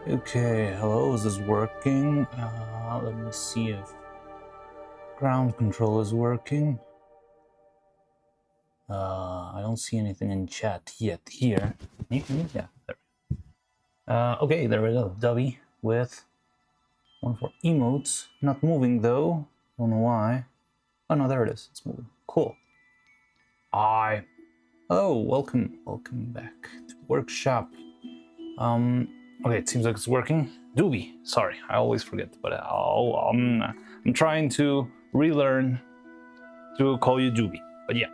Okay, hello, is this working? Let me see if ground control is working. I don't see anything in chat yet here. Yeah, there. Okay, there we go. Dubby with one for emotes. Not moving though. Don't know why. Oh no, there it is. It's moving. Cool. Hi. Oh, welcome back to workshop. Okay, it seems like it's working. Doobie, sorry, I always forget, but I'm trying to relearn to call you Doobie. But yeah.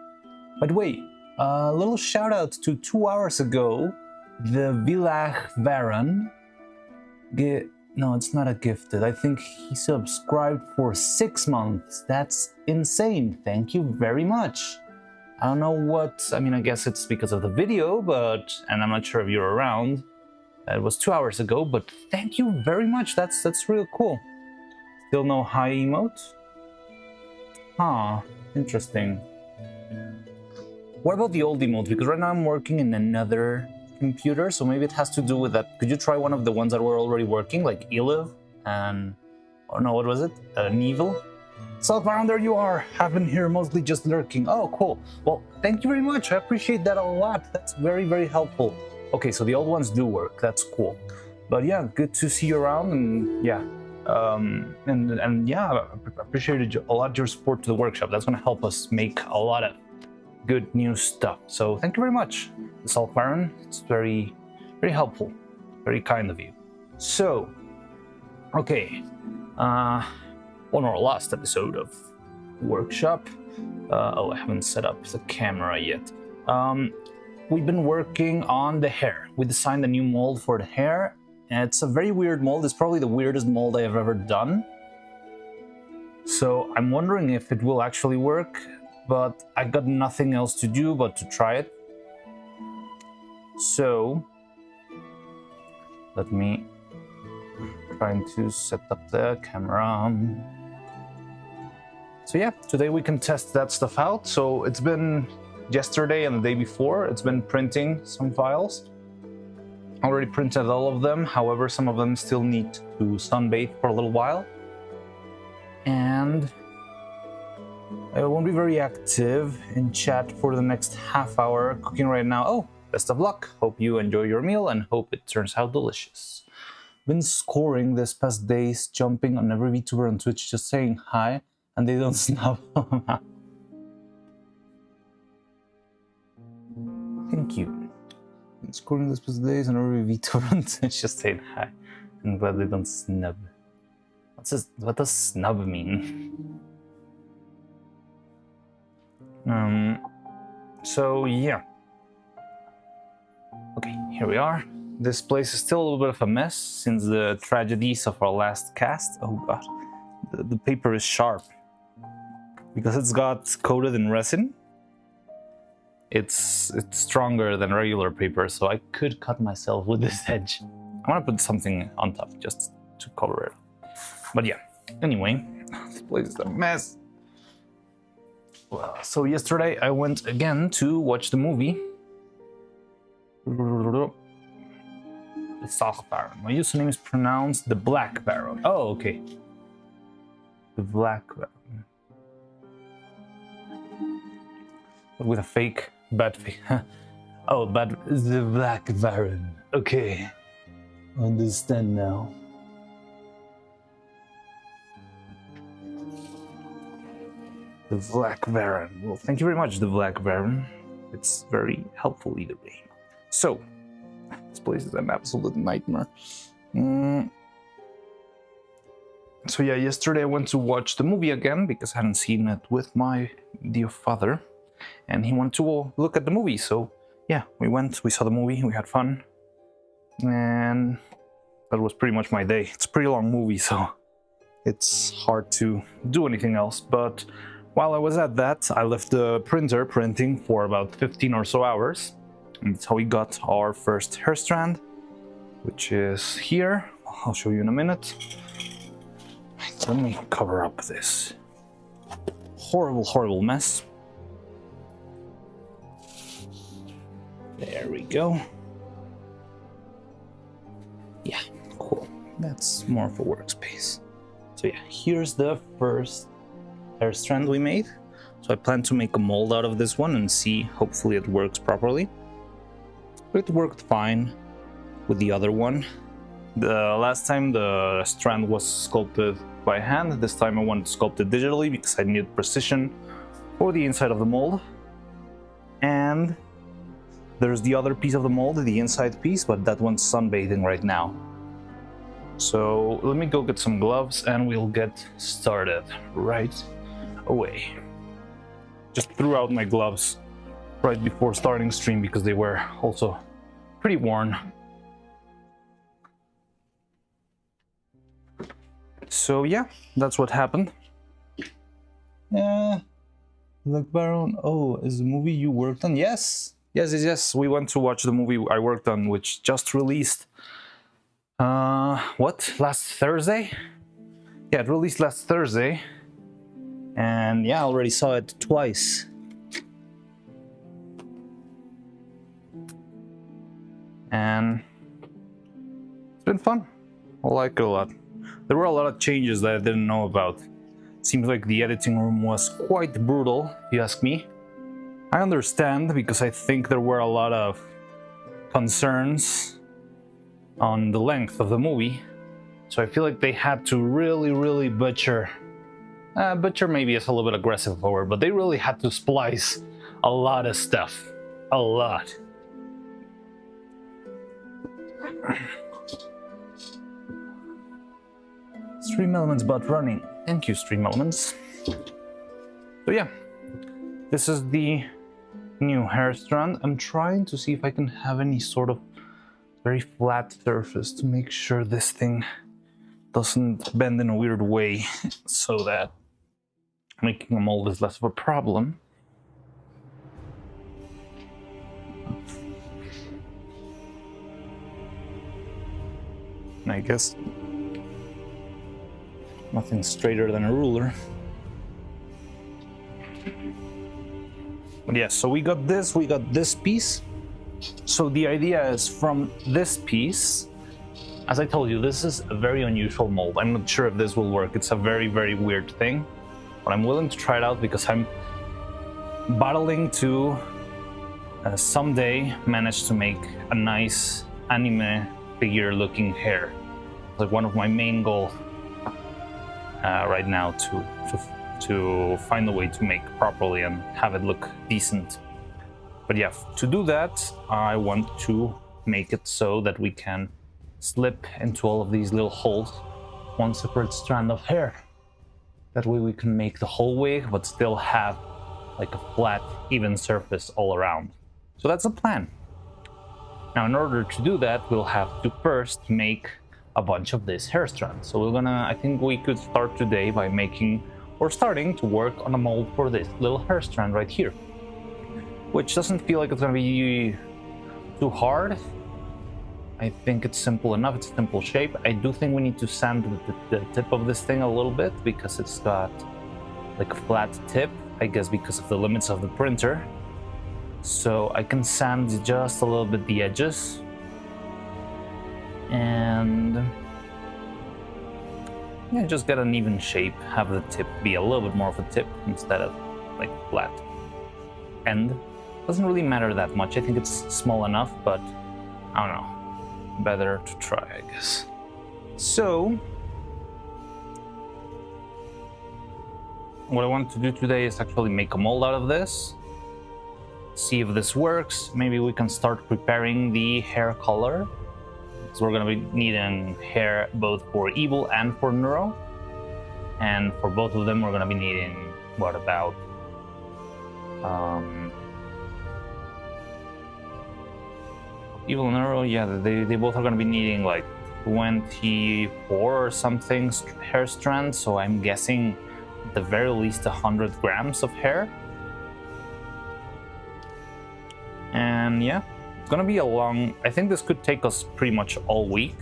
By the way, a little shout out to 2 hours ago, the Villach Varan. No, it's not a gifted. I think he subscribed for 6 months. That's insane. Thank you very much. I don't know what, I mean, I guess it's because of the video, and I'm not sure if you're around. It was 2 hours ago, but thank you very much. That's real cool. Still no high emote? Huh, interesting. What about the old emote? Because right now I'm working in another computer, so maybe it has to do with that. Could you try one of the ones that were already working, like Eliv and, oh no, what was it? Neville? Southbound, there you are. Have been here mostly just lurking. Oh, cool. Well, thank you very much. I appreciate that a lot. That's very, very helpful. Okay, so the old ones do work. That's cool. But yeah, good to see you around, and yeah. And yeah, I appreciated a lot your support to the workshop. That's going to help us make a lot of good new stuff. So thank you very much, Salt Baron. It's very, very helpful. Very kind of you. So, okay. On our last episode of workshop. I haven't set up the camera yet. We've been working on the hair. We designed a new mold for the hair, and it's a very weird mold. It's probably the weirdest mold I have ever done. So I'm wondering if it will actually work, but I got nothing else to do but to try it. So let me trying to set up the camera. So yeah, today we can test that stuff out. So it's been yesterday and the day before, it's been printing some files. Already printed all of them, however, some of them still need to sunbathe for a little while. And I won't be very active in chat for the next half hour, cooking right now. Oh, best of luck. Hope you enjoy your meal and hope it turns out delicious. Been scoring this past days, jumping on every VTuber on Twitch, just saying hi, and they don't snub. Thank you. Been scoring this past days on every VTuber on Twitch, just saying hi, and glad they don't snub. What does snub mean? So yeah. Okay, here we are. This place is still a little bit of a mess since the tragedies of our last cast. Oh god, the paper is sharp because it's got coated in resin. It's stronger than regular paper, so I could cut myself with this edge. I'm gonna put something on top just to cover it. But yeah, anyway, this place is a mess. Well, so yesterday I went again to watch the movie. The South Baron. My username is pronounced the Black Baron. Oh, okay. The Black Baron. But with a fake bad face. Oh, but the Black Baron. Okay. Understand now. The Black Baron. Well, thank you very much, the Black Baron. It's very helpful either way. So, this place is an absolute nightmare. So yeah, yesterday I went to watch the movie again because I hadn't seen it with my dear father, and he wanted to look at the movie. So yeah, we saw the movie, we had fun, and that was pretty much my day. It's a pretty long movie, so it's hard to do anything else. But while I was at that, I left the printer printing for about 15 or so hours. And that's how we got our first hair strand, which is here. I'll show you in a minute. Let me cover up this horrible, horrible mess. There we go. Yeah, cool. That's more of a workspace. So yeah, here's the first hair strand we made. So I plan to make a mold out of this one and see, hopefully it works properly. But it worked fine with the other one. The last time the strand was sculpted by hand, this time I wanted to sculpt it digitally because I needed precision for the inside of the mold. And there's the other piece of the mold, the inside piece, but that one's sunbathing right now. So let me go get some gloves and we'll get started right away. Just threw out my gloves right before starting stream because they were also pretty worn. So yeah, that's what happened. Yeah, look, Baron. Oh, is the movie you worked on? Yes. We went to watch the movie I worked on, which just released. What? Last Thursday? Yeah, it released last Thursday. And yeah, I already saw it twice. And it's been fun. I like it a lot. There were a lot of changes that I didn't know about. It seems like the editing room was quite brutal, if you ask me. I understand, because I think there were a lot of concerns on the length of the movie. So I feel like they had to really butcher. Butcher maybe is a little bit aggressive for it, but they really had to splice a lot of stuff. A lot. Stream Elements bot running. Thank you, Stream Elements. So yeah, this is the new hair strand. I'm trying to see if I can have any sort of very flat surface to make sure this thing doesn't bend in a weird way so that making a mold is less of a problem. And I guess nothing straighter than a ruler. But yeah, so we got this piece. So the idea is from this piece, as I told you, this is a very unusual mold. I'm not sure if this will work. It's a very weird thing, but I'm willing to try it out because I'm battling to someday manage to make a nice anime figure looking hair. Like one of my main goals right now to find a way to make properly and have it look decent. But yeah, to do that, I want to make it so that we can slip into all of these little holes one separate strand of hair. That way we can make the whole wig, but still have like a flat, even surface all around. So that's the plan. Now, in order to do that, we'll have to first make a bunch of this hair strands. So I think we could start today by starting to work on a mold for this little hair strand right here. Which doesn't feel like it's gonna be too hard. I think it's simple enough, it's a simple shape. I do think we need to sand the tip of this thing a little bit because it's got like a flat tip, I guess because of the limits of the printer. So I can sand just a little bit the edges. And yeah, just get an even shape, have the tip be a little bit more of a tip instead of like flat end. Doesn't really matter that much. I think it's small enough, but I don't know. Better to try, I guess. So what I want to do today is actually make a mold out of this. See if this works. Maybe we can start preparing the hair color. So we're gonna be needing hair both for Evil and for Neuro. And for both of them, we're gonna be needing, what about Evil and Neuro, yeah, they both are gonna be needing like 24 or something hair strands, so I'm guessing at the very least 100 grams of hair. And yeah, it's gonna be a long, I think this could take us pretty much all week.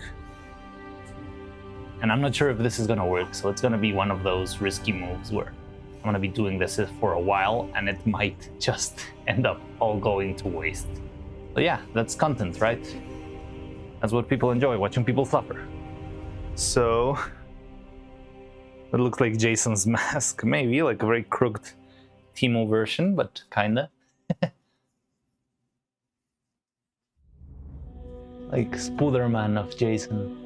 And I'm not sure if this is gonna work, so it's gonna be one of those risky moves where I'm gonna be doing this for a while and it might just end up all going to waste. But yeah, that's content, right? That's what people enjoy, watching people suffer. So it looks like Jason's mask, maybe like a very crooked Timo version, but kinda. Like Spooderman of Jason.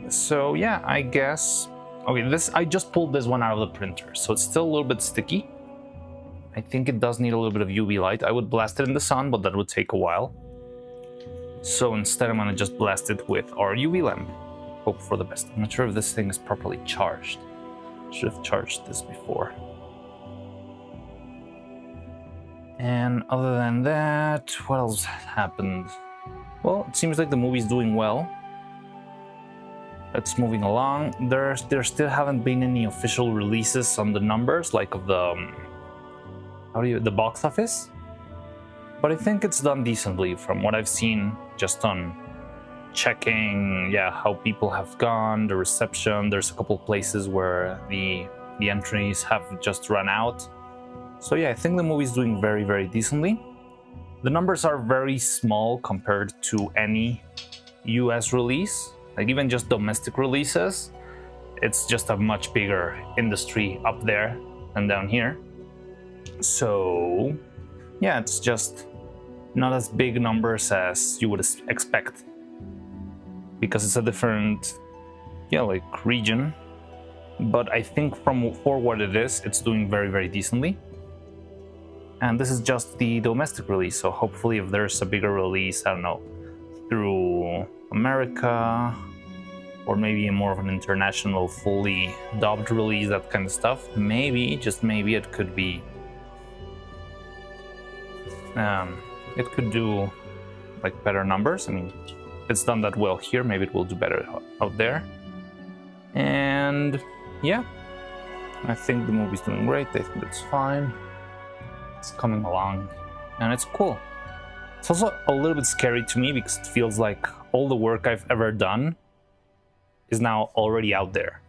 So yeah, I guess. Okay, I just pulled this one out of the printer, so it's still a little bit sticky. I think it does need a little bit of UV light. I would blast it in the sun, but that would take a while. So instead, I'm gonna just blast it with our UV lamp. Hope for the best. I'm not sure if this thing is properly charged. Should have charged this before. And other than that, what else happened? Well, it seems like the movie's doing well. It's moving along. There still haven't been any official releases on the numbers, like of the the box office. But I think it's done decently from what I've seen, just on checking, how people have gone, the reception. There's a couple places where the entries have just run out. So yeah, I think the movie's doing very, very decently. The numbers are very small compared to any US release, like even just domestic releases. It's just a much bigger industry up there than down here. So yeah, it's just not as big numbers as you would expect, because it's a different like region. But I think for what it is, it's doing very, very decently. And this is just the domestic release, so hopefully if there's a bigger release, I don't know, through America, or maybe more of an international fully dubbed release, that kind of stuff, maybe, just maybe, it could be it could do like better numbers. I mean, if it's done that well here, maybe it will do better out there. And yeah, I think the movie's doing great. I think it's fine. It's coming along, and it's cool. It's also a little bit scary to me, because it feels like all the work I've ever done is now already out there.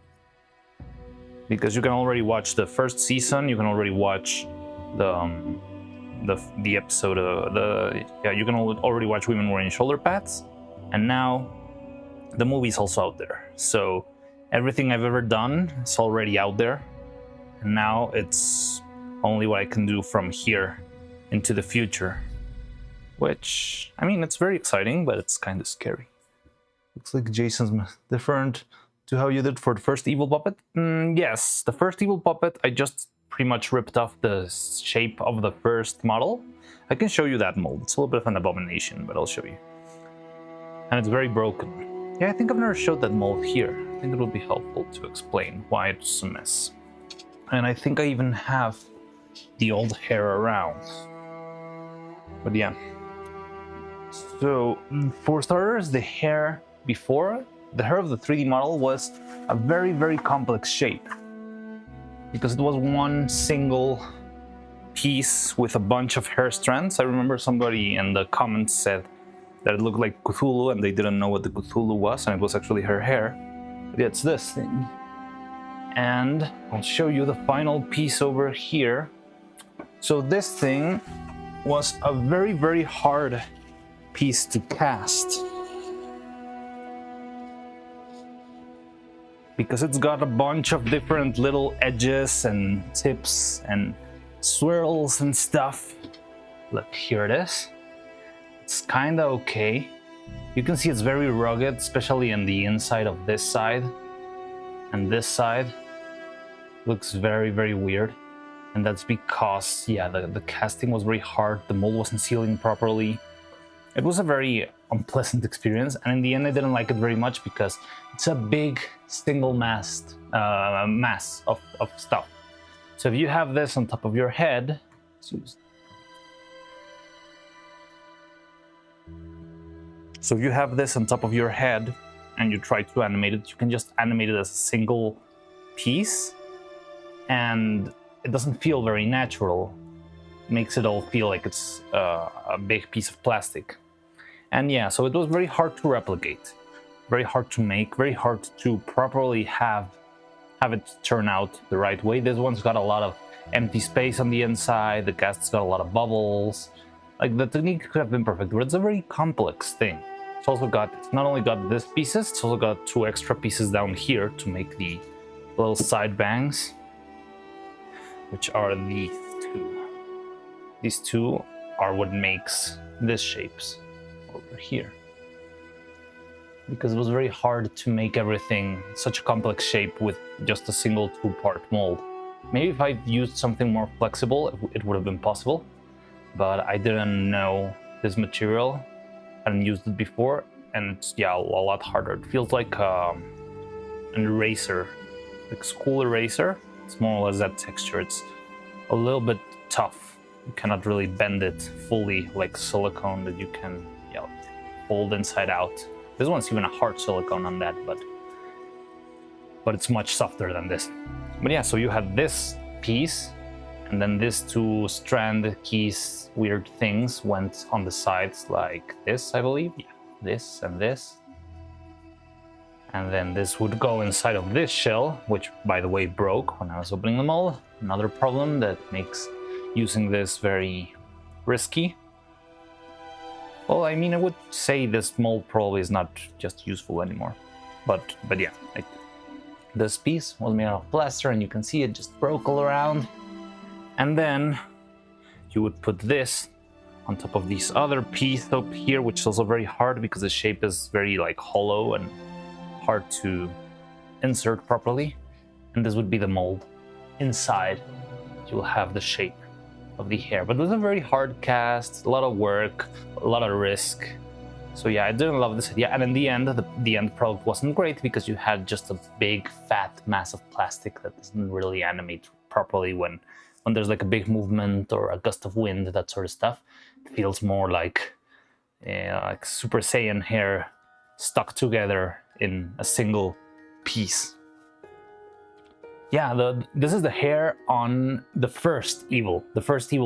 Because you can already watch the first season, you can already watch the episode you can already watch Women Wearing Shoulder Pads, and now the movie's also out there. So everything I've ever done is already out there, and now it's only what I can do from here into the future. Which, I mean, it's very exciting, but it's kind of scary. Looks like Jason's different to how you did for the first Evil Puppet. Yes, the first Evil Puppet, I just pretty much ripped off the shape of the first model. I can show you that mold. It's a little bit of an abomination, but I'll show you. And it's very broken. Yeah, I think I've never showed that mold here. I think it would be helpful to explain why it's a mess. And I think I even have the old hair around. But yeah. So, for starters, the hair before, the hair of the 3D model was a very, very complex shape, because it was one single piece with a bunch of hair strands. I remember somebody in the comments said that it looked like Cthulhu, and they didn't know what the Cthulhu was, and it was actually her hair. But yeah, it's this thing. And I'll show you the final piece over here. So this thing was a very, very hard piece to cast, because it's got a bunch of different little edges and tips and swirls and stuff. Look, here it is. It's kinda okay. You can see it's very rugged, especially in the inside of this side. And this side looks very, very weird. And that's because, the casting was very hard, the mold wasn't sealing properly. It was a very unpleasant experience, and in the end I didn't like it very much, because it's a big single mass of stuff. So if you have this on top of your head, and you try to animate it, you can just animate it as a single piece, and it doesn't feel very natural. It makes it all feel like it's a big piece of plastic. And yeah, so it was very hard to replicate, very hard to make, very hard to properly have it turn out the right way. This one's got a lot of empty space on the inside, the cast's got a lot of bubbles. Like, the technique could have been perfect, but it's a very complex thing. It's not only got this pieces, it's also got 2 extra pieces down here to make the little side bangs, which are these 2. These 2 are what makes this shapes over here. Because it was very hard to make everything such a complex shape with just a single 2-part mold. Maybe if I'd used something more flexible, it would have been possible, but I didn't know this material. I hadn't used it before, and it's, yeah, a lot harder. It feels like an eraser, like school eraser. It's more or less that texture. It's a little bit tough. You cannot really bend it fully like silicone that you can, yeah, fold inside out. This one's even a hard silicone on that, but it's much softer than this. But yeah, so you had this piece, and then these 2 strand keys, weird things went on the sides like this, I believe. Yeah, this and this. And then this would go inside of this shell, which, by the way, broke when I was opening the mold. Another problem that makes using this very risky. Well, I mean, I would say this mold probably is not just useful anymore. But yeah, this piece was made out of plaster, and you can see it just broke all around. And then you would put this on top of this other piece up here, which is also very hard because the shape is very like hollow and hard to insert properly. And this would be the mold. Inside, you will have the shape of the hair. But it was a very hard cast, a lot of work, a lot of risk. So yeah, I didn't love this idea. And in the end, the end product wasn't great because you had just a big, fat mass of plastic that doesn't really animate properly when there's like a big movement or a gust of wind, that sort of stuff. It feels more like Super Saiyan hair stuck together in a single piece. Yeah, this is the hair on the first evil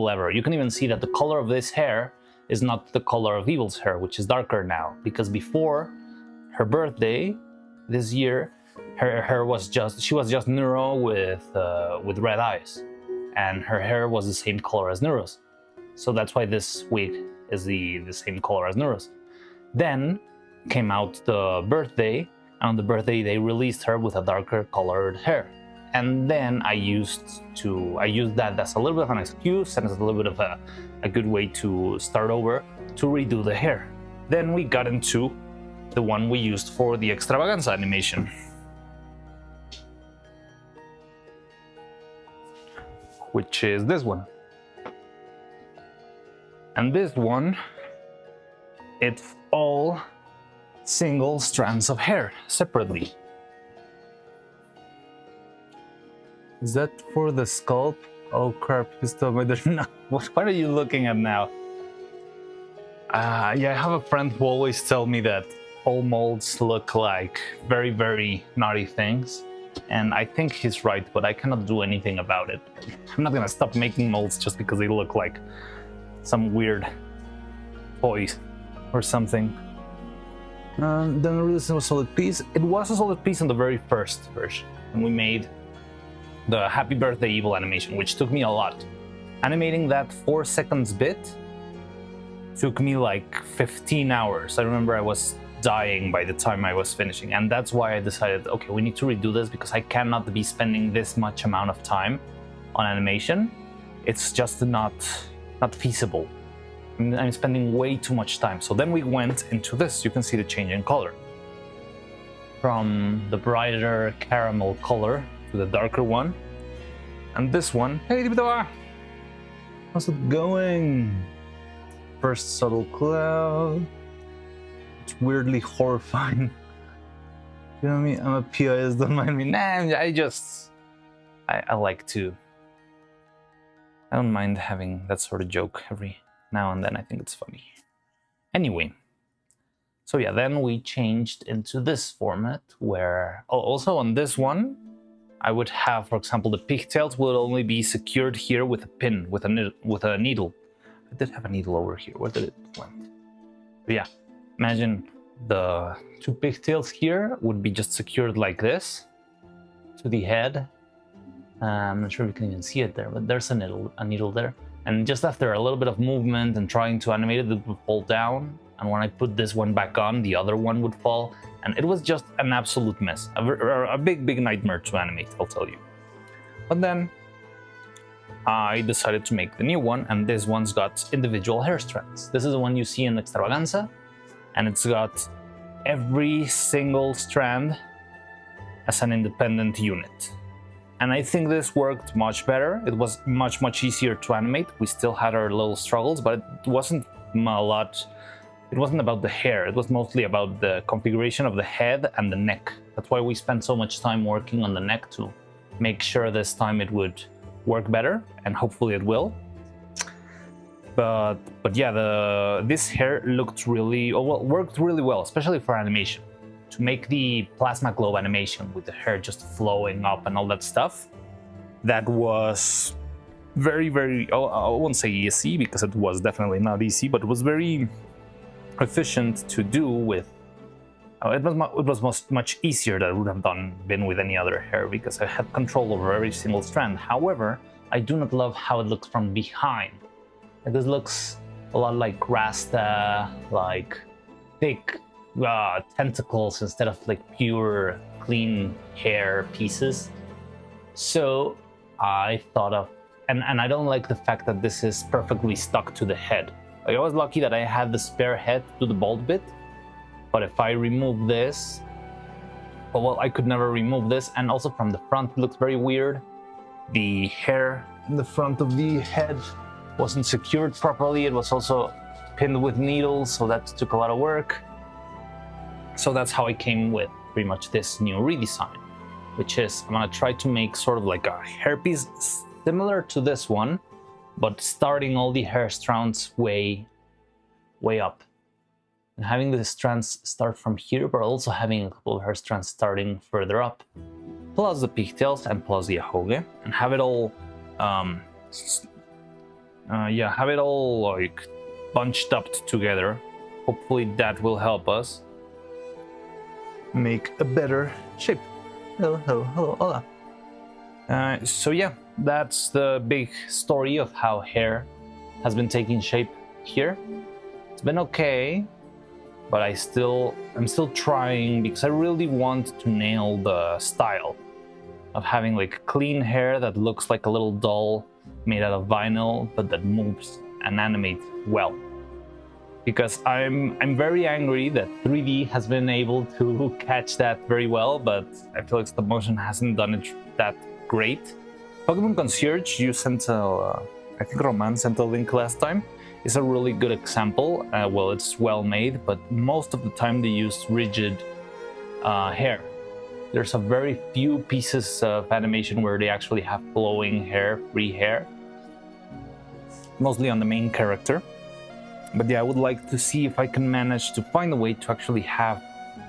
ever. You can even see that the color of this hair is not the color of Evil's hair, which is darker now, because before her birthday this year, she was just Neuro with red eyes, and her hair was the same color as Neuro's. So that's why this wig is the same color as Neuro's. Then came out the birthday, and on the birthday they released her with a darker colored hair. And then I used that as a little bit of an excuse and as a little bit of a good way to start over, to redo the hair. Then we got into the one we used for the extravaganza animation, which is this one. And this one, it's all single strands of hair separately. Is that for the sculpt? Oh crap, you told me there's not. What are you looking at now? Yeah, I have a friend who always tells me that all molds look like very, very naughty things. And I think he's right, but I cannot do anything about it. I'm not gonna stop making molds just because they look like some weird toys or something. Then we released a solid piece. It was a solid piece in the very first version, and we made the Happy Birthday Evil animation, which took me a lot. Animating that 4 seconds bit took me like 15 hours. I remember I was dying by the time I was finishing, and that's why I decided, okay, we need to redo this because I cannot be spending this much amount of time on animation. It's just not feasible. I'm spending way too much time. So then we went into this. You can see the change in color from the brighter caramel color to the darker one. And this one, hey Dibitawa! How's it going? First subtle cloud. It's weirdly horrifying. You know what I mean? I'm a PIS, don't mind me. Nah, I like to. I don't mind having that sort of joke every now and then. I think it's funny. Anyway. So yeah, then we changed into this format where, also on this one, I would have, for example, the pigtails would only be secured here with a pin, with a needle. I did have a needle over here. Where did it went? But yeah, imagine the 2 pigtails here would be just secured like this to the head. I'm not sure if you can even see it there, but there's a needle there. And just after a little bit of movement and trying to animate it, it would fall down and when I put this one back on, the other one would fall, and it was just an absolute mess. A big nightmare to animate, I'll tell you. But then I decided to make the new one, and this one's got individual hair strands. This is the one you see in Extravaganza, and it's got every single strand as an independent unit. And I think this worked much better. It was much easier to animate. We still had our little struggles, but it wasn't it wasn't about the hair. It was mostly about the configuration of the head and the neck. That's why we spent so much time working on the neck, to make sure this time it would work better, and hopefully it will. But yeah, this hair looked worked really well, especially for animation. To make the plasma globe animation with the hair just flowing up and all that stuff, that was very, I won't say easy, because it was definitely not easy, but it was very efficient to do with. It was much easier than it would have been with any other hair, because I had control over every single strand. However, I do not love how it looks from behind. This looks a lot like Rasta, like thick tentacles instead of like pure clean hair pieces. So I thought of, and I don't like the fact that this is perfectly stuck to the head. I was lucky that I had the spare head to the bald bit, but if I remove this, well, I could never remove this. And also from the front, it looks very weird. The hair in the front of the head wasn't secured properly. It was also pinned with needles, so that took a lot of work. So that's how I came with pretty much this new redesign, which is, I'm gonna try to make sort of like a hairpiece similar to this one, but starting all the hair strands way up. And having the strands start from here, but also having a couple of hair strands starting further up. Plus the pigtails and plus the ahoge, and have it all, have it all like bunched up together. Hopefully that will help us make a better shape. Hello, hola. So yeah, that's the big story of how hair has been taking shape here. It's been okay, but I'm still trying, because I really want to nail the style of having like clean hair that looks like a little doll made out of vinyl, but that moves and animates well. Because I'm very angry that 3D has been able to catch that very well, but I feel like stop motion hasn't done it that great. Pokemon Concierge, you sent I think Roman sent a link last time, is a really good example. Well, it's well made, but most of the time they use rigid hair. There's a very few pieces of animation where they actually have flowing hair, free hair, mostly on the main character. But yeah, I would like to see if I can manage to find a way to actually have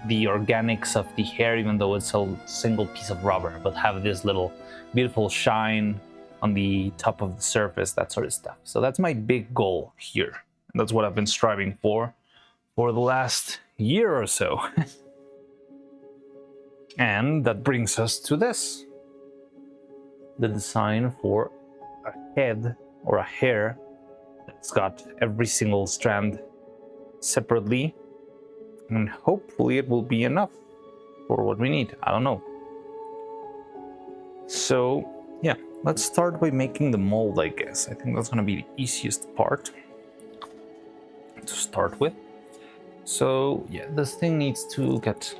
the organics of the hair, even though it's a single piece of rubber, but have this little beautiful shine on the top of the surface, that sort of stuff. So that's my big goal here. That's what I've been striving for the last year or so. And that brings us to this. The design for a head or a hair that's got every single strand separately, and hopefully it will be enough for what we need. I don't know. So yeah, let's start by making the mold, I guess. I think that's gonna be the easiest part to start with. So yeah, this thing needs to get,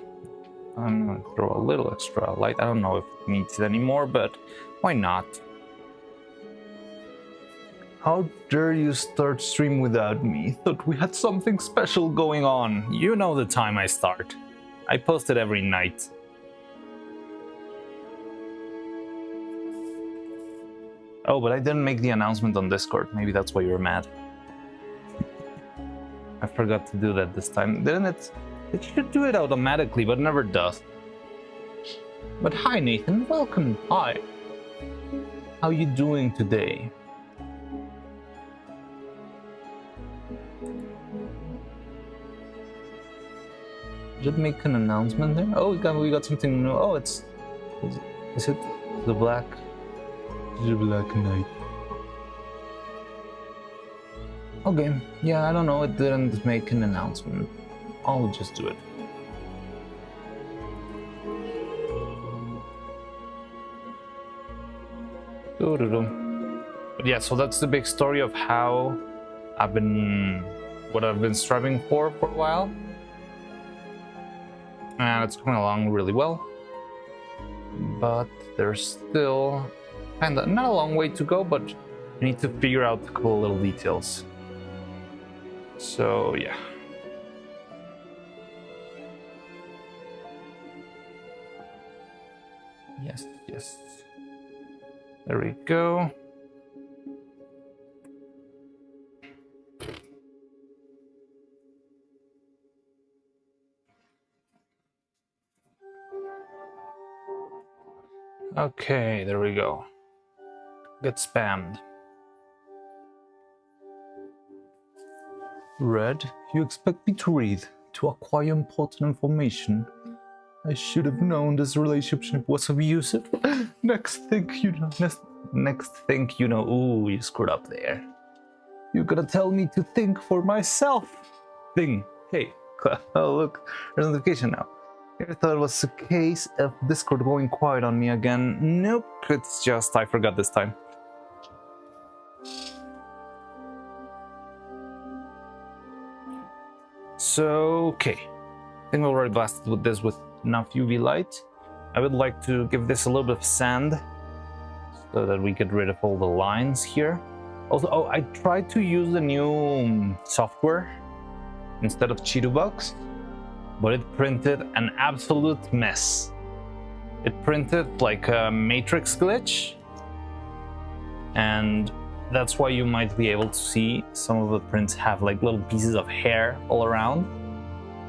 I'm gonna throw a little extra light. I don't know if it needs it anymore, but why not? How dare you start stream without me? Thought we had something special going on. You know the time I start. I post it every night. Oh, but I didn't make the announcement on Discord. Maybe that's why you're mad. I forgot to do that this time. Didn't it? It should do it automatically, but never does. But hi Nathan, welcome. Hi. How you doing today? Did it make an announcement there? Oh, we got something new. Oh, is it the Black Knight? Okay, yeah, I don't know, it didn't make an announcement. I'll just do it. But yeah, so that's the big story of how what I've been striving for a while. And it's coming along really well. But there's still kinda not a long way to go, but you need to figure out the cool little details. So yeah. Yes, yes. There we go. Okay, there we go. Get spammed. Red, you expect me to read, to acquire important information. I should have known this relationship was abusive. Next thing you know, ooh, you screwed up there. You gotta tell me to think for myself. Thing. Hey, oh look, there's a notification now. I thought it was a case of Discord going quiet on me again. Nope, it's just I forgot this time. So, okay. I think we already blasted with this with enough UV light. I would like to give this a little bit of sand so that we get rid of all the lines here. Also, oh, I tried to use the new software instead of Cheetahbox, but it printed an absolute mess. It printed like a matrix glitch, and that's why you might be able to see some of the prints have like little pieces of hair all around,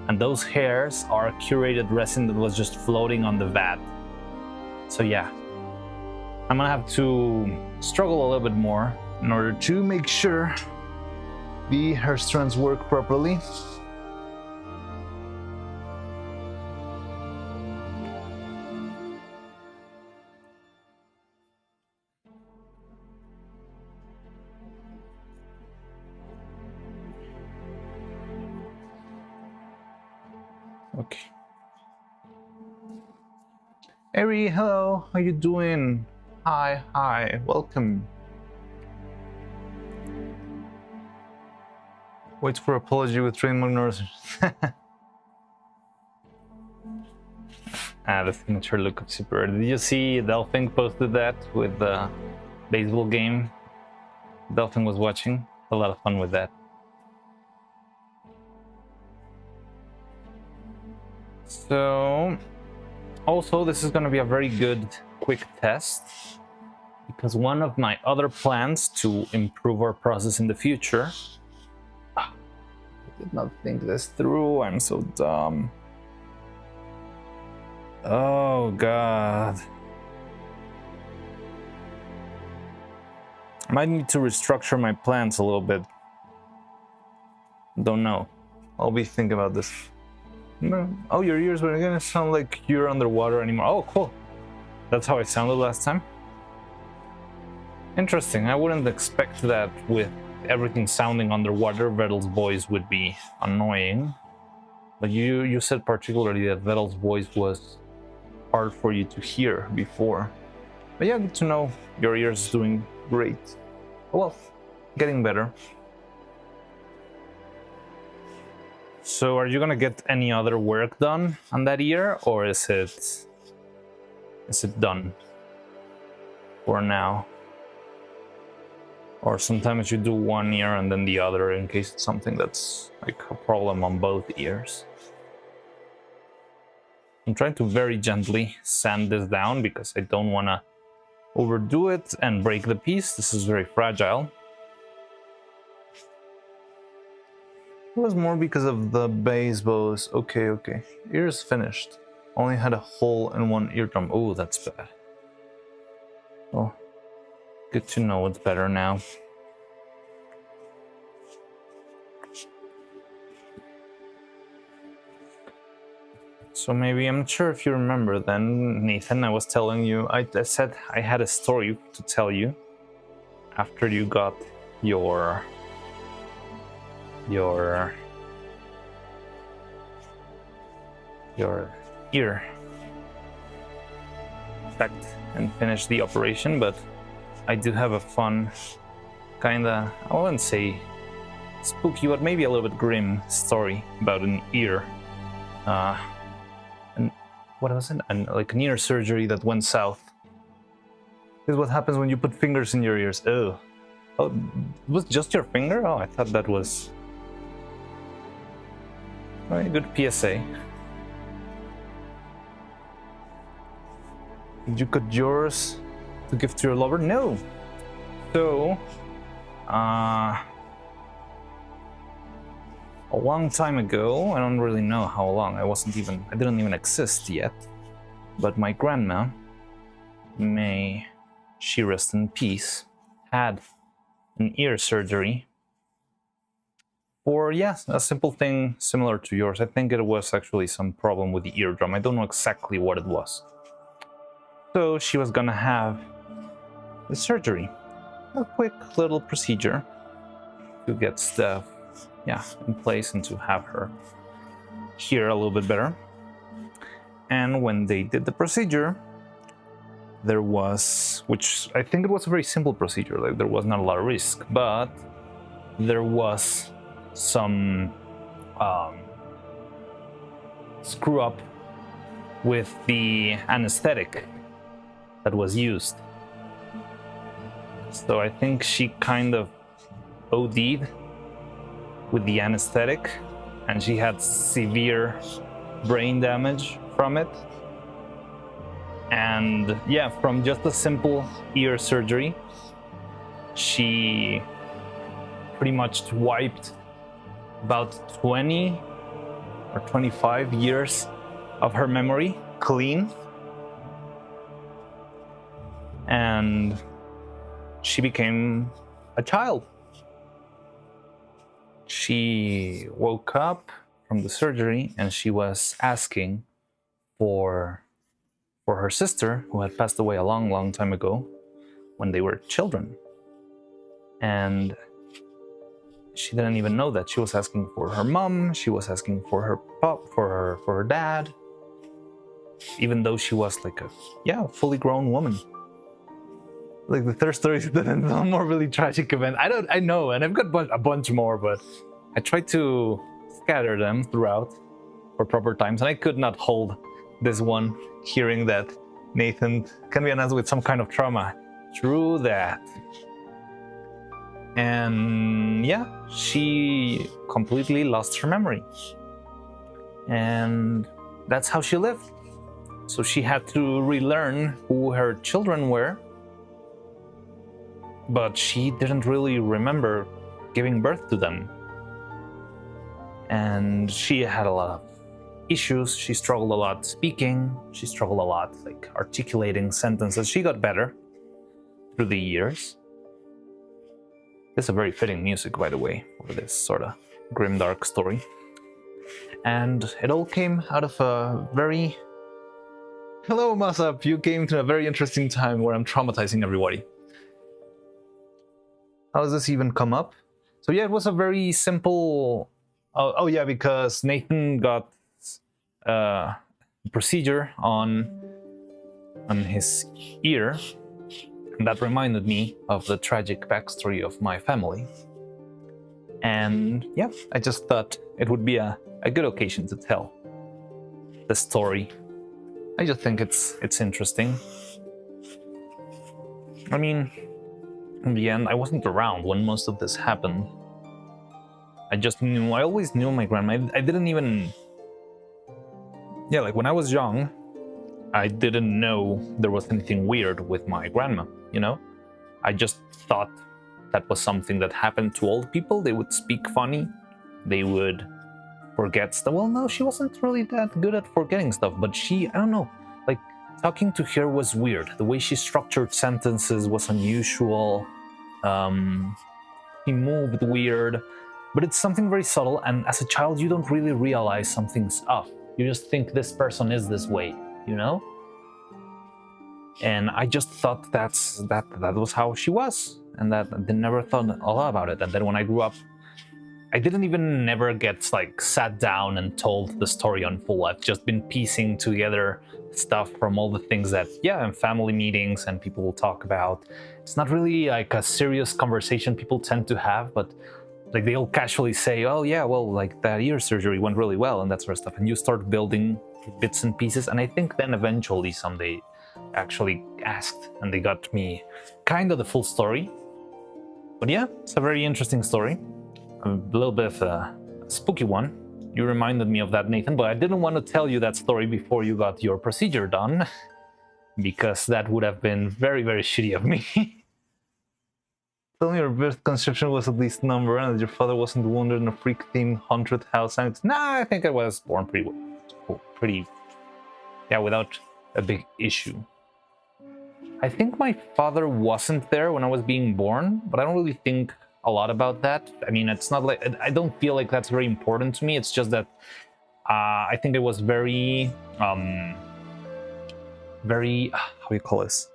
and those hairs are curated resin that was just floating on the vat. So yeah, I'm gonna have to struggle a little bit more in order to make sure the hair strands work properly. Okay. Eri, hello, how you doing? Hi, welcome. Wait for apology with trademark nurse. The signature look of Super. Did you see Delphine posted that with the baseball game Delphine was watching? A lot of fun with that. So, also this is going to be a very good quick test, because one of my other plans to improve our process in the future, I did not think this through, I'm so dumb. Oh god. I might need to restructure my plans a little bit. Don't know. I'll be thinking about this. No. Oh, your ears were gonna sound like you're underwater anymore. Oh, cool. That's how I sounded last time. Interesting. I wouldn't expect that with everything sounding underwater, Vettel's voice would be annoying. But you said particularly that Vettel's voice was hard for you to hear before. But yeah, good to know your ears doing great. Well, getting better. So are you gonna get any other work done on that ear, or is it done for now? Or sometimes you do one ear and then the other in case it's something that's like a problem on both ears. I'm trying to very gently sand this down because I don't want to overdo it and break the piece. This is very fragile. It was more because of the bass bows. Okay. Ear's finished. Only had a hole in one eardrum. Oh, that's bad. Well, good to know it's better now. So maybe, I'm not sure if you remember then, Nathan, I was telling you, I said I had a story to tell you after you got your your ear checked and finished the operation, but I do have a fun, kinda, I wouldn't say spooky, but maybe a little bit grim story about an ear. And what was it? Like an ear surgery that went south. This is what happens when you put fingers in your ears. Oh, it was just your finger? Oh, I thought that was a good PSA. Did you cut yours to give to your lover? No. So, a long time ago, I don't really know how long, I didn't even exist yet, but my grandma, may she rest in peace, had an ear surgery for, yes, a simple thing similar to yours. I think it was actually some problem with the eardrum. I don't know exactly what it was. So she was gonna have the surgery, a quick little procedure to get stuff, in place and to have her hear a little bit better. And when they did the procedure, there was, which I think it was a very simple procedure, like there was not a lot of risk, but there was some screw up with the anesthetic that was used. So I think she kind of OD'd with the anesthetic, and she had severe brain damage from it. And yeah, from just a simple ear surgery, she pretty much wiped about 20 or 25 years of her memory clean. And she became a child. She woke up from the surgery and she was asking for her sister, who had passed away a long, long time ago when they were children. And she didn't even know that. She was asking for her mom, she was asking for her pop, for her dad, even though she was like a fully grown woman. Like the third story is one more really tragic event. I know, and I've got a bunch more, but I tried to scatter them throughout for proper times, and I could not hold this one, hearing that Nathan can be announced with some kind of trauma. True that. And yeah, she completely lost her memory. And that's how she lived. So she had to relearn who her children were, but she didn't really remember giving birth to them. And she had a lot of issues. She struggled a lot speaking. She struggled a lot like articulating sentences. She got better through the years. This is a very fitting music, by the way, for this sort of grimdark story. And it all came out of a very... Hello, Masap! You came to a very interesting time where I'm traumatizing everybody. How does this even come up? So yeah, it was a very simple... Oh yeah, because Nathan got a procedure on his ear, and that reminded me of the tragic backstory of my family. And yeah, I just thought it would be a good occasion to tell the story. I just think it's interesting. I mean, in the end, I wasn't around when most of this happened. I always knew my grandma. I didn't even... Yeah, like when I was young, I didn't know there was anything weird with my grandma, you know? I just thought that was something that happened to old people. They would speak funny. They would forget stuff. Well, no, she wasn't really that good at forgetting stuff, but I don't know, like talking to her was weird. The way she structured sentences was unusual. She moved weird, but it's something very subtle, and as a child, you don't really realize something's off. You just think this person is this way, you know? And I just thought that was how she was, and that I never thought a lot about it. And then when I grew up, I didn't even never get like sat down and told the story on full. I've just been piecing together stuff from all the things that, in family meetings and people will talk about. It's not really like a serious conversation people tend to have, but like they'll casually say, oh yeah, well, like that ear surgery went really well and that sort of stuff. And you start building bits and pieces. And I think then eventually someday actually asked and they got me kind of the full story. But yeah, it's a very interesting story. A little bit of a spooky one. You reminded me of that, Nathan, but I didn't want to tell you that story before you got your procedure done, because that would have been very, very shitty of me. Tell me your birth conception was at least number and that your father wasn't wounded in a freak-themed haunted house. Nah, I think I was born pretty, without a big issue. I think my father wasn't there when I was being born, but I don't really think a lot about that. I mean, it's not like, I don't feel like that's very important to me. It's just that I think it was very, how do you call this?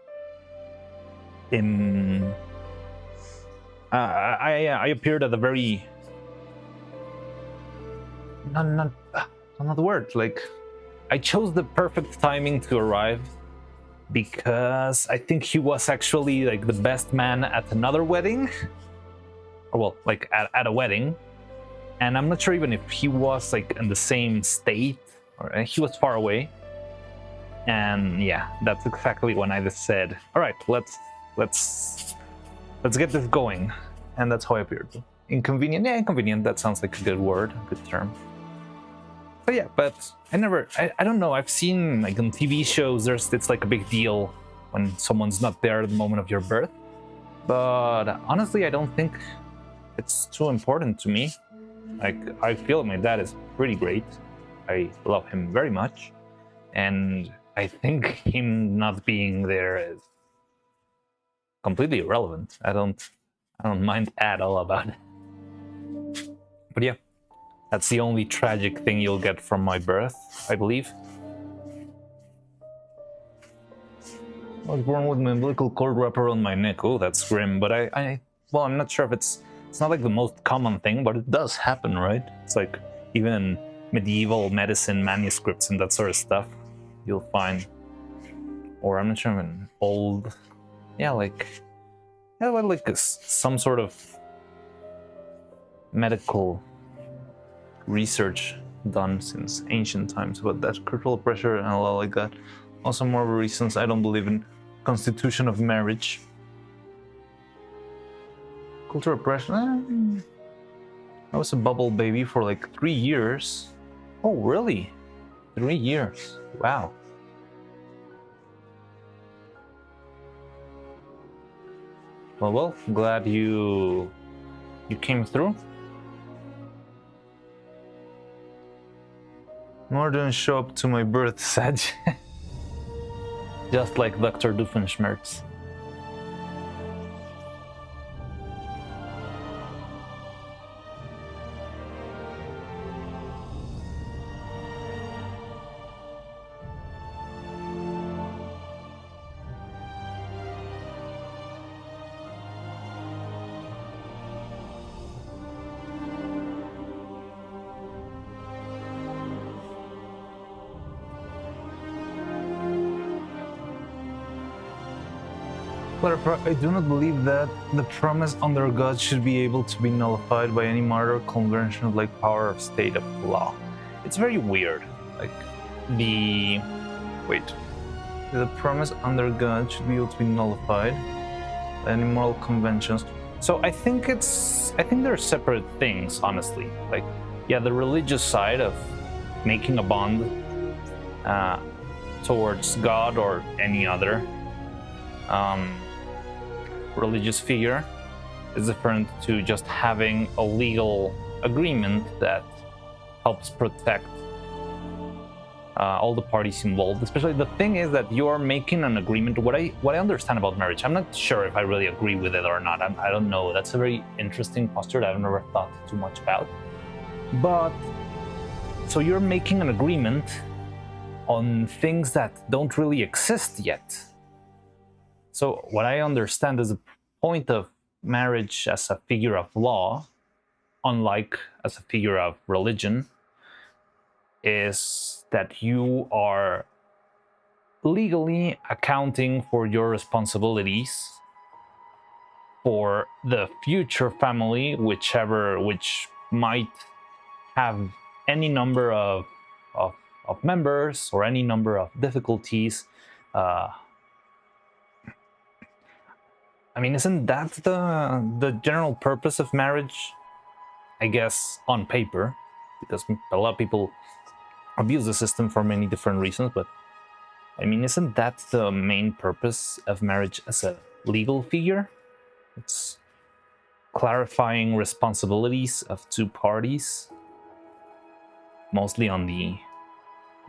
I appeared at a very, not the word, like, I chose the perfect timing to arrive because I think he was actually like the best man at another wedding. Or well, like at a wedding, and I'm not sure even if he was like in the same state or he was far away. And yeah, that's exactly when I just said, all right, let's get this going. And that's how I appeared. Inconvenient, inconvenient, that sounds like a good word, a good term. But yeah, but I don't know, I've seen like on TV shows it's like a big deal when someone's not there at the moment of your birth, but honestly I don't think it's too important to me. Like, I feel my dad is pretty great. I love him very much. And I think him not being there is completely irrelevant. I don't mind at all about it. But yeah, that's the only tragic thing you'll get from my birth, I believe. I was born with my umbilical cord wrapped around my neck. Oh, that's grim. But well, I'm not sure if it's not like the most common thing, but it does happen, right? It's like even in medieval medicine manuscripts and that sort of stuff, you'll find, or I'm not sure, in old, like some sort of medical research done since ancient times about that critical pressure and a lot like that. Also, more reasons I don't believe in constitution of marriage. Cultural pressure. I was a bubble baby for like 3 years. Oh, really? 3 years. Wow. Well, glad you came through. More didn't show up to my birth, Sag. Just like Dr. Doofenshmirtz. I do not believe that the promise under God should be able to be nullified by any martyr convention like power of state of law. It's very weird. Like the promise under God should be able to be nullified by any moral conventions. So I think they're separate things, honestly. Like, yeah, the religious side of making a bond towards God or any other religious figure is different to just having a legal agreement that helps protect all the parties involved. Especially the thing is that you're making an agreement. What I understand about marriage, I'm not sure if I really agree with it or not. I don't know. That's a very interesting posture that I've never thought too much about. But so you're making an agreement on things that don't really exist yet. So what I understand is the point of marriage as a figure of law unlike as a figure of religion, is that you are legally accounting for your responsibilities for the future family, which might have any number of members or any number of difficulties. I mean, isn't that the general purpose of marriage? I guess on paper, because a lot of people abuse the system for many different reasons, but I mean, isn't that the main purpose of marriage as a legal figure? It's clarifying responsibilities of two parties, mostly on the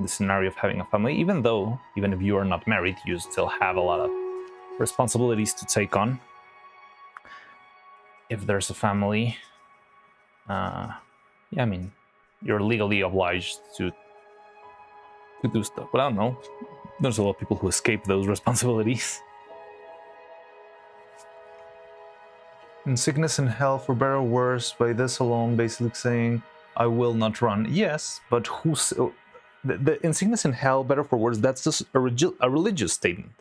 scenario of having a family, even if you are not married, you still have a lot of responsibilities to take on if there's a family. Yeah, I mean, you're legally obliged to do stuff, but I don't know. There's a lot of people who escape those responsibilities. In sickness and health, for better or worse, by this alone, basically saying, I will not run. Yes, but who's... in sickness and health, better for worse, that's just a religious statement.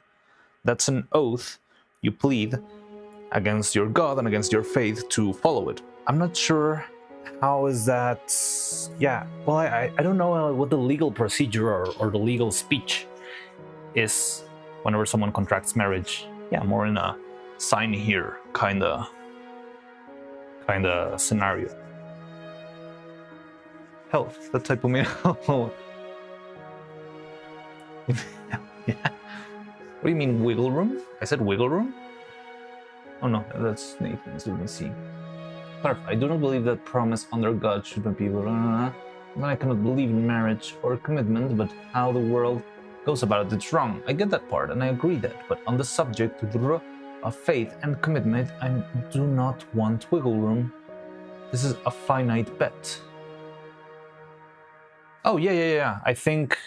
That's an oath you plead against your God and against your faith to follow it. I'm not sure how is that... Yeah, well, I don't know what the legal procedure or the legal speech is whenever someone contracts marriage. Yeah, more in a sign here kind of scenario. Health, that type of mean. Yeah. What do you mean wiggle room? I said wiggle room? Oh no, that's Nathan's. Let me see. Clarify. I do not believe that promise under God should not be. Then I cannot believe in marriage or commitment, but how the world goes about it, it's wrong. I get that part, and I agree that. But on the subject of faith and commitment, I do not want wiggle room. This is a finite bet. Oh yeah. I think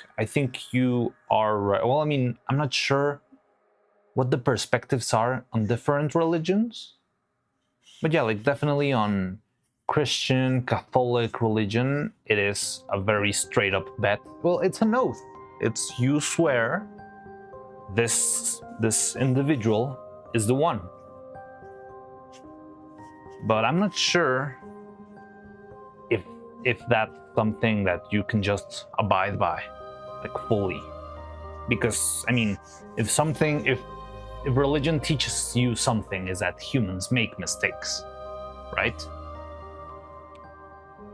you are right. Well, I mean, I'm not sure what the perspectives are on different religions, but yeah, like definitely on Christian, Catholic religion, it is a very straight up bet. Well, it's an oath. It's you swear this individual is the one. But I'm not sure if that's something that you can just abide by, like fully. Because I mean, if religion teaches you something, is that humans make mistakes, right?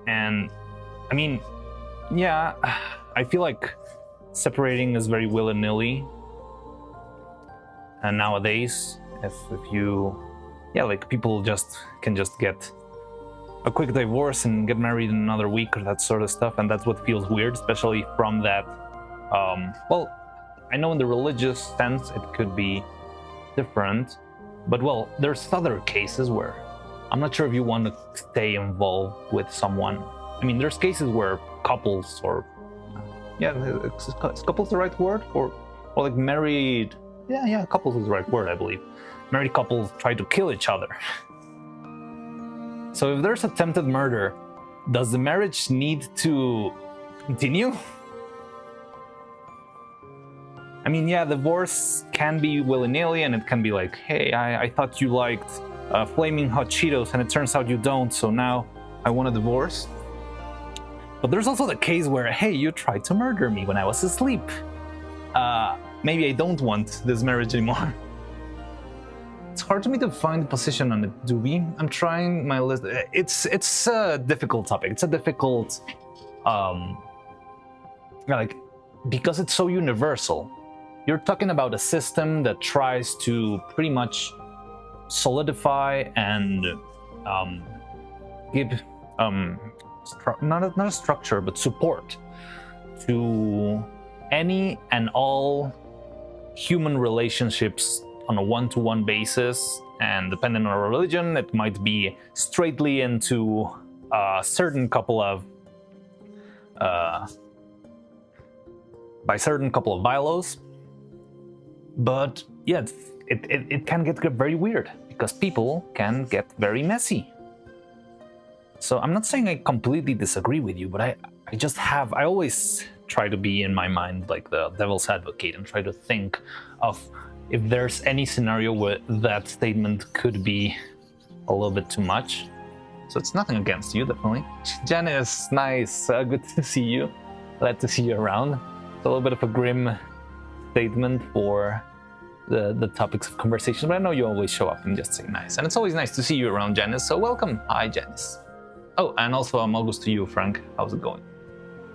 And I mean, yeah, I feel like separating is very willy-nilly. And nowadays, if you, yeah, like people can just get a quick divorce and get married in another week or that sort of stuff, and that's what feels weird, especially from that. Well, I know in the religious sense it could be different, but well, there's other cases where I'm not sure if you want to stay involved with someone. I mean, there's cases where couples, or yeah, is couples the right word? Or like married, yeah, couples is the right word, I believe. Married couples try to kill each other. So if there's attempted murder, does the marriage need to continue? I mean, yeah, divorce can be willy-nilly, and it can be like, hey, I thought you liked flaming hot Cheetos, and it turns out you don't, so now I want a divorce. But there's also the case where, hey, you tried to murder me when I was asleep. Maybe I don't want this marriage anymore. It's hard for me to find a position on it, Doobie. I'm trying my list. It's a difficult topic. It's a difficult, like, because it's so universal. You're talking about a system that tries to pretty much solidify and give not a structure, but support to any and all human relationships on a one-to-one basis, and depending on our religion, it might be straightly into a certain couple of bylaws. But yeah, it can get very weird because people can get very messy. So I'm not saying I completely disagree with you, but I always try to be in my mind like the devil's advocate and try to think of if there's any scenario where that statement could be a little bit too much. So it's nothing against you, definitely. Janice, nice, good to see you. Glad to see you around. It's a little bit of a grim statement for the topics of conversation, but I know you always show up and just say nice. And it's always nice to see you around, Janice, so welcome. Hi, Janice. Oh, and also August to you, Frank. How's it going?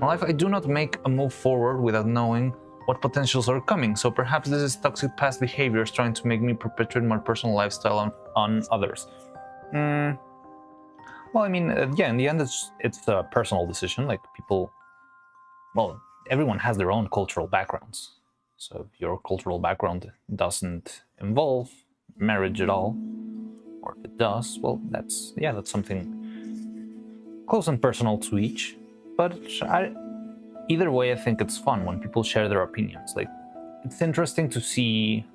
In life, I do not make a move forward without knowing what potentials are coming, so perhaps this is toxic past behaviors trying to make me perpetuate my personal lifestyle on others. Well, I mean, yeah, in the end, it's a personal decision. Like, people, well, everyone has their own cultural backgrounds. So if your cultural background doesn't involve marriage at all, or if it does, well, that's something close and personal to each. But either way, I think it's fun when people share their opinions. Like, it's interesting to see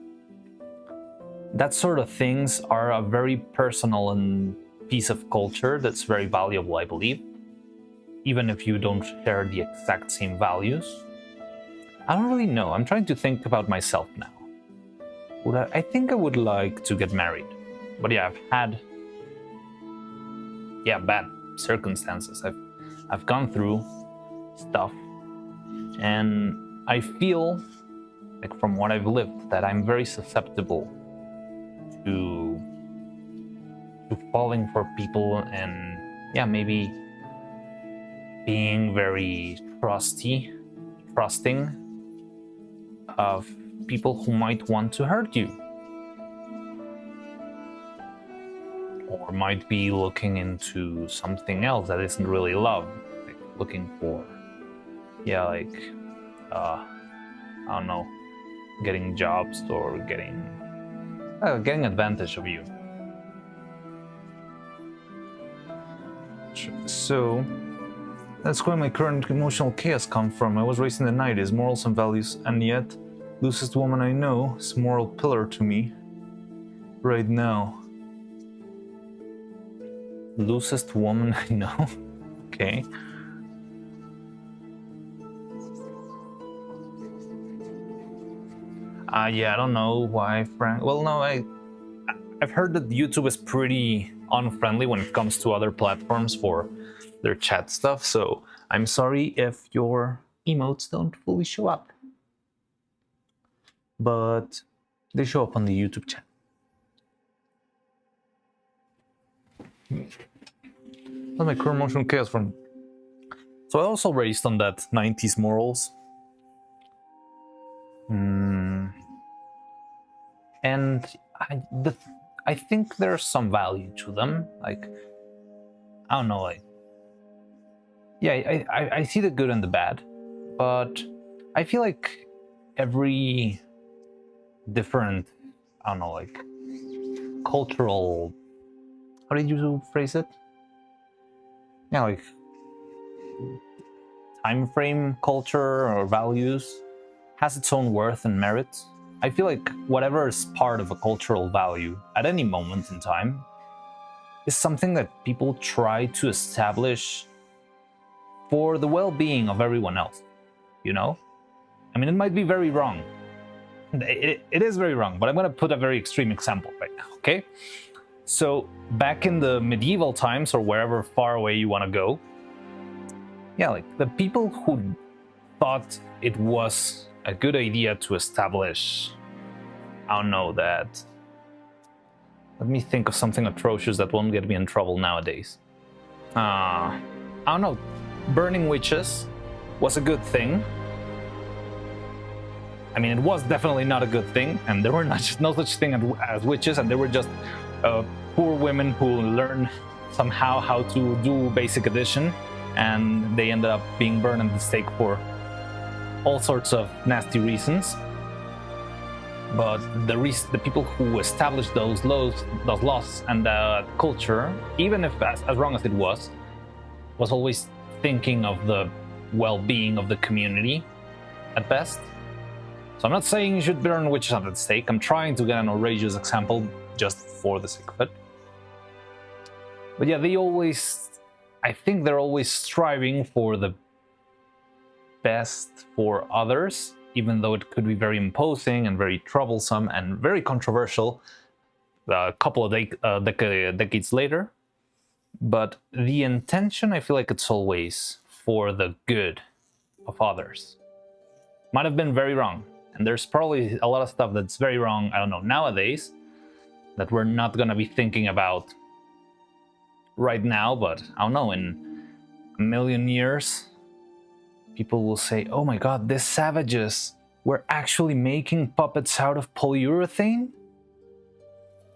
that sort of things are a very personal and piece of culture that's very valuable, I believe, even if you don't share the exact same values. I don't really know. I'm trying to think about myself now. I think I would like to get married. But yeah, I've had bad circumstances. I've gone through stuff, and I feel like from what I've lived that I'm very susceptible to falling for people and maybe being very trusting of people who might want to hurt you, or might be looking into something else that isn't really love, like looking for I don't know, getting jobs or getting advantage of you. So that's where my current emotional chaos comes from. I was raised in the 90s, morals and values, and yet loosest woman I know is a moral pillar to me right now. Loosest woman I know? Okay. I don't know why Frank... Well, no, I've heard that YouTube is pretty unfriendly when it comes to other platforms for their chat stuff, so I'm sorry if your emotes don't fully show up. But they show up on the YouTube chat. That's my current emotional chaos from... So I also raised on that 90s morals. And I think there's some value to them. Like, I don't know, like... Yeah, I see the good and the bad, but I feel like every different, I don't know, like, cultural... How did you phrase it? Yeah, like, time frame, culture, or values has its own worth and merit. I feel like whatever is part of a cultural value at any moment in time is something that people try to establish for the well-being of everyone else, you know? I mean, it might be very wrong. It is very wrong, but I'm going to put a very extreme example right now, okay? So back in the medieval times, or wherever far away you want to go, yeah, like the people who thought it was a good idea to establish, I don't know, that... Let me think of something atrocious that won't get me in trouble nowadays. I don't know, burning witches was a good thing. I mean, it was definitely not a good thing, and there were no such thing as witches, and they were just poor women who learned somehow how to do basic addition, and they ended up being burned at the stake for all sorts of nasty reasons. But the people who established those laws and the culture, even if as wrong as it was always thinking of the well-being of the community at best. So I'm not saying you should burn witches at the stake. I'm trying to get an outrageous example just for the sake of it. But yeah, they always I think they're always striving for the best for others, even though it could be very imposing and very troublesome and very controversial a couple of decades later. But the intention, I feel like it's always for the good of others. Might have been very wrong, and there's probably a lot of stuff that's very wrong, I don't know, nowadays, that we're not gonna be thinking about right now, but I don't know, in a million years, people will say, oh my god, these savages were actually making puppets out of polyurethane?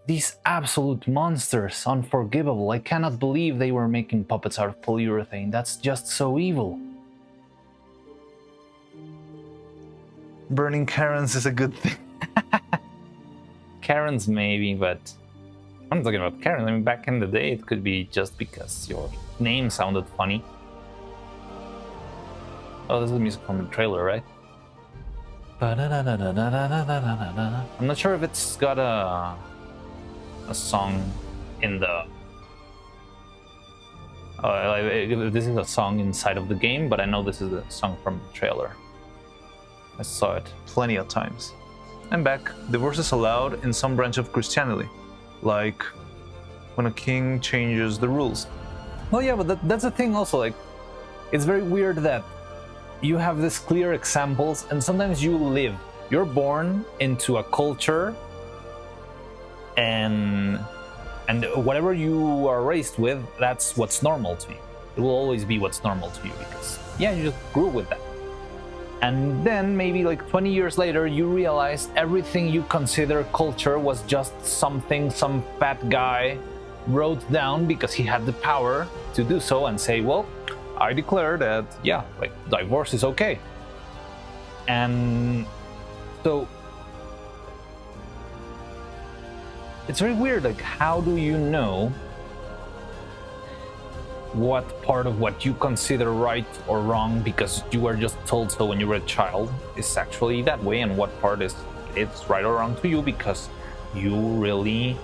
These absolute monsters, unforgivable. I cannot believe they were making puppets out of polyurethane. That's just so evil. Burning Karens is a good thing. Karens maybe, but I'm not talking about Karen. I mean, back in the day, it could be just because your name sounded funny. Oh, this is the music from the trailer, right? I'm not sure if it's got a song in the... this is a song inside of the game, but I know this is a song from the trailer. I saw it plenty of times. I'm back. Divorce is allowed in some branch of Christianity, like when a king changes the rules. Well, yeah, but that's the thing also, like, it's very weird that you have these clear examples, and sometimes you're born into a culture, and whatever you are raised with, that's what's normal to you. It will always be what's normal to you because, yeah, you just grew with that. And then maybe like 20 years later, you realize everything you consider culture was just something some fat guy wrote down because he had the power to do so and say, well, I declare that, yeah, like divorce is okay. And so it's very weird, like, how do you know what part of what you consider right or wrong because you were just told so when you were a child is actually that way, and what part is it's right or wrong to you because you really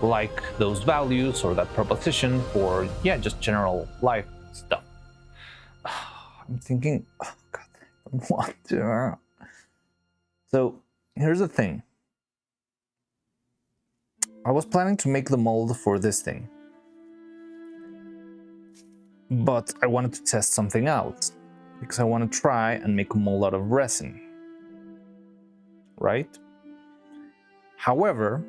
like those values or that proposition for, yeah, just general life stuff. I'm thinking, oh god, I don't want to. So here's the thing. I was planning to make the mold for this thing, but I wanted to test something out because I want to try and make a mold out of resin, right? However,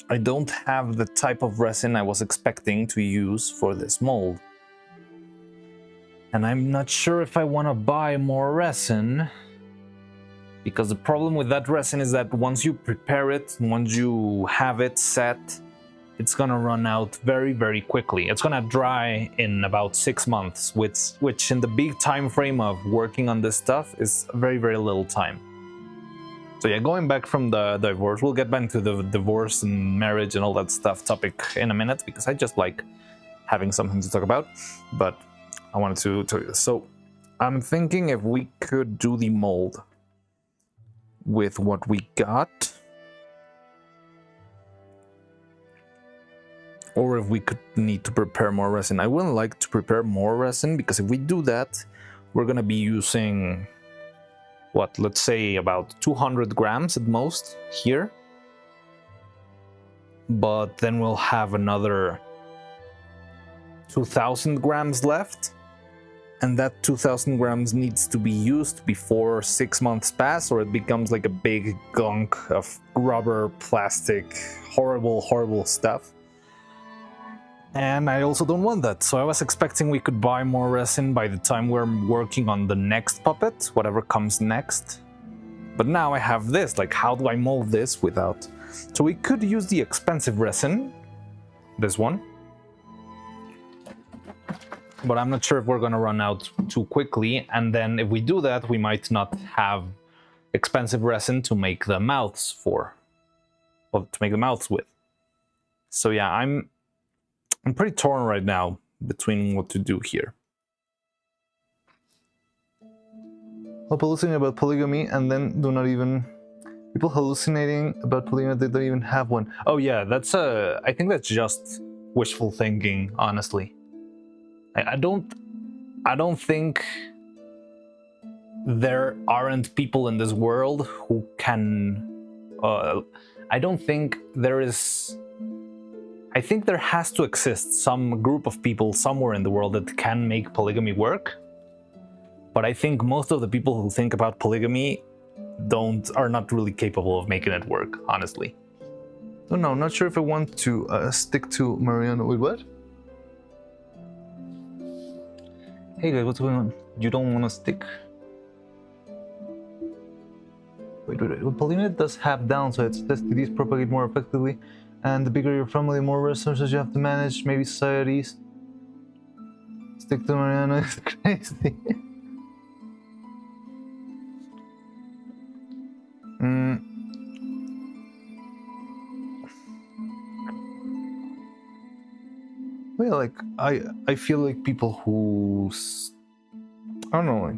I don't have the type of resin I was expecting to use for this mold. And I'm not sure if I want to buy more resin, because the problem with that resin is that once you prepare it, once you have it set, it's gonna run out very, very quickly. It's gonna dry in about 6 months, which in the big time frame of working on this stuff is very, very little time. So yeah, going back from the divorce, we'll get back to the divorce and marriage and all that stuff topic in a minute, because I just like having something to talk about, but I wanted to tell you this. So I'm thinking if we could do the mold with what we got, or if we could need to prepare more resin. I wouldn't like to prepare more resin, because if we do that, we're gonna be using, what, let's say about 200 grams at most here. But then we'll have another 2,000 grams left. And that 2,000 grams needs to be used before 6 months pass, or it becomes like a big gunk of rubber, plastic, horrible, horrible stuff. And I also don't want that, so I was expecting we could buy more resin by the time we're working on the next puppet, whatever comes next. But now I have this, like, how do I mold this without... So we could use the expensive resin, this one. But I'm not sure if we're gonna run out too quickly, and then if we do that, we might not have expensive resin to make the mouths for, well, to make the mouths with. So yeah, I'm pretty torn right now between what to do here. People hallucinating about polygamy and then do not even... People hallucinating about polygamy, they don't even have one. Oh yeah, that's I think that's just wishful thinking, honestly. I don't think there aren't people in this world who can. I don't think there is. I think there has to exist some group of people somewhere in the world that can make polygamy work. But I think most of the people who think about polygamy are not really capable of making it work, honestly. So no, not sure if I want to stick to Mariano. Wait, what? Hey guys, what's going on? You don't want to stick? Wait. Well, polygamy does have downsides. STDs propagate more effectively, and the bigger your family, the more resources you have to manage. Maybe societies. Stick to Mariano is crazy. Well, like I feel like people who I don't know, like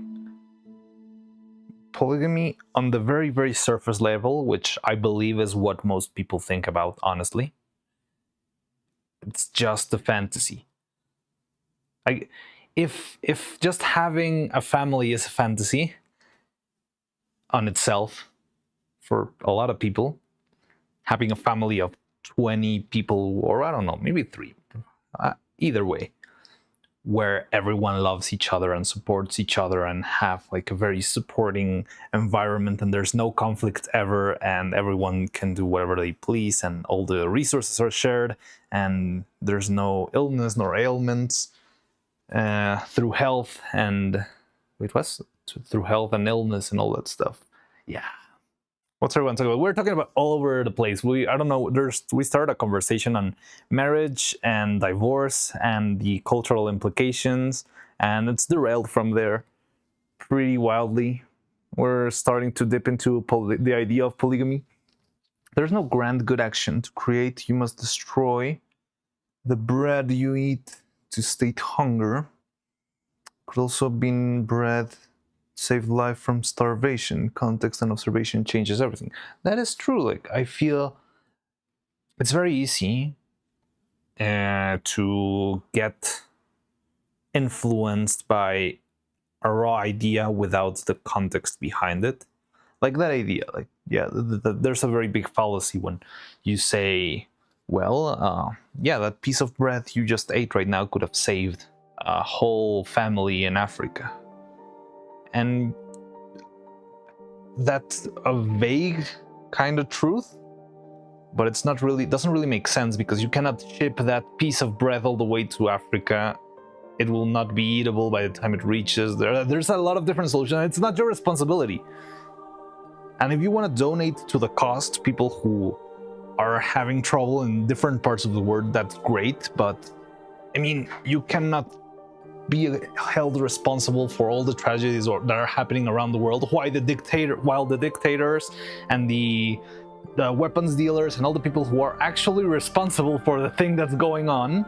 polygamy on the very, very surface level, which I believe is what most people think about, honestly. It's just a fantasy. If just having a family is a fantasy on itself, for a lot of people, having a family of 20 people, or I don't know, maybe 3, either way, where everyone loves each other and supports each other and have like a very supporting environment, and there's no conflict ever, and everyone can do whatever they please, and all the resources are shared, and there's no illness nor ailments, through health and through health and illness and all that stuff. Yeah. What's everyone talking about? We're talking about all over the place. We started a conversation on marriage and divorce and the cultural implications, and it's derailed from there pretty wildly. We're starting to dip into the idea of polygamy. There's no grand good action to create. You must destroy the bread you eat to state hunger. Could also have been bread saved life from starvation. Context and observation changes everything. That is true. Like, I feel it's very easy to get influenced by a raw idea without the context behind it. Like that idea, like, yeah, there's a very big fallacy when you say, well, yeah, that piece of bread you just ate right now could have saved a whole family in Africa. And that's a vague kind of truth, but it's not really, doesn't really make sense, because you cannot ship that piece of bread all the way to Africa. It will not be eatable by the time it reaches there. There's a lot of different solutions. It's not your responsibility. And if you want to donate to the cause, people who are having trouble in different parts of the world, that's great. But I mean, you cannot be held responsible for all the tragedies that are happening around the world, while the dictators and the weapons dealers and all the people who are actually responsible for the thing that's going on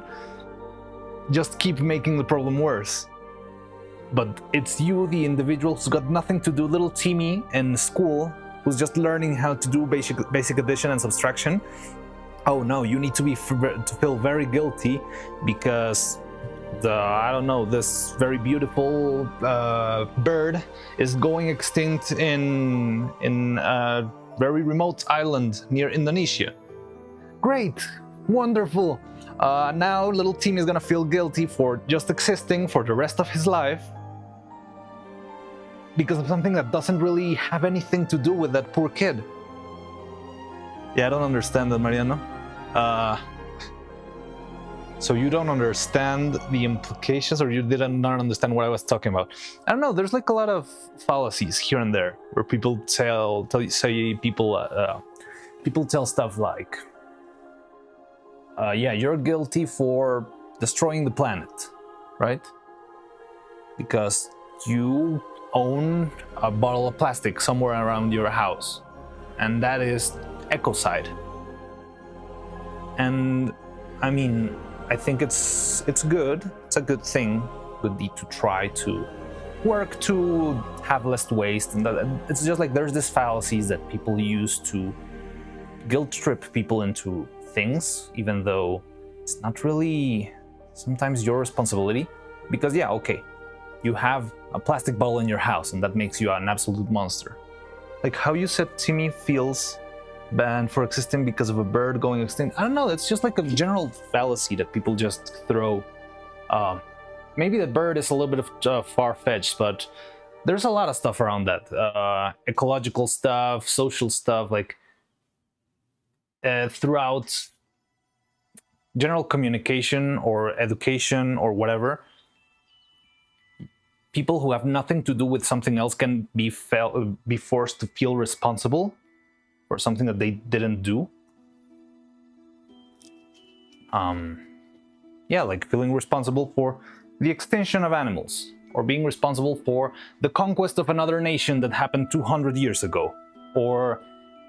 just keep making the problem worse. But it's you, the individual who's got nothing to do, little Timmy in school, who's just learning how to do basic addition and subtraction. Oh no, you need to feel very guilty because this very beautiful bird is going extinct in a very remote island near Indonesia. Great, wonderful. Now little Tim is gonna feel guilty for just existing for the rest of his life because of something that doesn't really have anything to do with that poor kid. Yeah, I don't understand that, Mariano. So you don't understand the implications, or you did not understand what I was talking about? I don't know. There's like a lot of fallacies here and there where people people tell stuff like, yeah, you're guilty for destroying the planet, right? Because you own a bottle of plastic somewhere around your house, and that is ecocide. And I mean, I think it's good. It's a good thing. Would be to try to work to have less waste, and it's just like there's these fallacies that people use to guilt trip people into things, even though it's not really sometimes your responsibility, because yeah, okay, you have a plastic bottle in your house and that makes you an absolute monster. Like how you said Timmy feels banned for existing because of a bird going extinct. I don't know, it's just like a general fallacy that people just throw. Maybe the bird is a little bit of far-fetched, but there's a lot of stuff around that. Ecological stuff, social stuff, like throughout general communication or education or whatever, people who have nothing to do with something else can be forced to feel responsible for something that they didn't do. Yeah, like feeling responsible for the extinction of animals, or being responsible for the conquest of another nation that happened 200 years ago, or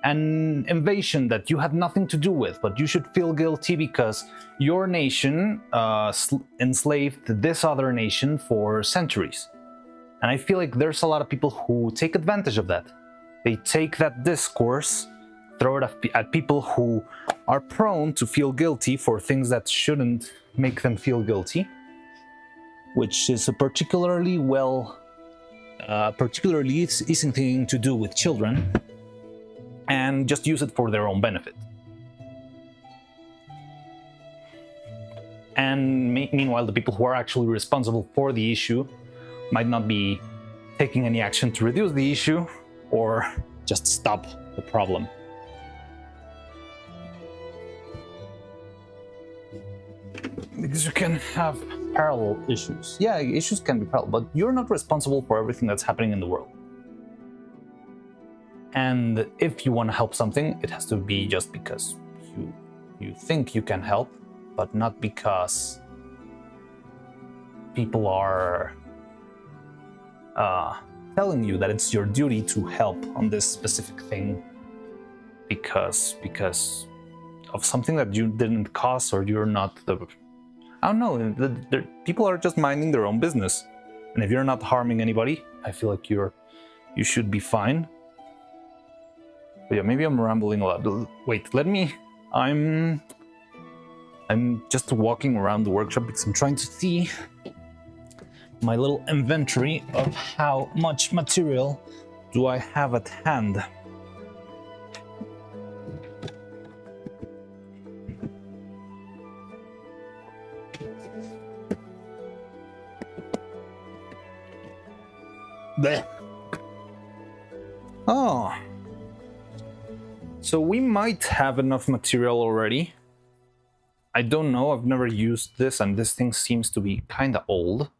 an invasion that you had nothing to do with, but you should feel guilty because your nation enslaved this other nation for centuries. And I feel like there's a lot of people who take advantage of that. They take that discourse, throw it at people who are prone to feel guilty for things that shouldn't make them feel guilty, which is a particularly easy thing to do with children, and just use it for their own benefit. And meanwhile, the people who are actually responsible for the issue might not be taking any action to reduce the issue or just stop the problem. Because you can have parallel issues. Yeah, issues can be parallel, but you're not responsible for everything that's happening in the world. And if you want to help something, it has to be just because you think you can help, but not because people are telling you that it's your duty to help on this specific thing because of something that you didn't cause, or you're not the... I don't know, people are just minding their own business. And if you're not harming anybody, I feel like you should be fine. But yeah, maybe I'm rambling a lot. Wait, I'm just walking around the workshop because I'm trying to see my little inventory of how much material do I have at hand. There. Oh. So we might have enough material already. I don't know, I've never used this, and this thing seems to be kinda old.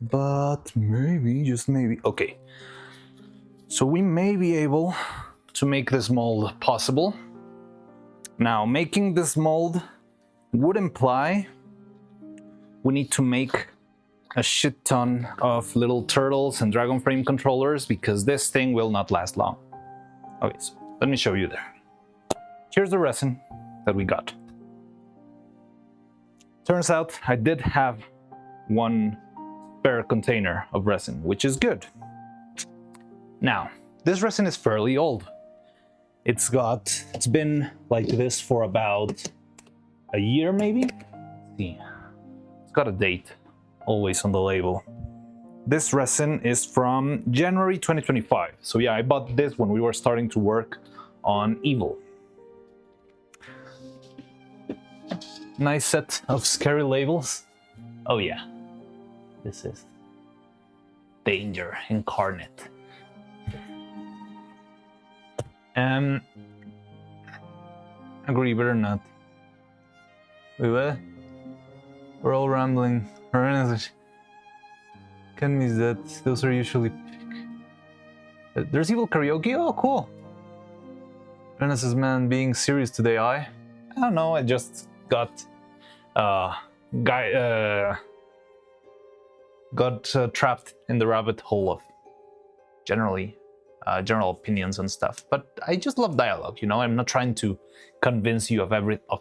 But maybe, just maybe... Okay. So we may be able to make this mold possible. Now, making this mold would imply we need to make a shit ton of little turtles and dragon frame controllers, because this thing will not last long. Okay, so let me show you there. Here's the resin that we got. Turns out I did have one spare container of resin, which is good. Now, this resin is fairly old. It's been like this for about a year, maybe? Let's see. It's got a date, always on the label. This resin is from January 2025. So yeah, I bought this when we were starting to work on Evil. Nice set of scary labels. Oh yeah, this is danger incarnate. Agree, but or not. Wait, what? We're all rambling. Can miss that. Those are usually... There's Evil Karaoke? Oh, cool. Renaissance man being serious today, I don't know, I just got trapped in the rabbit hole of general opinions and stuff. But I just love dialogue, you know. I'm not trying to convince you of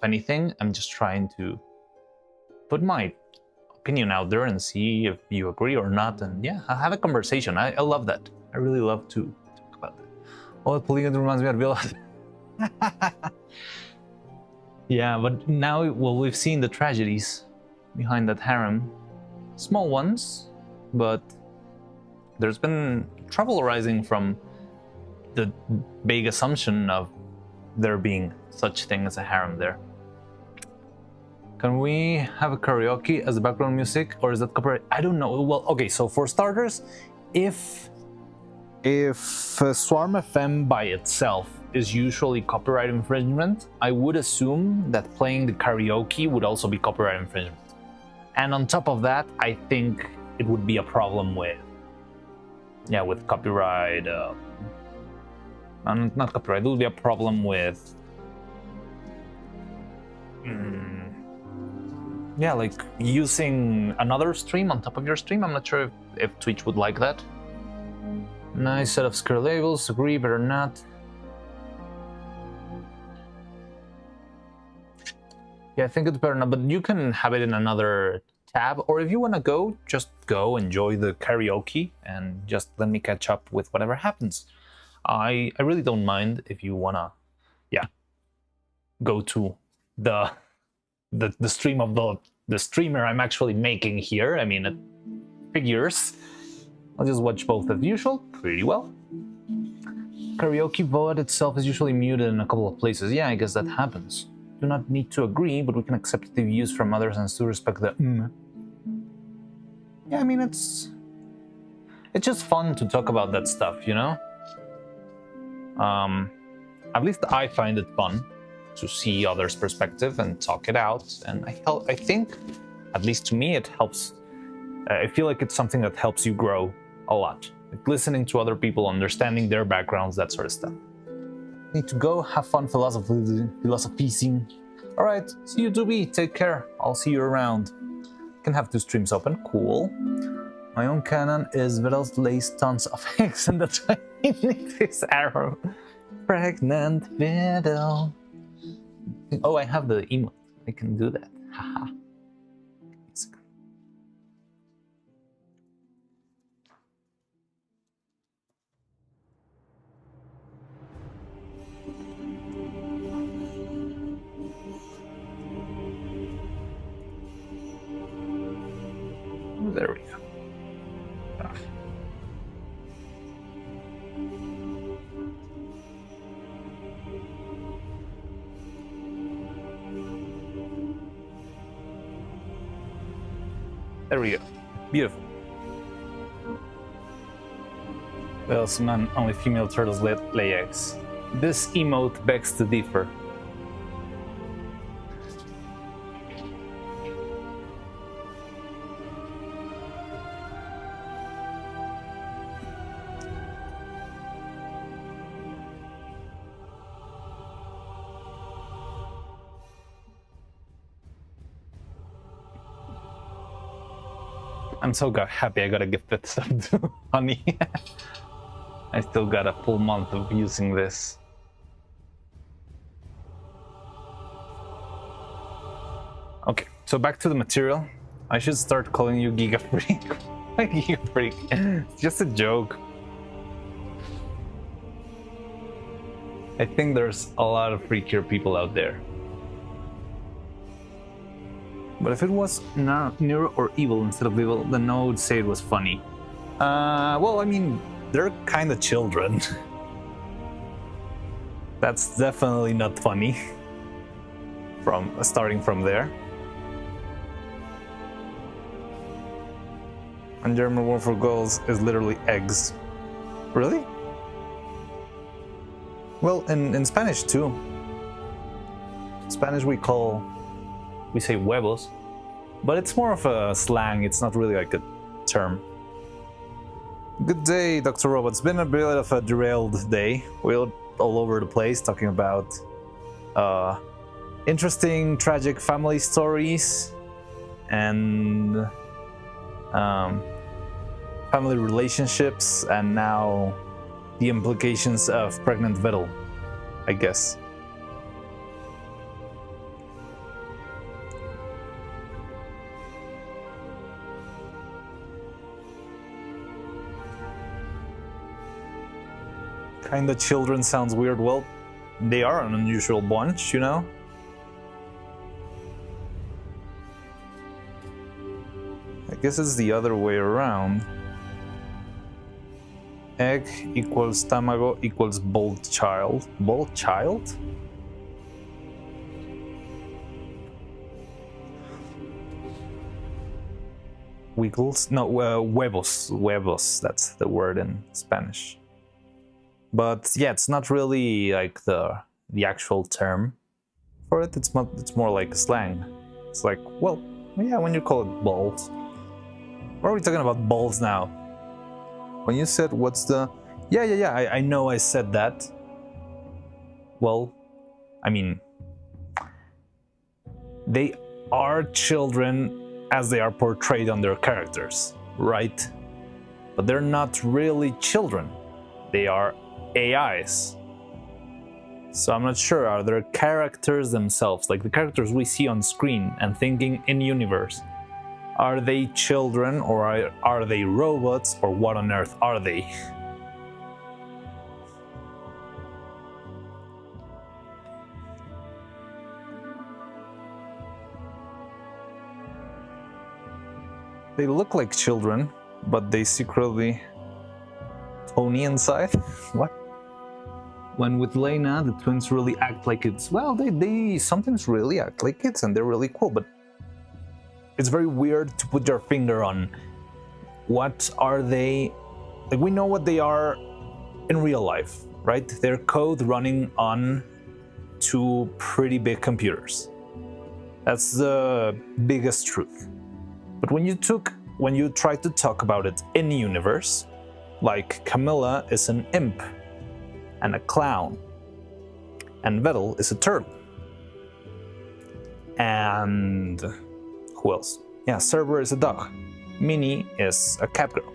anything. I'm just trying to put my opinion out there and see if you agree or not. And yeah, I'll have a conversation. I love that. I really love to talk about that. Oh, Polygon reminds me of Villa. Yeah, but now, well, we've seen the tragedies behind that harem. Small ones, but there's been trouble arising from the big assumption of there being such thing as a harem there. Can we have a karaoke as the background music, or is that copyright? I don't know. Well, okay, so for starters, if Swarm FM by itself is usually copyright infringement, I would assume that playing the karaoke would also be copyright infringement. And on top of that, I think it would be a problem with copyright. Not copyright. It would be a problem with. Like using another stream on top of your stream. I'm not sure if Twitch would like that. Nice set of scare labels. Agree, better not. Yeah, I think it's better not, but you can have it in another tab, or if you want to go, just go enjoy the karaoke and just let me catch up with whatever happens. I really don't mind if you want to, go to the stream of the streamer I'm actually making here. I mean, it figures. I'll just watch both as usual, pretty well. Karaoke VOD itself is usually muted in a couple of places. Yeah, I guess that happens. Do not need to agree, but we can accept the views from others and still respect the Yeah, I mean, it's just fun to talk about that stuff, you know? At least I find it fun to see others' perspective and talk it out, and I think, at least to me, it helps. I feel like it's something that helps you grow a lot. Like listening to other people, understanding their backgrounds, that sort of stuff. Need to go, have fun philosophizing. Alright, see you 2B, take care, I'll see you around. Can have 2 streams open, cool. My own canon is Vidal's lays tons of eggs and that's why he needs his arrow. Pregnant Vidal. Oh, I have the emote, I can do that, haha. There we go. Ah. There we go. Beautiful. Well, man, only female turtles lay eggs. This emote begs to differ. I'm so happy I got a gifted sub to Honey. I still got a full month of using this. Okay, so back to the material. I should start calling you Giga Freak. Giga Freak. It's just a joke. I think there's a lot of freakier people out there. But if it was neuro or evil instead of evil, then no one would say it was funny. Well, I mean, they're kind of children. That's definitely not funny. Starting from there. And German word for girls is literally eggs. Really? Well, in Spanish too. In Spanish we say huevos, but it's more of a slang, it's not really like a term. Good day, Dr. Robo. It's been a bit of a derailed day. We're all over the place talking about interesting, tragic family stories and family relationships, and now the implications of pregnant Vettel, I guess. Kinda children sounds weird. Well, they are an unusual bunch, you know? guess it's the other way around. Egg equals tamago equals bold child. Bold child? Wiggles? No, huevos. Huevos, that's the word in Spanish. But yeah, it's not really like the actual term for it. It's more like slang. It's like, well, yeah, when you call it balls. Why are we talking about balls now? When you said what's the... Yeah, I know I said that. Well, I mean, they are children as they are portrayed on their characters, right? But they're not really children. They are AIs. So I'm not sure, are their characters themselves, like the characters we see on screen and thinking in universe, are they children or are they robots, or what on earth are they? They look like children, but they secretly Tony inside? What? When with Lena, the twins really act like kids. Well, they sometimes really act like kids, and they're really cool, but it's very weird to put your finger on what are they. Like, we know what they are in real life, right? They're code running on two pretty big computers. That's the biggest truth. But when you try to talk about it in universe, like Camilla is an imp and a clown, and Vettel is a turtle, and who else? Yeah, Cerber is a dog, Minnie is a cat girl,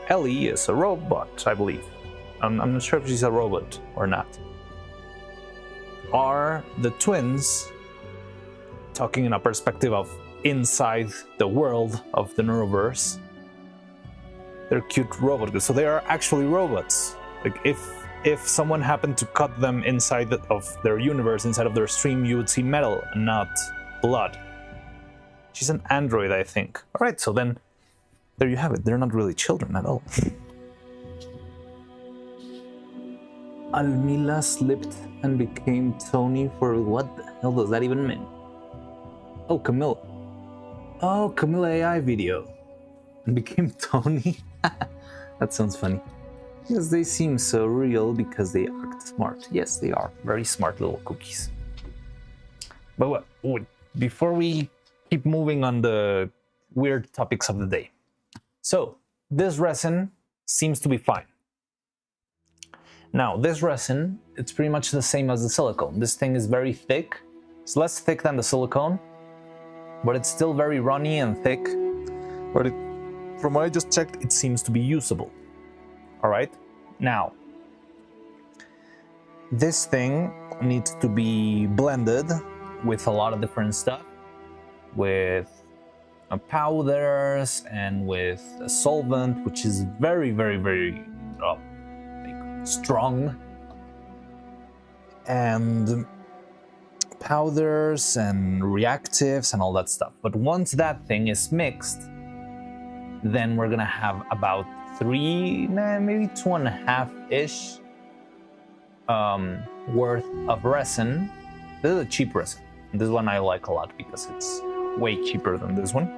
Ellie is a robot, I believe. I'm not sure if she's a robot or not. Are the twins talking in a perspective of inside the world of the Neuroverse? They're cute robot girls, so they are actually robots. Like, if someone happened to cut them inside of their universe, inside of their stream, you would see metal and not blood. She's an android, I think. All right, so then there you have it. They're not really children at all. Almila slipped and became Tony for what the hell does that even mean? Oh, Camilla. Oh, Camilla AI video. And became Tony? That sounds funny. Yes, they seem so real because they act smart. Yes, they are very smart little cookies. But before we keep moving on the weird topics of the day. So, this resin seems to be fine. Now, this resin, it's pretty much the same as the silicone. This thing is very thick. It's less thick than the silicone, but it's still very runny and thick. But from what I just checked, it seems to be usable. All right, now, this thing needs to be blended with a lot of different stuff, with powders and with a solvent, which is very, very, very strong, and powders and reactives and all that stuff. But once that thing is mixed, then we're gonna have about 3, maybe 2.5-ish worth of resin. This is a cheap resin. This one I like a lot because it's way cheaper than this one.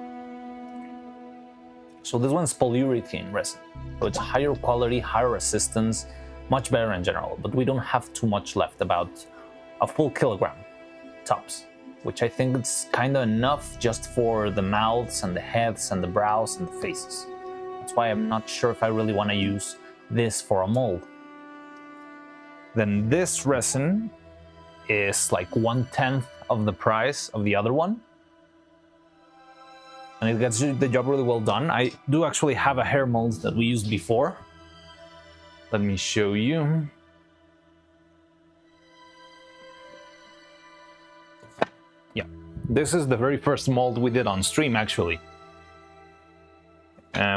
So this one's polyurethane resin. So it's higher quality, higher resistance, much better in general. But we don't have too much left, about a full kilogram tops, which I think it's kind of enough just for the mouths and the heads and the brows and the faces. That's why I'm not sure if I really want to use this for a mold. Then this resin is like 1/10 of the price of the other one. And it gets the job really well done. I do actually have a hair mold that we used before. Let me show you. Yeah, this is the very first mold we did on stream, actually.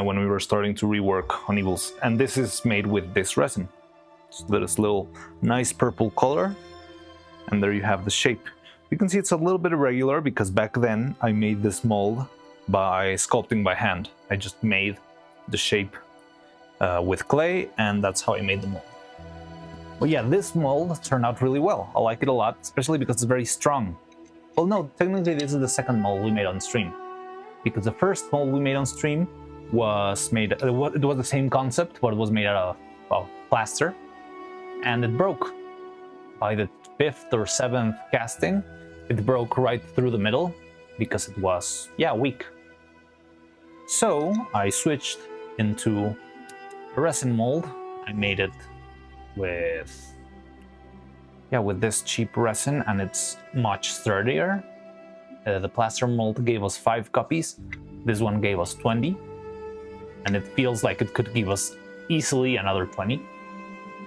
When we were starting to rework on Evils. And this is made with this resin. So there's a little nice purple color. And there you have the shape. You can see it's a little bit irregular because back then I made this mold by sculpting by hand. I just made the shape with clay, and that's how I made the mold. But yeah, this mold turned out really well. I like it a lot, especially because it's very strong. Well, no, technically this is the second mold we made on stream, because the first mold we made on stream was made, it was the same concept, but it was made out of plaster, and it broke. By the 5th or 7th casting, it broke right through the middle because it was, yeah, weak. So I switched into a resin mold. I made it with this cheap resin, and it's much sturdier. The plaster mold gave us 5 copies. This one gave us 20, and it feels like it could give us easily another 20.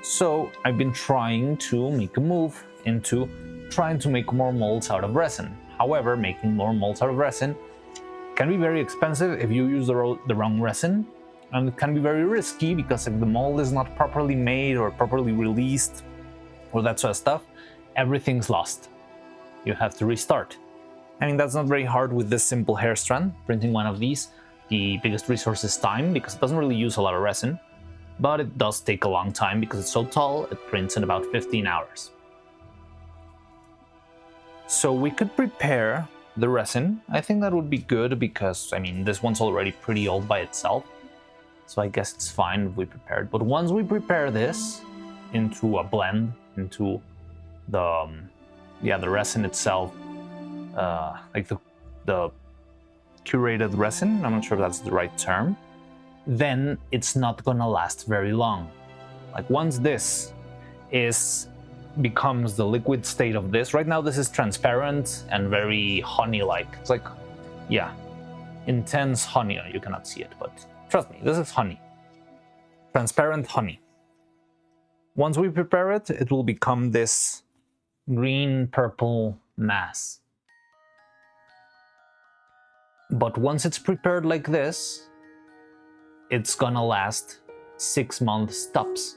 So I've been trying to make a move into trying to make more molds out of resin. However, making more molds out of resin can be very expensive if you use the wrong resin, and it can be very risky because if the mold is not properly made or properly released or that sort of stuff, everything's lost. You have to restart. I mean, that's not very hard with this simple hair strand. Printing one of these, the biggest resource is time, because it doesn't really use a lot of resin, but it does take a long time because it's so tall. It prints in about 15 hours. So we could prepare the resin. I think that would be good because, I mean, this one's already pretty old by itself, so I guess it's fine if we prepare it. But once we prepare this into a blend, into the resin itself, like the curated resin, I'm not sure if that's the right term, then it's not gonna last very long. Like once this becomes the liquid state of this, right now this is transparent and very honey-like. It's like, yeah, intense honey. You cannot see it, but trust me, this is honey. Transparent honey. Once we prepare it, it will become this green-purple mass. But once it's prepared like this, it's gonna last 6 months tops.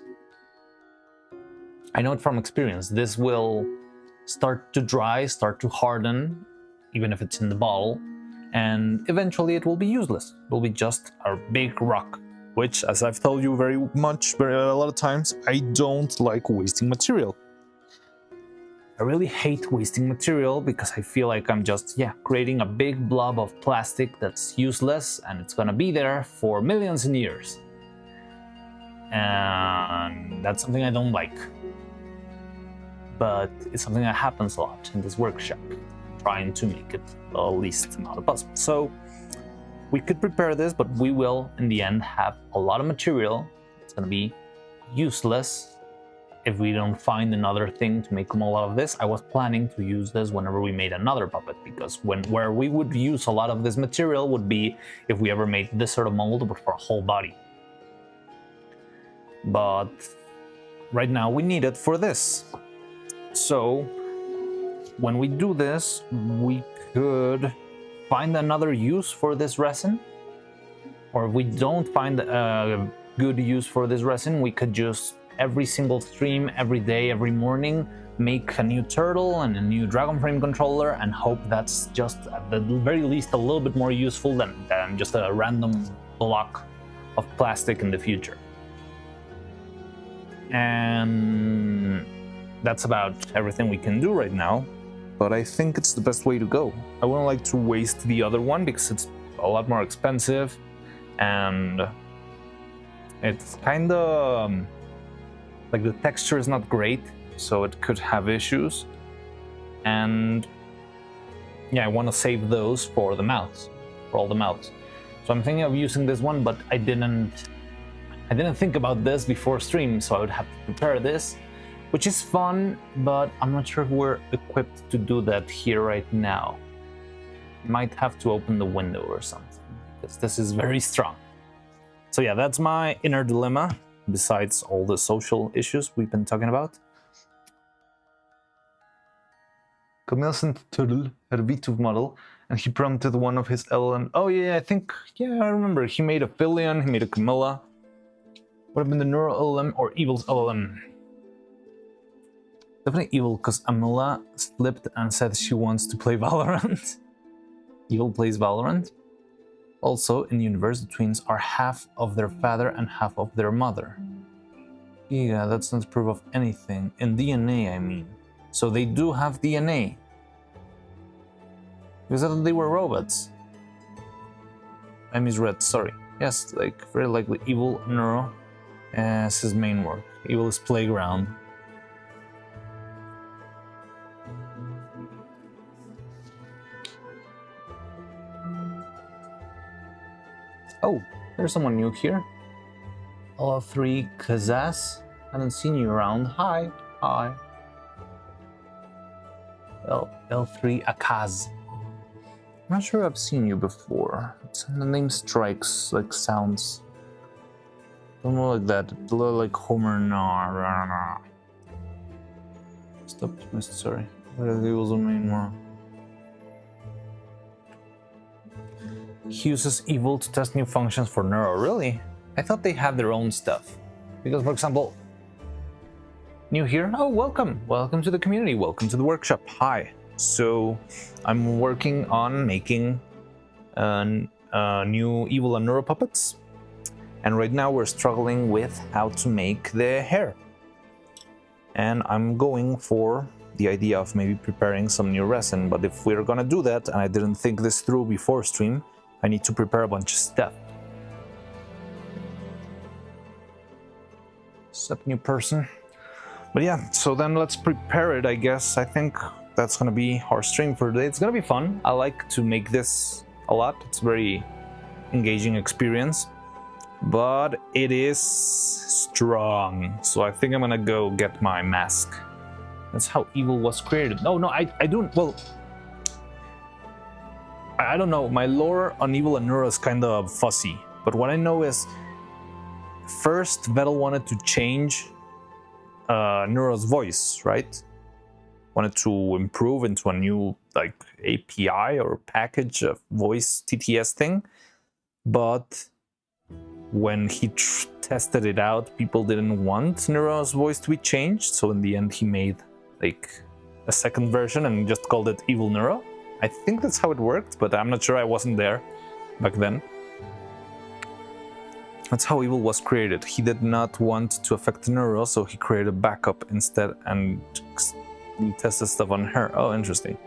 I know it from experience. This will start to dry, start to harden, even if it's in the bottle, and eventually it will be useless. It will be just a big rock. Which, as I've told you a lot of times, I don't like wasting material. I really hate wasting material because I feel like I'm just, creating a big blob of plastic that's useless, and it's gonna be there for millions of years. And that's something I don't like. But it's something that happens a lot in this workshop, trying to make it the least amount of possible. So we could prepare this, but we will, in the end, have a lot of material. It's gonna be useless if we don't find another thing to make a mold out of this. I was planning to use this whenever we made another puppet, because where we would use a lot of this material would be if we ever made this sort of mold, but for a whole body. But right now we need it for this. So when we do this, we could find another use for this resin, or if we don't find a good use for this resin, we could just every single stream, every day, every morning, make a new turtle and a new dragon frame controller, and hope that's just at the very least a little bit more useful than just a random block of plastic in the future. And that's about everything we can do right now, but I think it's the best way to go. I wouldn't like to waste the other one because it's a lot more expensive, and it's kind of like the texture is not great, so it could have issues. And yeah, I want to save those for the mouths, for all the mouths. So I'm thinking of using this one, but I didn't think about this before stream, so I would have to prepare this, which is fun, but I'm not sure if we're equipped to do that here right now. Might have to open the window or something, because this is very strong. So yeah, that's my inner dilemma, besides all the social issues we've been talking about. Camille sent Turtle her V2 model, and he prompted one of his LLM. Oh yeah, I remember. He made a Philion, he made a Camilla. Would have been the Neuro-LLM or Evil's LLM. Definitely Evil, because Amila slipped and said she wants to play Valorant. Evil plays Valorant. Also, in the universe, the twins are half of their father and half of their mother. Yeah, that's not proof of anything. In DNA, I mean. So they do have DNA. Because I thought they were robots. I misread, sorry. Yes, like, very likely evil Neuro as his main work. Evil is playground. Oh, there's someone new here. L3 Kazas. Haven't seen you around. Hi. Hi. L3 Akaz. I'm not sure I've seen you before. The name strikes like sounds. Don't know like that. A little like Homer. Nah. Stop, Mr. Sorry. It was a main one. He uses evil to test new functions for Neuro. Really? I thought they had their own stuff. Because, for example, new here? Oh, welcome. Welcome to the community. Welcome to the workshop. Hi. So, I'm working on making new evil and Neuro puppets. And right now we're struggling with how to make the hair. And I'm going for the idea of maybe preparing some new resin. But if we're gonna do that, and I didn't think this through before stream, I need to prepare a bunch of stuff. Sup, new person? But yeah, so then let's prepare it, I guess. I think that's gonna be our stream for today. It's gonna be fun. I like to make this a lot. It's a very engaging experience. But it is strong. So I think I'm gonna go get my mask. That's how evil was created. No, I don't, well, I don't know. My lore on evil and Neuro is kind of fuzzy. But what I know is, first Vettel wanted to change Neuro's voice, right? Wanted to improve into a new like API or package of voice TTS thing. But when he tested it out, people didn't want Neuro's voice to be changed. So in the end, he made like a second version and just called it Evil Neuro. I think that's how it worked, but I'm not sure. I wasn't there back then. That's how evil was created. He did not want to affect Neuro, so he created a backup instead and tested stuff on her. Oh, interesting.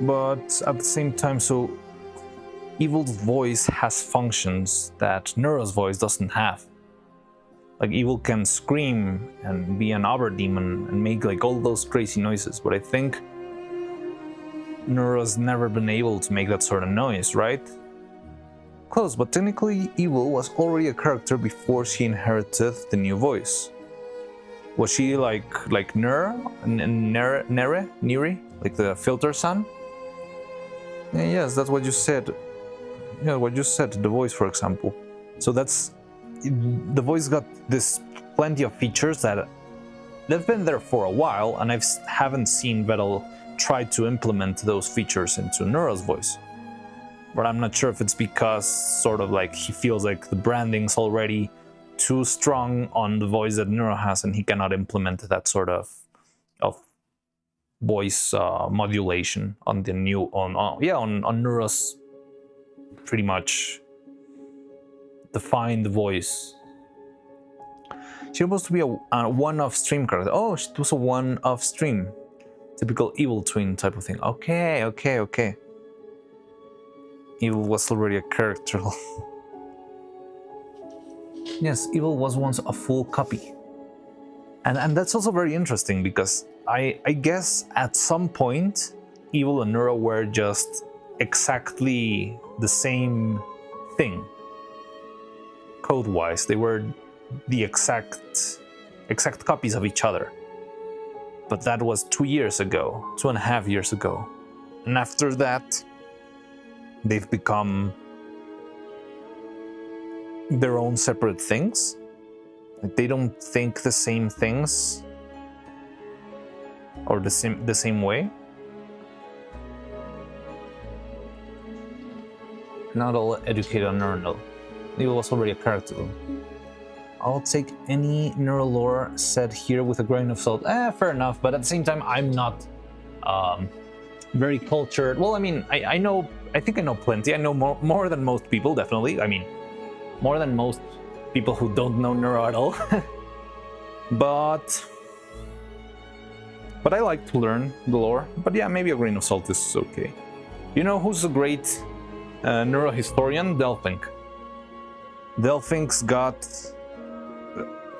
But at the same time, so evil's voice has functions that Neuro's voice doesn't have. Like evil can scream and be an Auber demon and make like all those crazy noises, but I think Neuro's never been able to make that sort of noise, right? Close, but technically Evil was already a character before she inherited the new voice. Was she like Nere, like the filter son? Yeah, yes, that's what you said. Yeah, what you said, the voice, for example. So that's the voice got this plenty of features that they've been there for a while, and I haven't seen Vettel try to implement those features into Neuro's voice. But I'm not sure if it's because sort of like he feels like the branding's already too strong on the voice that Neuro has, and he cannot implement that sort of voice modulation on the new on Neuro's pretty much defined voice. She's supposed to be a one-off stream character. Oh, it was a one-off stream. Typical evil twin type of thing. Okay. Evil was already a character. Yes, Evil was once a full copy. And that's also very interesting because I guess at some point Evil and Neuro were just exactly the same thing. Code-wise, they were the exact copies of each other. But that was 2 years ago, 2.5 years ago. And after that, they've become their own separate things. Like they don't think the same things or the same way. Not all educated on Neural. He was already a character. I'll take any neural lore said here with a grain of salt. Fair enough, but at the same time, I'm not very cultured. Well, I mean, I think I know plenty. I know more than most people, definitely. I mean, more than most people who don't know Neuro at all. but I like to learn the lore. But yeah, maybe a grain of salt is okay. You know who's a great Neuro historian? Delphink. Delphink's got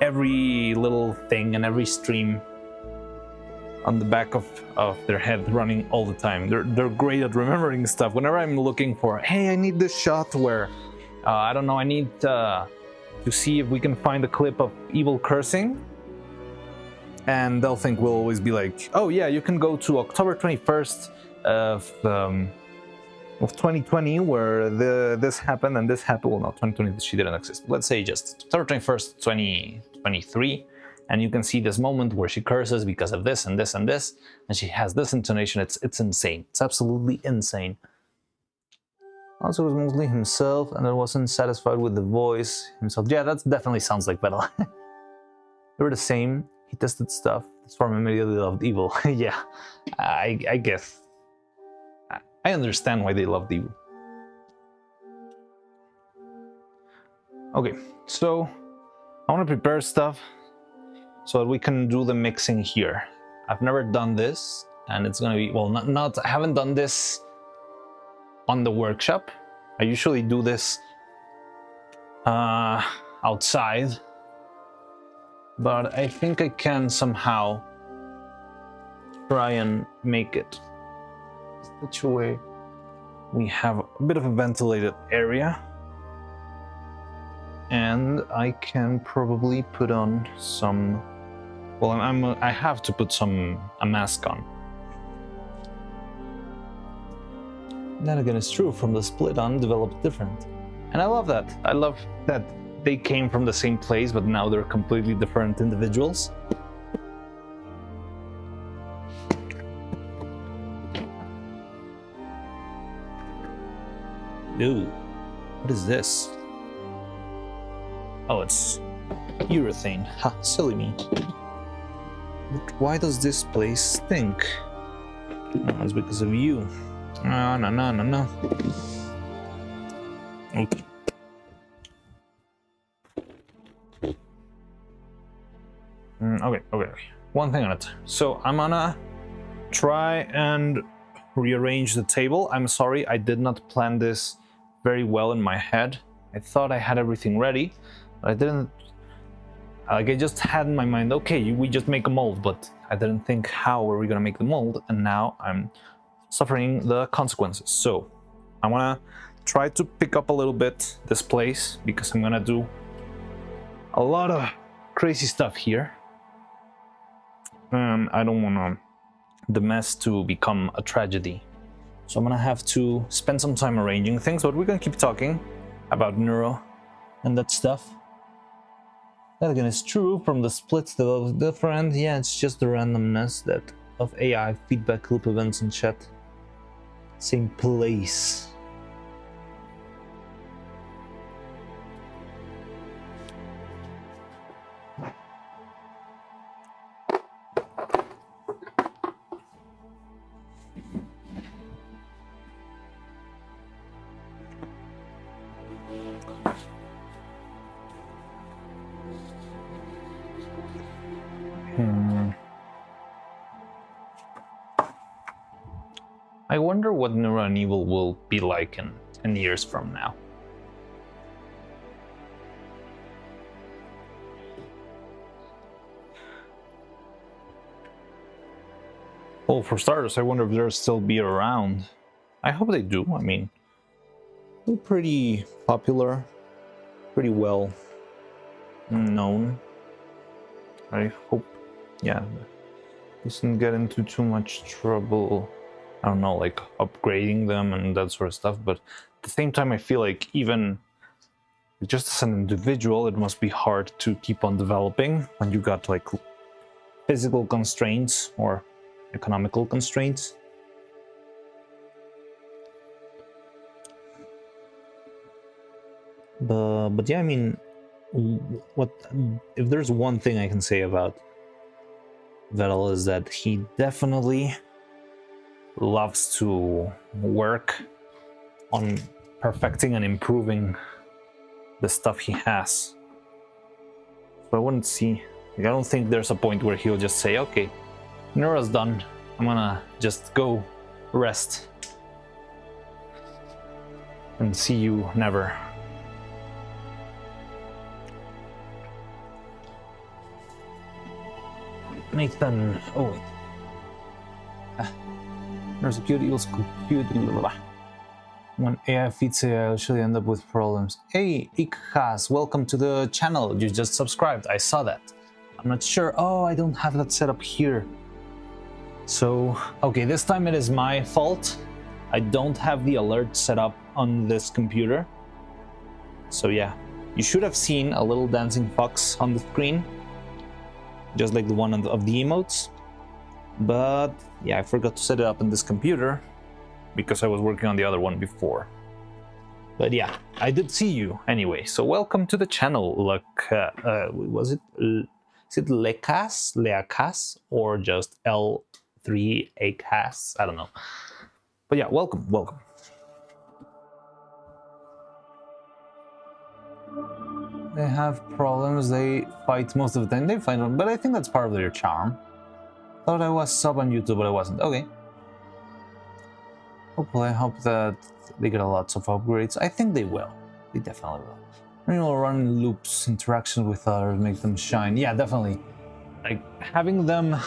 every little thing and every stream on the back of their head running all the time. They're great at remembering stuff. Whenever I'm looking for, hey, I need this shot where, I don't know, I need to see if we can find a clip of evil cursing. And they'll think we'll always be like, oh yeah, you can go to October 21st of 2020 where this happened and this happened. Well, no, 2020, she didn't exist. Let's say just October 21st, 2023. And you can see this moment where she curses because of this and this and this. And she has this intonation. It's insane. It's absolutely insane. Also was mostly himself and I wasn't satisfied with the voice himself. Yeah, that definitely sounds like Vettel. They were the same. He tested stuff. This form immediately loved evil. Yeah, I guess. I understand why they loved evil. Okay, so I want to prepare stuff so that we can do the mixing here. I've never done this, and it's gonna be, well, I haven't done this on the workshop. I usually do this outside, but I think I can somehow try and make it such a way we have a bit of a ventilated area, and I can probably put on some, well, I have to put a mask on. That again is true, from the split on developed different. And I love that. I love that they came from the same place, but now they're completely different individuals. Ooh, what is this? Oh, it's urethane. Ha, silly me. But why does this place stink? Oh, it's because of you. No. Okay. Okay. One thing at a time. So I'm gonna try and rearrange the table. I'm sorry, I did not plan this very well in my head. I thought I had everything ready, but I didn't. Like, I just had in my mind, okay, we just make a mold, but I didn't think how are we gonna make the mold, and now I'm suffering the consequences. So I wanna try to pick up a little bit this place, because I'm gonna do a lot of crazy stuff here. I don't want the mess to become a tragedy. So I'm gonna have to spend some time arranging things, but we're gonna keep talking about Neuro and that stuff. That again is true, from the splits that was different. Yeah, it's just the randomness that of AI feedback loop events in chat. Same place. I wonder what Neuro and Evil will be like in 10 years from now. Well, for starters, I wonder if they'll still be around. I hope they do. I mean, they're pretty popular, pretty well known. I hope, yeah, doesn't get into too much trouble. I don't know, like upgrading them and that sort of stuff. But at the same time, I feel like even just as an individual, it must be hard to keep on developing when you got like physical constraints or economical constraints. But yeah, I mean, what if there's one thing I can say about Vettel is that he definitely loves to work on perfecting and improving the stuff he has. So I wouldn't see, I don't think there's a point where he'll just say, okay, Neuro's done, I'm gonna just go rest and see you never. Nathan, oh wait. There's a cute evil's compute. When AI feeds AI, I usually end up with problems. Hey, Ikhas, welcome to the channel. You just subscribed. I saw that. I'm not sure. Oh, I don't have that set up here. So, okay, this time it is my fault. I don't have the alert set up on this computer. So yeah, you should have seen a little dancing fox on the screen, just like the one of the emotes. But yeah, I forgot to set it up on this computer because I was working on the other one before. But yeah, I did see you anyway. So welcome to the channel. Look, is it Leacas, or just L3Acas? I don't know. But yeah, welcome. They have problems. They fight most of the time. They fight them, but I think that's part of their charm. Thought I was sub on YouTube, but I wasn't. Okay. Hopefully, I hope that they get a lot of upgrades. I think they will. They definitely will. You know, run loops, interactions with others, make them shine. Yeah, definitely. Like, having them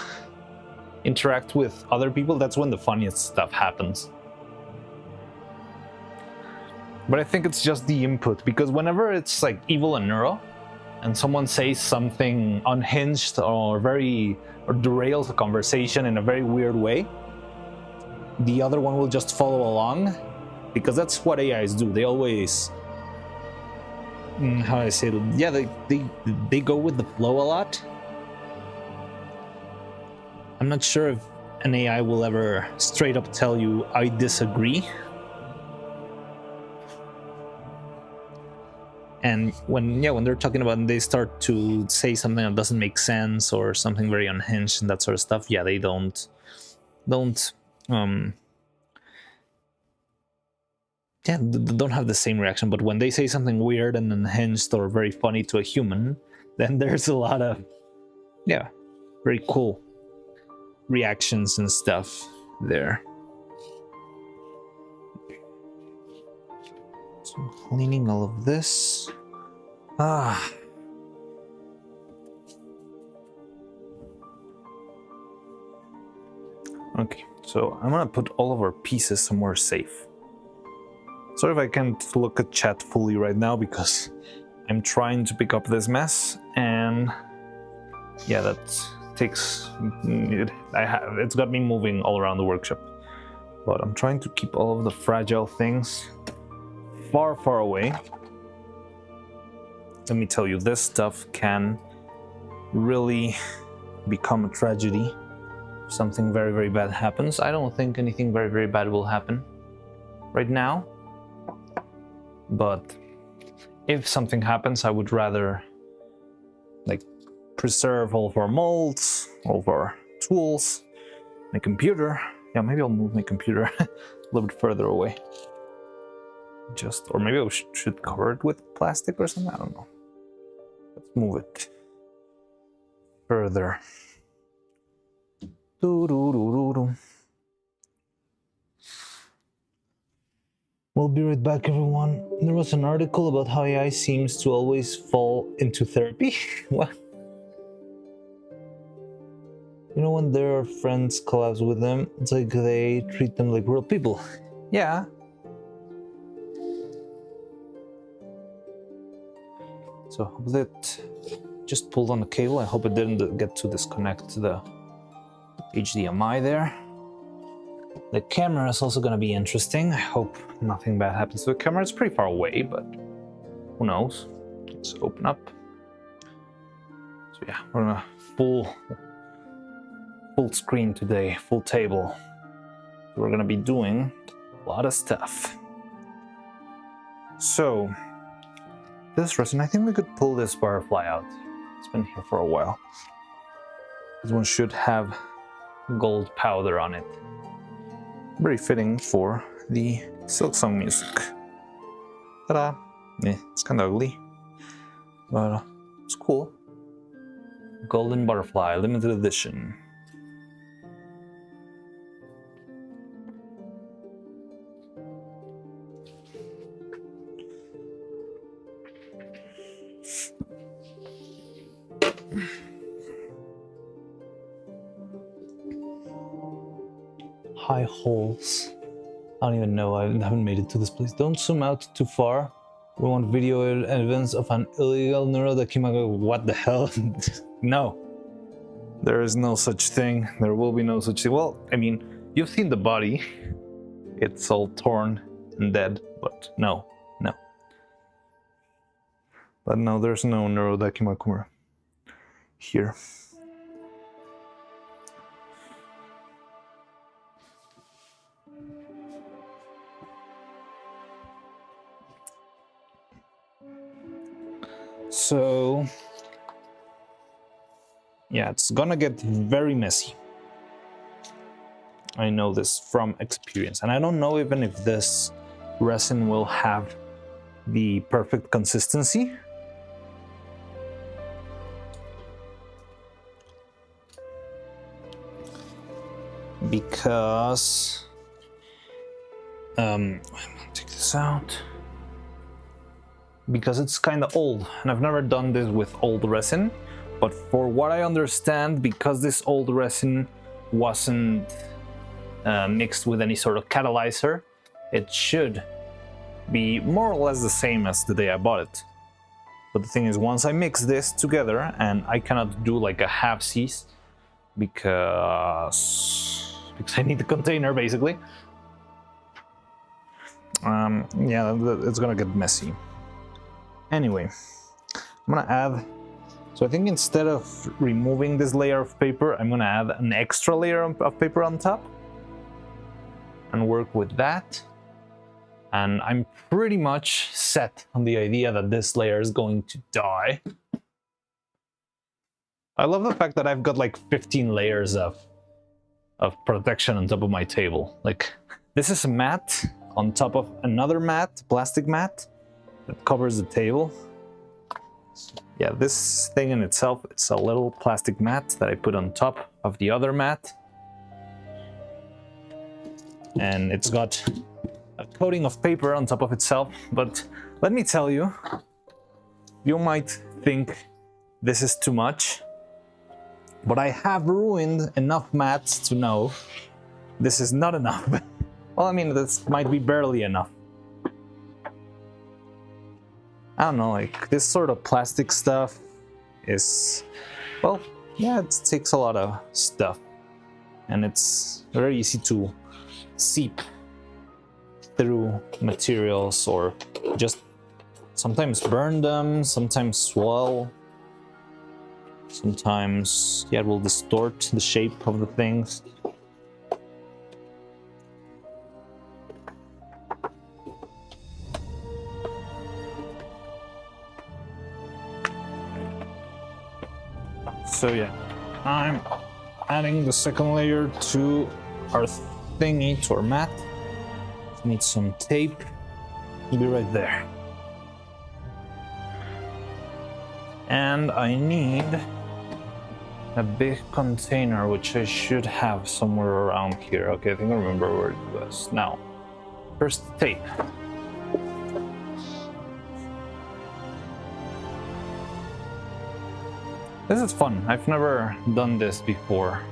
interact with other people, that's when the funniest stuff happens. But I think it's just the input, because whenever it's like Evil and Neuro, and someone says something unhinged or derails a conversation in a very weird way, the other one will just follow along, because that's what AIs do. They always, how do I say it? Yeah, they go with the flow a lot. I'm not sure if an AI will ever straight up tell you, I disagree. And when they're talking about, and they start to say something that doesn't make sense or something very unhinged and that sort of stuff, yeah, they don't have the same reaction. But when they say something weird and unhinged or very funny to a human, then there's a lot of, yeah, very cool reactions and stuff there. So I'm cleaning all of this. Okay, so I'm gonna put all of our pieces somewhere safe. Sorry if I can't look at chat fully right now because I'm trying to pick up this mess, and yeah, that takes it's got me moving all around the workshop. But I'm trying to keep all of the fragile things far away. Let me tell you, this stuff can really become a tragedy if something very bad happens. I don't think anything very bad will happen right now, but if something happens, I would rather like preserve all of our molds, all of our tools, my computer. Yeah, maybe I'll move my computer a little bit further away. Or maybe I should cover it with plastic or something. I don't know. Let's move it further. We'll be right back, everyone. There was an article about how AI seems to always fall into therapy. What? You know, when their friends collabs with them, it's like they treat them like real people. Yeah. So I hope that just pulled on the cable. I hope it didn't get to disconnect the HDMI there. The camera is also going to be interesting. I hope nothing bad happens to the camera. It's pretty far away, but who knows? Let's open up. So yeah, we're gonna full screen today, full table. We're gonna be doing a lot of stuff. So this resin, I think we could pull this butterfly out. It's been here for a while. This one should have gold powder on it. very fitting for the Silk Song music. Ta-da! It's kind of ugly, but it's cool. Golden Butterfly, limited edition. High holes. I don't even know, I haven't made it to this place. Don't zoom out too far. We want video evidence of an illegal Neuro-Sama. What the hell? No. There is no such thing. There will be no such thing. Well, I mean, you've seen the body. It's all torn and dead, but no. But no, there's no Neuro-Sama here. So, yeah, it's gonna get very messy. I know this from experience, and I don't know even if this resin will have the perfect consistency. Because, I'm gonna take this out. Because it's kind of old, and I've never done this with old resin, but for what I understand, because this old resin wasn't mixed with any sort of catalyzer, it should be more or less the same as the day I bought it. But the thing is, once I mix this together, and I cannot do like a half-seas because I need the container basically, yeah, it's gonna get messy. Anyway, I'm gonna add, so I think instead of removing this layer of paper, I'm gonna add an extra layer of paper on top and work with that. And I'm pretty much set on the idea that this layer is going to die. I love the fact that I've got like 15 layers of protection on top of my table. Like, this is a mat on top of another mat, plastic mat, that covers the table. Yeah, this thing in itself, it's a little plastic mat that I put on top of the other mat. And it's got a coating of paper on top of itself, but let me tell you, you might think this is too much, but I have ruined enough mats to know this is not enough. Well, I mean, this might be barely enough. I don't know, like, this sort of plastic stuff is, well, yeah, it takes a lot of stuff, and it's very easy to seep through materials or just sometimes burn them, sometimes swell, sometimes, yeah, it will distort the shape of the things. So yeah, I'm adding the second layer to our thingy, to our mat. Need some tape. It'll be right there. And I need a big container, which I should have somewhere around here. Okay, I think I remember where it was. Now, first tape. This is fun. I've never done this before.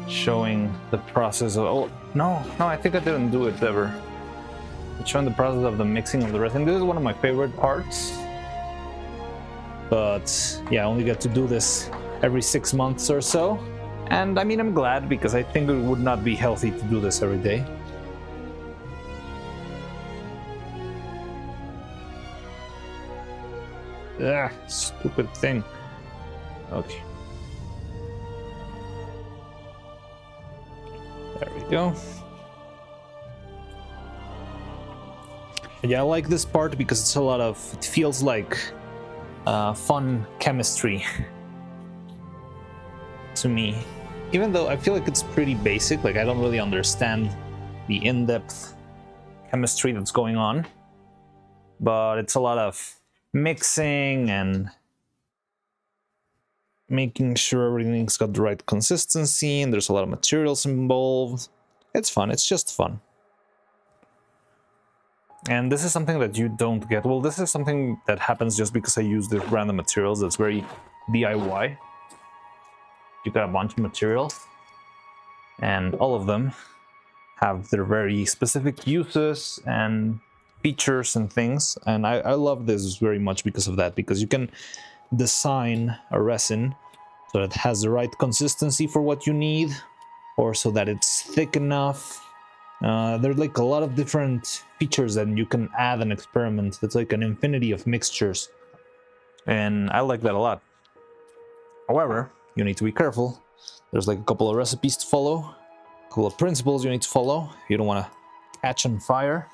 Showing the process of, oh, no, I think I didn't do it ever. Showing the process of the mixing of the resin. This is one of my favorite parts. But yeah, I only get to do this every 6 months or so. And I mean, I'm glad, because I think it would not be healthy to do this every day. Ah, stupid thing. Okay. There we go. Yeah, I like this part because it's a lot of, it feels like fun chemistry to me. even though I feel like it's pretty basic, like I don't really understand the in-depth chemistry that's going on, but it's a lot of mixing and making sure everything's got the right consistency, and there's a lot of materials involved. It's fun. It's just fun. And this is something that you don't get. Well, this is something that happens just because I use the random materials. That's very DIY. You got a bunch of materials, and all of them have their very specific uses and features and things. And I love this very much because of that, because you can design a resin so that it has the right consistency for what you need, or so that it's thick enough. There's like a lot of different features that you can add and experiment. It's like an infinity of mixtures, and I like that a lot. However, you need to be careful. There's like a couple of recipes to follow, a couple of principles you need to follow. You don't want to catch on fire,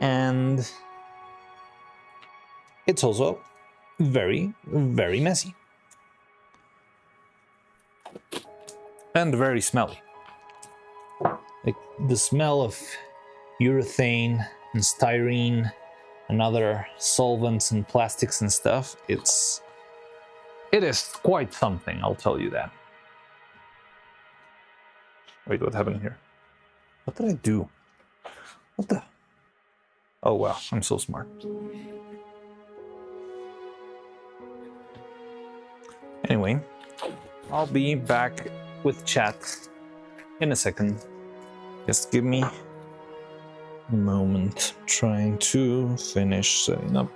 and it's also very, very messy and very smelly. Like the smell of urethane and styrene and other solvents and plastics and stuff, it is quite something, I'll tell you that. Wait, what happened here? What did I do? What the? Oh wow, I'm so smart. Anyway, I'll be back with chat in a second. Just give me a moment. Trying to finish setting up.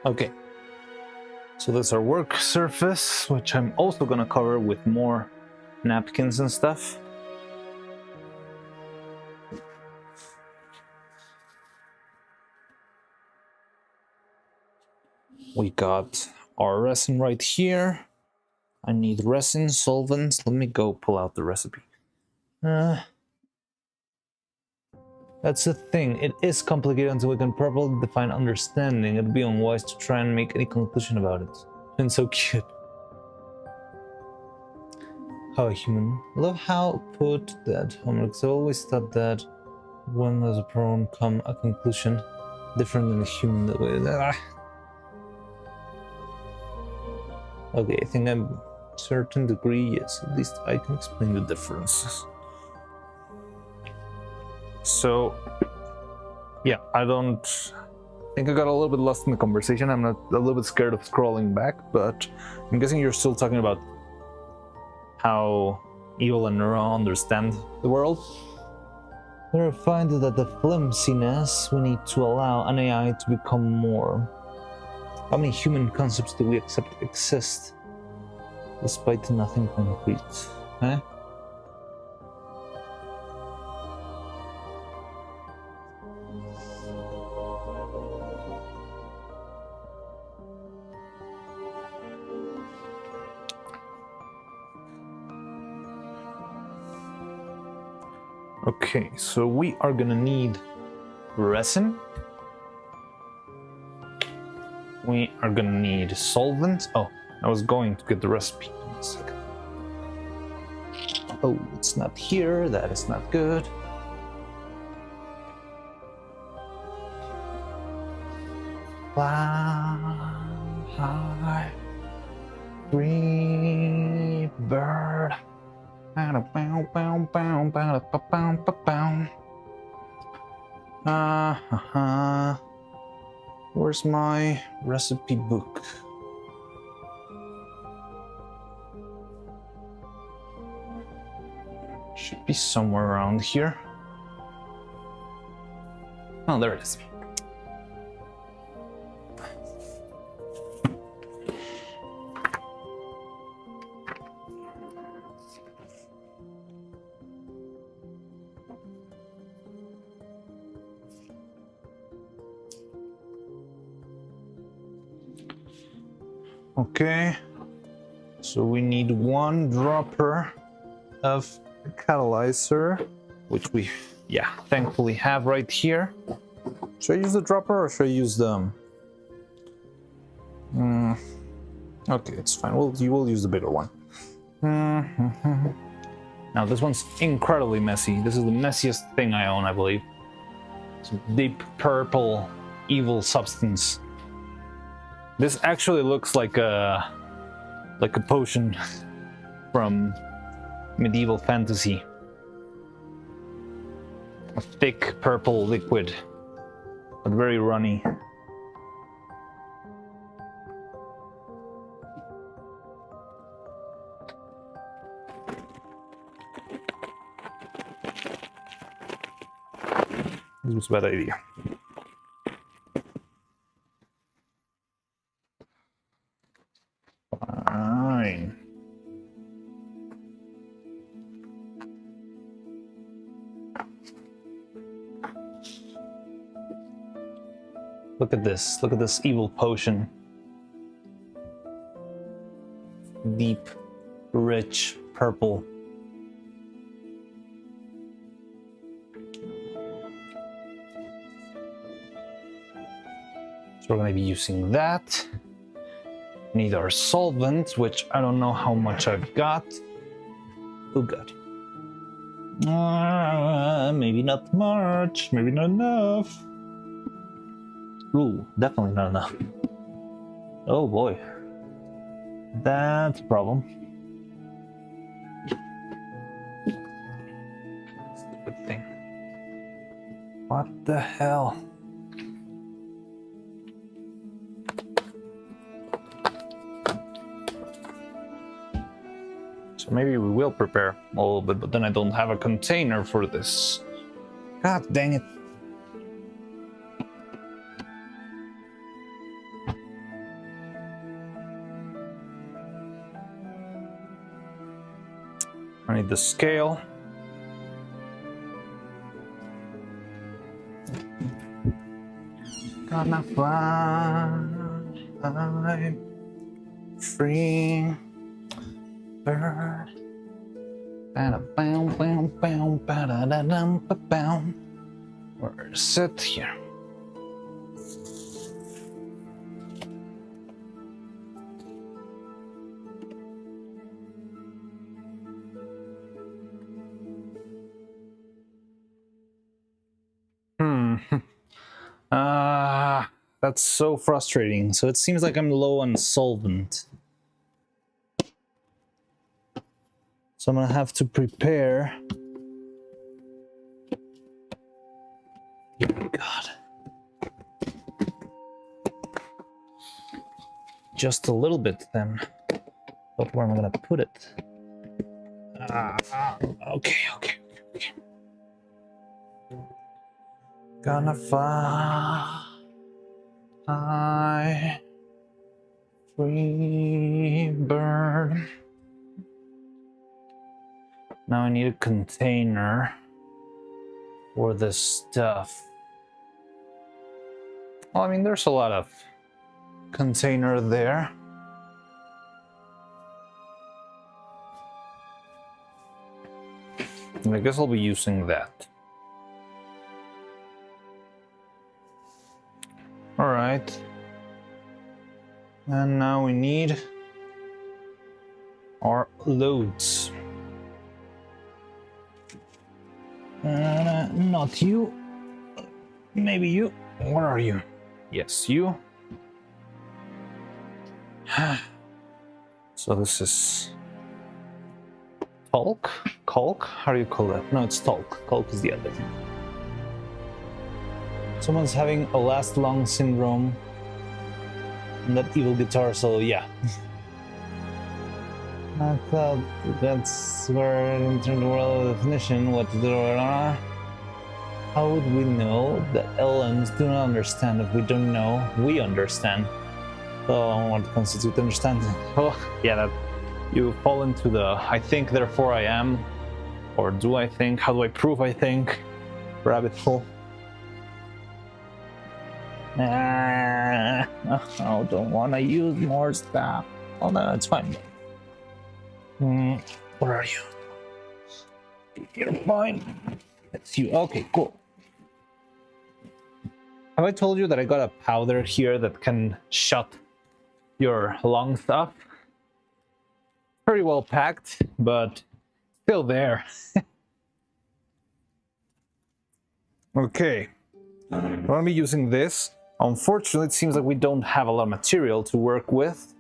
Okay, so that's our work surface, which I'm also gonna cover with more napkins and stuff. We got our resin right here. I need resin, solvents. Let me go pull out the recipe. That's the thing. It is complicated until we can properly define understanding. It'd be unwise to try and make any conclusion about it. And so cute. How a human. Love how put that homework. I've always thought that when there's a problem come a conclusion different than a human that way. Okay, I think I'm a certain degree, yes. At least I can explain the differences. So, yeah, I think I got a little bit lost in the conversation. I'm not a little bit scared of scrolling back, but I'm guessing you're still talking about how Evil and Neuro understand the world. We're finding that the flimsiness we need to allow an AI to become more. How many human concepts do we accept exist, despite nothing concrete? Eh? Okay, so we are gonna need resin. We are gonna need solvent. Oh, I was going to get the recipe in a second. Oh, it's not here. That is not good. Fly high, free bird. Where's my recipe book? Should be somewhere around here. Oh, there it is. Okay. So we need one dropper of catalyzer, which we, yeah, thankfully have right here. Should I use the dropper or should I use the... Okay, it's fine. You will use the bigger one. Now this one's incredibly messy. This is the messiest thing I own, I believe. It's a deep purple evil substance. This actually looks like a potion from medieval fantasy. A thick purple liquid, but very runny. This was a bad idea. Fine. Look at this. Look at this evil potion. Deep, rich purple. So we're going to be using that. Need our solvent, which I don't know how much I've got. Oh god. Maybe not much. Maybe not enough. Ooh, definitely not enough. Oh boy. That's a problem. Stupid thing. What the hell? So maybe we will prepare a little bit, but then I don't have a container for this. God dang it. I need the scale. Gonna fly free bird. Where is it? Here. That's so frustrating. So it seems like I'm low on solvent. So I'm gonna have to prepare. God. Just a little bit then. But where am I gonna put it? Okay. Gonna fly free bird. Now I need a container for this stuff. Well, I mean, there's a lot of container there. And I guess I'll be using that. All right. And now we need our loads. Not you. Maybe you. Where are you? Yes, you. So this is talc? Caulk? How do you call that? No, it's talc. Caulk is the other thing. Someone's having a last long syndrome and that evil guitar solo, yeah. I thought that's where in terms of world definition, what to do. How would we know that LMs do not understand if we don't know we understand? So I want to constitute understanding. Oh, yeah, that you fall into the I think, therefore I am, or do I think, how do I prove I think, rabbit hole. I don't want to use more stuff. Oh no, it's fine. Where are you? You're fine. It's you. Okay, cool. Have I told you that I got a powder here that can shut your lungs up? Very well packed, but still there. Okay. I'm gonna be using this. Unfortunately, it seems like we don't have a lot of material to work with.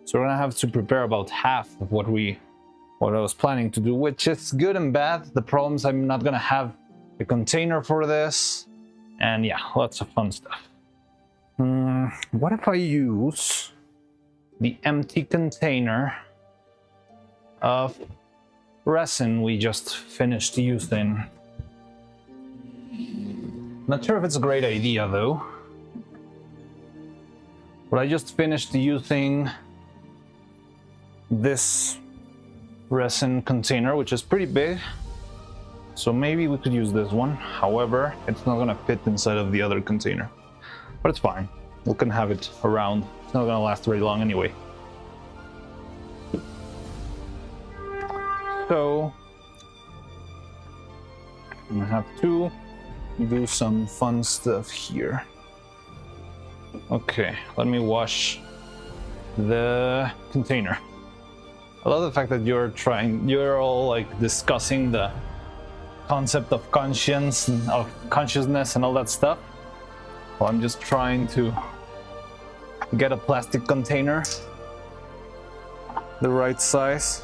So we're gonna have to prepare about half of what I was planning to do, which is good and bad. The problem is I'm not gonna have a container for this. And yeah, lots of fun stuff. What if I use the empty container of resin we just finished using? Not sure if it's a great idea though. But I just finished using this resin container, which is pretty big. So maybe we could use this one. However, it's not gonna fit inside of the other container. But it's fine. We can have it around. It's not gonna last very long anyway. So I'm gonna have to do some fun stuff here. Okay, let me wash the container. I love the fact that you're all like discussing the concept of conscience and of consciousness and all that stuff. Well, I'm just trying to get a plastic container the right size.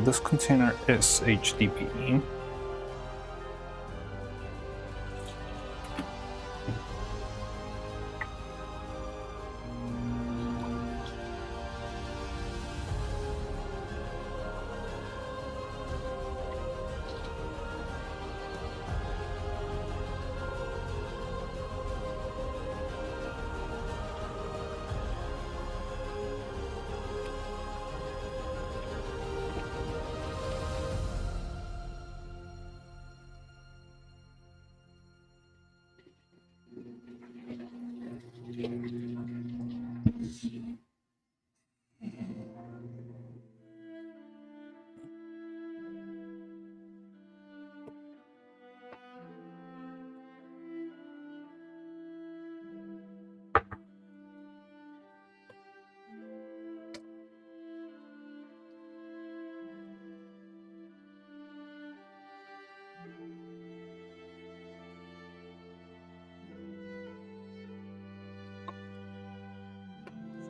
This container is HDPE.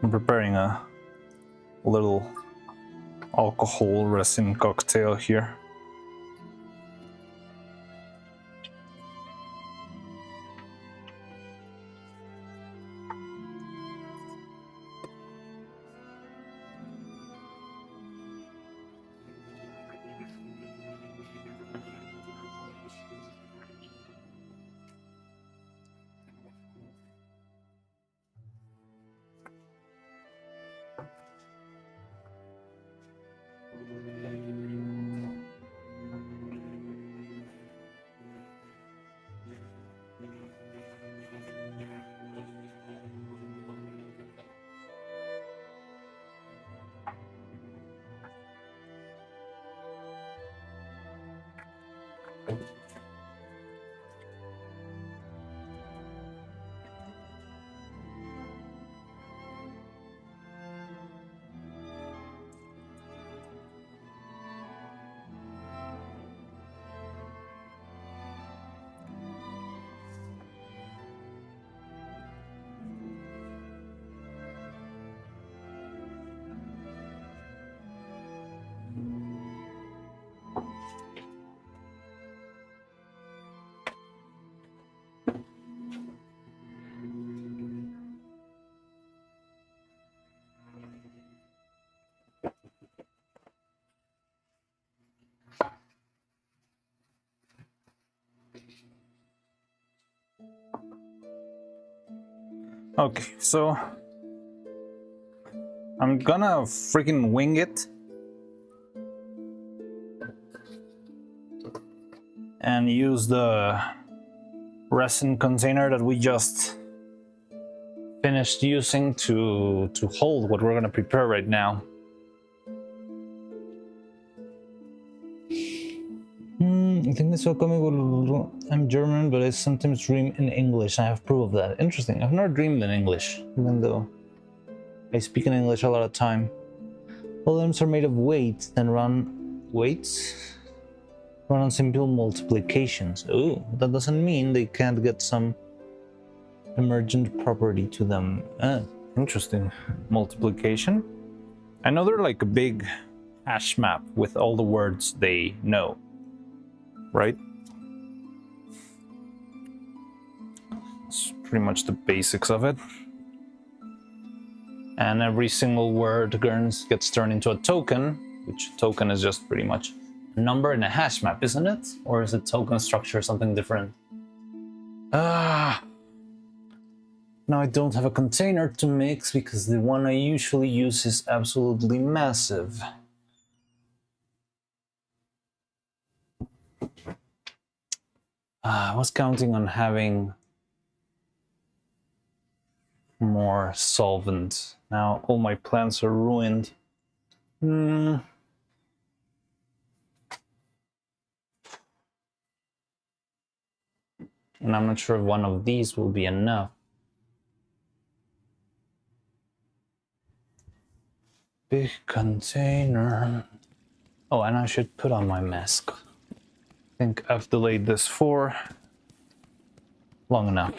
I'm preparing a little alcohol resin cocktail here. Okay, so I'm gonna freaking wing it and use the resin container that we just finished using to hold what we're gonna prepare right now. I think this will come. I'm German, but I sometimes dream in English. I have proof of that. Interesting. I've never dreamed in English, even though I speak in English a lot of time. All limbs are made of weights and run on simple multiplications. Oh, that doesn't mean they can't get some emergent property to them. Interesting. Multiplication. I know they're like a big hash map with all the words they know, right? It's pretty much the basics of it. And every single word gets turned into a token, which token is just pretty much a number in a hash map, isn't it? Or is it token structure something different? Now I don't have a container to mix because the one I usually use is absolutely massive. I was counting on having more solvent. Now all my plants are ruined. And I'm not sure if one of these will be enough. Big container. Oh, and I should put on my mask. I think I've delayed this for long enough.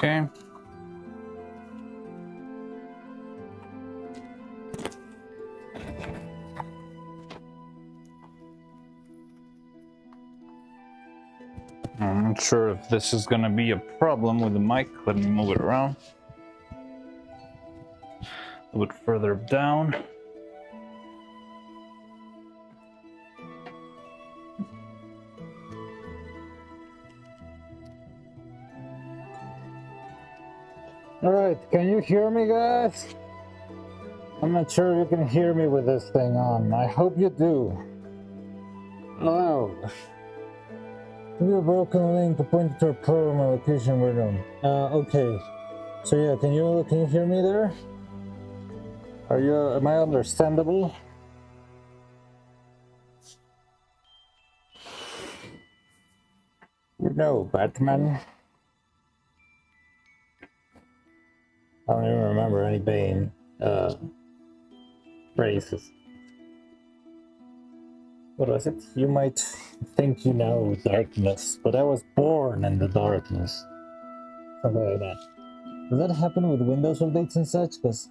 Okay. I'm not sure if this is gonna be a problem with the mic. Let me move it around. A little bit further down. Alright, can you hear me, guys? I'm not sure you can hear me with this thing on. I hope you do. Hello. We have broken link pointed to a program location window. Okay. So yeah, can you hear me there? Am I understandable? You know, Batman. I don't even remember any Bane phrases. What was it? You might think you know darkness, but I was born in the darkness. Something like that. Does that happen with Windows updates and such? Because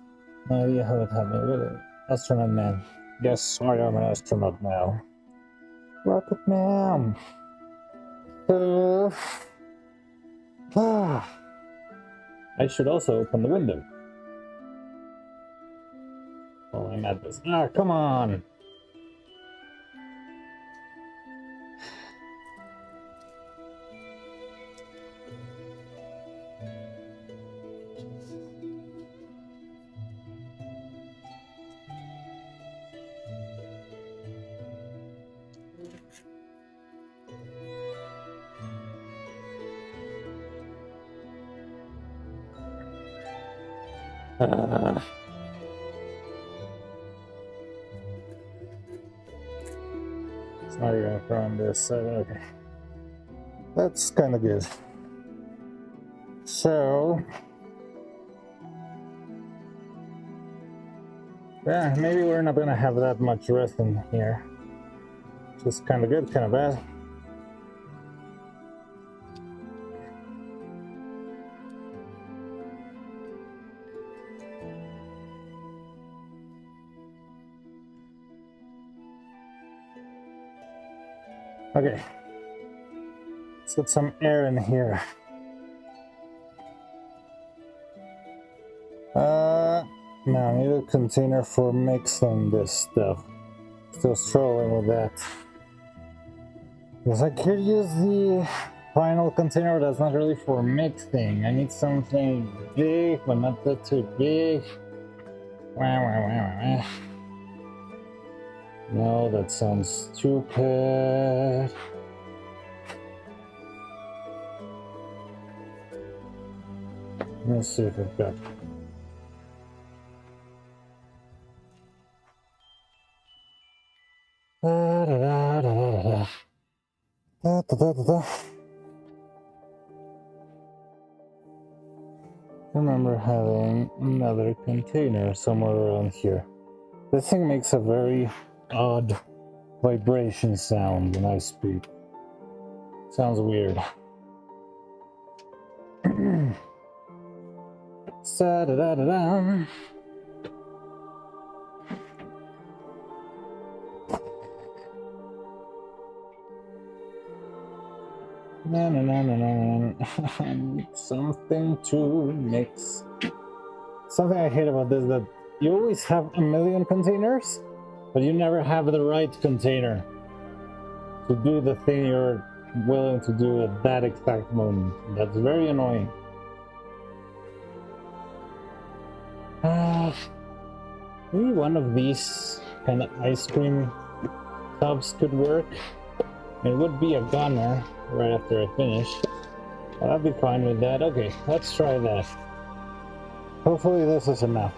no idea how it happened. Astronaut Man. Yes, I am an astronaut now. Rocket Man. I should also open the window. Oh, I'm at this. Ah, come on! It's not even from this side. Okay. That's kind of good. So, yeah, maybe we're not gonna have that much rest in here. Just kind of good, kind of bad. Okay, let's get some air in here. Now I need a container for mixing this stuff. Still struggling with that. Because I could use the final container, but that's not really for mixing. I need something big, but not that too big. No, that sounds stupid. Let's see if I've got. I remember having another container somewhere around here. This thing makes a very odd vibration sound when I speak. Sounds weird. Sa-da-da-da-da. Na na na na na. I need something to mix. Something I hate about this is that you always have a million containers, but you never have the right container to do the thing you're willing to do at that exact moment. That's very annoying. Maybe one of these kind of ice cream tubs could work. It would be a gunner right after I finish. But I'll be fine with that. Okay, let's try that. Hopefully this is enough.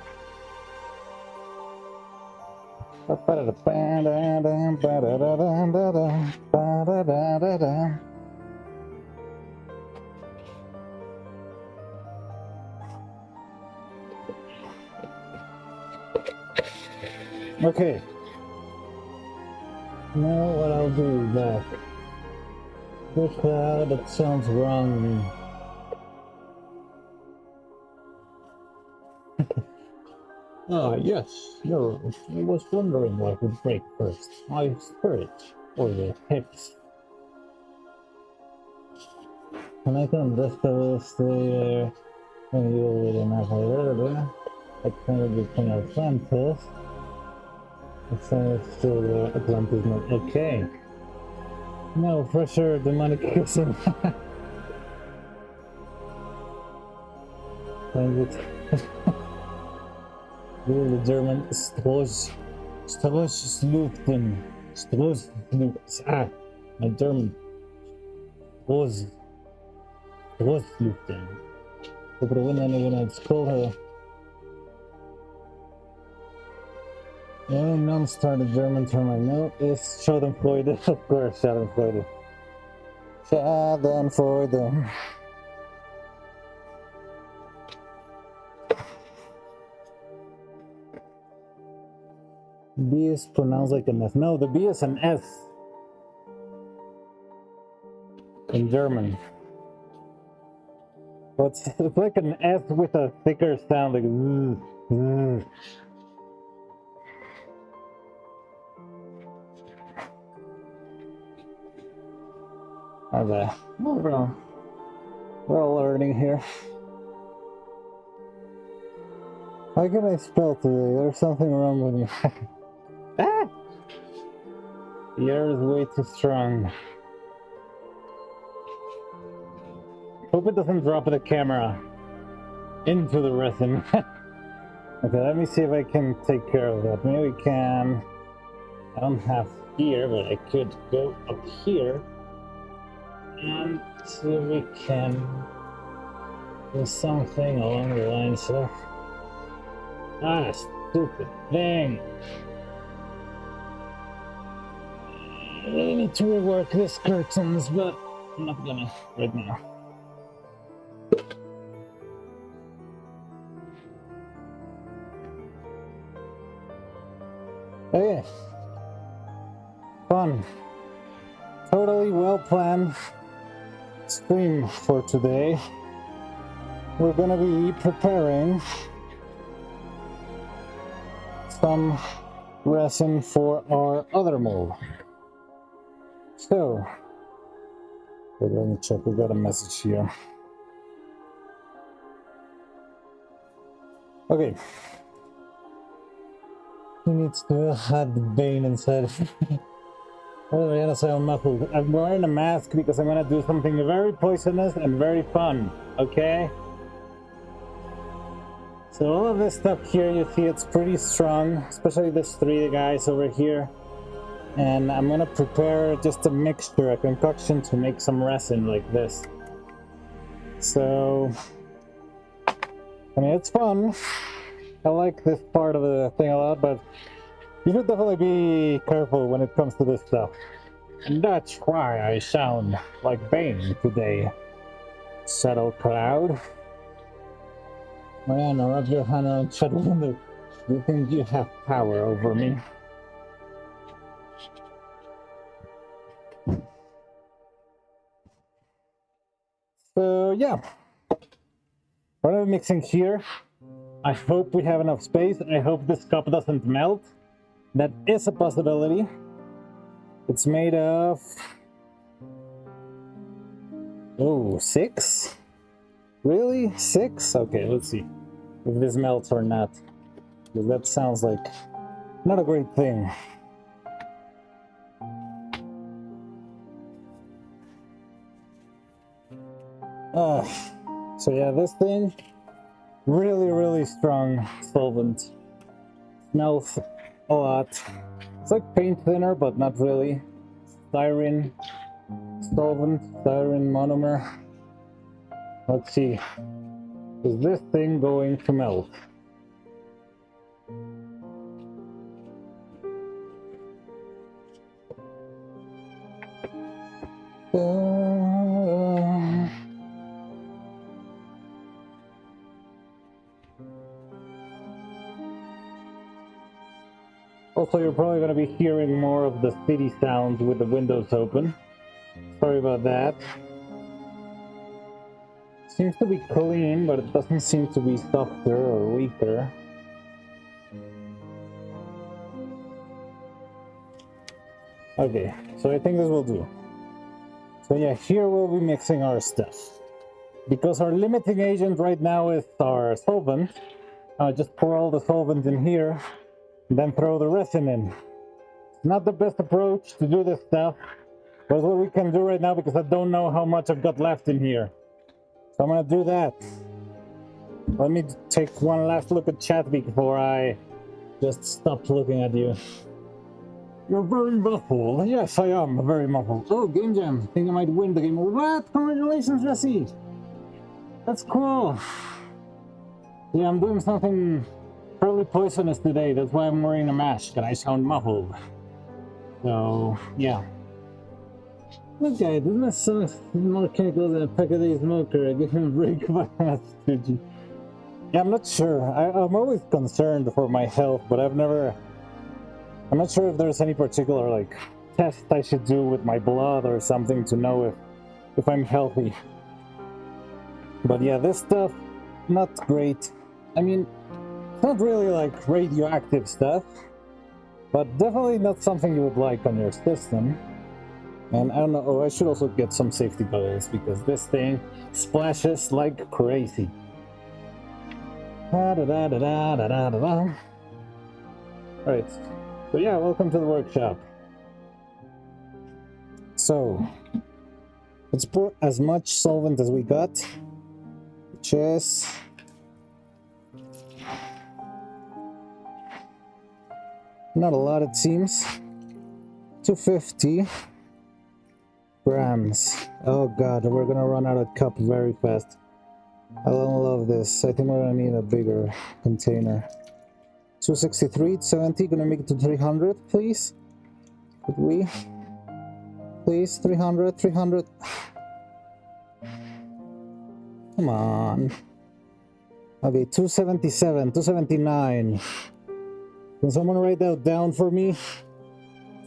Okay. Now what I'll do is that. That sounds wrong to me. Ah, yes, you're. I was wondering what would break first, my spirit or the hips. And I can just stay there and you already have I kind of become Atlantis. It's still Atlantis not okay. No, for sure, demonic cuisine. Language. The German Stoßluften. My German. Stoßluften. But when it's called her. The only non-started German term I know is Schadenfreude. Of course, Schadenfreude. Schadenfreude. B is pronounced like an S. No, the B is an S in German. But it's like an S with a thicker sound, like Okay. We're all learning here. How can I spell today? There's something wrong with me. Ah! The air is way too strong. Hope it doesn't drop the camera into the resin. Okay, let me see if I can take care of that. Maybe we can... I don't have here, but I could go up here and see if we can do something along the lines of... Ah, stupid thing! I really need to rework these curtains, but I'm not gonna right now. Okay. Fun. Totally well planned stream for today. We're gonna be preparing some resin for our other mold. So, wait, let me check. We got a message here. Okay. He needs to have the vein inside. Oh, I'm gonna sound muffled. I'm wearing a mask because I'm gonna do something very poisonous and very fun. Okay? So all of this stuff here, you see, it's pretty strong, especially these three guys over here. And I'm gonna prepare just a mixture, a concoction to make some resin like this. So, I mean, it's fun. I like this part of the thing a lot, but you should definitely be careful when it comes to this stuff. And that's why I sound like Bane today. Settle Cloud. Mariana, rub your hand on the shut window. Do you think you have power over me? So yeah, what are we mixing here? I hope we have enough space. I hope this cup doesn't melt. That is a possibility. It's made of... Oh, 6? Really? 6? Okay, let's see if this melts or not. Because that sounds like not a great thing. So yeah, this thing, really strong solvent. Smells a lot. It's like paint thinner, but not really. Styrene solvent, styrene monomer. Let's see. Is this thing going to melt? Also, you're probably going to be hearing more of the city sounds with the windows open. Sorry about that. Seems to be clean, but it doesn't seem to be softer or weaker. Okay, so I think this will do. So yeah, here we'll be mixing our stuff. Because our limiting agent right now is our solvent, just pour all the solvent in here, and then throw the resin in. Not the best approach to do this stuff, but it's what we can do right now because I don't know how much I've got left in here. So I'm gonna do that. Let me take one last look at chat before I just stop looking at you. You're very muffled. Yes, I am very muffled. Oh, Game Jam. Think I might win the game. What? Congratulations, Jesse. That's cool. Yeah, I'm doing something fairly poisonous today. That's why I'm wearing a mask and I sound muffled. So, yeah. Okay, doesn't that sound more chemical than a Peccaday smoker? I give him a break by Massachusetts. Yeah, I'm not sure. I'm always concerned for my health, but I've never I'm not sure if there's any particular like test I should do with my blood or something to know if I'm healthy. But yeah, this stuff, not great. I mean, it's not really like radioactive stuff, but definitely not something you would like on your system. And I don't know, oh, I should also get some safety goggles because this thing splashes like crazy. Alright, so yeah, welcome to the workshop. So, let's put as much solvent as we got, which is not a lot, it seems. 250 grams. Oh god, we're gonna run out of cup very fast. I don't love this. I think we're gonna need a bigger container. 263, 70, gonna make it to 300, please. Could we? Please, 300, 300. Come on. Okay, 277, 279. Can someone write that down for me?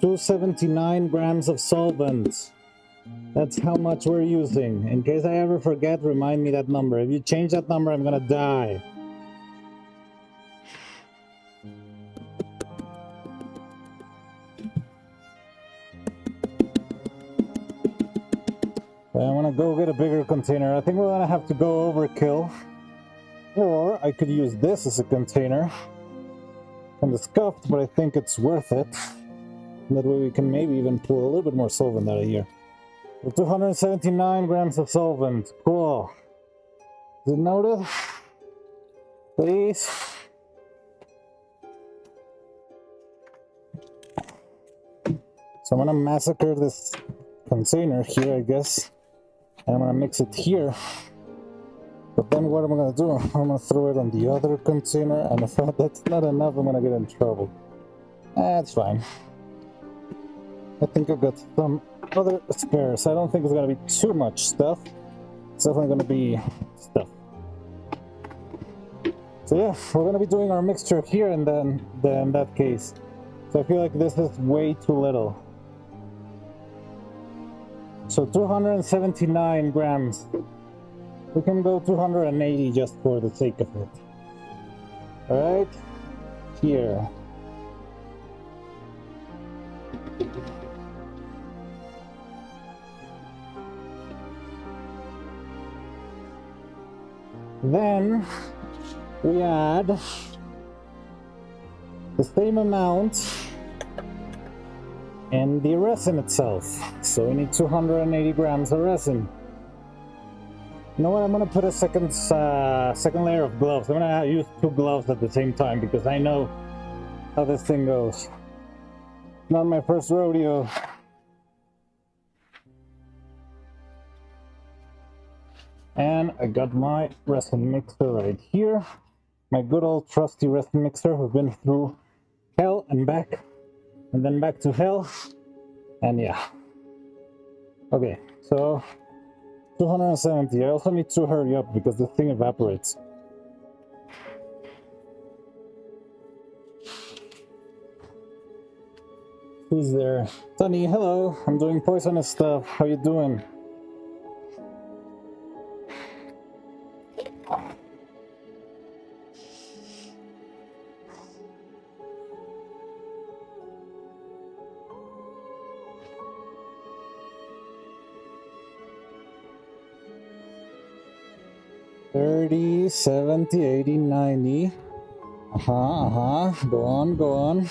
279 grams of solvent. That's how much we're using. In case I ever forget, remind me that number. If you change that number, I'm gonna die. I'm gonna go get a bigger container. I think we're gonna have to go overkill. Or I could use this as a container. Kind of scuffed, but I think it's worth it. That way we can maybe even pull a little bit more solvent out of here. 279 grams of solvent. Cool. Is it noted? Please. So I'm gonna massacre this container here, I guess. And I'm gonna mix it here. But then what am I gonna do? I'm gonna throw it on the other container, and if that's not enough, I'm gonna get in trouble. That's fine. I think I've got some other spares. I don't think it's gonna be too much stuff. It's definitely gonna be stuff. So yeah, we're gonna be doing our mixture here and then in that case. So I feel like this is way too little. So 279 grams. We can go 280 just for the sake of it. Alright, here. Then we add the same amount in the resin itself. So we need 280 grams of resin. You know what? I'm gonna put a second layer of gloves. I'm gonna use 2 gloves at the same time because I know how this thing goes. Not my first rodeo. And I got my resin mixer right here. My good old trusty resin mixer who's been through hell and back. And then back to hell. And yeah. Okay, so 270. I also need to hurry up because this thing evaporates. Who's there? Sunny, hello. I'm doing poisonous stuff. How you doing? $30, $70, $80, $90. Go on, go on.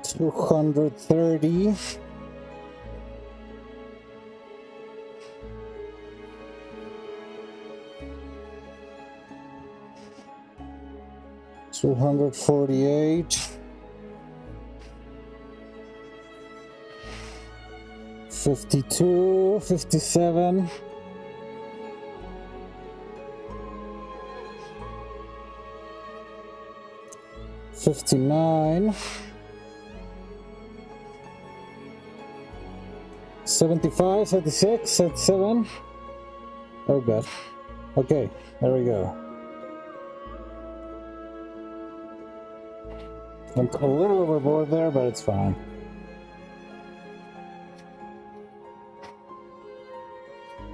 $230. $248. 52, 57. 59. 75, 76, 77. Oh god. Okay, there we go. Went a little overboard there, but it's fine.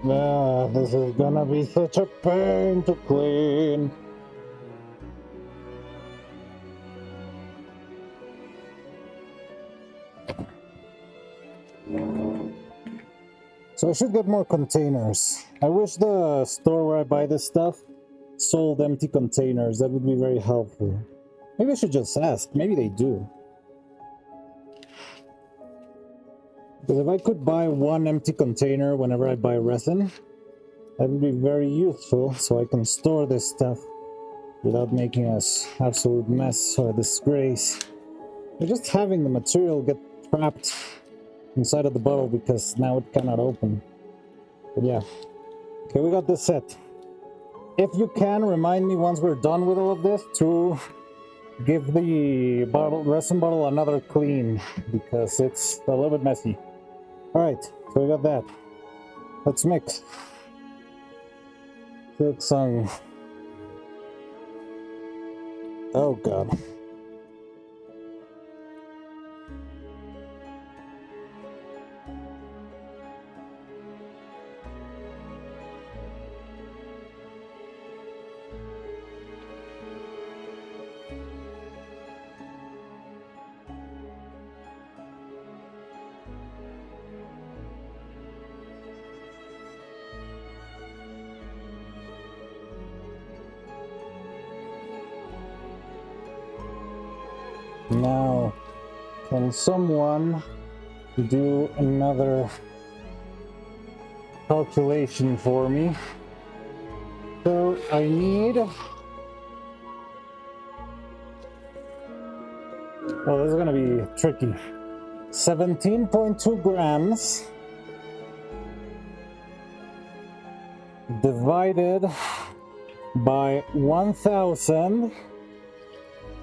Ah, this is gonna be such a pain to clean. So I should get more containers. I wish the store where I buy this stuff sold empty containers. That would be very helpful. Maybe I should just ask. Maybe they do. Because if I could buy one empty container whenever I buy resin, that would be very useful so I can store this stuff without making us absolute mess or disgrace. But just having the material get trapped inside of the bottle because now it cannot open. But yeah. Okay, we got this set. If you can, remind me once we're done with all of this to give the resin bottle another clean because it's a little bit messy. Alright, so we got that. Let's mix. Silk Song. Oh god. Now, can someone do another calculation for me? So I need... Oh, this is gonna be tricky. 17.2 grams divided by 1,000.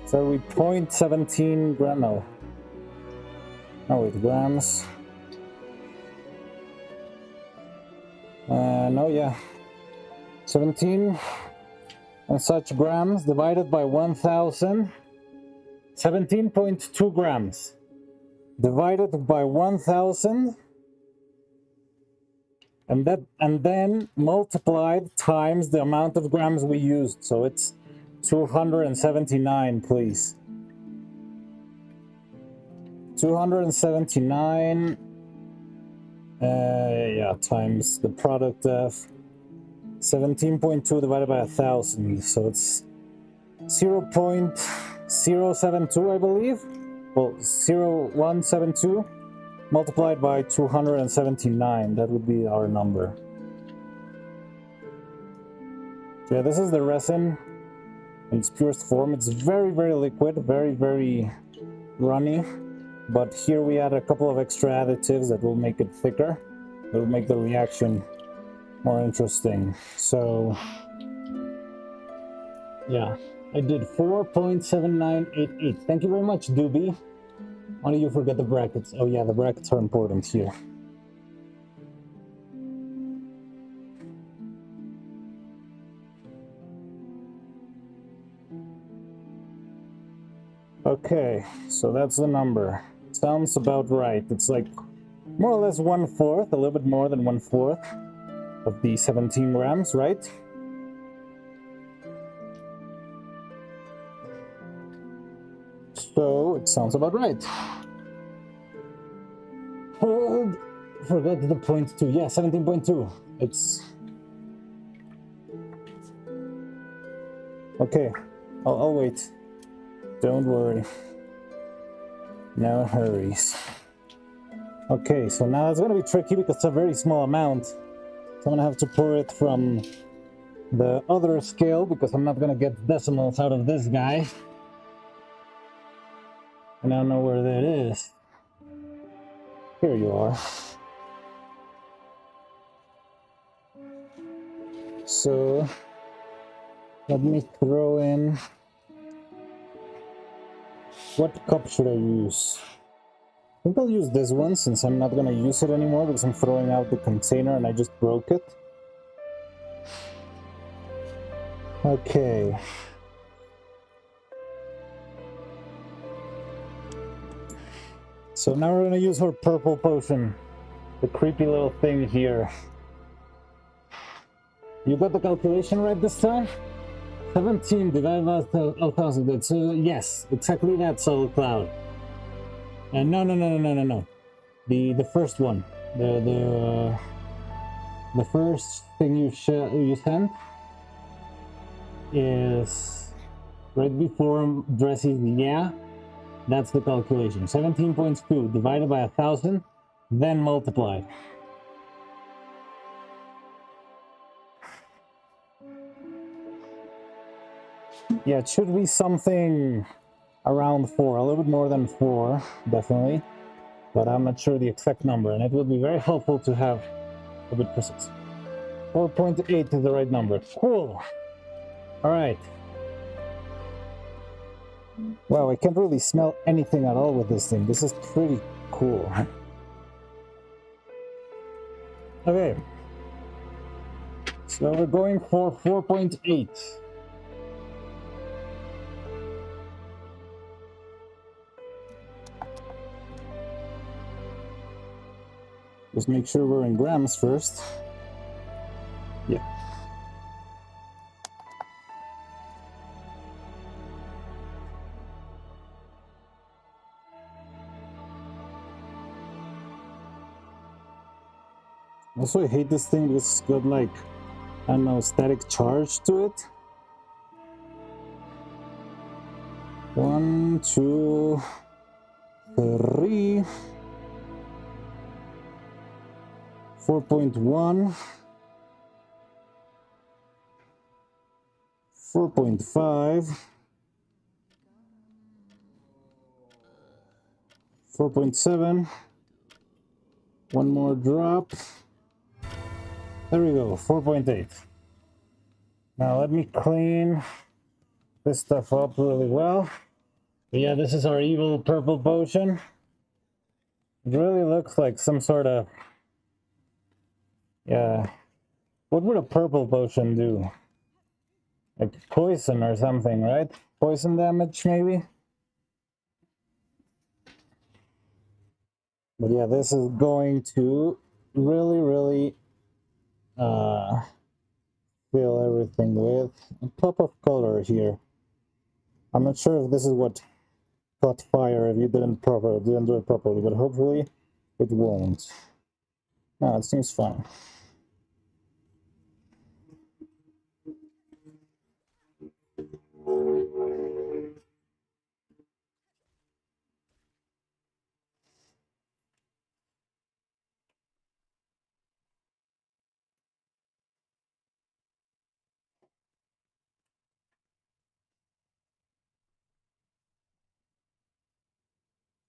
So we 0.17 gram, no. Oh wait, grams. No, yeah. 17 and such grams divided by 1,000. 17.2 grams divided by 1,000. And then multiplied times the amount of grams we used. So it's 279, please. 279, yeah, times the product of 17.2 divided by 1,000. So it's 0.072, I believe. Well, 0.172 multiplied by 279. That would be our number. So yeah, this is the resin in its purest form. It's very, very liquid, very, very runny. But here we add a couple of extra additives that will make it thicker. That will make the reaction more interesting. So, yeah, I did 4.7988. Thank you very much, Doobie. Why don't you forget the brackets? Oh yeah, the brackets are important here. Okay, so that's the number. Sounds about right. It's like more or less 1/4, a little bit more than 1/4 of the 17 grams, right? So it sounds about right. Hold, forgot the 0.2. Yeah, 17.2. It's okay. I'll wait. Don't worry. No hurries. Okay, so now it's gonna be tricky because it's a very small amount. So I'm gonna have to pour it from the other scale because I'm not gonna get decimals out of this guy. And I don't know where that is. Here you are. So let me throw in. What cup should I use? think I'll use this one since I'm not gonna use it anymore because I'm throwing out the container and I just broke it. Okay. So now we're gonna use our purple potion. The creepy little thing here. You got the calculation right this time? 17 divided by 1,000. So yes, exactly that, Soul Cloud. And no. The first one. The first thing you sent is right before dressing. Yeah, that's the calculation. 17.2 divided by 1,000, then multiply. Yeah, it should be something around 4, a little bit more than 4, definitely. But I'm not sure the exact number, and it would be very helpful to have a bit precise. 4.8 is the right number. Cool. All right. Wow, I can't really smell anything at all with this thing. This is pretty cool. Okay. So we're going for 4.8. Just make sure we're in grams first. Yeah. Also, I hate this thing because it's got like, I don't know, static charge to it. 1, 2, 3, 4.1, 4.5, 4.7, one more drop. There we go, 4.8. Now let me clean this stuff up really well. But yeah, this is our evil purple potion. It really looks like some sort of... Yeah. What would a purple potion do? Like poison or something, right? Poison damage, maybe? But yeah, this is going to really fill everything with a pop of color here. I'm not sure if this is what caught fire if you didn't do it properly, but hopefully it won't. No, it seems fine.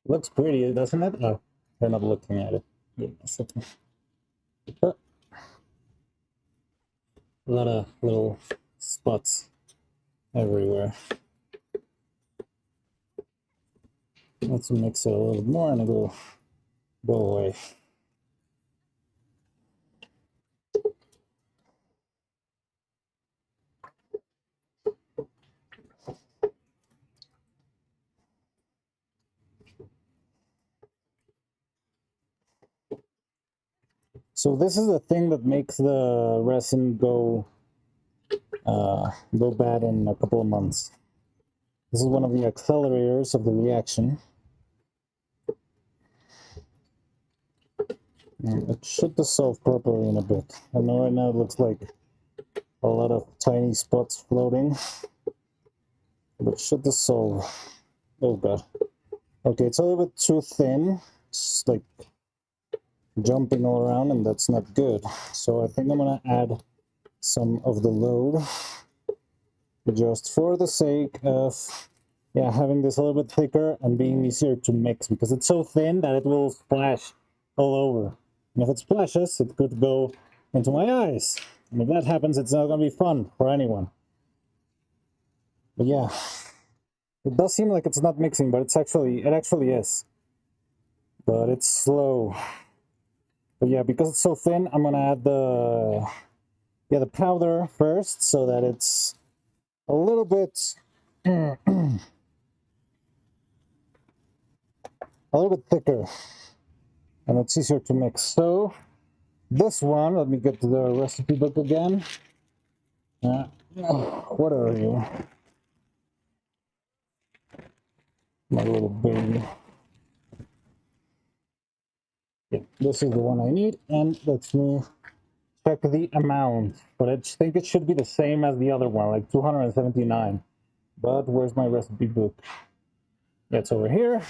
Looks pretty, doesn't it? Oh, they're not looking at it. Give me a second. A lot of little spots everywhere. Let's mix it a little bit more and it'll go away. So this is the thing that makes the resin go bad in a couple of months. This is one of the accelerators of the reaction. And it should dissolve properly in a bit. I know right now it looks like a lot of tiny spots floating, but it should dissolve. Oh god. Okay, it's a little bit too thin. It's like jumping all around, and that's not good. So I think I'm gonna add some of the load just for the sake of having this a little bit thicker and being easier to mix, because it's so thin that it will splash all over, and if it splashes it could go into my eyes, and if that happens it's not gonna be fun for anyone. But yeah, it does seem like it's not mixing, but it actually is. but it's slow. But yeah, because it's so thin, I'm gonna add the powder first so that it's a little bit a little bit thicker and it's easier to mix. So this one, let me get to the recipe book again. What are you? My little baby. Yeah, this is the one I need, and let's me check the amount. But I think it should be the same as the other one, like 279. But where's my recipe book? It's over here.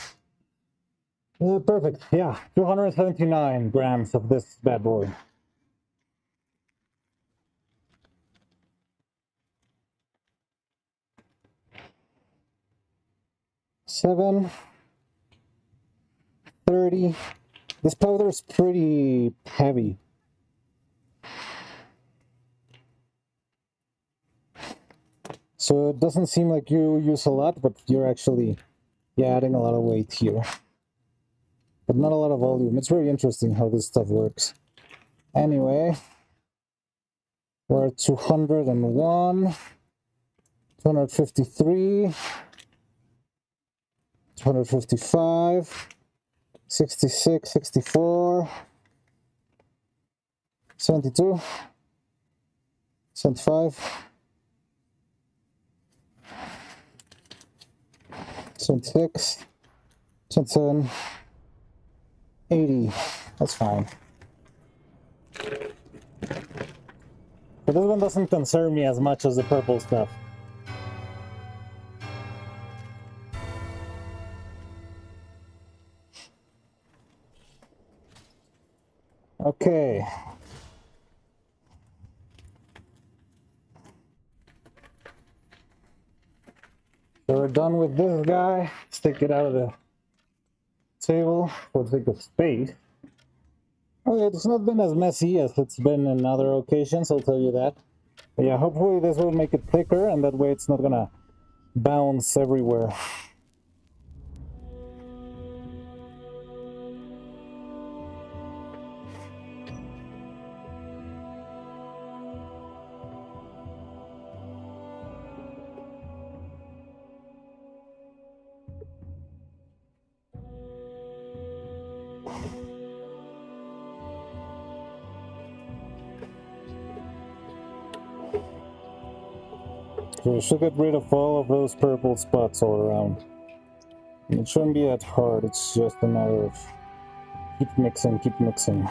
Perfect. Yeah, 279 grams of this bad boy. $7.30. This powder is pretty heavy. So it doesn't seem like you use a lot, but you're actually adding a lot of weight here. But not a lot of volume. It's very interesting how this stuff works. Anyway, we're at 201, 253, 255, 66, 64, 72, 75, 76, 77, 80. That's fine. But this one doesn't concern me as much as the purple stuff. Okay. So we're done with this guy. Let's take it out of the table for the sake of space. Okay, it's not been as messy as it's been in other occasions, I'll tell you that. But yeah, hopefully this will make it thicker, and that way it's not gonna bounce everywhere. So we should get rid of all of those purple spots all around. And it shouldn't be that hard, it's just a matter of keep mixing, keep mixing.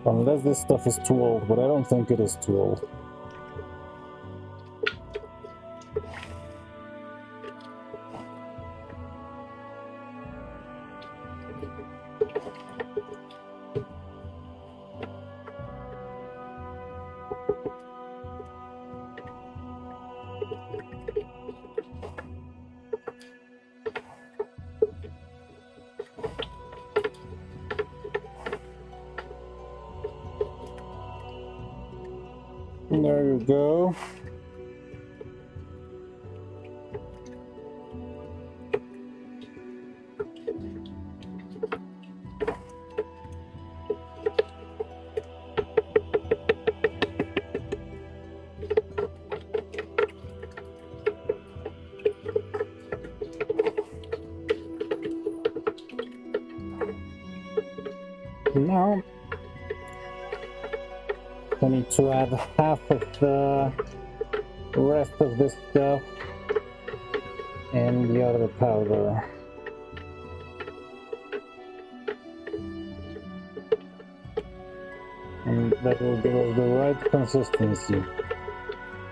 Unless this stuff is too old, but I don't think it is too old. There you go. Now I need to add half of the rest of this stuff and the other powder. And that will give us the right consistency.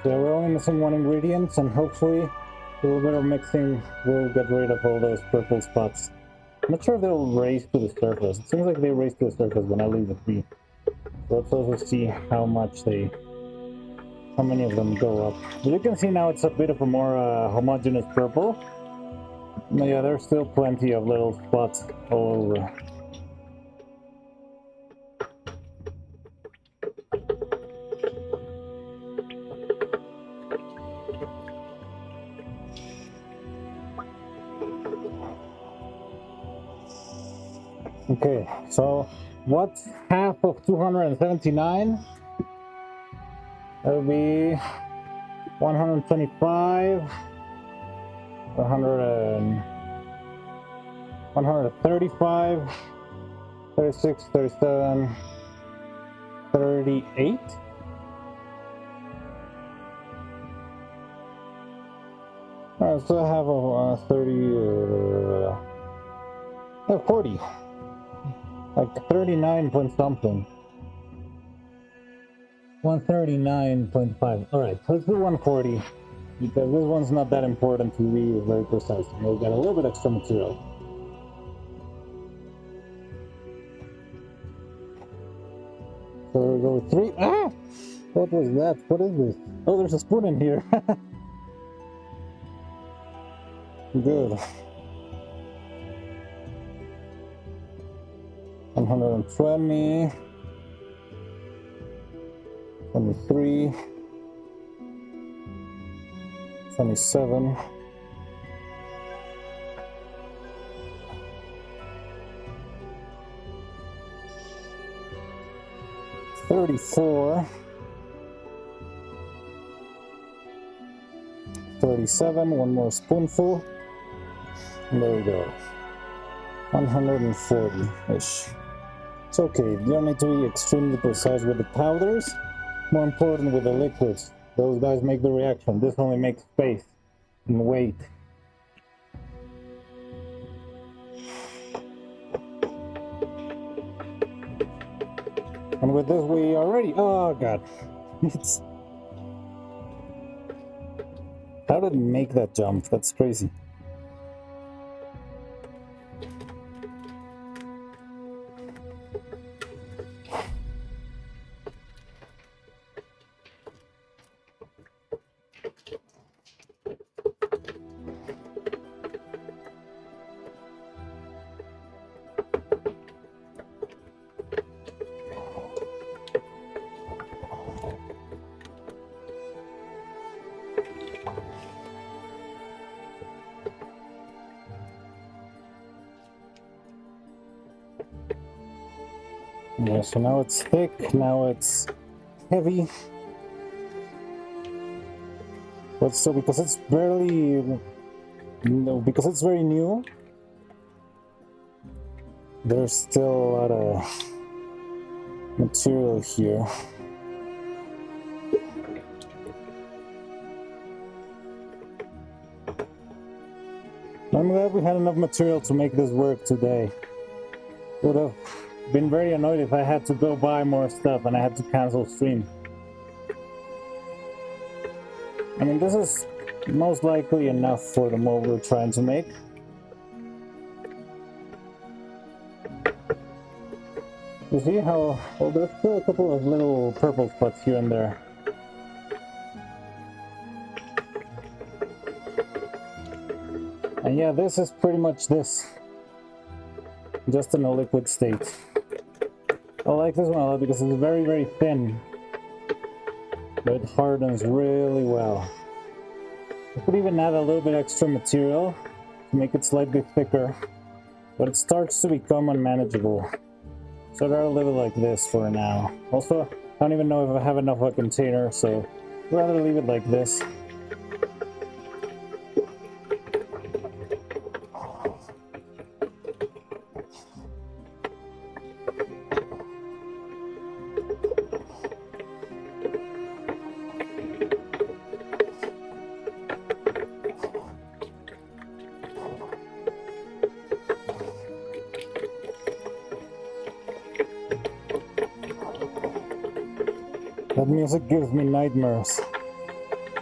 So we're only missing one ingredient, and hopefully a little bit of mixing will get rid of all those purple spots. I'm not sure if they'll raise to the surface. It seems like they raise to the surface when I leave it be. So let's also see how many of them go up. As you can see now, it's a bit of a more homogeneous purple. But yeah, there's still plenty of little spots all over. Okay, so what's half of 279? That would be 125, 135, 36, 37, 38. Alright, so I have a 40. Like 39 point something. 139.5. Alright, let's do 140. Because this one's not that important to be very precise. We'll get a little bit extra material. So we'll go with 3. Ah! What was that? What is this? Oh, there's a spoon in here. Good. 120. 23. 27. 34. 37. One more spoonful. And there we go. 140-ish. It's okay. You don't need to be extremely precise with the powders. More important with the liquids. Those guys make the reaction. This only makes space and weight. And with this we already... Oh god. It's... How did it make that jump? That's crazy. Yeah, so now it's thick, now it's heavy. But still, because it's barely... No, because it's very new, there's still a lot of material here. I'm glad we had enough material to make this work today. Would have been very annoyed if I had to go buy more stuff and I had to cancel stream. I mean, this is most likely enough for the mold we're trying to make. You see how, well, there's still a couple of little purple spots here and there. And yeah, this is pretty much this. Just in a liquid state. I like this one a lot because it's very, very thin. But it hardens really well. I could even add a little bit extra material to make it slightly thicker. But it starts to become unmanageable. So I'd rather leave it like this for now. Also, I don't even know if I have enough of a container, so I'd rather leave it like this. That music gives me nightmares.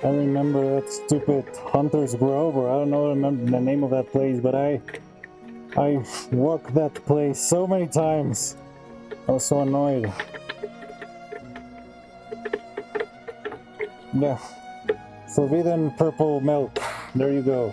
I remember that stupid Hunter's Grove, or I don't know remember the name of that place, but I walked that place so many times. I was so annoyed. Yeah. Forbidden purple milk. There you go.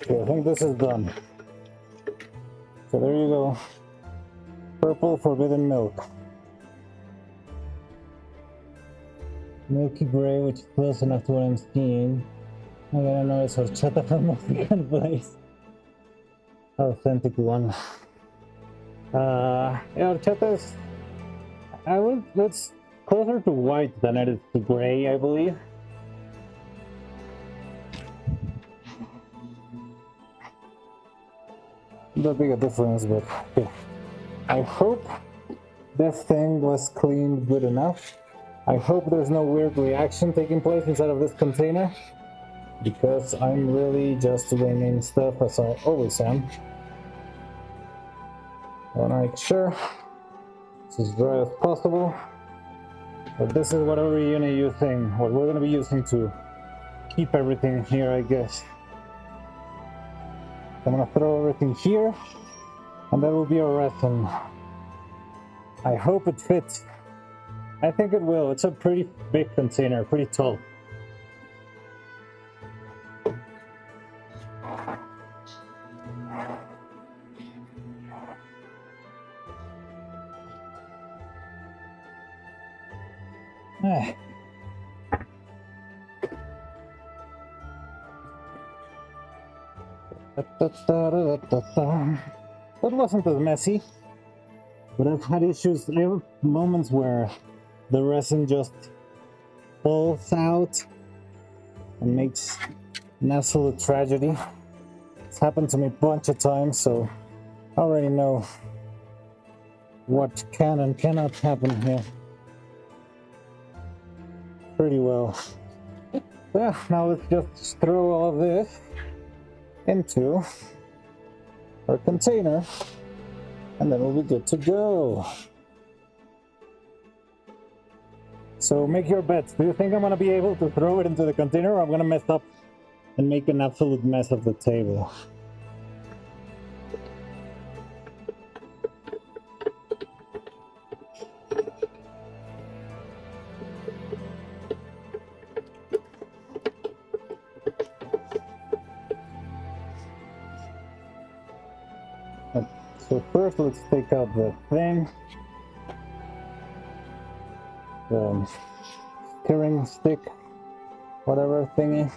Okay, I think this is done. So there you go. Purple forbidden milk. Milky gray, which is close enough to what I'm seeing. I gotta know it's horchata from Mexican place. Authentic one. Yeah, horchata is. It's closer to white than it is to gray, I believe. Not big a difference, but okay. I hope this thing was cleaned good enough. I hope there's no weird reaction taking place inside of this container, because I'm really just winging stuff as I always am. I want to make sure it's as dry as possible. But this is whatever unit you're using, what we're going to be using to keep everything here, I guess. I'm going to throw everything here, and that will be our resin. I hope it fits. I think it will. It's a pretty big container, pretty tall. That wasn't as messy, but I've had issues. I have moments where the resin just falls out and makes an absolute tragedy. It's happened to me a bunch of times, so I already know what can and cannot happen here pretty well. Yeah, now let's just throw all of this into our container, and then we'll be good to go. So make your bets. Do you think I'm gonna be able to throw it into the container, or I'm gonna mess up and make an absolute mess of the table? So first, let's take out the thing, the stirring stick, whatever thingy.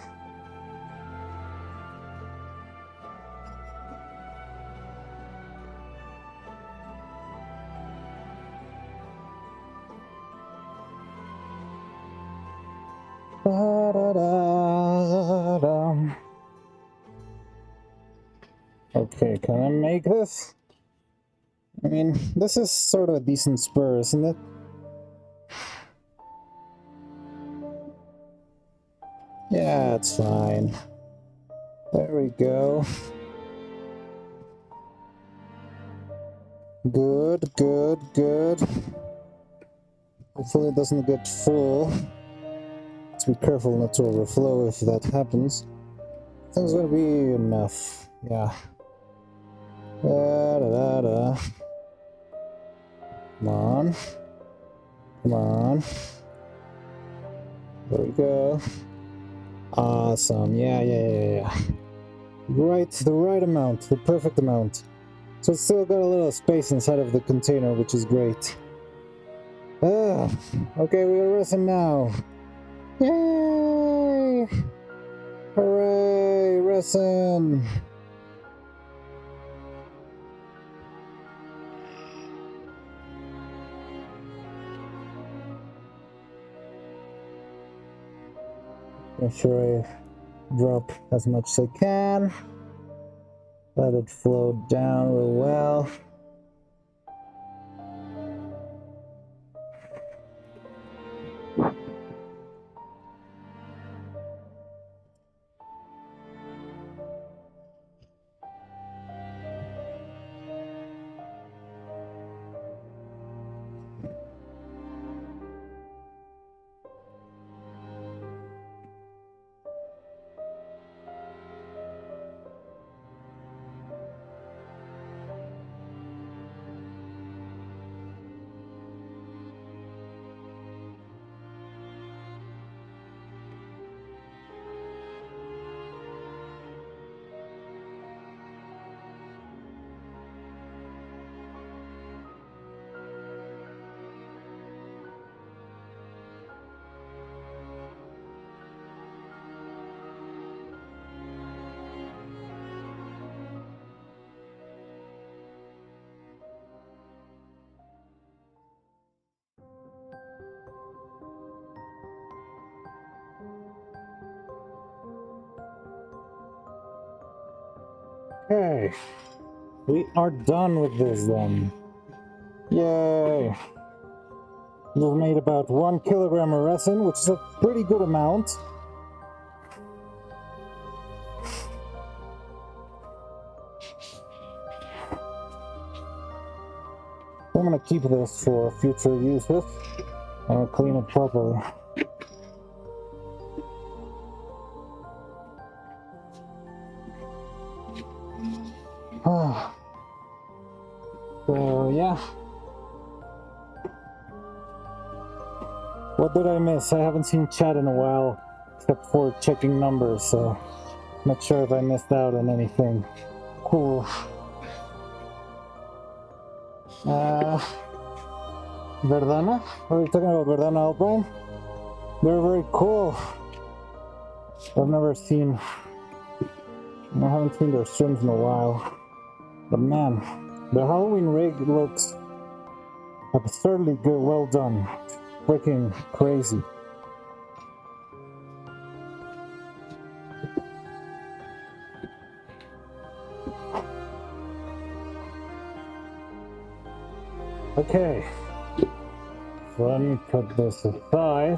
Okay, can I make this? I mean, this is sort of a decent spur, isn't it? Yeah, it's fine. There we go. Good, good, good. Hopefully it doesn't get full. Let's be careful not to overflow if that happens. I think it's gonna be enough. Yeah. Da, da, da, da. Come on. Come on. There we go. Awesome. Yeah. Right, the right amount, the perfect amount. So it's still got a little space inside of the container, which is great. Okay, we are resin now. Yay! Hooray, resin! Make sure I drop as much as I can. Let it flow down real well. Okay. We are done with this then. Yay! We've made about 1 kilogram of resin, which is a pretty good amount. I'm gonna keep this for future uses. I'm gonna clean it properly. So yeah. What did I miss? I haven't seen chat in a while, except for checking numbers, so not sure if I missed out on anything. Cool. Verdana? Are we talking about Verdana Alpine? They're very cool. I haven't seen their streams in a while. But man, the Halloween rig looks absurdly good, well done. Freaking crazy. Okay, so let me put this aside.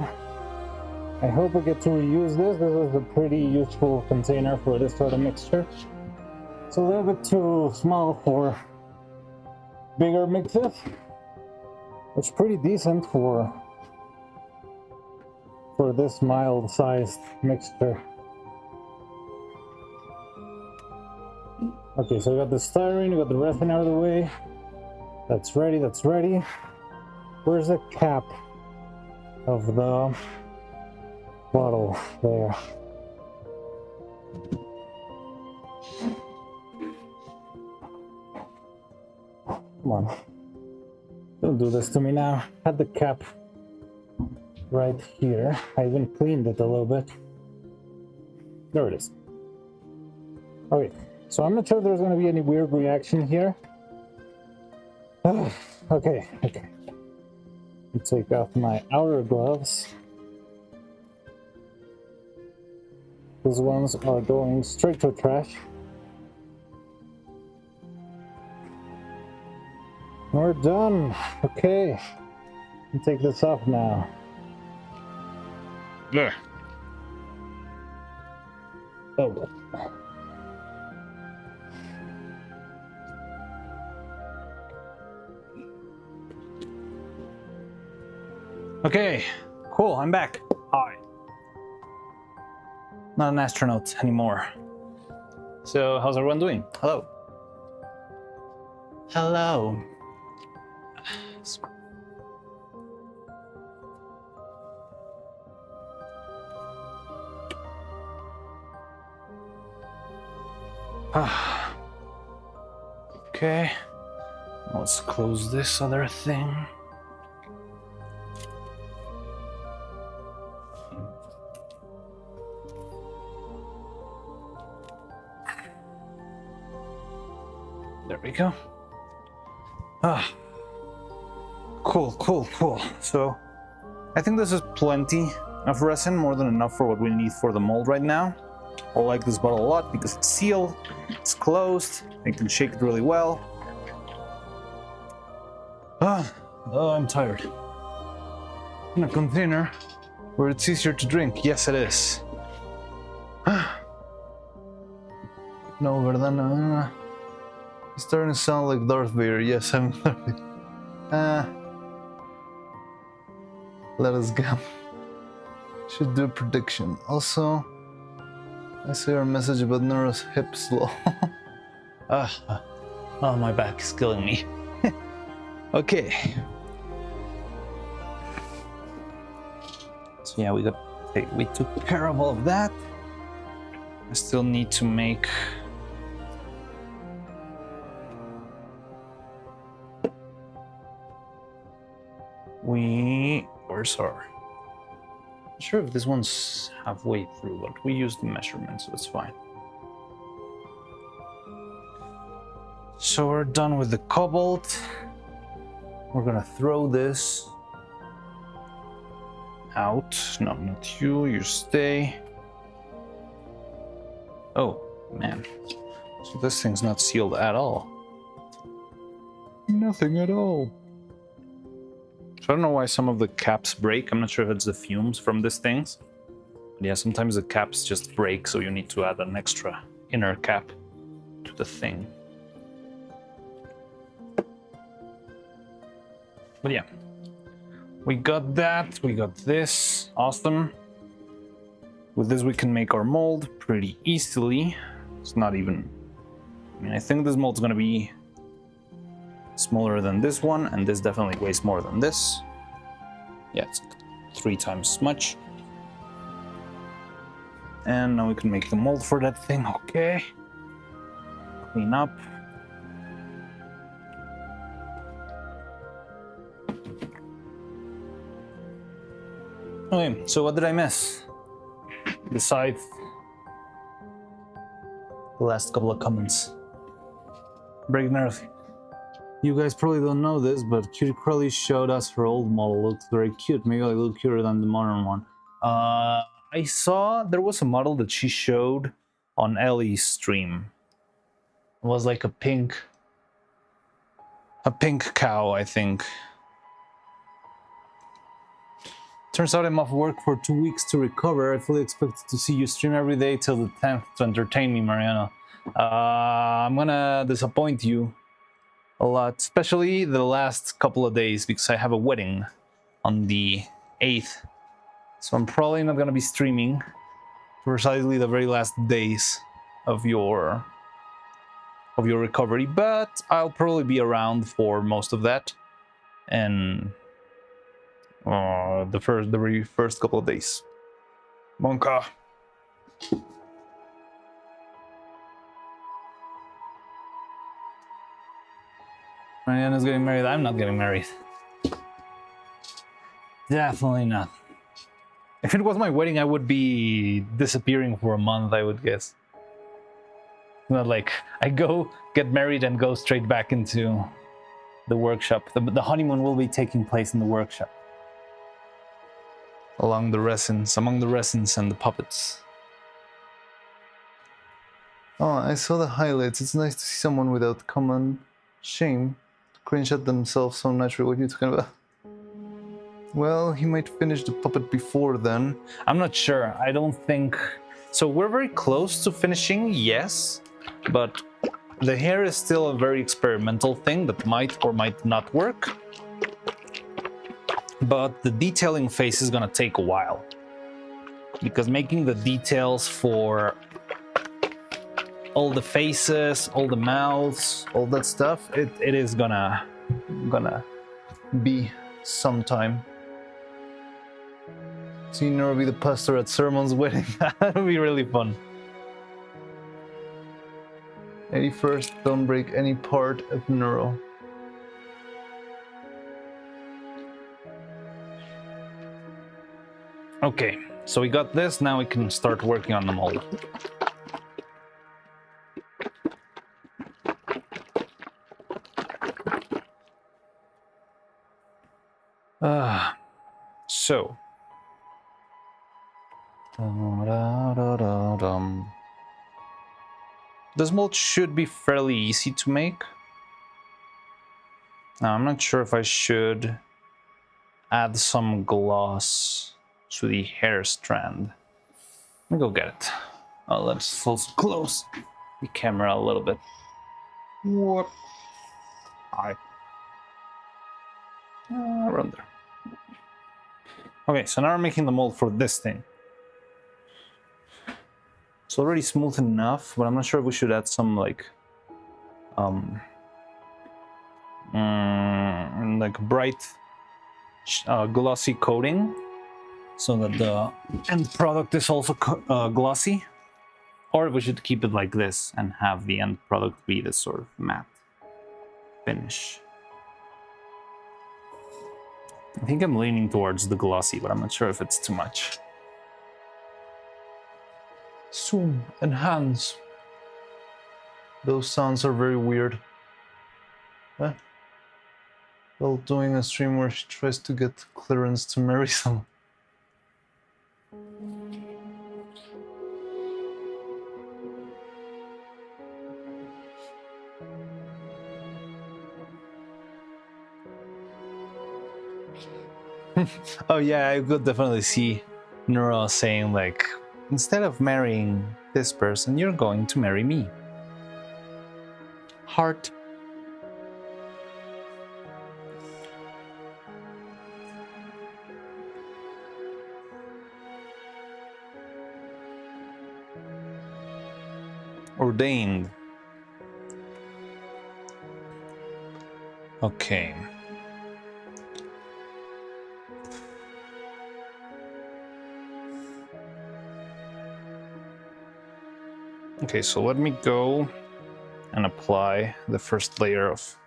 I hope I get to reuse this. This is a pretty useful container for this sort of mixture. It's a little bit too small for bigger mixes. It's pretty decent for this mild-sized mixture. Okay, so we got the styrene, we got the resin out of the way. That's ready, that's ready. Where's the cap of the bottle? There. Come on. Don't do this to me now. Had the cap right here. I even cleaned it a little bit. There it is. Okay, so I'm not sure there's going to be any weird reaction here. Okay. I'll take off my outer gloves. These ones are going straight to trash. We're done. Okay. I'll take this off now. Yeah. Oh. Okay, cool, I'm back. Hi. Not an astronaut anymore. So, how's everyone doing? Hello. Hello. Okay, let's close this other thing. There we go. Cool. So, I think this is plenty of resin, more than enough for what we need for the mold right now. I like this bottle a lot because it's sealed, it's closed, I can shake it really well. I'm tired. In a container where it's easier to drink. Yes, it is. No, verdad, no. It's starting to sound like Darth Vader. Yes, I'm Darth Vader. Let us go. Should do a prediction. Also, I saw your message about Neuro's hip slow. Oh, my back is killing me. Okay. So yeah, we took care of all of that. I still need to make where's our? Not sure if this one's halfway through, but we used the measurement, so it's fine. So we're done with the cobalt. We're gonna throw this out. No, not you. You stay. Oh man. So this thing's not sealed at all. Nothing at all. So I don't know why some of the caps break. I'm not sure if it's the fumes from these things. But yeah, sometimes the caps just break, so you need to add an extra inner cap to the thing. But yeah, we got that, we got this, awesome. With this we can make our mold pretty easily. It's not even, I mean, I think this mold's gonna be smaller than this one, and this definitely weighs more than this. Yeah, it's 3 times as much. And now we can make the mold for that thing, okay. Clean up. Okay, so what did I miss? Besides the last couple of comments. Break nerve. You guys probably don't know this, but Cutie Crowley showed us her old model. Looked very cute, maybe a little cuter than the modern one. I saw there was a model that she showed on Ellie's stream. It was like a pink cow, I think. Turns out I'm off work for 2 weeks to recover. I fully expect to see you stream every day till the 10th to entertain me, Mariana. I'm gonna disappoint you a lot, especially the last couple of days, because I have a wedding on the 8th. So I'm probably not gonna be streaming precisely the very last days of your recovery, but I'll probably be around for most of that, and the very first couple of days. Monka. Mariana's getting married. I'm not getting married. Definitely not. If it was my wedding, I would be disappearing for a month, I would guess. Not like I go get married and go straight back into the workshop. The honeymoon will be taking place in the workshop. Among the resins and the puppets. Oh, I saw the highlights. It's nice to see someone without common shame cringe at themselves so naturally. What are you talking about? Well, he might finish the puppet before then. I'm not sure. I don't think... So we're very close to finishing, yes. But the hair is still a very experimental thing that might or might not work. But the detailing phase is gonna take a while. Because making the details for all the faces, all the mouths, all that stuff, it is gonna be some time. Seeing Nora be the pastor at Sermon's wedding, that'll be really fun. 81st, don't break any part at Neuro. Okay, so we got this, now we can start working on the mold. So. This mold should be fairly easy to make. Now, I'm not sure if I should add some gloss to the hair strand. Let me go get it. Let's also close the camera a little bit. What? Hi. Around there. Okay, so now we're making the mold for this thing. It's already smooth enough, but I'm not sure if we should add some like bright glossy coating so that the end product is also glossy, or if we should keep it like this and have the end product be this sort of matte finish. I think I'm leaning towards the glossy, but I'm not sure if it's too much. Zoom, enhance. Those sounds are very weird. Huh? While doing a stream where she tries to get clearance to marry someone. Oh yeah, I could definitely see Neuro saying like, Instead of marrying this person, you're going to marry me. heart. Ordained. Okay. Okay, so let me go and apply the first layer of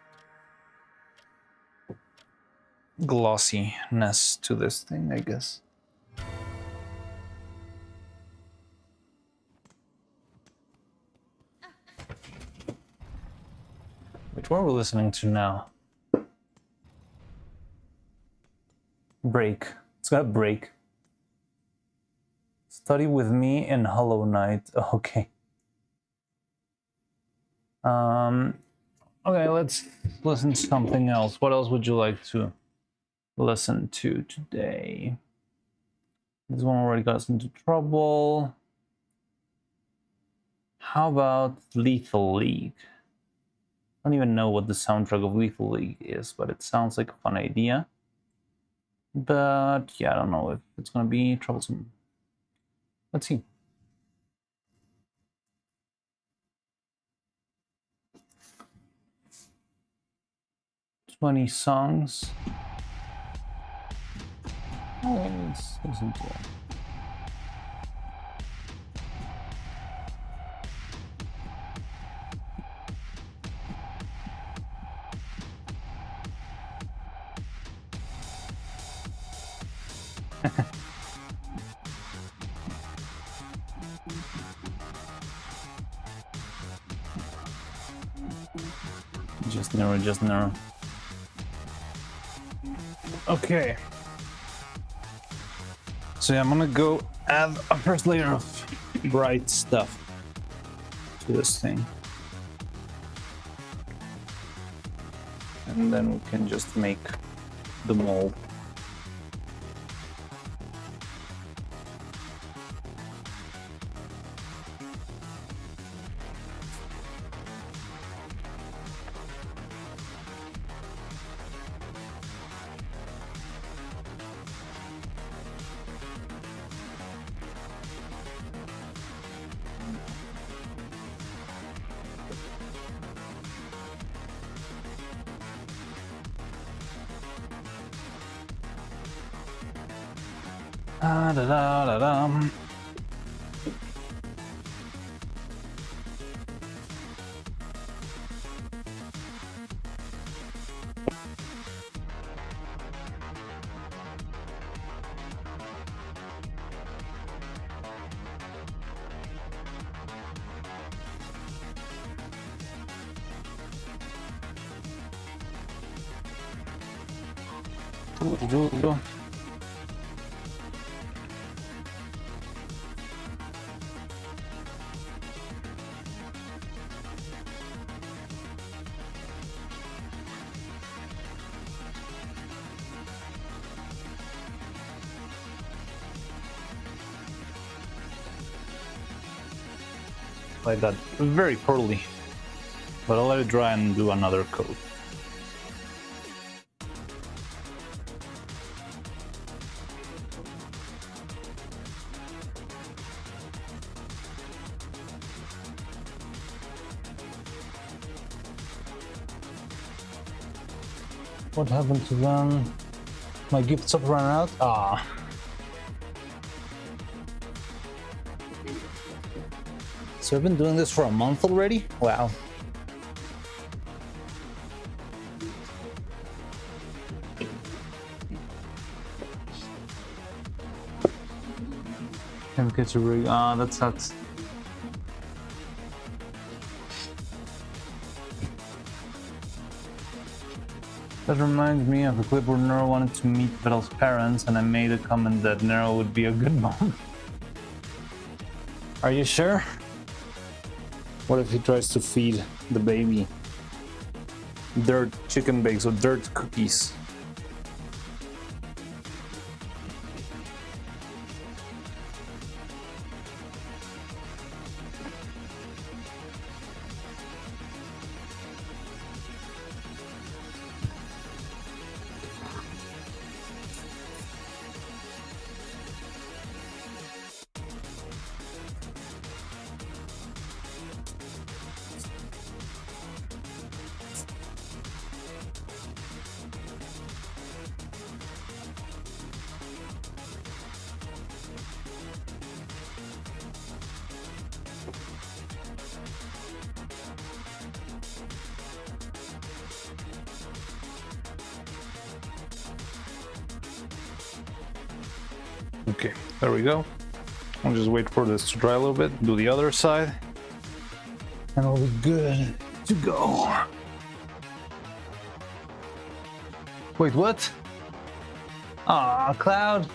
glossiness to this thing, I guess. Wait, what are we listening to now? Break. It's got a break. Study with me in Hollow Knight. Okay. Okay, let's listen to something else. What else would you like to listen to today? This one already got us into trouble. How about Lethal League? I don't even know what the soundtrack of Lethal League is, but it sounds like a fun idea. But yeah, I don't know if it's gonna be troublesome. Let's see. "20 songs. Let's listen to it. Just narrow. Okay. So yeah, I'm gonna go add a first layer of bright stuff to this thing. And then we can just make the mold. Da da da da dum. Do. Like that very poorly, but I'll let it dry and do another coat. What happened to them? My gifts have run out? Ah. So I've been doing this for a month already? Wow. Can't get to rig. Ah, that sucks. That reminds me of a clip where Nero wanted to meet Vettel's parents, and I made a comment that Nero would be a good mom. Are you sure? What if he tries to feed the baby dirt chicken bakes or dirt cookies? Okay, there we go. I'll just wait for this to dry a little bit, do the other side, and we'll be good to go. Wait, what? Aw, Cloud!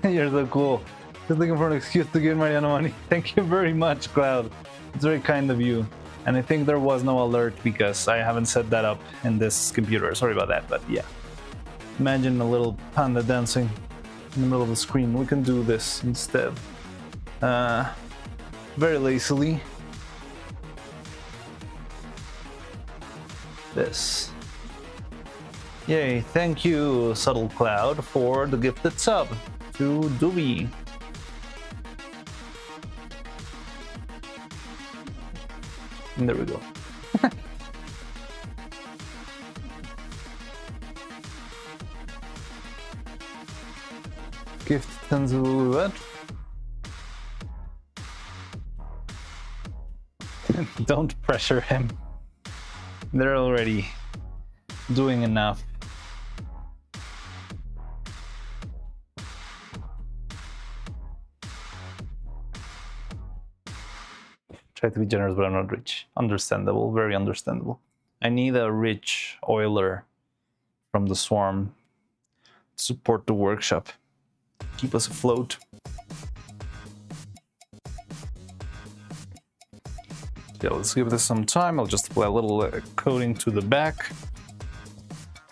You're so cool. Just looking for an excuse to give Mariano money. Thank you very much, Cloud. It's very kind of you. And I think there was no alert because I haven't set that up in this computer. Sorry about that, but yeah. Imagine a little panda dancing in the middle of the screen. We can do this instead. Very lazily. This. Yay, thank you, Subtle Cloud, for the gifted sub to Doobie. And there we go. Gift Tanzu, what? Don't pressure him. They're already doing enough. Try to be generous, but I'm not rich. Understandable, very understandable. I need a rich oiler from the swarm to support the workshop. Keep us afloat. Yeah, let's give this some time. I'll just apply a little coating to the back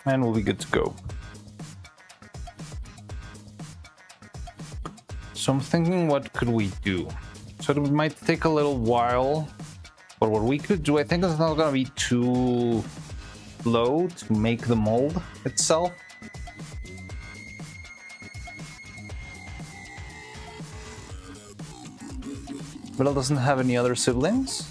and we'll be good to go. So I'm thinking, what could we do? So it might take a little while, but what we could do, I think it's not gonna be too low to make the mold itself. But it doesn't have any other siblings.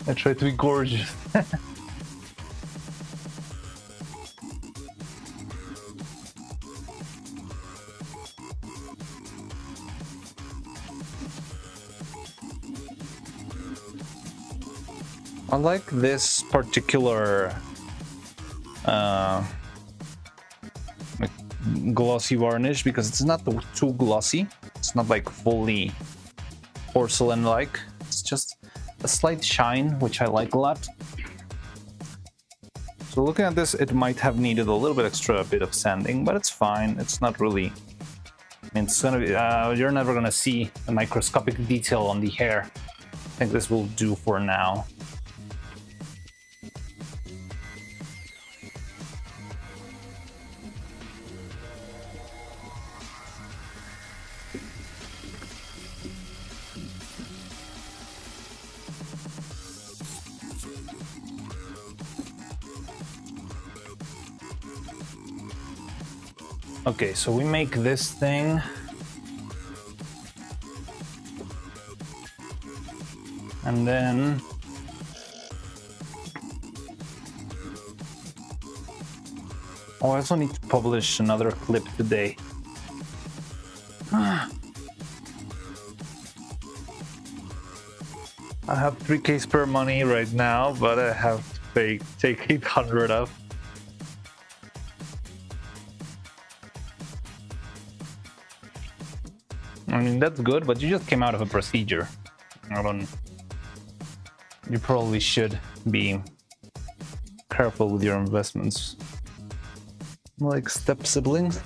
I try to be gorgeous. I like this particular like glossy varnish because it's not too glossy. It's not like fully porcelain-like. It's just a slight shine, which I like a lot. So looking at this, it might have needed a little bit extra bit of sanding, but it's fine. It's not really. I mean, it's gonna be. You're never gonna see the microscopic detail on the hair. I think this will do for now. Okay, so we make this thing. And then oh, I also need to publish another clip today. I have 3K spare money right now, but I have to take 800 off. I mean, that's good, but you just came out of a procedure. You probably should be careful with your investments. Like step siblings.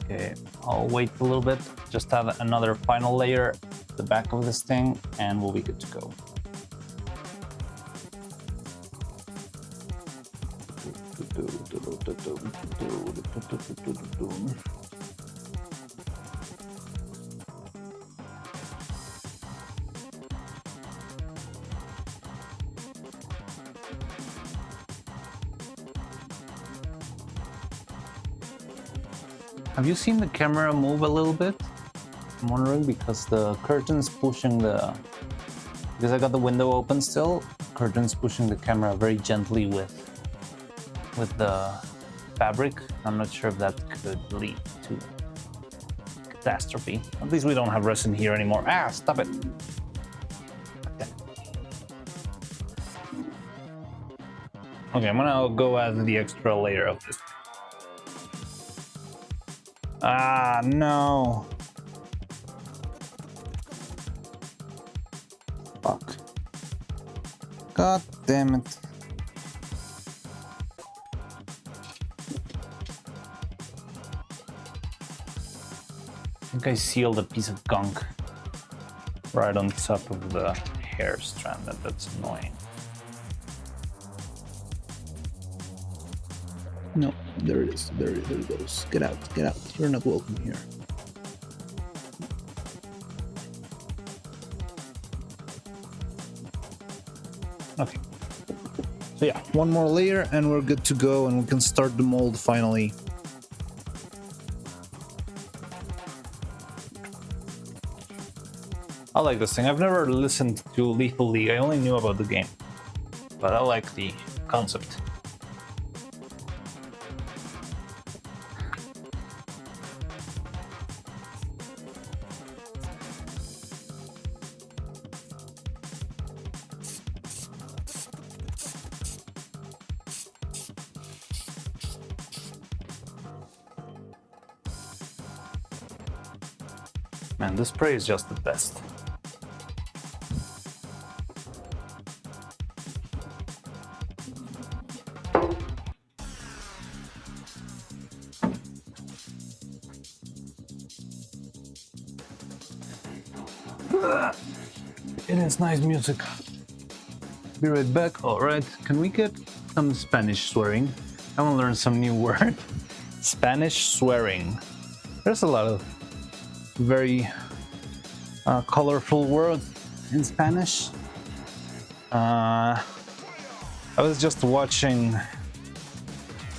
Okay, I'll wait a little bit, just have another final layer at the back of this thing, and we'll be good to go. Have you seen the camera move a little bit? I'm wondering because the curtain's pushing the... Because I got the window open still, curtain's pushing the camera very gently with the fabric. I'm not sure if that could lead to catastrophe. At least we don't have resin here anymore. Ah, stop it. Okay, I'm gonna go add the extra layer of this. Ah, no. Fuck. God damn it. I think I sealed a piece of gunk right on top of the hair strand, and that's annoying. No, there it is. There it goes. Get out, get out. You're not welcome here. Okay. So yeah, one more layer and we're good to go, and we can start the mold finally. I like this thing. I've never listened to Lethal League. I only knew about the game, but I like the concept. Man, this spray is just the best. It is nice music. Be right back. Alright, can we get some Spanish swearing? I want to learn some new word. Spanish swearing. There's a lot of very colorful words in Spanish. I was just watching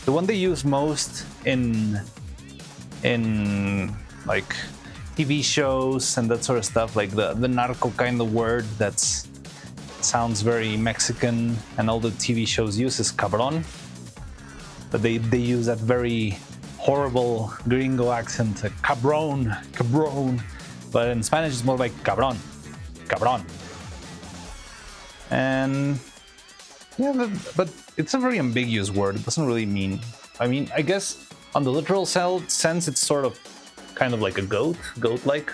the one they use most in like TV shows and that sort of stuff, like the narco kind of word that's sounds very Mexican, and all the TV shows use is cabron, but they use that very horrible gringo accent, like cabron, but in Spanish it's more like cabron. And yeah, but it's a very ambiguous word. It doesn't really mean, I mean, I guess on the literal sense it's sort of kind of like a goat-like,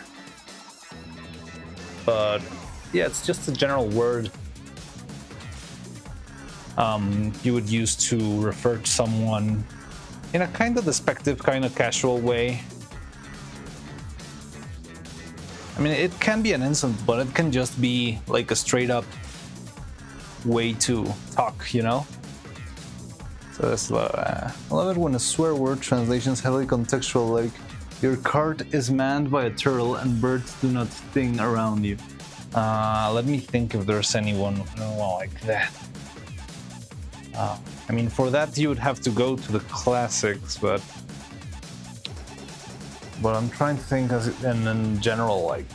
but yeah, it's just a general word you would use to refer to someone in a kind of despective, kind of casual way. I mean, it can be an insult, but it can just be like a straight up way to talk, you know? So that's I love it when a swear word translation is heavily contextual, like your cart is manned by a turtle and birds do not sting around you. Let me think if there's anyone like that. I mean, for that you would have to go to the classics, but I'm trying to think as in general, like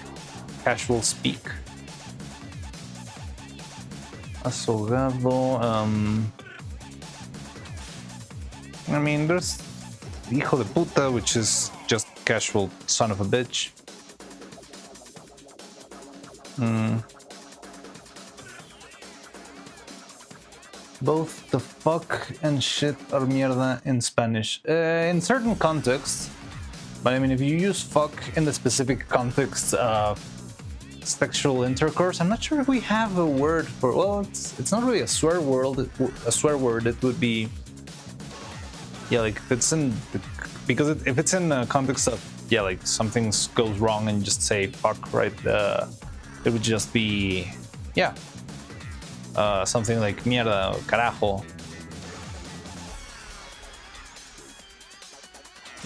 casual speak. Asogado. I mean, there's hijo de puta, which is just casual son of a bitch. Both the fuck and shit are mierda in Spanish. In certain contexts. But I mean, if you use fuck in the specific context of sexual intercourse, I'm not sure if we have a word for. Well, it's not really a swear word. It would be, yeah, like if it's in if it's in the context of, yeah, like something goes wrong and you just say fuck, right? It would just be, yeah, something like mierda or carajo.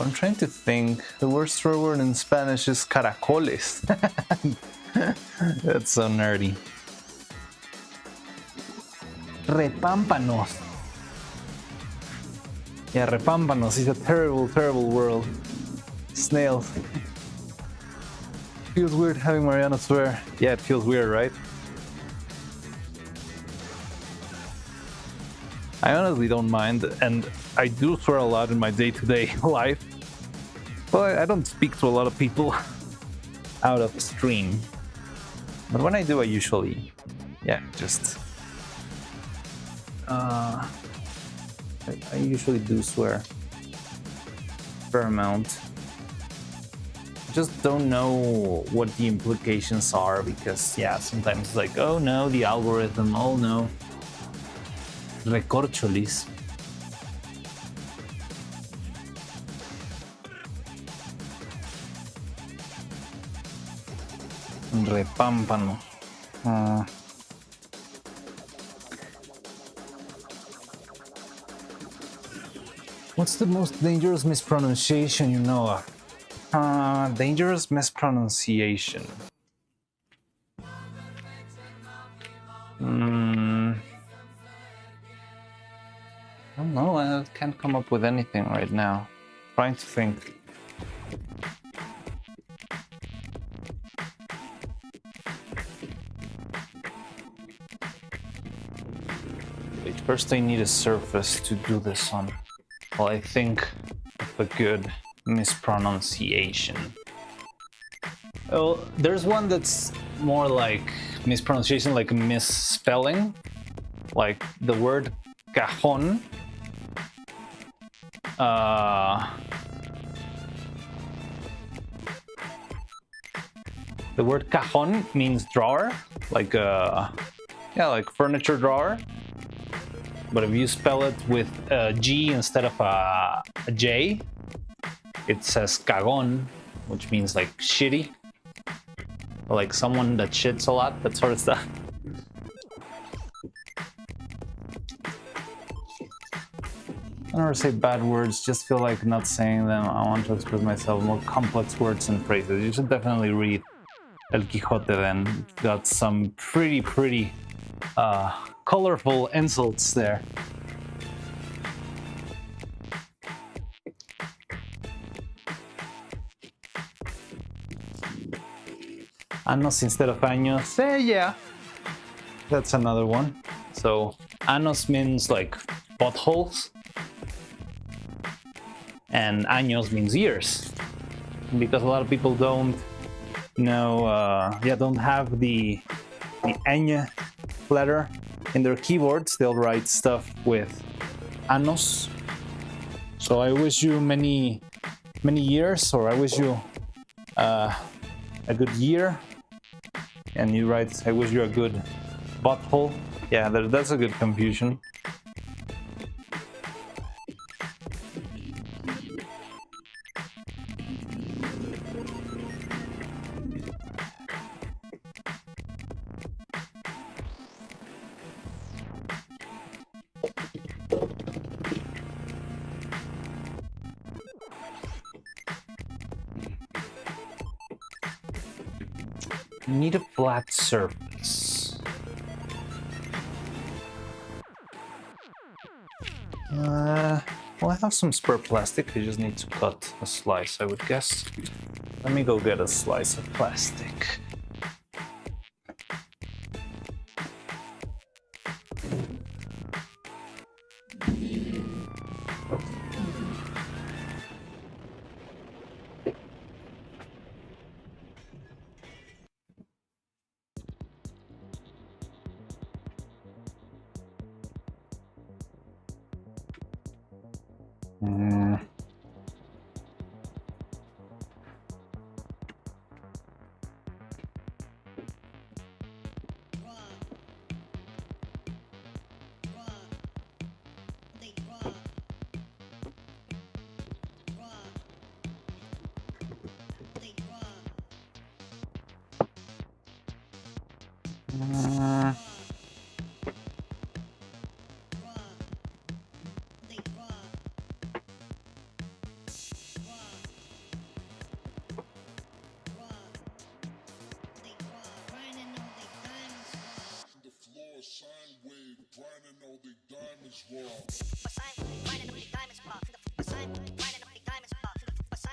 I'm trying to think. The worst swear word in Spanish is caracoles. That's so nerdy. Repámpanos. Yeah, repámpanos is a terrible, terrible world. Snails. feels weird having Mariana swear. Yeah, it feels weird, right? I honestly don't mind, and I do swear a lot in my day-to-day life. But I don't speak to a lot of people out of stream. But when I do, I usually, yeah, just... I usually do swear a fair amount. Just don't know what the implications are, because yeah, sometimes it's like, oh no, the algorithm, oh no. Recorcholis. Repámpano. What's the most dangerous mispronunciation you know of? Dangerous mispronunciation. I don't know, I can't come up with anything right now. Trying to think. Wait, first I need a surface to do this on. Well, I think of a good mispronunciation. Oh, there's one that's more like mispronunciation, like misspelling. Like the word cajón. The word cajón means drawer, like yeah, like furniture drawer. But if you spell it with a G instead of a J, it says cagón, which means like shitty, or like someone that shits a lot, that sort of stuff. I never say bad words, just feel like not saying them. I want to express myself more complex words and phrases. You should definitely read El Quijote then. It's got some pretty colorful insults there. Anos instead of años. Yeah. That's another one. So, anos means like buttholes. And años means years. Because a lot of people don't know, don't have the ñ letter in their keyboards. They'll write stuff with anos. So I wish you many years, or I wish you a good year. And you write, I wish you a good butthole. Yeah, that's a good confusion. Need a flat surface. Well, I have some spare plastic. I just need to cut a slice, I would guess. Let me go get a slice of plastic.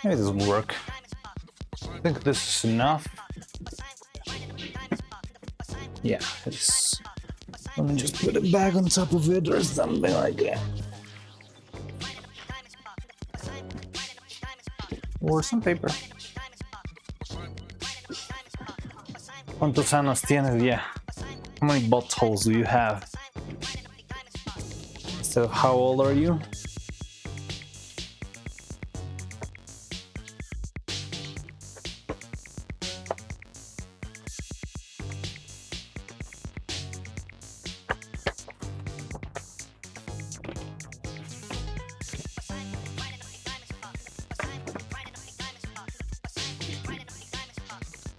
Maybe this will work. I think this is enough. Yeah, it's... Let me just put it back on top of it or something like that. Or some paper. ¿Cuántos años tienes? Yeah. How many buttholes do you have? So how old are you?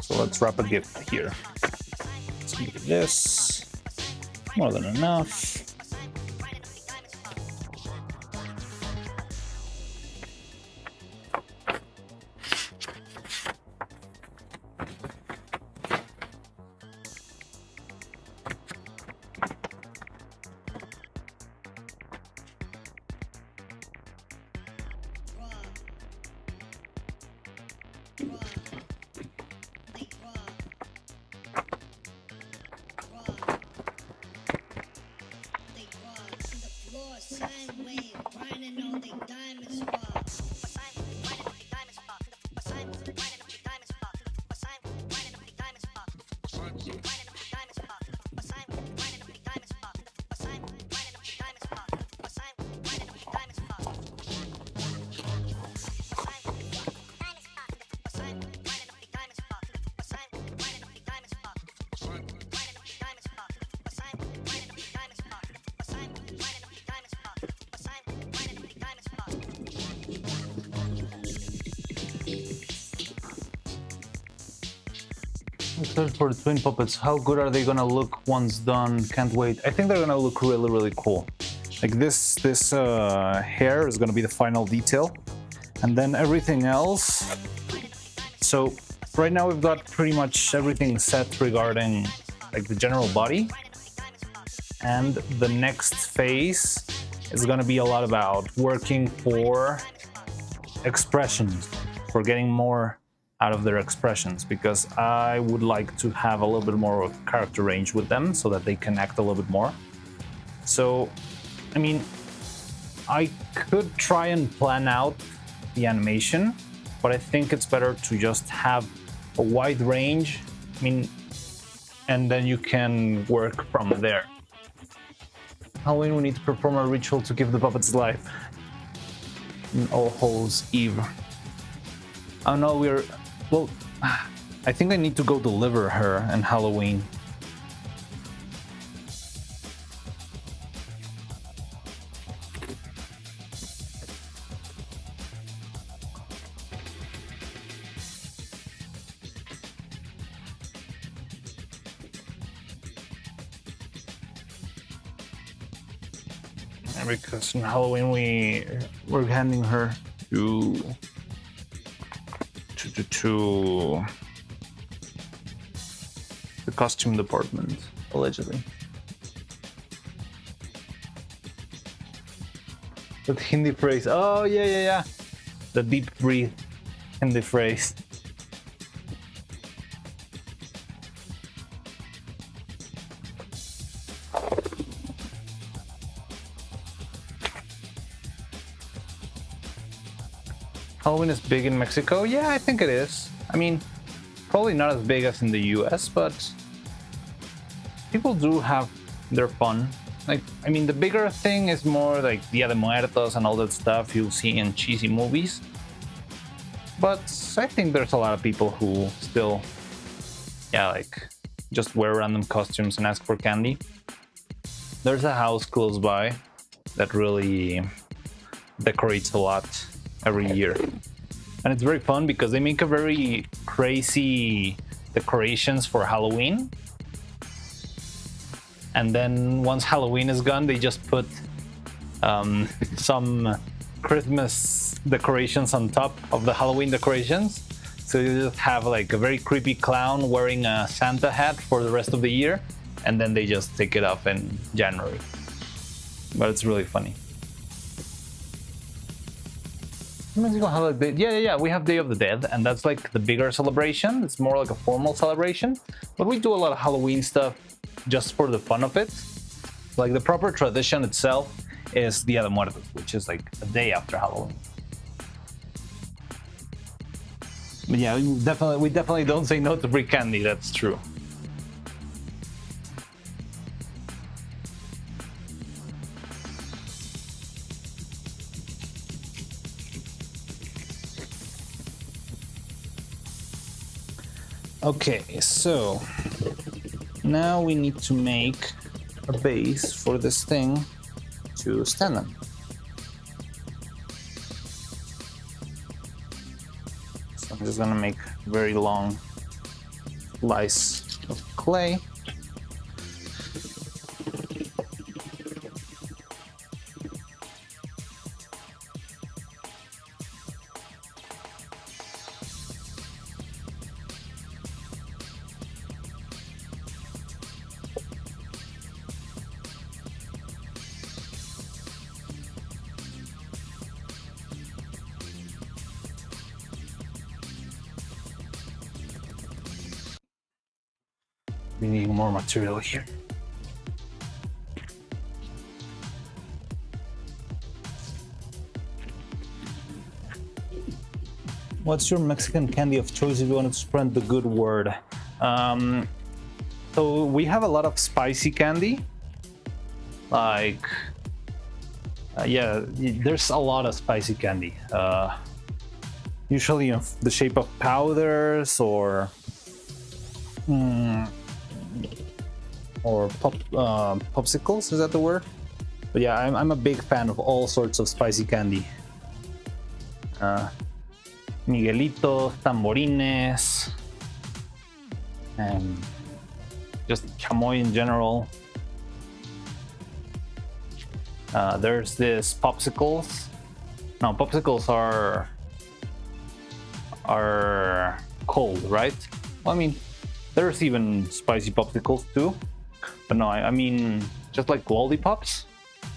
So let's wrap a gift here. Let's do this. More than enough. Search for the twin puppets. How good are they gonna look once done? Can't wait. I think they're gonna look really, really cool. Like this hair is gonna be the final detail, and then everything else. So right now we've got pretty much everything set regarding like the general body, and the next phase is gonna be a lot about working for expressions, for getting more out of their expressions, because I would like to have a little bit more of character range with them so that they can act a little bit more. So, I mean, I could try and plan out the animation, but I think it's better to just have a wide range, I mean, and then you can work from there. Halloween, we need to perform a ritual to give the puppets life. All Hallows Eve. Oh no, well, I think I need to go deliver her on Halloween. And because on Halloween we're handing her to the costume department, allegedly. That Hindi phrase. Oh yeah. The deep breathe Hindi phrase. Halloween is big in Mexico? Yeah, I think it is. I mean, probably not as big as in the US, but people do have their fun. Like, I mean, the bigger thing is more like Dia de Muertos and all that stuff you'll see in cheesy movies. But I think there's a lot of people who still, like, just wear random costumes and ask for candy. There's a house close by that really decorates a lot every year, and it's very fun because they make a very crazy decorations for Halloween, and then once Halloween is gone they just put some Christmas decorations on top of the Halloween decorations, so you just have like a very creepy clown wearing a Santa hat for the rest of the year, and then they just take it off in January. But it's really funny. Mexico have a day, yeah, we have Day of the Dead, and that's like the bigger celebration. It's more like a formal celebration, but we do a lot of Halloween stuff. just for the fun of it. Like the proper tradition itself is Dia de Muertos, which is like a day after Halloween. But yeah, we definitely don't say no to free candy. That's true. Okay, so now we need to make a base for this thing to stand on. So I'm just gonna make very long slice of clay. We need more material here. What's your Mexican candy of choice if you want to spread the good word? So we have a lot of spicy candy. Like, yeah, there's a lot of spicy candy. Usually in the shape of powders or popsicles, is that the word? But yeah, I'm a big fan of all sorts of spicy candy. Miguelitos, tamborines, and just chamoy in general. There's this popsicles. No, popsicles are cold, right? Well, I mean, there's even spicy popsicles too. But no, I mean just like lollipops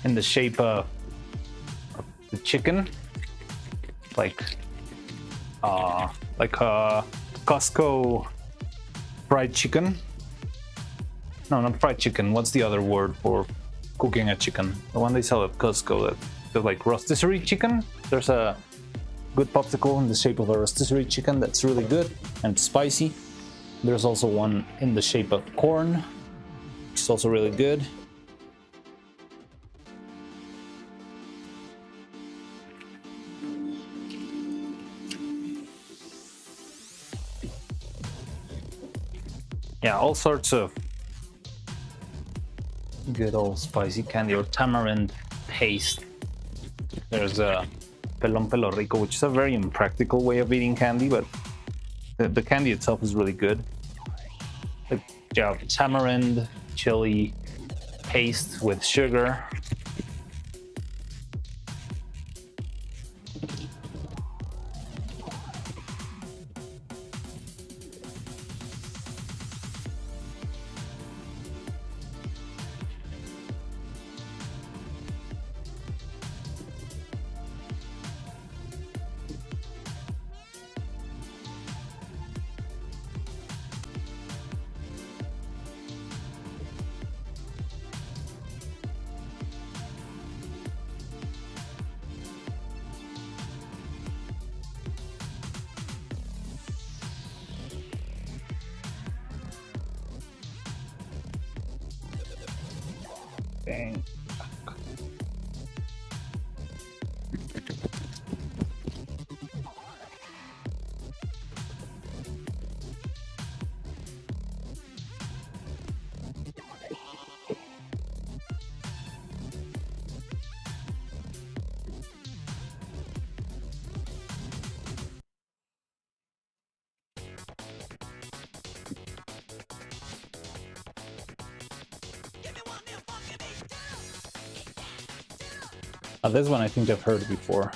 in the shape of the chicken, like Costco fried chicken. No, not fried chicken. What's the other word for cooking a chicken? The one they sell at Costco, that's like rotisserie chicken. There's a good popsicle in the shape of a rotisserie chicken that's really good and spicy. There's also one in the shape of corn, which is also really good. Yeah, all sorts of good old spicy candy or tamarind paste. There's a pelón pelo rico, which is a very impractical way of eating candy, but the candy itself is really good. Like, yeah, tamarind, chili paste with sugar. Dang. This one I think I've heard before.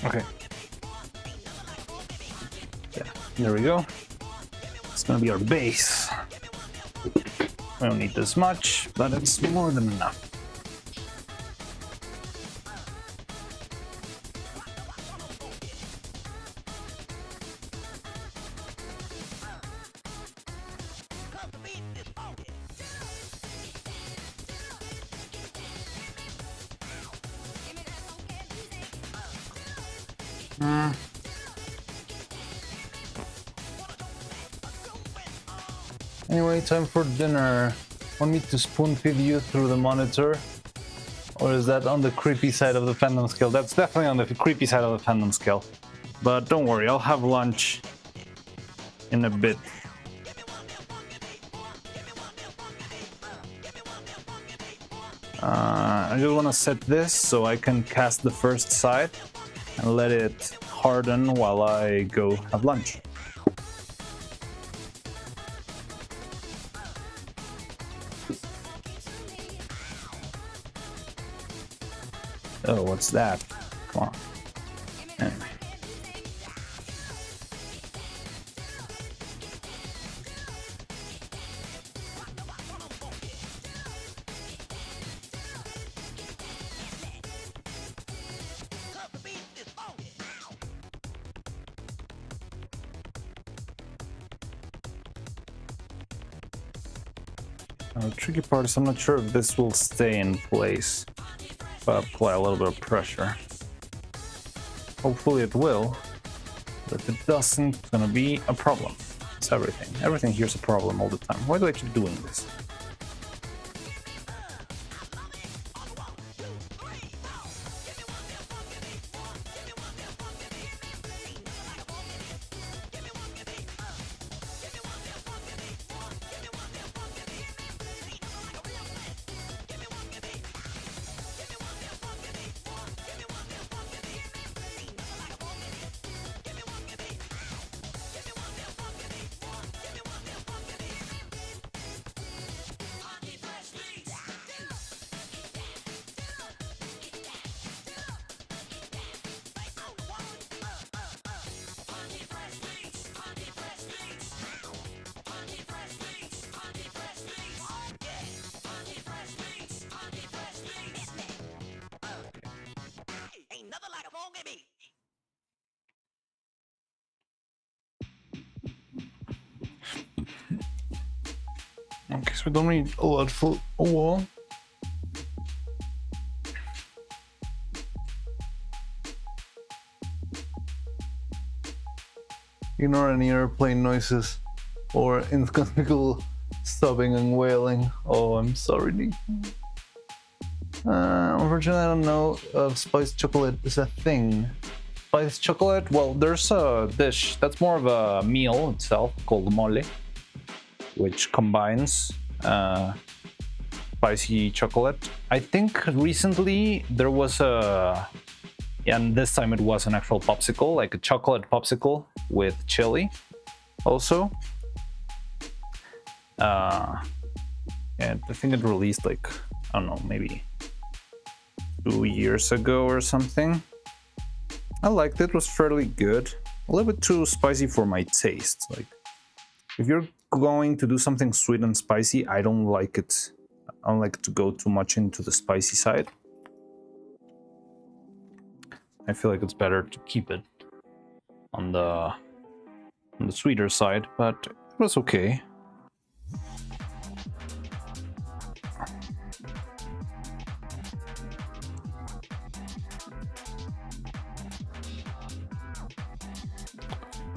Okay. Yeah, there we go. It's gonna be our base. We don't need this much, but it's more than enough. Anyway, time for dinner. Want me to spoon feed you through the monitor? Or is that on the creepy side of the fandom scale? That's definitely on the creepy side of the fandom scale. But don't worry, I'll have lunch in a bit. I just want to set this so I can cast the first side and let it harden while I go have lunch. Oh, what's that? Come on. Anyway. The tricky part is I'm not sure if this will stay in place if I apply a little bit of pressure. Hopefully it will, but if it doesn't, it's gonna be a problem. It's everything. Everything here's a problem all the time. Why do I keep doing this? Okay, so we don't need a lot for a wall. Ignore any airplane noises or inconspicuous sobbing and wailing. Oh, I'm sorry, Nick. Unfortunately, I don't know if spiced chocolate is a thing. Spiced chocolate? Well, there's a dish that's more of a meal itself called mole, which combines spicy chocolate. I think recently there was and this time it was an actual popsicle, like a chocolate popsicle with chili also. And I think it released like, I don't know, maybe 2 years ago or something. I liked it, it was fairly good. A little bit too spicy for my taste. Like, if you're going to do something sweet and spicy, I don't like it. I don't like to go too much into the spicy side. I feel like it's better to keep it on the sweeter side, but it was okay.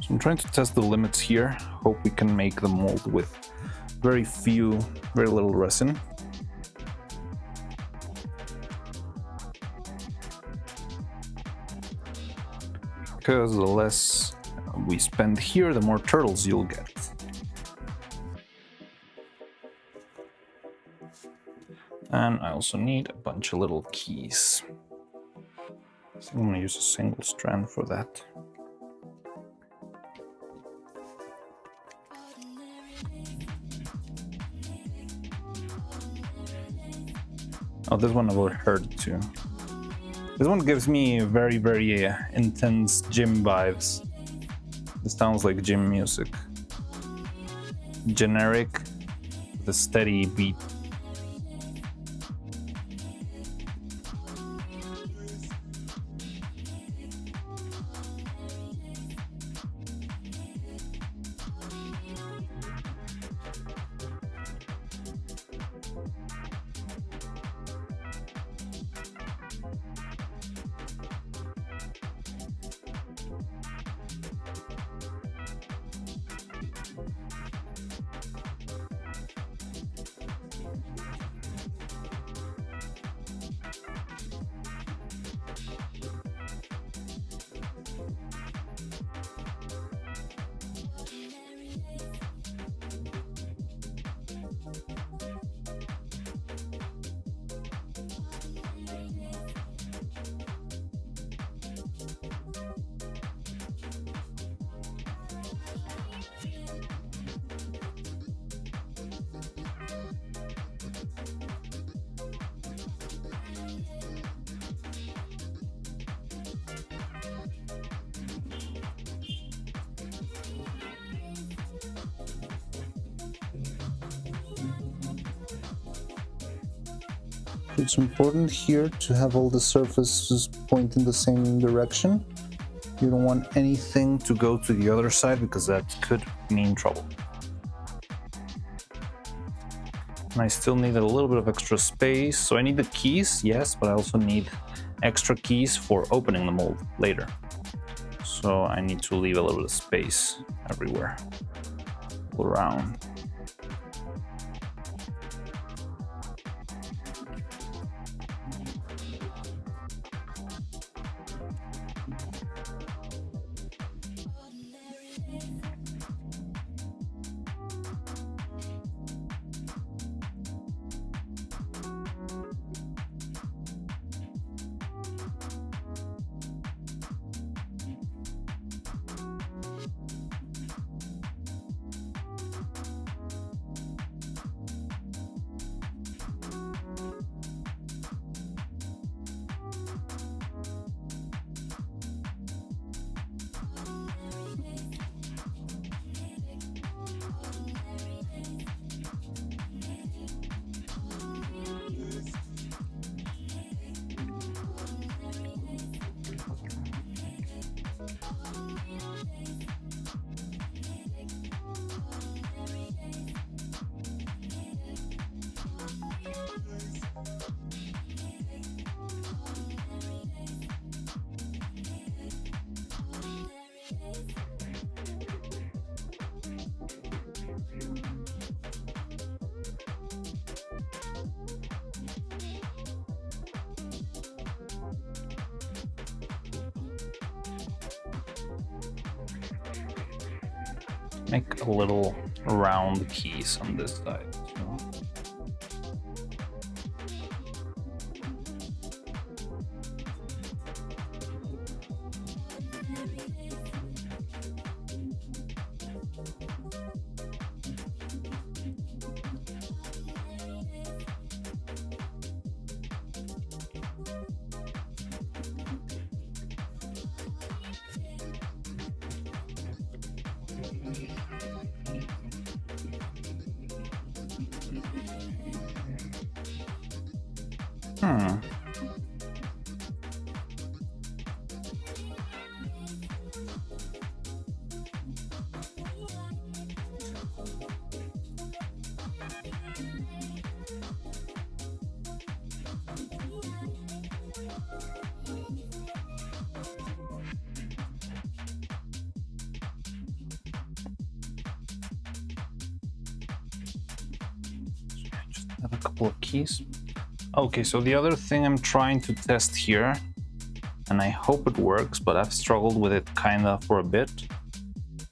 So I'm trying to test the limits here. Hope we can make the mold with very little resin. Because the less we spend here, the more turtles you'll get. And I also need a bunch of little keys. So I'm gonna use a single strand for that. Oh, this one I will hurt too. This one gives me very, very intense gym vibes. This sounds like gym music. Generic, with a steady beat. It's important here to have all the surfaces point in the same direction. You don't want anything To go to the other side because that could mean trouble. And I still need a little bit of extra space. So I need the keys, yes, but I also need extra keys for opening the mold later. So I need to leave a little bit of space everywhere, all around. Make a little round keys on this side. So. Have a couple of keys. Okay, so the other thing I'm trying to test here, and I hope it works, but I've struggled with it kinda for a bit,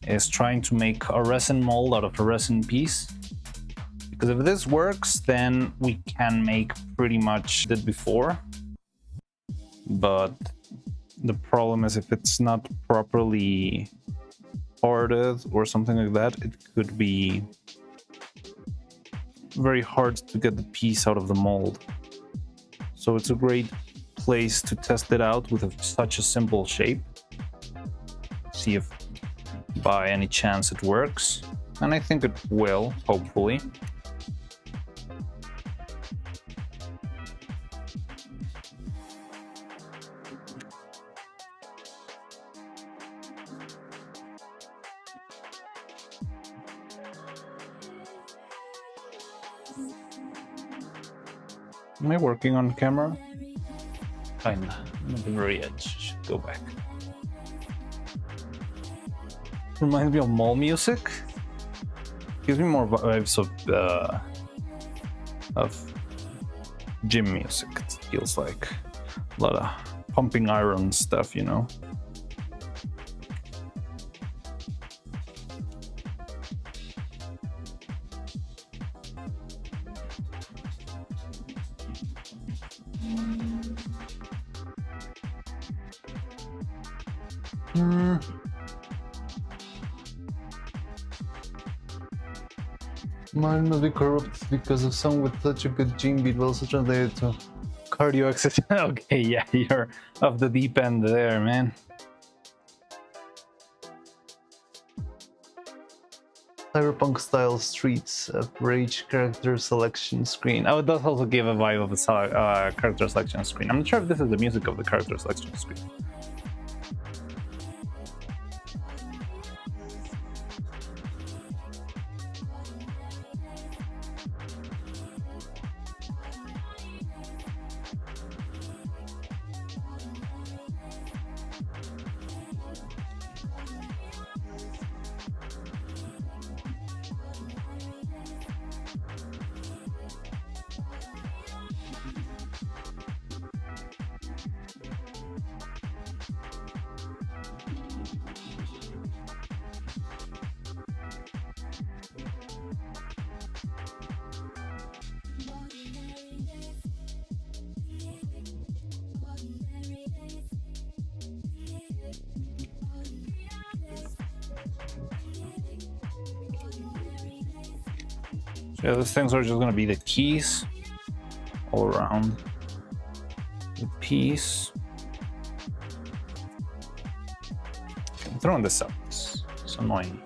is trying to make a resin mold out of a resin piece. Because if this works, then we can make pretty much did before. But the problem is if it's not properly parted or something like that, it could be very hard to get the piece out of the mold. So it's a great place to test it out with such a simple shape. See if by any chance it works. And I think it will, hopefully. Am I working on camera? Kinda. I'm at the very edge. Should go back. Reminds me of mall music. Gives me more vibes of gym music. It feels like a lot of pumping iron stuff, you know. Mine must be corrupt because of someone with such a good gene beat will also translated to Cardio exercise. Okay, yeah, you're off the deep end there, man. cyberpunk style streets of rage character selection screen. Oh, it does also give a vibe of a character selection screen. I'm not sure if this is the music of the character selection screen. Yeah, these things are just gonna be the keys all around the piece. I'm throwing this up. It's annoying.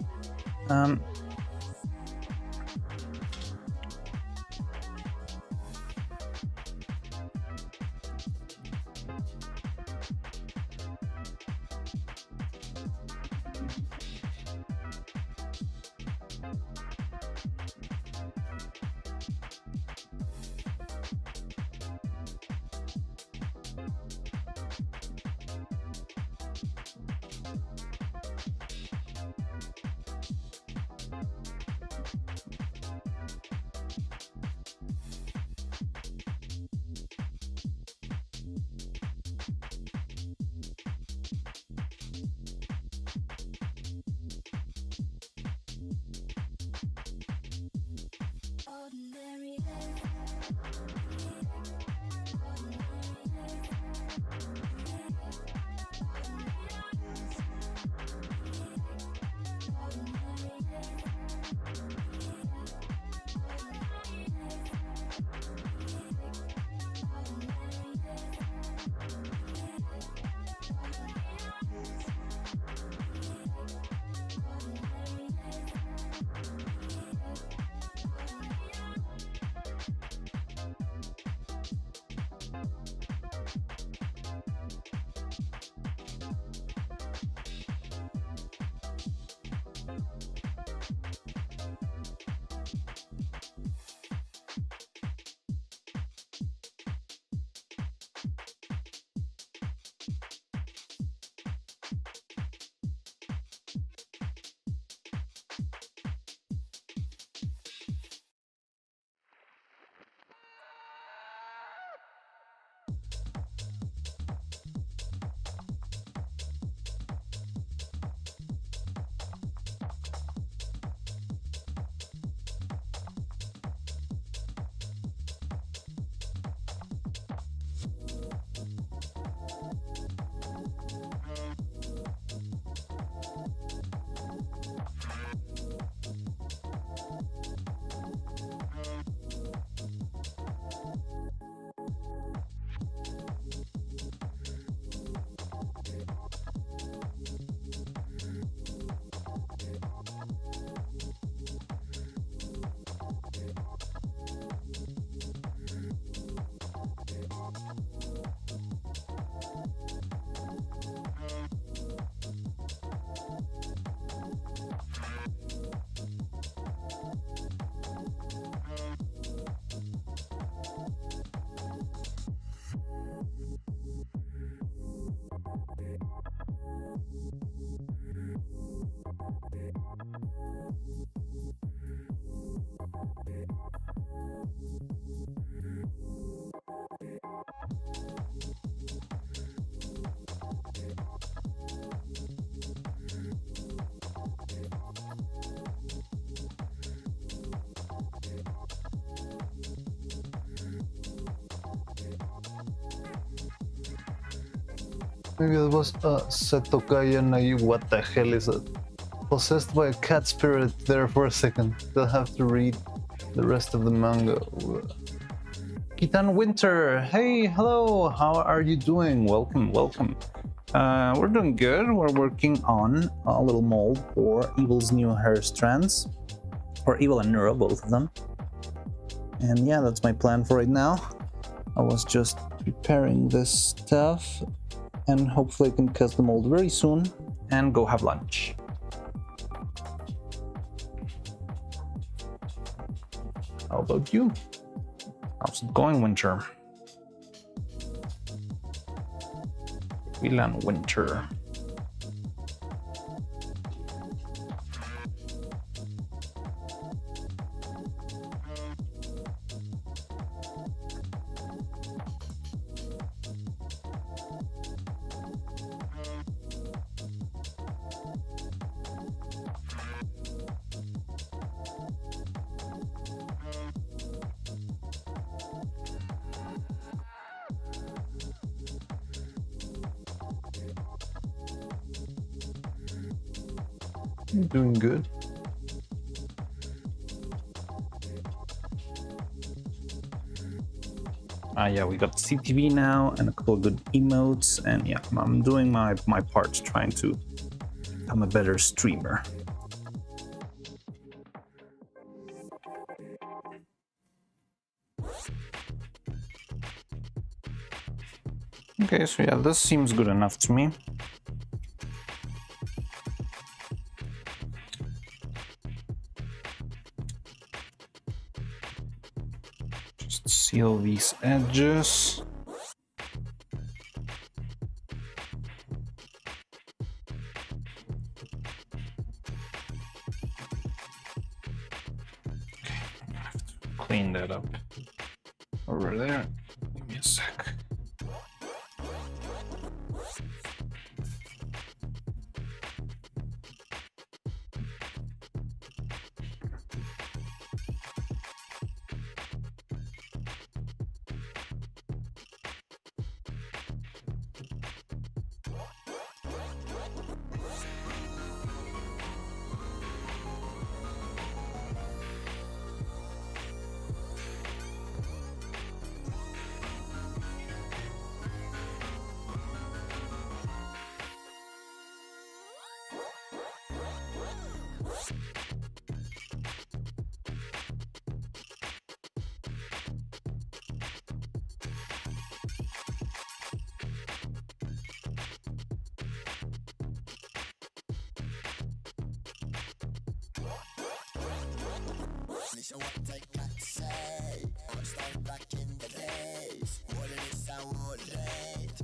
Maybe it was Setokaya Nai. What the hell is it? Possessed by a cat spirit there for a second. They'll have to read the rest of the manga. Kitan Winter, hey, hello, how are you doing? Welcome, welcome. We're doing good. We're working on a little mold for Evil's new hair strands. Or Evil and Neuro, both of them. And yeah, that's my plan for right now. I was just preparing this stuff, and hopefully I can cast the mold very soon and go have lunch. How about you? How's it going, Winter? Whelan Winter. I'm doing good. Yeah, we got CTV now and a couple of good emotes, and yeah, I'm doing my part trying to become a better streamer. Okay, so yeah, this seems good enough to me. Just seal these edges. Okay, I have to clean that up over there. Give me a sec. So what I got to say, I'm starting back in the days. What it is I would hate.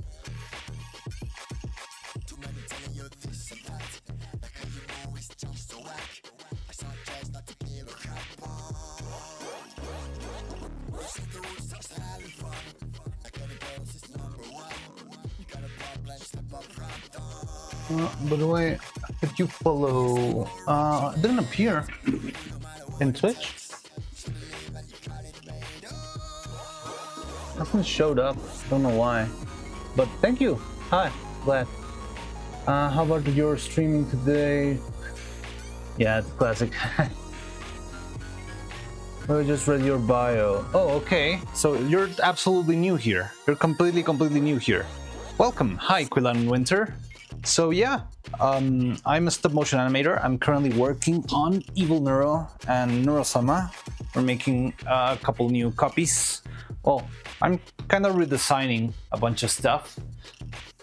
Too many telling you this and that. Like how you move is just so whack. I saw just not to give a crap. This is the rules, just having fun. I got a girls is number one. You got a problem, step up front. By the way, if you follow, it didn't appear in Twitch. Nothing showed up. Don't know why, but thank you. Hi, glad. How about your streaming today? Yeah, it's classic. I just read your bio. Oh, okay. So you're absolutely new here. You're completely new here. Welcome. Hi, Quillan Winter. So yeah, I'm a stop motion animator. I'm currently working on Evil Neuro and Neuro-Sama. We're making a couple new copies. Well, I'm kind of redesigning a bunch of stuff.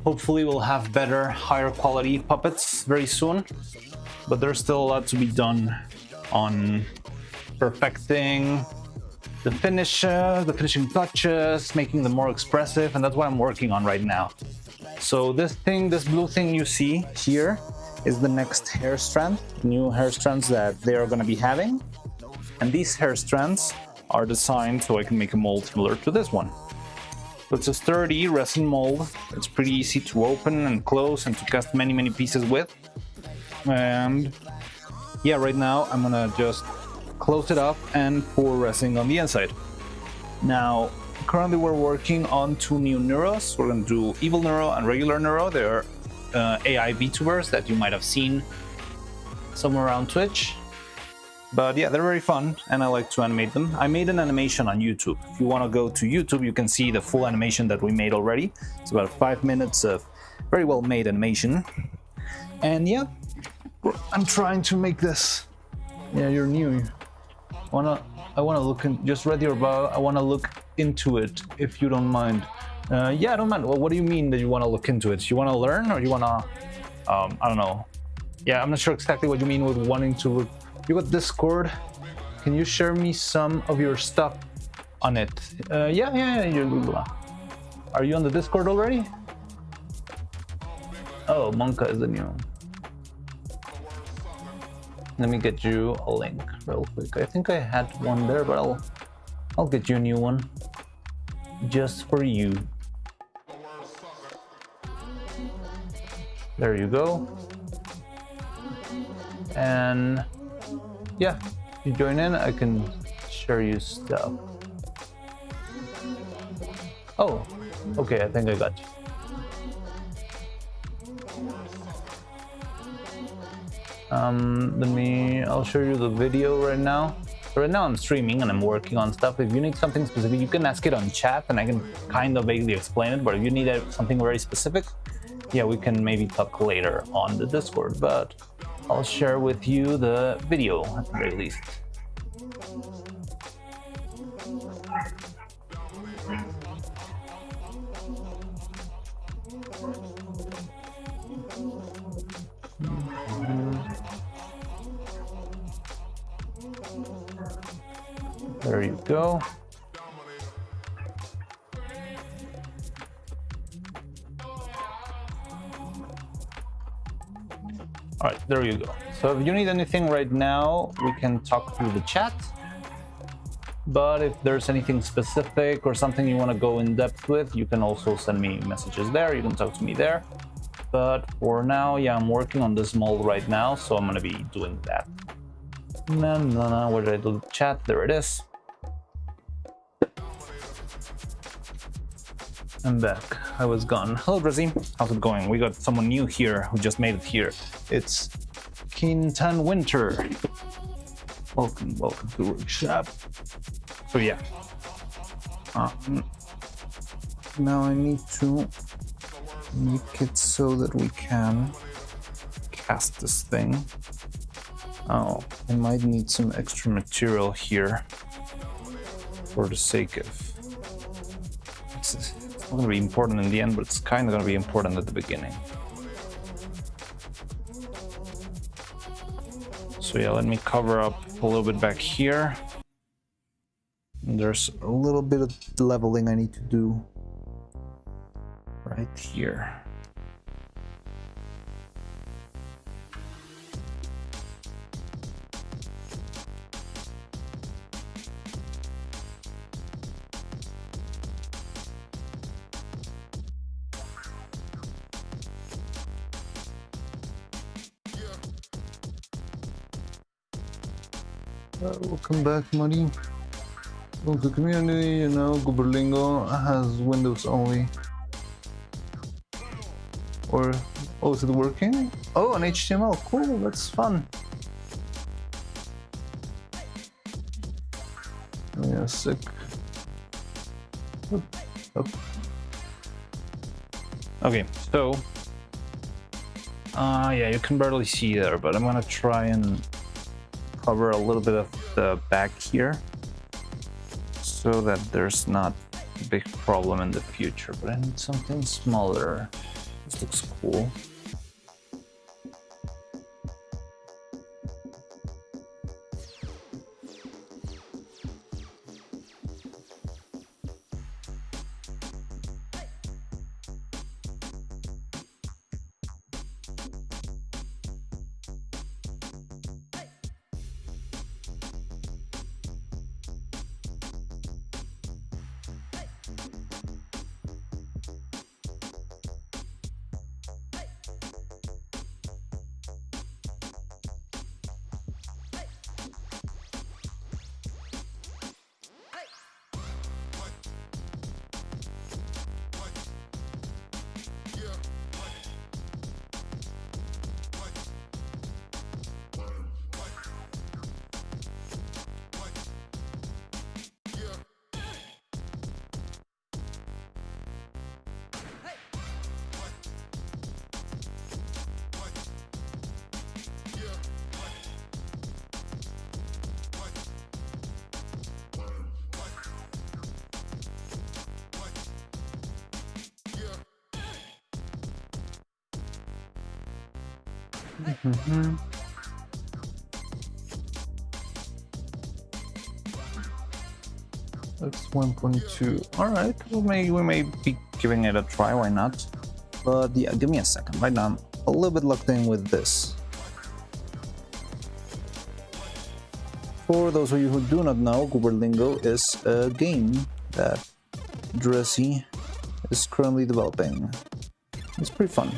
Hopefully we'll have better, higher quality puppets very soon. But there's still a lot to be done on perfecting the finishing touches, making them more expressive, and that's what I'm working on right now. So this blue thing you see here is the next hair strand, new hair strands that they are going to be having. And these hair strands are designed so I can make a mold similar to this one. So it's a sturdy resin mold. It's pretty easy to open and close and to cast many pieces with. And yeah, right now I'm gonna just close it up and pour resin on the inside. Now, currently we're working on 2 new Neuros. We're going to do Evil Neuro and Regular Neuro. They're AI VTubers that you might have seen somewhere around Twitch. But yeah, they're very fun, and I like to animate them. I made an animation on YouTube. If you want to go to YouTube, you can see the full animation that we made already. It's about 5 minutes of very well made animation. And yeah, I'm trying to make this. Yeah, you're new. I wanna look in, just read your bio. I wanna look into it if you don't mind. Yeah, I don't mind. Well, what do you mean that you wanna look into it? You wanna learn, or you wanna, I don't know. Yeah, I'm not sure exactly what you mean with wanting to look. You got Discord. Can you share me some of your stuff on it? Yeah. Are you on the Discord already? Oh, Monka is the new one. Let me get you a link real quick. I think I had one there, but I'll get you a new one just for you. There you go. And yeah, if you join in, I can share you stuff. Oh, okay, I think I got you. I'll show you the video right now. So right now I'm streaming and I'm working on stuff. If you need something specific, you can ask it on chat and I can kind of vaguely explain it. But if you need something very specific, yeah, we can maybe talk later on the Discord. But I'll share with you the video at the very least. There you go. All right, there you go. So if you need anything right now, we can talk through the chat. But if there's anything specific or something you want to go in depth with, you can also send me messages there. You can talk to me there. But for now, yeah, I'm working on this mold right now, so I'm going to be doing that. No, where did I do the chat? There it is. I'm back. I was gone. Hello, Brazil. How's it going? We got someone new here who just made it here. It's Kintan Winter. Welcome to the workshop. So yeah. Now I need to make it so that we can Cast this thing. Oh, I might need some extra material here for the sake of... It's not going to be important in the end, but it's kind of going to be important at the beginning. So yeah, let me cover up a little bit back here. There's a little bit of leveling I need to do right here. Welcome back, Muddy. Well, the community, you know, Guberlingo has Windows only. Or, oh, is it working? Oh, on HTML, cool, that's fun. Yeah, sick. Up. Okay, so yeah, you can barely see there, but I'm gonna try and cover a little bit of the back here so that there's not a big problem in the future. But I need something smaller. This looks cool. That's 1.2. All right, we may be giving it a try. Why not? But yeah, give me a second. Right now, I'm a little bit locked in with this. For those of you who do not know, Gooberlingo is a game that Dressy is currently developing. It's pretty fun.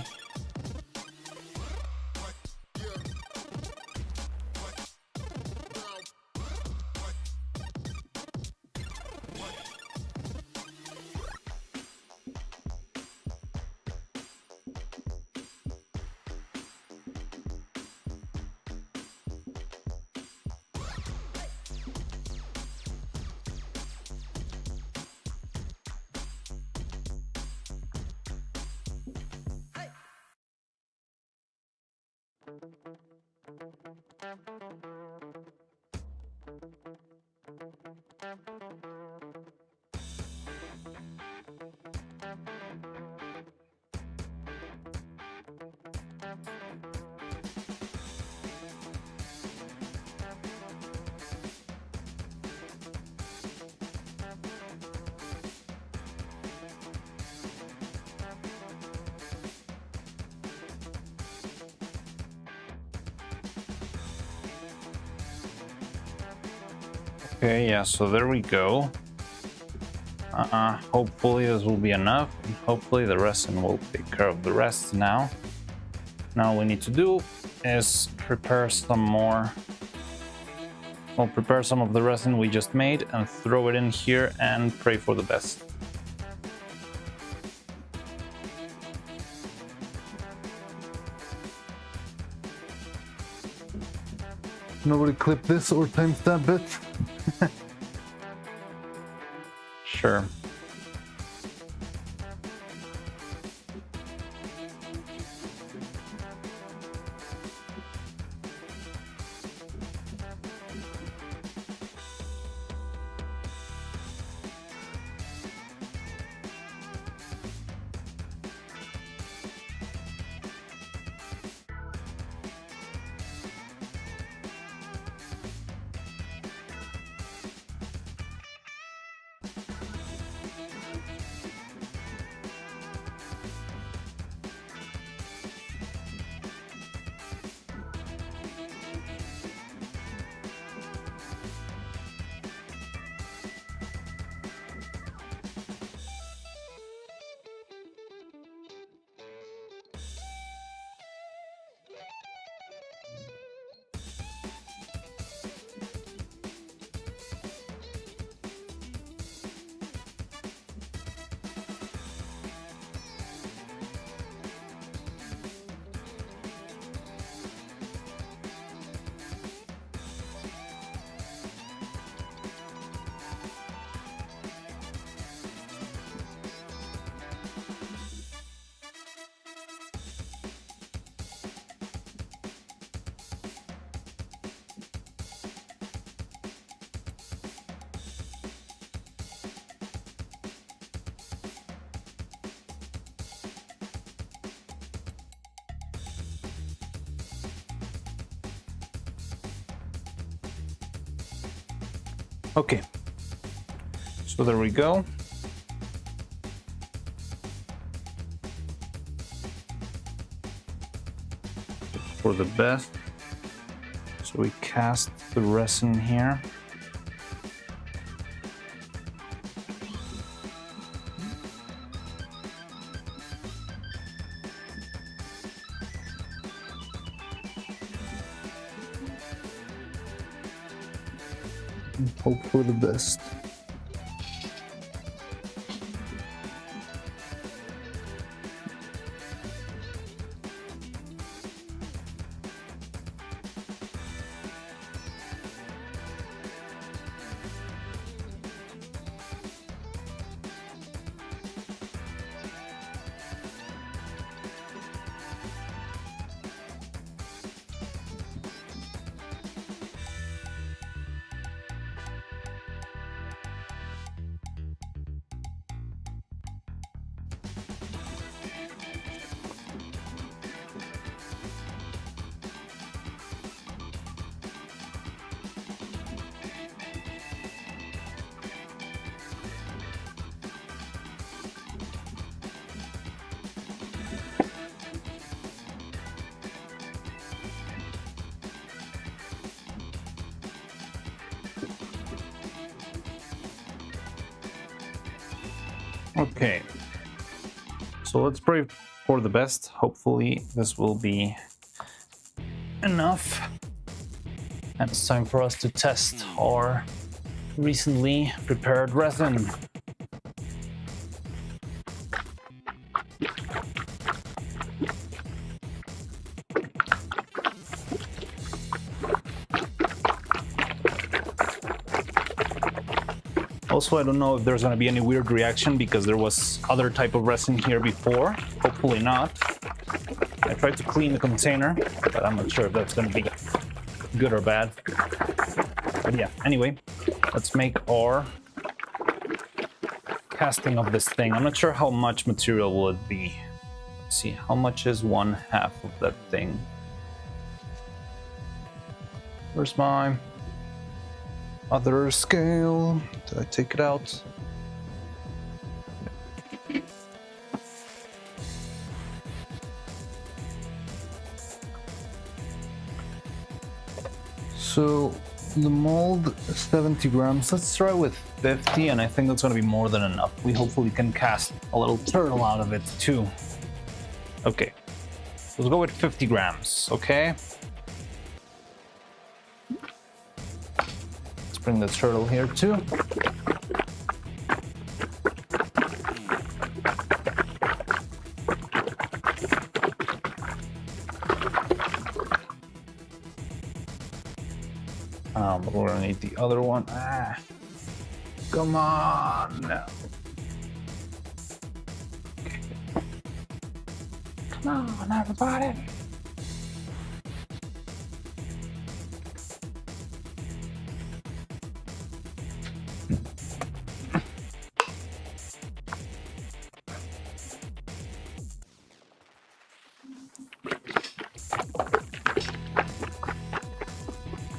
Okay, yeah, so there we go. Hopefully this will be enough. And hopefully the resin will take care of the rest now. Now all we need to do is prepare some more. We'll prepare some of the resin we just made and throw it in here and pray for the best. Nobody clip this or timestamp it. Sure. Okay, so there we go. For the best. So we cast the resin here. Hope for the best. Okay. So let's pray for the best. Hopefully this will be enough. And it's time for us to test our recently prepared resin. Also, I don't know if there's going to be any weird reaction because there was other type of resin here before. Hopefully not. I tried to clean the container, but I'm not sure if that's going to be good or bad. But yeah, anyway, let's make our casting of this thing. I'm not sure how much material will it be. Let's see, how much is 1/2 of that thing? Where's my other scale? Did I take it out? So the mold 70 grams. Let's try with 50, and I think that's going to be more than enough. We hopefully can cast a little turtle out of it too. Okay, let's go with 50 grams. Okay. Let's bring the turtle here too. But we're gonna need the other one. Ah, come on. No. Come on, everybody.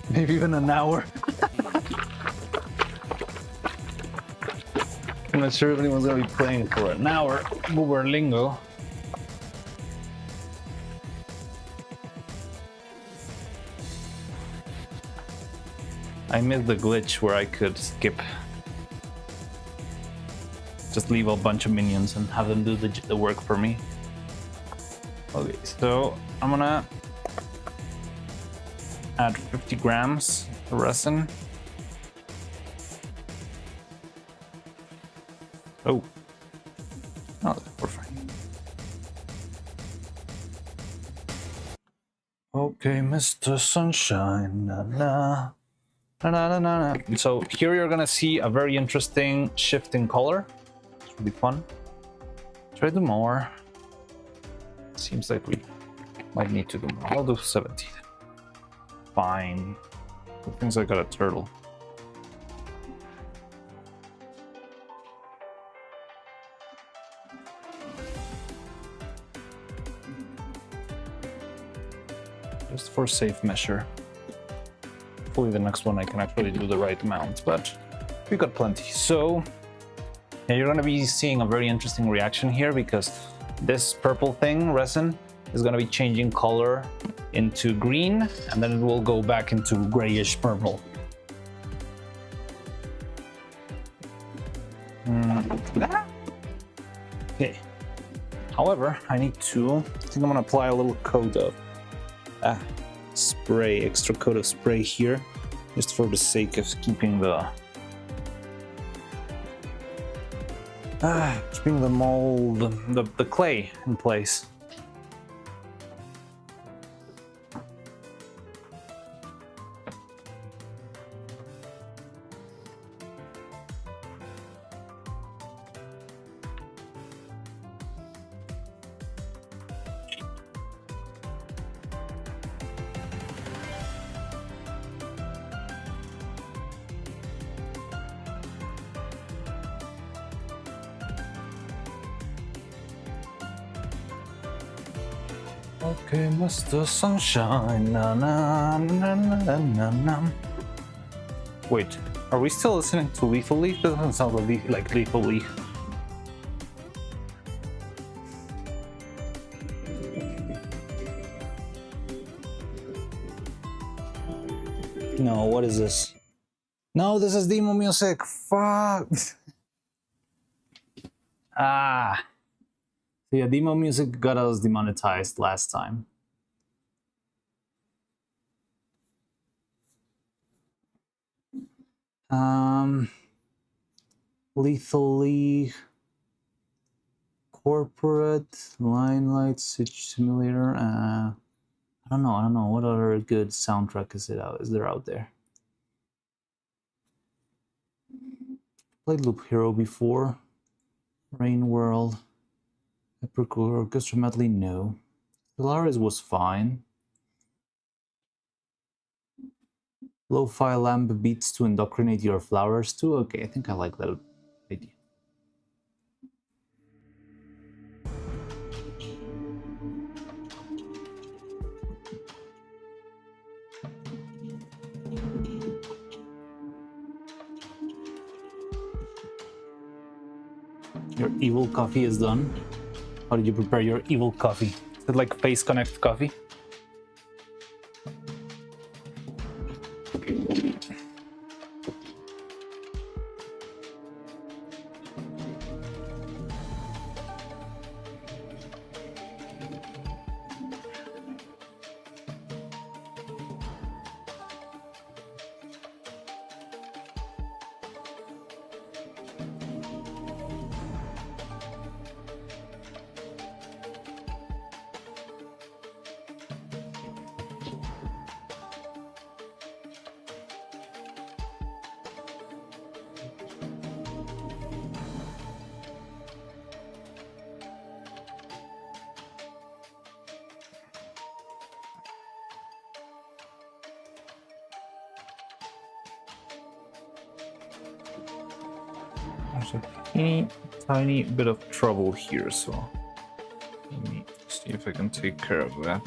Maybe even an hour. I'm not sure if anyone's gonna be playing for an hour. Uber Lingo. I missed the glitch where I could skip. Just leave a bunch of minions and have them do the work for me. Okay, so I'm gonna add 50 grams of resin. Oh, we're fine. Okay, Mr. Sunshine, na na. Na, na, na, na. So here you're gonna see a very interesting shift in color. It's really fun. Try to do more. Seems like we might need to do more. I'll do 70. Fine. Good things I got a turtle. Just for safe measure. Hopefully the next one I can actually do the right amount, but we got plenty. So yeah, you're gonna be seeing a very interesting reaction here because this purple thing, resin, is gonna be changing color into green, and then it will go back into grayish purple. Okay. However, I think I'm gonna apply a little coat of spray, extra coat of spray here, just for the sake of keeping the mold, the clay in place. Okay, Mr. Sunshine, na na na na na na. Wait, are we still listening to Lethal Leaf? That doesn't sound like Lethal Leaf. No, what is this? No, this is demo music. Fuck. Ah. So yeah, demo music got us demonetized last time. Lethal League, Corporate, Limelight, Siege Simulator. I don't know. What other good soundtrack is there out there? Played Loop Hero before. Rain World. Epic Orchestra Medley, no. Stellaris was fine. Lo-fi lamp beats to indoctrinate your flowers too. Okay, I think I like that idea. Your evil coffee is done. How did you prepare your evil coffee? Is it like Face Connect coffee? There's a tiny bit of trouble here, so let me see if I can take care of that.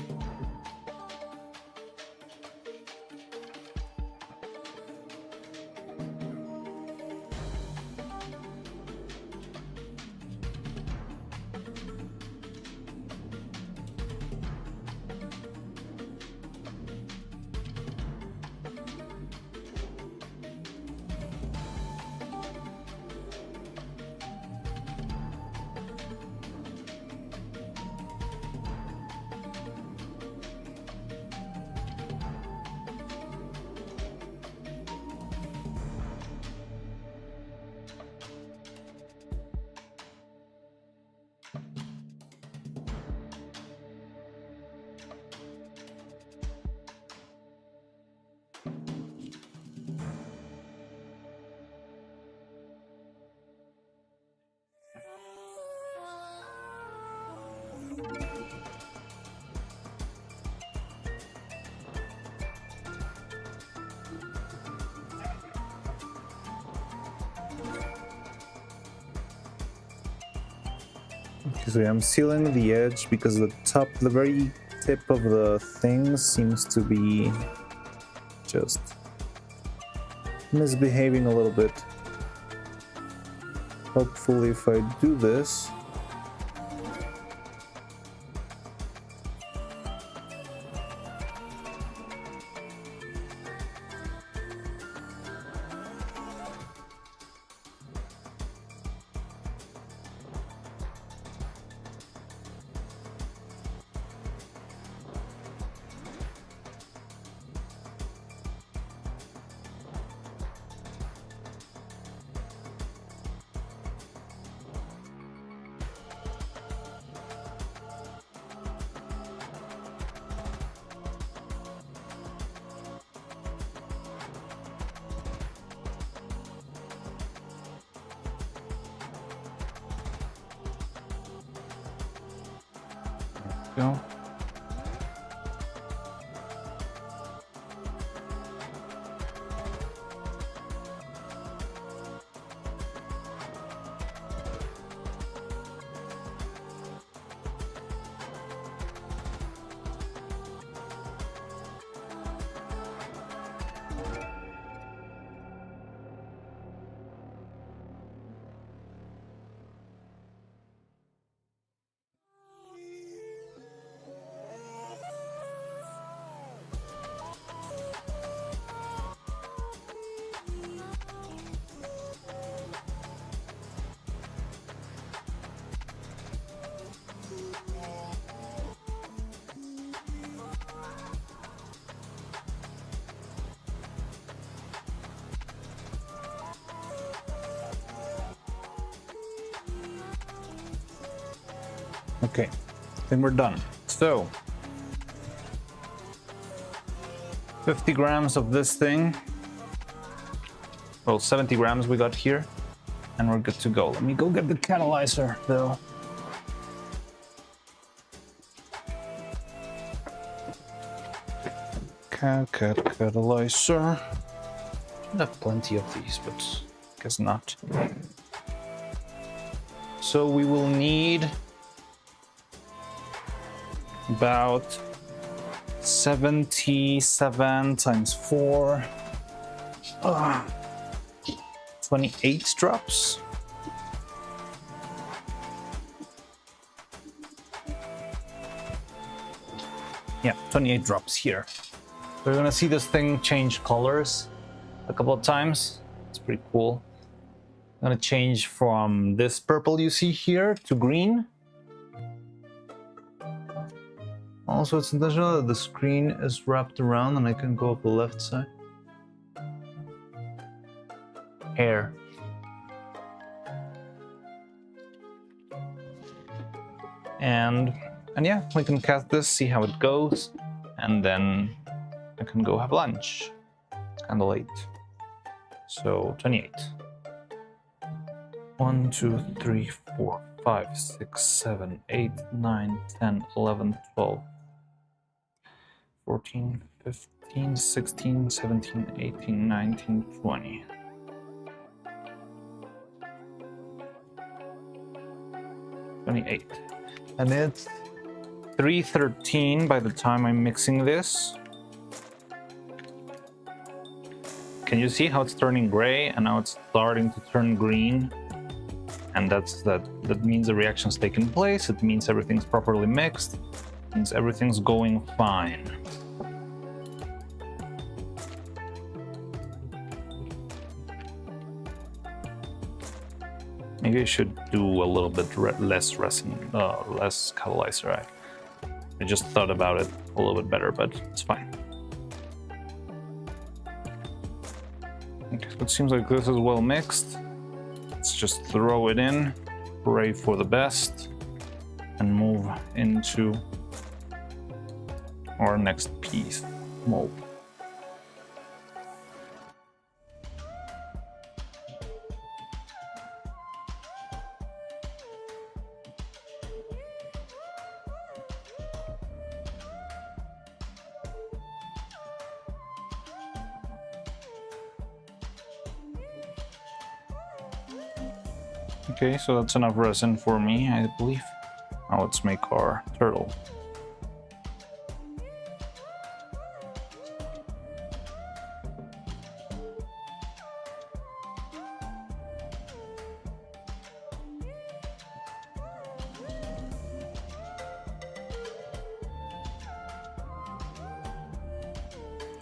So I'm sealing the edge because the very tip of the thing seems to be just misbehaving a little bit. Hopefully if I do this, Go. Okay, I think we're done. So 50 grams of this thing. Well, 70 grams we got here, and we're good to go. Let me go get the catalyzer, though. Catalyzer. I have plenty of these, but guess not. So we will need about 77 times 4. 28 drops. Yeah, 28 drops here. So you're gonna see this thing change colors a couple of times. It's pretty cool. I'm gonna change from this purple you see here to green. Also, it's intentional that the screen is wrapped around and I can go up the left side. Hair. And yeah, we can cast this, see how it goes, and then I can go have lunch. It's kind of late. So 28. 1, 2, 3, 4, 5, 6, 7, 8, 9, 10, 11, 12, 14, 15, 16, 17, 18, 19, 20. 28. And it's 3:13 by the time I'm mixing this. Can you see how it's turning gray and now it's starting to turn green? And that means the reaction's taken place. It means everything's properly mixed. It means everything's going fine. Maybe I should do a little bit less resin, less catalyzer. I just thought about it a little bit better, but it's fine. Okay, so it seems like this is well mixed. Let's just throw it in, pray for the best, and move into our next piece, mold. Okay, so that's enough resin for me, I believe. Now let's make our turtle.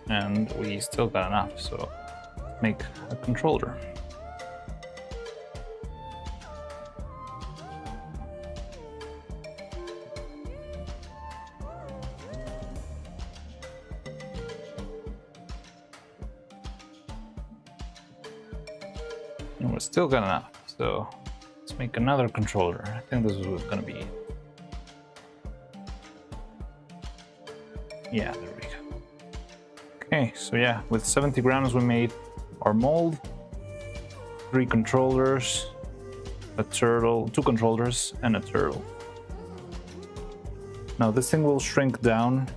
And we still got enough, so make a controller. And we still got enough, so let's make another controller. I think this is gonna be it. Yeah, there we go. Okay, so yeah, with 70 grams we made our mold, 3 controllers, a turtle, 2 controllers, and a turtle. Now this thing will shrink down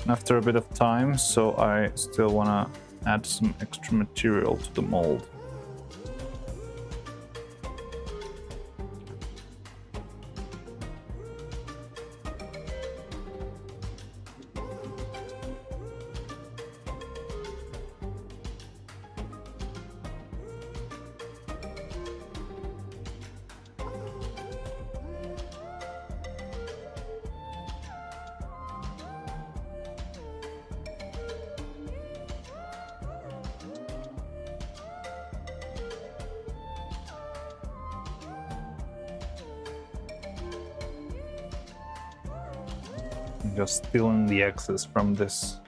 after a bit of time, so I still wanna add some extra material to the mold. Just stealing the access from this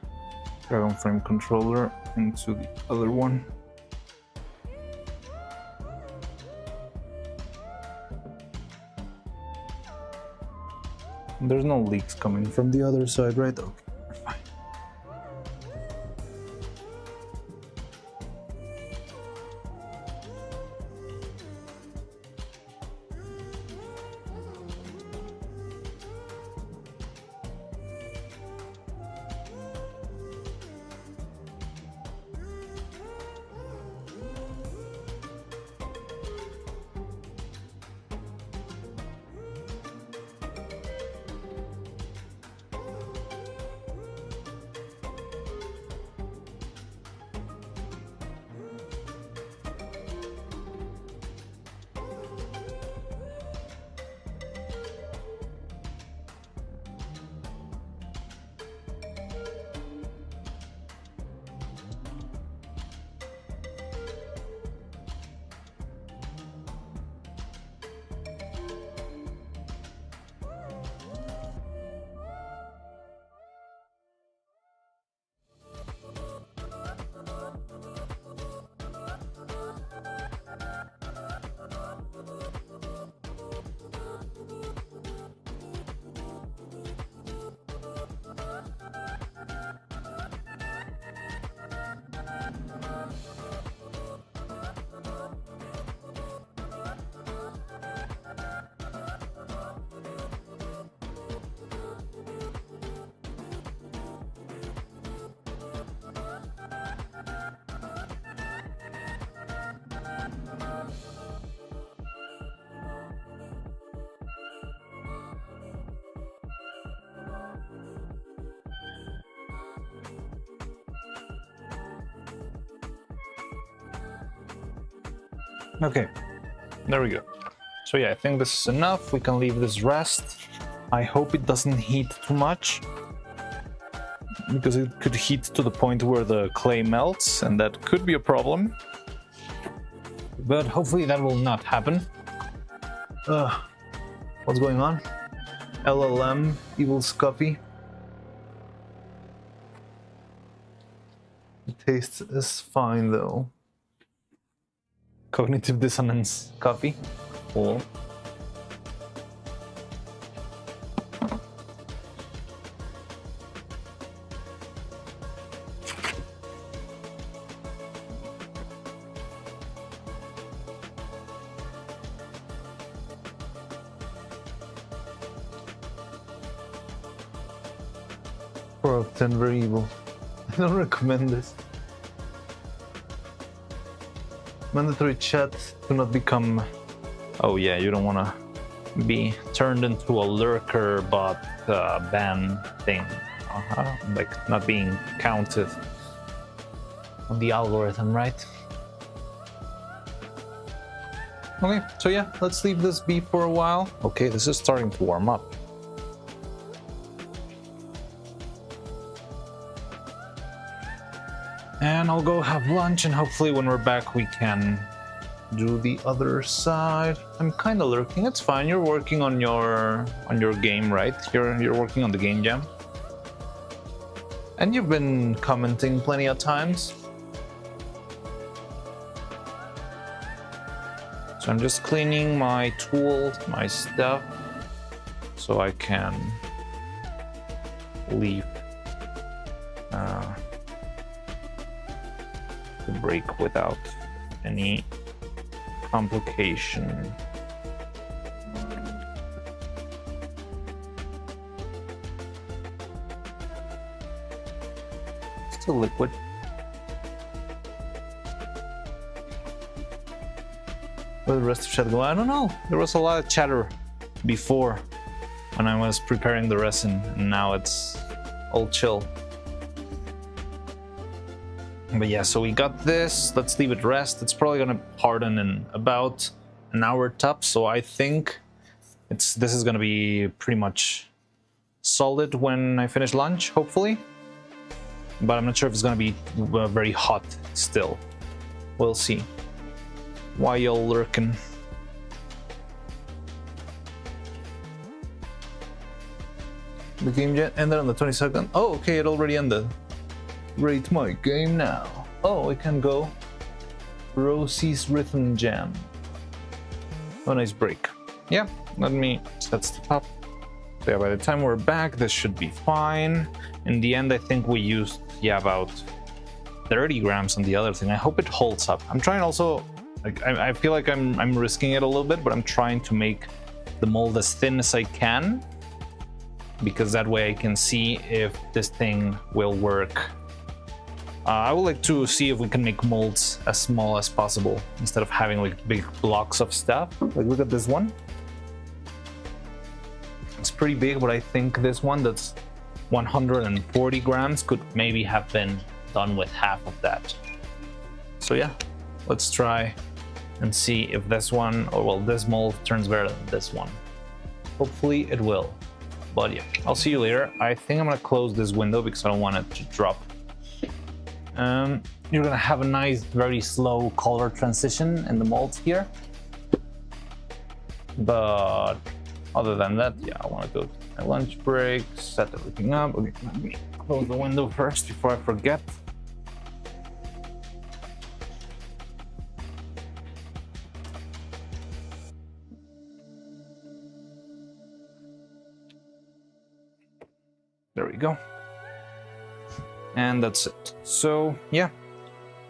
Dragon Frame controller into the other one. There's no leaks coming from the other side, right? Okay, we're fine. Okay, there we go. So yeah, I think this is enough. We can leave this rest. I hope it doesn't heat too much, because it could heat to the point where the clay melts, and that could be a problem. But hopefully that will not happen. What's going on? LLM, Evil Scuffy. The taste is fine though. Cognitive dissonance coffee. Cool. Four out of 10, very evil. I don't recommend this. Mandatory chat to not become... Oh yeah, you don't want to be turned into a lurker bot ban thing. Like not being counted on the algorithm, right? Okay, so yeah, let's leave this be for a while. Okay, this is starting to warm up. And I'll go have lunch, and hopefully when we're back we can do the other side. I'm kind of lurking. It's fine. You're working on your game, right? You're working on the game jam. And you've been commenting plenty of times. So I'm just cleaning my tools, my stuff, so I can leave the break without any complication. Still liquid. Where the rest of chat go? I don't know. There was a lot of chatter before when I was preparing the resin, and now it's all chill. But yeah, so we got this. Let's leave it rest. It's probably gonna harden in about an hour tops, so I think this is gonna be pretty much solid when I finish lunch, hopefully. But I'm not sure if it's gonna be very hot still. We'll see. Why y'all lurking? The game jet ended on the 22nd. Oh, okay, it already ended. Rate my game now. Oh, I can go. Rosie's Rhythm Jam. Oh, nice break. Yeah, let me set stuff up. So yeah, by the time we're back, this should be fine. In the end, I think we used, yeah, about 30 grams on the other thing. I hope it holds up. I'm trying also, like, I feel like I'm risking it a little bit, but I'm trying to make the mold as thin as I can, because that way I can see if this thing will work. I would like to see if we can make molds as small as possible instead of having like big blocks of stuff. Like, look at this one. It's pretty big, but I think this one that's 140 grams could maybe have been done with half of that. So yeah, let's try and see if this one, or well, this mold turns better than this one. Hopefully it will. But yeah, I'll see you later. I think I'm gonna close this window because I don't want it to drop. You're gonna have a nice, very slow color transition in the molds here. But other than that, yeah, I want to go to my lunch break, set everything up. Okay, let me close the window first before I forget. There we go. And that's it. So yeah,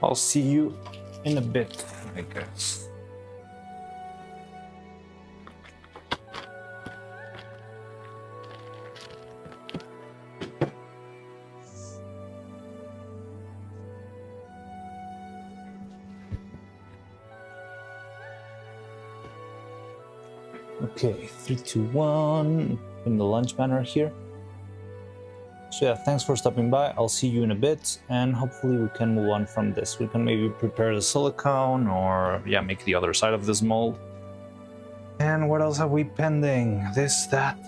I'll see you in a bit, I guess. Okay, 3, 2, 1. In the lunch banner here. So yeah, thanks for stopping by. I'll see you in a bit, and hopefully we can move on from this. We can maybe prepare the silicone, or yeah, make the other side of this mold. And what else have we pending? This, that.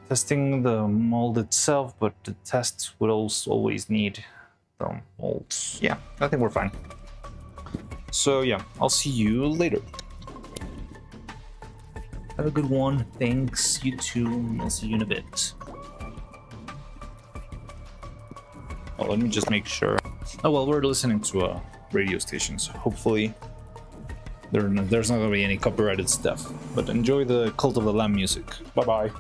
Testing the mold itself, but the tests would also always need the molds. Yeah, I think we're fine. So yeah, I'll see you later. Have a good one. Thanks, you too. I'll see you in a bit. Oh, let me just make sure. Oh, well, we're listening to a radio station, so hopefully there's not going to be any copyrighted stuff. But enjoy the Cult of the Lamb music. Bye-bye.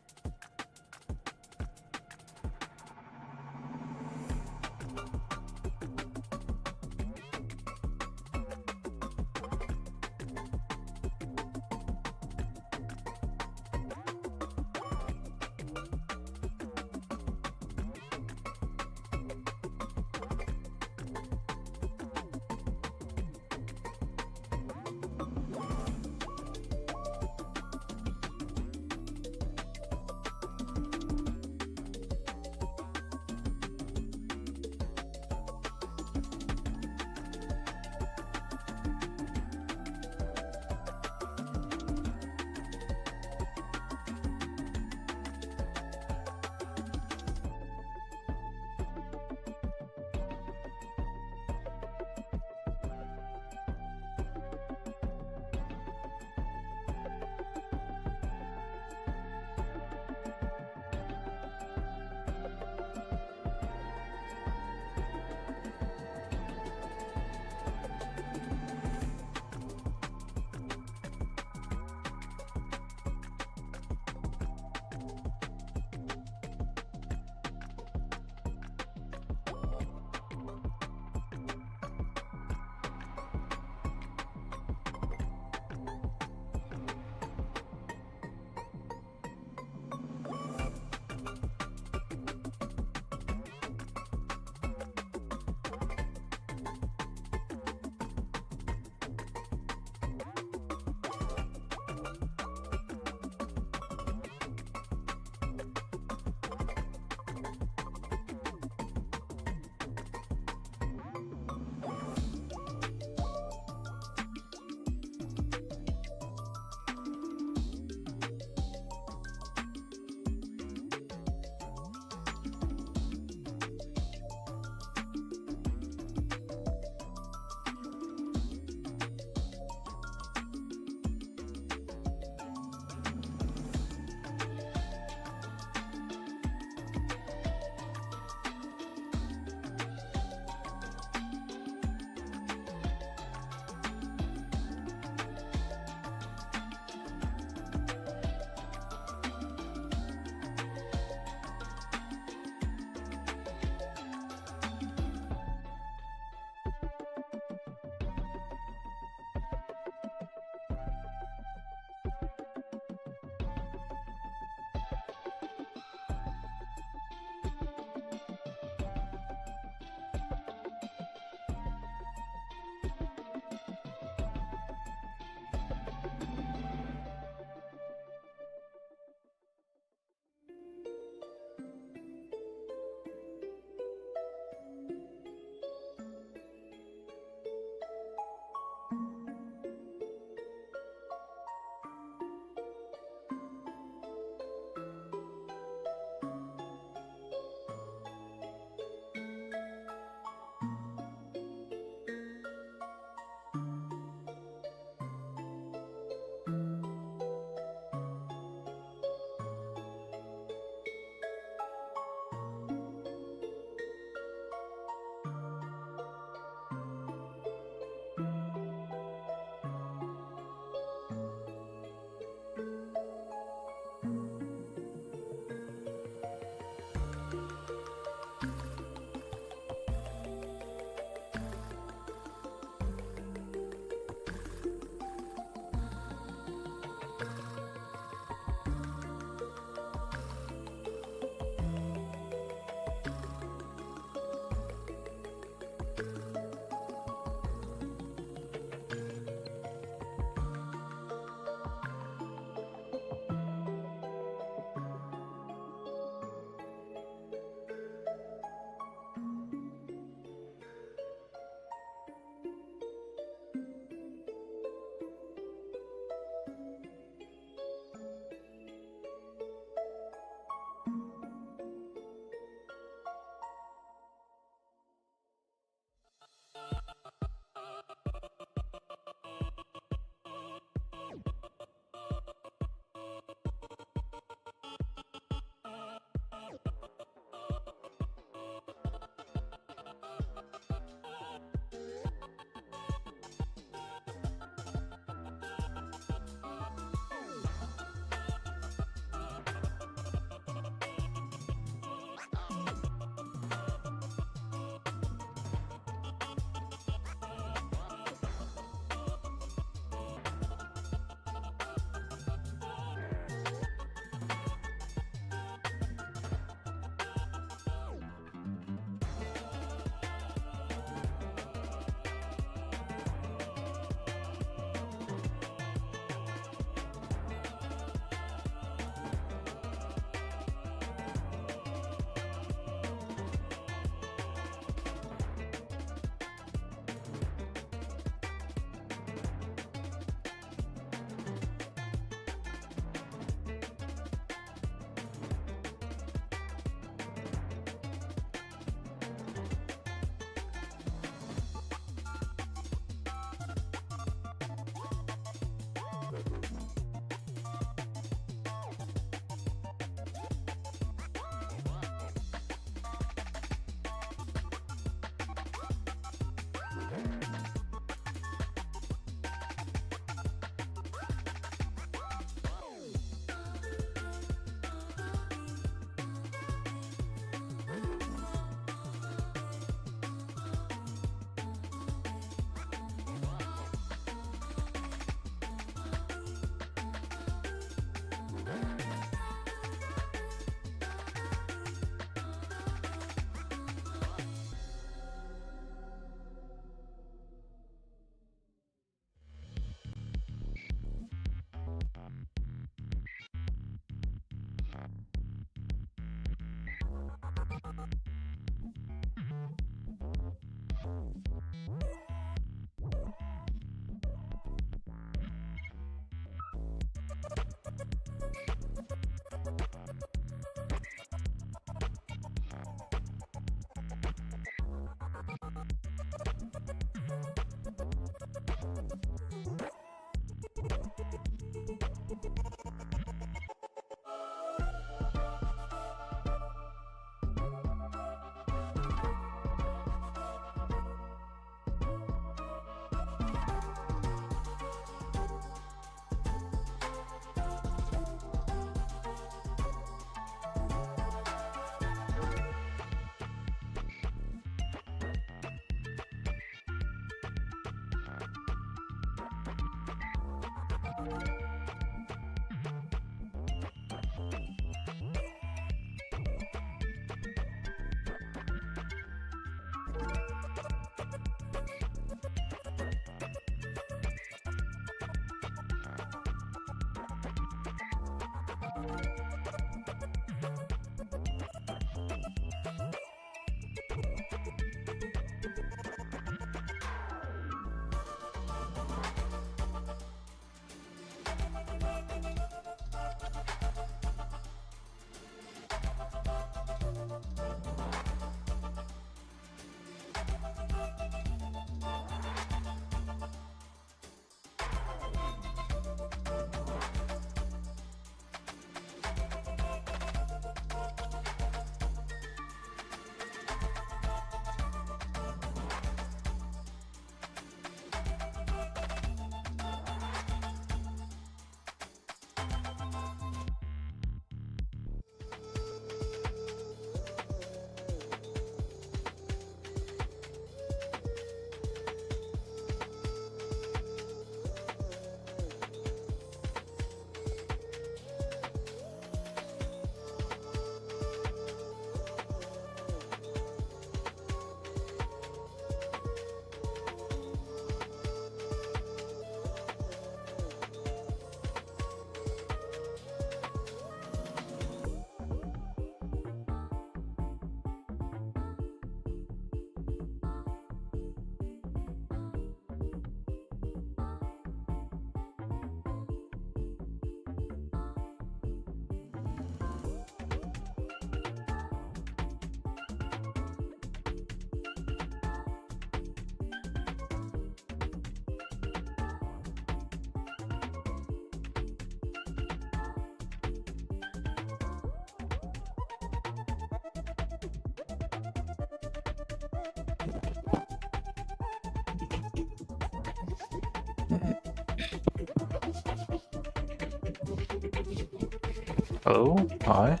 Hello? Hi?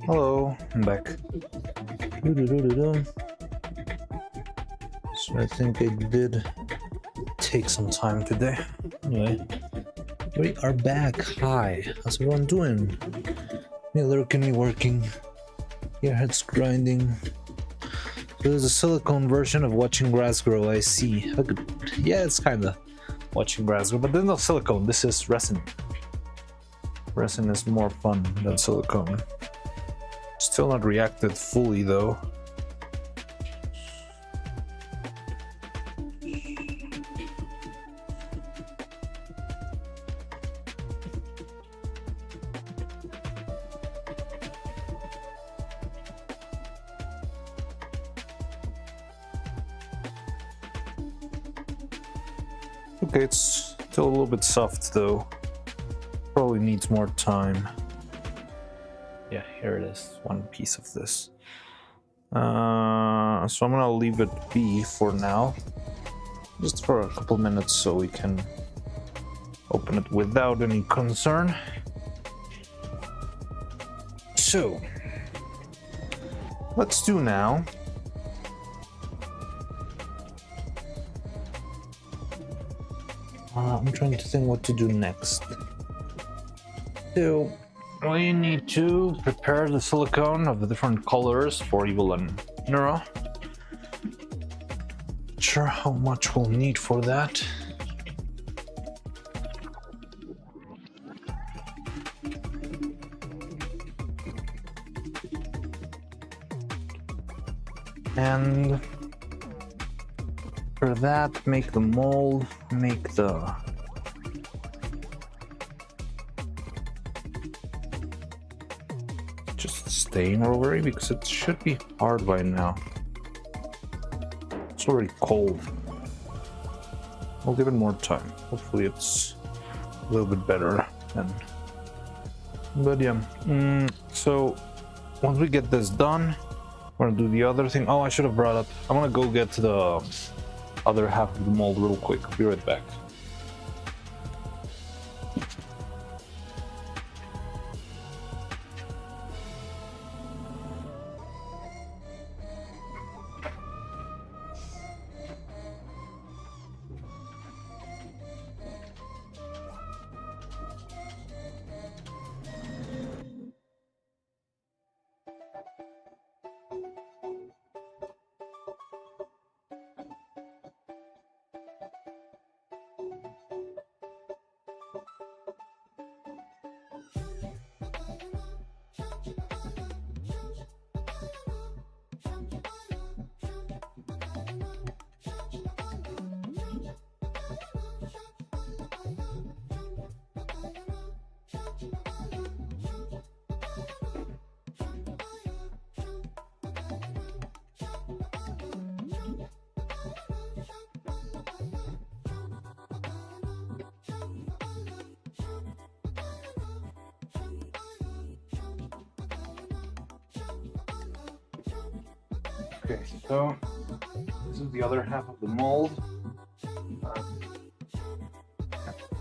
Hello, I'm back. Doo-doo-doo-doo-doo. So I think I did take some time today. Anyway, we are back. Hi, how's everyone doing? Me lurking, me working. Your head's grinding. So there's a silicone version of watching grass grow. I see. Yeah, it's kinda watching grass grow, but there's no silicone. This is resin. Resin is more fun than silicone. Still not reacted fully though. Okay, it's still a little bit soft though. Probably needs more time. Yeah, here it is. One piece of this. So I'm gonna leave it be for now. Just for a couple minutes so we can open it without any concern. So, let's do now. I'm trying to think what to do next. So, we need to prepare the silicone of the different colors for Evil and Neuro. Not sure how much we'll need for that. And for that, make the mold, make the just stain rotary because it should be hard by now. It's already cold. I'll give it more time. Hopefully it's a little bit better then. But yeah, so once we get this done, we're gonna do the other thing. Oh, I should have brought up. I'm gonna go get the other half of the mold real quick. I'll be right back. Okay, so this is the other half of the mold.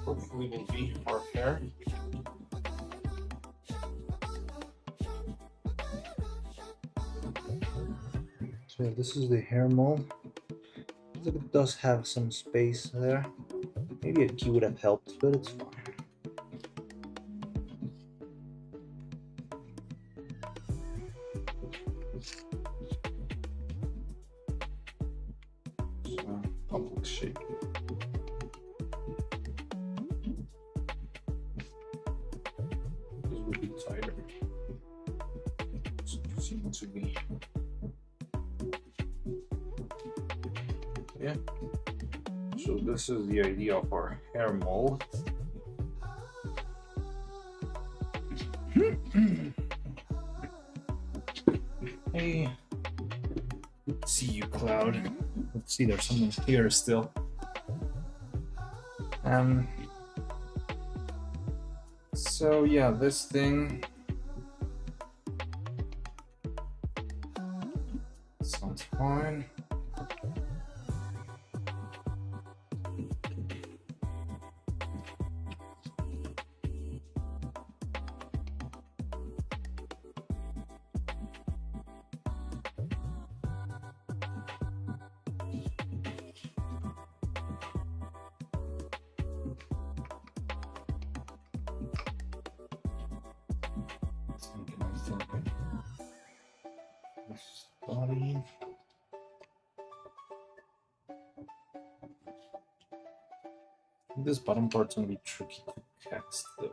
Hopefully will be our hair. So yeah, this is the hair mold. Looks like it does have some space there. Maybe a key would have helped, but it's fine. Public shape. This would be tighter. So it seems to be. Yeah. So this is the idea of our hair mold. Hey. See you, Cloud. Let's see, there's someone here still. So yeah, this thing sounds fine. This bottom part's gonna be tricky to cast though.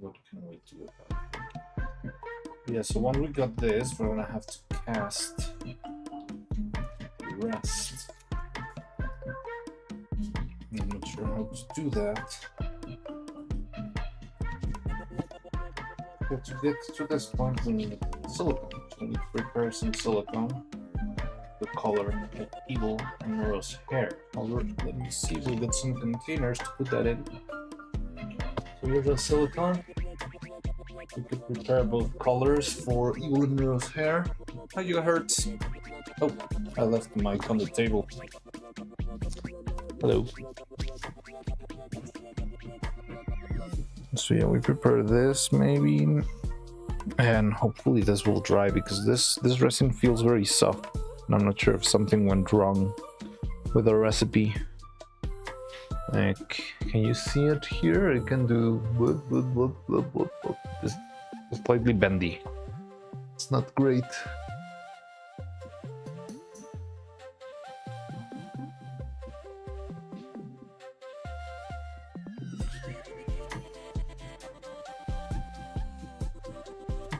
What can we do about it? Yeah, so when we got this, we're gonna have to cast the rest. I'm not sure how to do that. But to get to this point, we need silicone. So we need to prepare some silicone. The color of Evil and Nero's hair. Let me see if we got some containers to put that in. So here's the silicone. We could prepare both colors for Evil and Nero's hair. How you hurts? Oh, I left the mic on the table. Hello. So yeah, we prepare this maybe, and hopefully this will dry because this resin feels very soft. And I'm not sure if something went wrong with the recipe. Like, can you see it here? It can do it's slightly bendy. It's not great.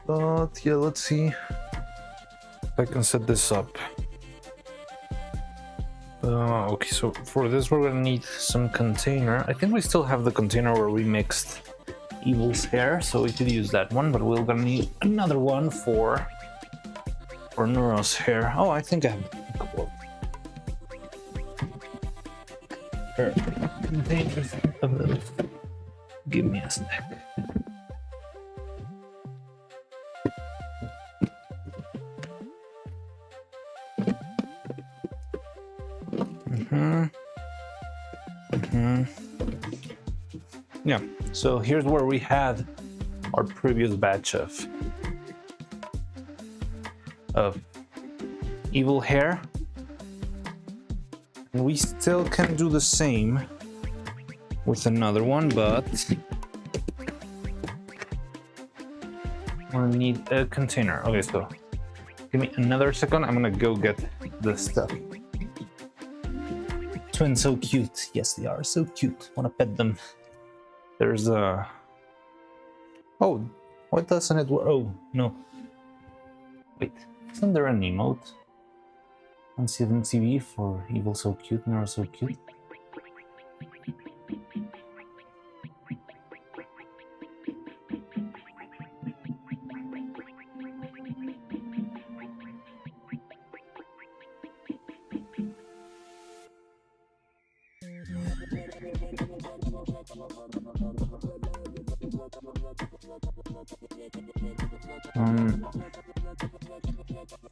But yeah, let's see if I can set this up. Okay, so for this we're gonna need some container. I think we still have the container where we mixed Evil's hair, so we could use that one, but we're gonna need another one for Nero's hair. Oh, I think I have a couple of hair containers of those. Give me a snack. Yeah, so here's where we had our previous batch of Evil hair. And we still can do the same with another one, but we'll need a container. Okay, so give me another second. I'm gonna go get the stuff. Twins so cute. Yes, they are so cute. Wanna pet them. There's a... Oh, why doesn't it work? Oh, no. Wait, isn't there an emote on 7TV for Evil so cute, Neuro so cute?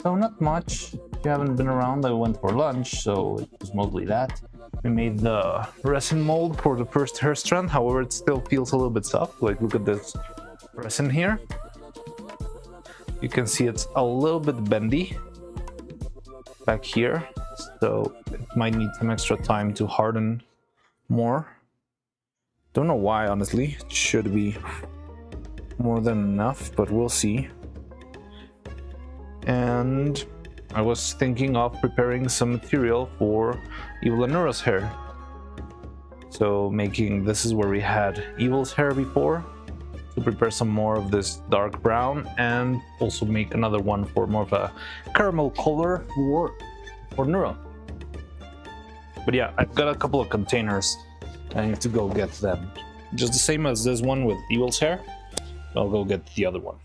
So not much. If you haven't been around, I went for lunch, so it was mostly that. We made the resin mold for the first hair strand, however it still feels a little bit soft. Like, look at this resin here. You can see it's a little bit bendy back here, so it might need some extra time to harden more. Don't know why, honestly. It should be more than enough, but we'll see. And I was thinking of preparing some material for Evil and Neuro's hair. So this is where we had Evil's hair before, to prepare some more of this dark brown, and also make another one for more of a caramel color for Neuro. But yeah, I've got a couple of containers. I need to go get them. Just the same as this one with Evil's hair. I'll go get the other one.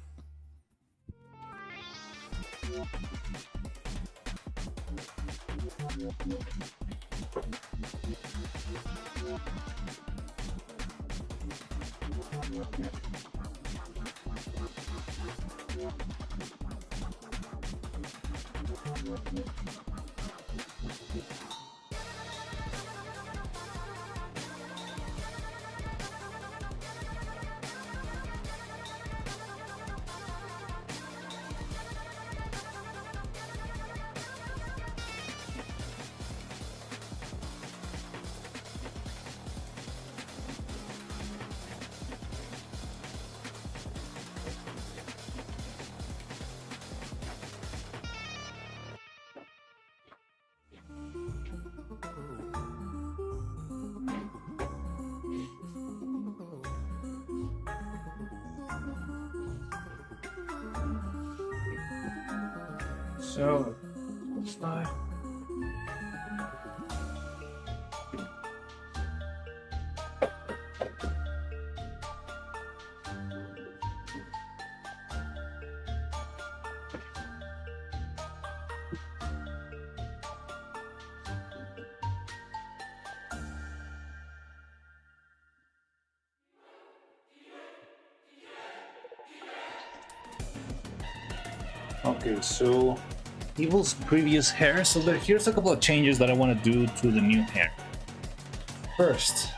So, slide. Okay, so Evil's previous hair. So here's a couple of changes that I want to do to the new hair. First,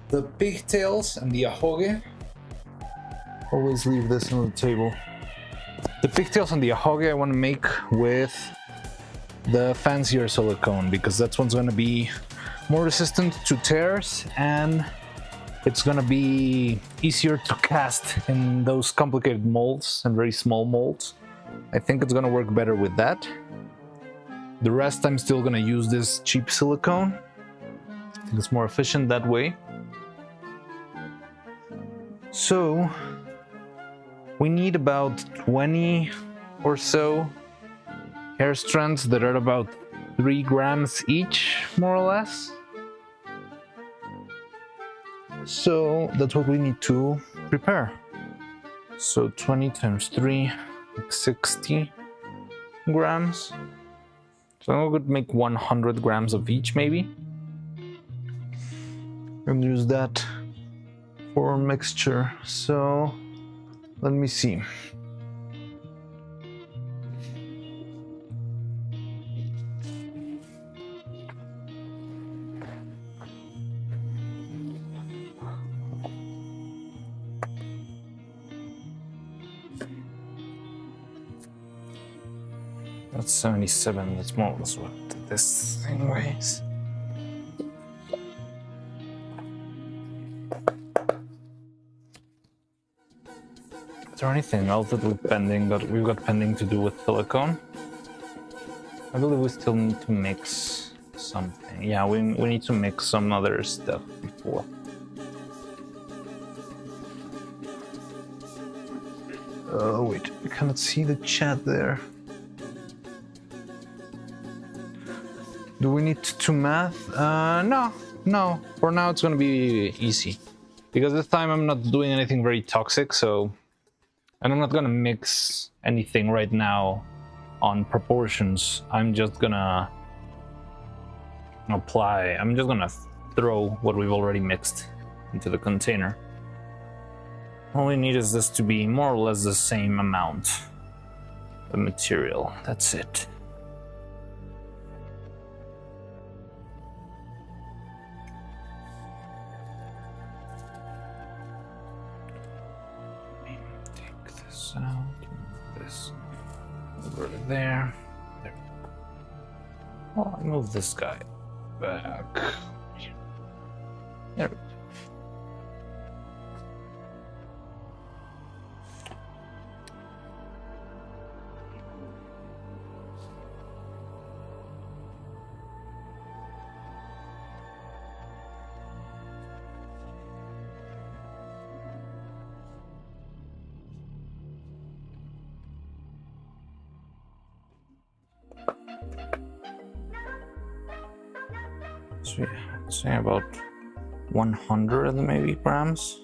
the pigtails and the ahoge. Always leave this on the table. The pigtails and the ahoge I want to make with the fancier silicone because that's one's going to be more resistant to tears and it's going to be easier to cast in those complicated molds and very small molds. I think it's going to work better with that. The rest I'm still going to use this cheap silicone. I think it's more efficient that way. So we need about 20 or so hair strands that are about 3 grams each, more or less. So that's what we need to prepare. So 20 times 3, like 60 grams. So I would make 100 grams of each maybe. And use that for mixture. So let me see. That's 77, that's more or less what this thing weighs. Is there anything else that we've got pending to do with silicone? I believe we still need to mix something. Yeah, we need to mix some other stuff before. Oh wait, I cannot see the chat there. Do we need to math? No. For now it's gonna be easy. Because this time I'm not doing anything very toxic, so... And I'm not gonna mix anything right now on proportions. I'm just gonna throw what we've already mixed into the container. All we need is this to be more or less the same amount of material. That's it. Out, move this over there. There. Oh, I move this guy back. There we go. So yeah, say about 100 maybe grams.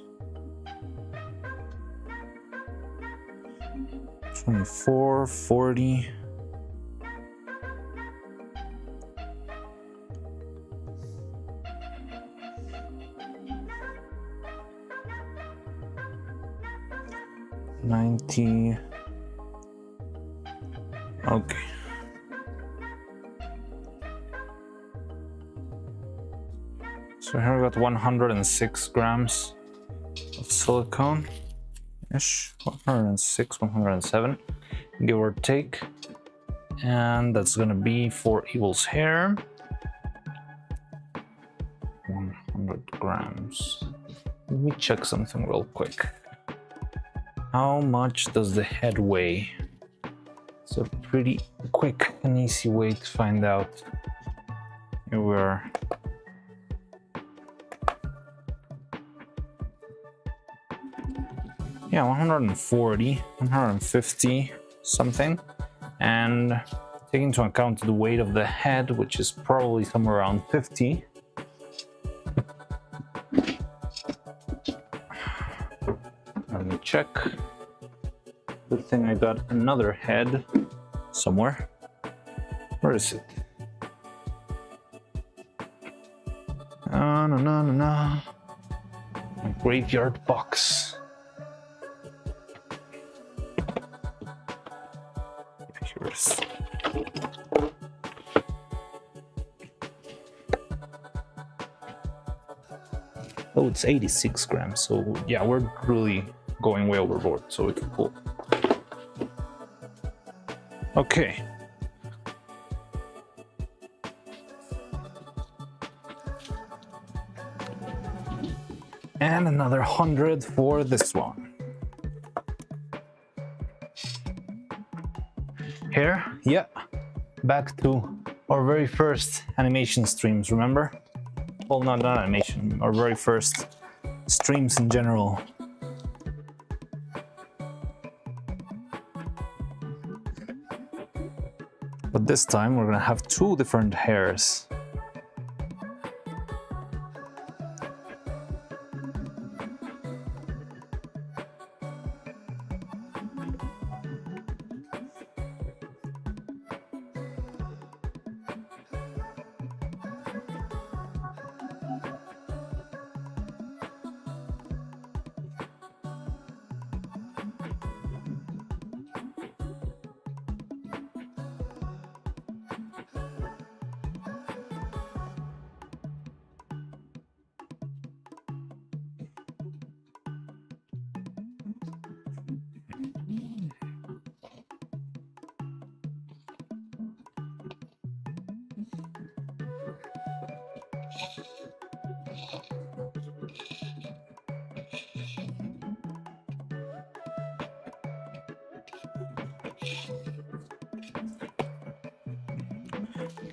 24, 40. $90. Okay. So here we got 106 grams of silicone-ish, 106, 107, give or take. And that's gonna be for Evil's hair. 100 grams. Let me check something real quick. How much does the head weigh? It's a pretty quick and easy way to find out. Here we are. Yeah, 140, 150 something. And taking into account the weight of the head, which is probably somewhere around 50. Let me check. Good thing I got another head somewhere. Where is it? No, no, no, no, no. My graveyard box. Yeah, here it is. Oh, it's 86 grams. So yeah, we're really going way overboard. So we can pull. Okay. And another 100 for this one. Here, yeah, back to our very first animation streams, remember? Well, not animation, our very first streams in general. But this time we're gonna have two different hairs.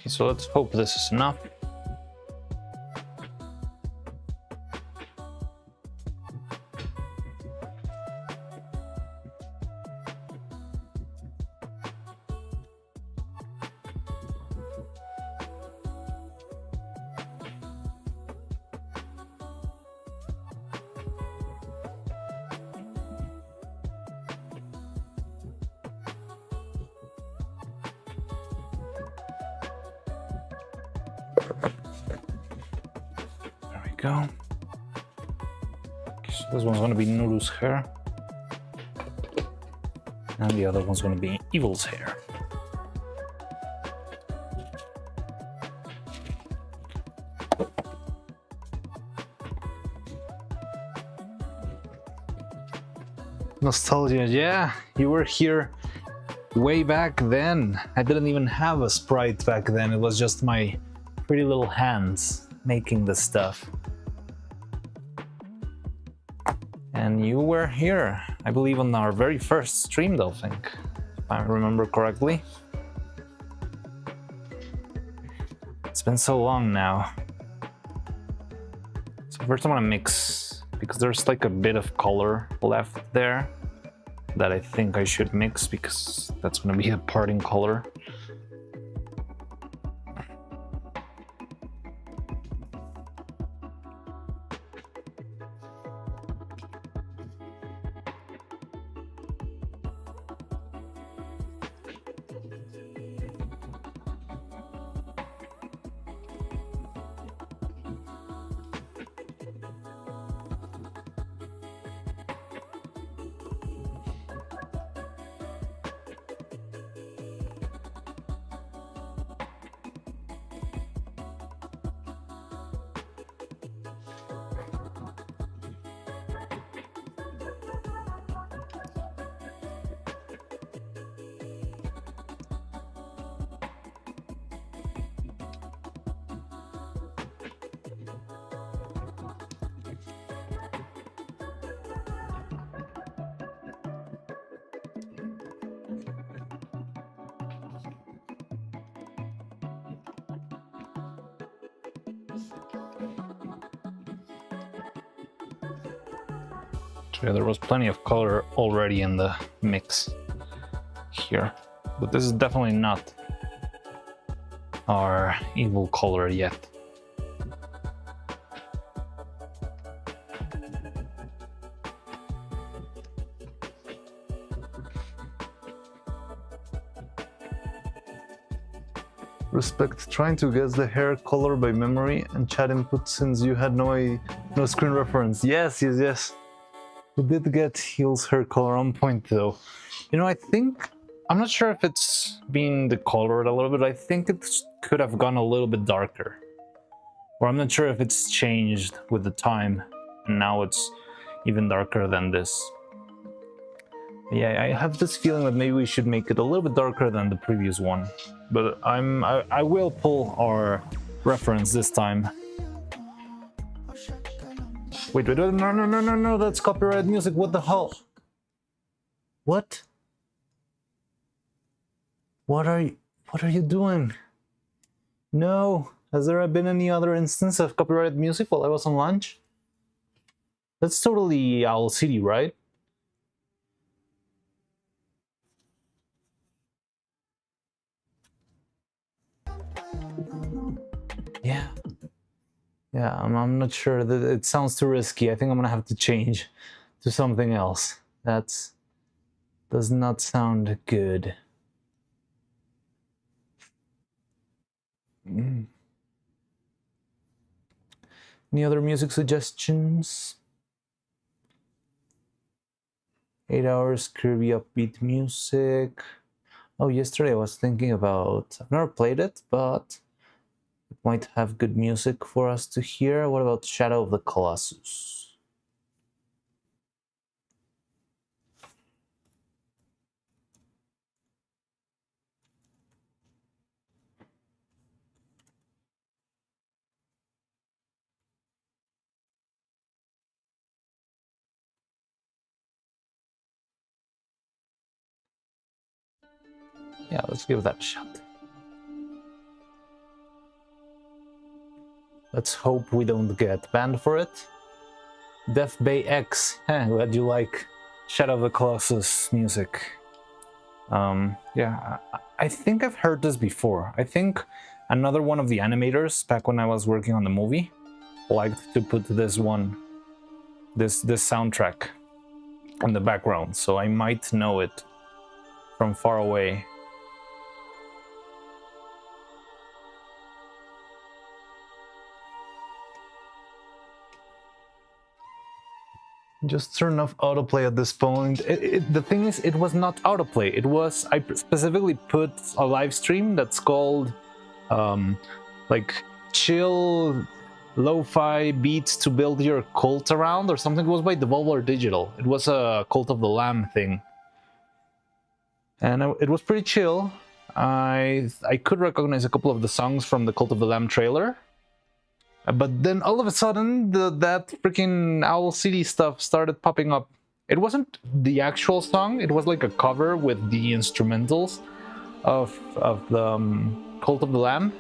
Okay, so let's hope this is enough. There we go. Okay, so this one's gonna be Nuru's hair. And the other one's gonna be Evil's hair. Nostalgia, yeah, you were here way back then. I didn't even have a sprite back then, it was just my pretty little hands making the stuff. And you were here, I believe, on our very first stream, though, I think, if I remember correctly. It's been so long now. So first I'm gonna mix, because there's like a bit of color left there that I think I should mix, because that's gonna be a parting color. So yeah, there was plenty of color already in the mix here. But this is definitely not our evil color yet. Respect trying to guess the hair color by memory and chat input since you had no screen reference. Yes. We did get Heel's hair color on point though. You know, I'm not sure if it's been decolored a little bit. I think it could have gone a little bit darker. Or I'm not sure if it's changed with the time and now it's even darker than this. Yeah, I have this feeling that maybe we should make it a little bit darker than the previous one. But I will pull our reference this time. Wait, no, that's copyrighted music. What the hell? What? What are you doing? No. Has there been any other instance of copyrighted music while I was on lunch? That's totally Owl City, right? Yeah, I'm not sure. That it sounds too risky. I think I'm gonna have to change to something else. Does not sound good. Any other music suggestions? 8 hours, Kirby upbeat music. Oh, yesterday I was thinking about... I've never played it, but it might have good music for us to hear. What about Shadow of the Colossus? Yeah, let's give that a shot. Let's hope we don't get banned for it. Death Bay X. Glad you like Shadow of the Colossus music. Yeah, I think I've heard this before. I think another one of the animators, back when I was working on the movie, liked to put this soundtrack in the background, so I might know it from far away. Just turn off autoplay at this point. The thing is, it was not autoplay. I specifically put a live stream that's called like chill lo-fi beats to build your cult around or something. It was by Devolver Digital. It was a Cult of the Lamb thing. And it was pretty chill. I could recognize a couple of the songs from the Cult of the Lamb trailer. But then all of a sudden, that freaking Owl City stuff started popping up. It wasn't the actual song, it was like a cover with the instrumentals of the Cult of the Lamb.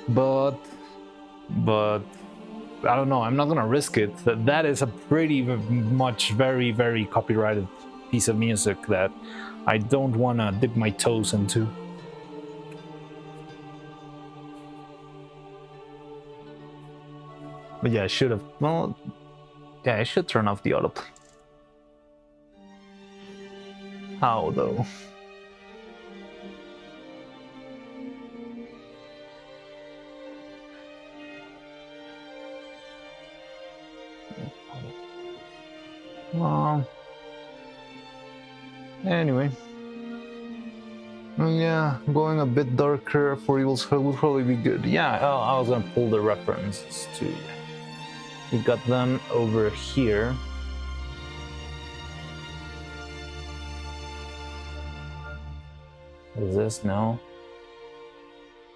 But I don't know, I'm not gonna risk it. That is a pretty much very, very copyrighted piece of music that I don't wanna dip my toes into. But yeah, I should have. Well, yeah, I should turn off the autoplay. How though? Anyway. Yeah, going a bit darker for Evil's Hell would probably be good. Yeah, I was gonna pull the references too. We got them over here. What is this now?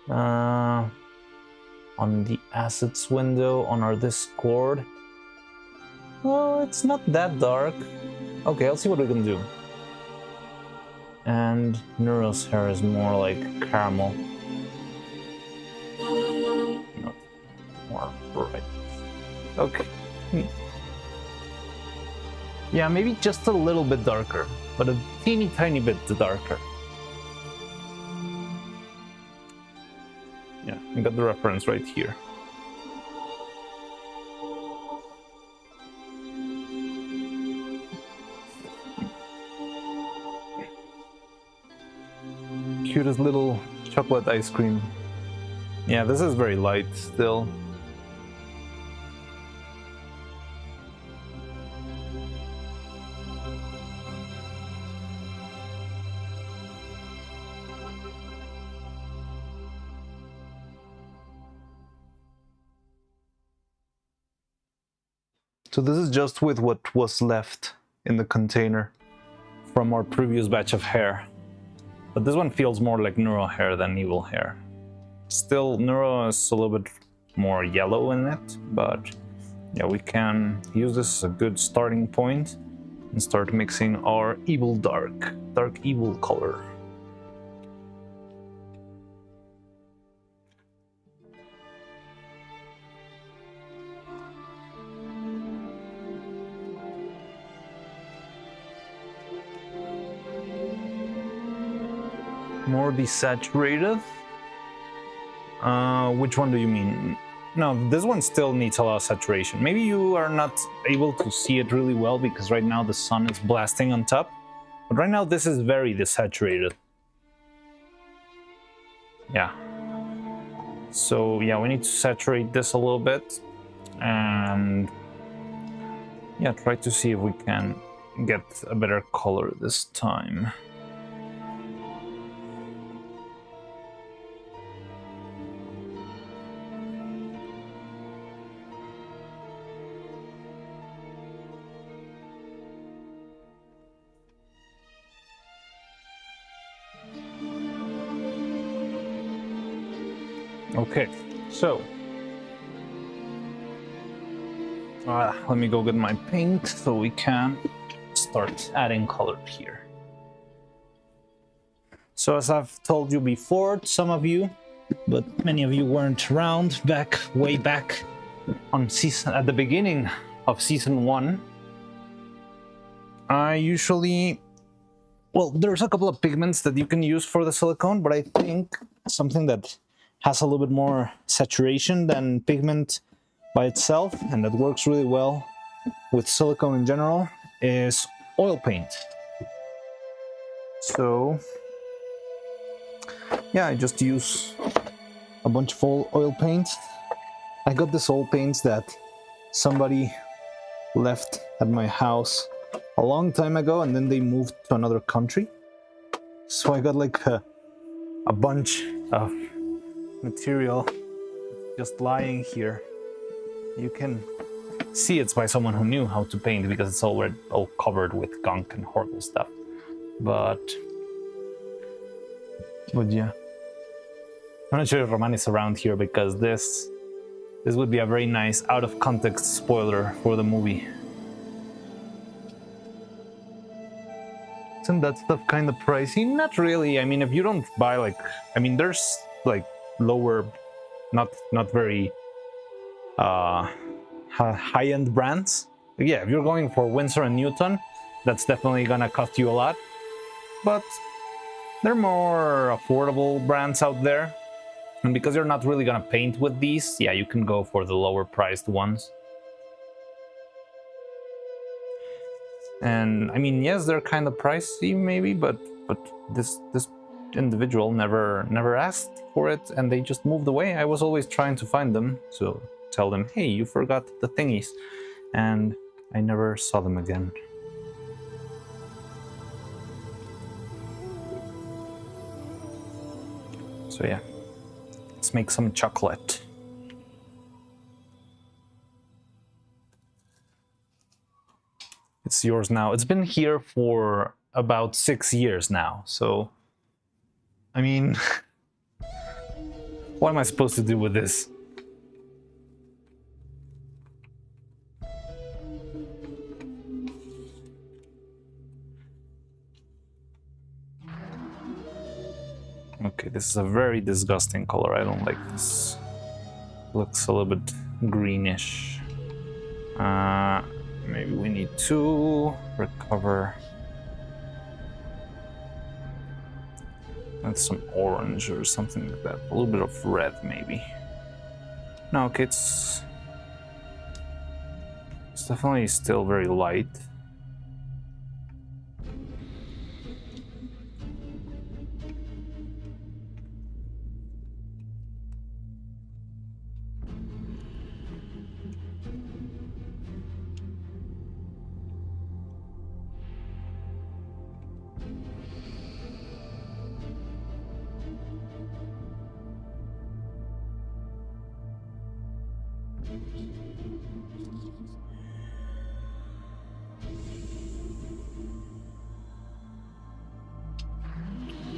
On the assets window on our Discord. Oh, it's not that dark. Okay, I'll see what we can do. And Neuro's hair is more like caramel. Not more bright. Okay. Yeah, maybe just a little bit darker, but a teeny tiny bit darker. Yeah, you got the reference right here. Cutest little chocolate ice cream. Yeah, this is very light still. So this is just with what was left in the container from our previous batch of hair. But this one feels more like Neuro hair than evil hair. Still, Neuro is a little bit more yellow in it, but yeah, we can use this as a good starting point and start mixing our evil dark evil color. More desaturated. Which one do you mean? No, this one still needs a lot of saturation. Maybe you are not able to see it really well because right now the sun is blasting on top. But right now this is very desaturated. Yeah. So yeah, we need to saturate this a little bit. And yeah, try to see if we can get a better color this time. Okay, so let me go get my paint so we can start adding color here. So as I've told you before, some of you, but many of you weren't around way back on at the beginning of season 1. I usually, well, there's a couple of pigments that you can use for the silicone, but I think something that has a little bit more saturation than pigment by itself, and that works really well with silicone in general, is oil paint. So yeah, I just use a bunch of oil paint. I got this oil paints that somebody left at my house a long time ago, and then they moved to another country. So I got like a bunch of material just lying here. You can see it's by someone who knew how to paint because it's all covered with gunk and horrible stuff. But yeah, I'm not sure if Roman is around here because this would be a very nice out of context spoiler for the movie. Isn't that stuff kind of pricey? Not really. I mean, if you don't buy like, I mean, there's like lower, not very high-end brands. Yeah, if you're going for Winsor and Newton, that's definitely gonna cost you a lot. But there are more affordable brands out there, and because you're not really gonna paint with these, yeah, you can go for the lower priced ones. And I mean, yes, they're kind of pricey maybe, but this individual never asked for it, and they just moved away. I was always trying to find them, so tell them, hey, you forgot the thingies, and I never saw them again. So yeah, let's make some chocolate. It's yours now. It's been here for about 6 years now, so I mean, what am I supposed to do with this? Okay, this is a very disgusting color. I don't like this. Looks a little bit greenish. Maybe we need to recover. That's some orange or something like that. A little bit of red, maybe. No, okay, it's definitely still very light.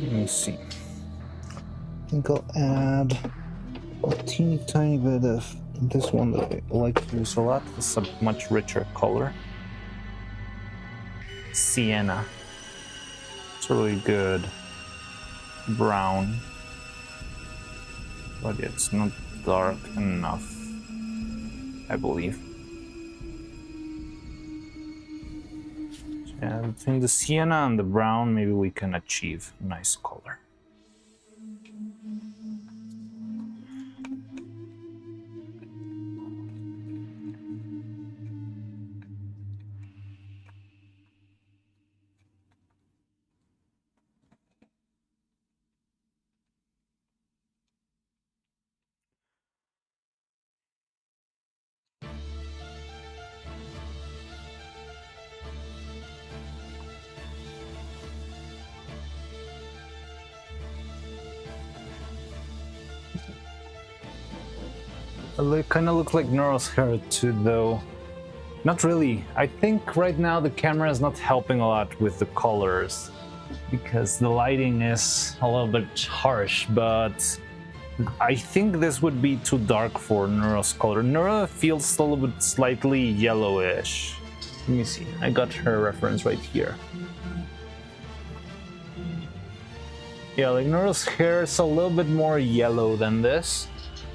Let me see. I think I'll add a teeny tiny bit of this one that I like to use a lot. It's a much richer color. Sienna. It's a really good brown. But it's not dark enough, I believe. So yeah, between the sienna and the brown, maybe we can achieve a nice color. They kind of look like Neuro's hair too, though. Not really. I think right now the camera is not helping a lot with the colors because the lighting is a little bit harsh, but I think this would be too dark for Neuro's color. Neuro feels a little bit slightly yellowish. Let me see. I got her reference right here. Yeah, like Neuro's hair is a little bit more yellow than this.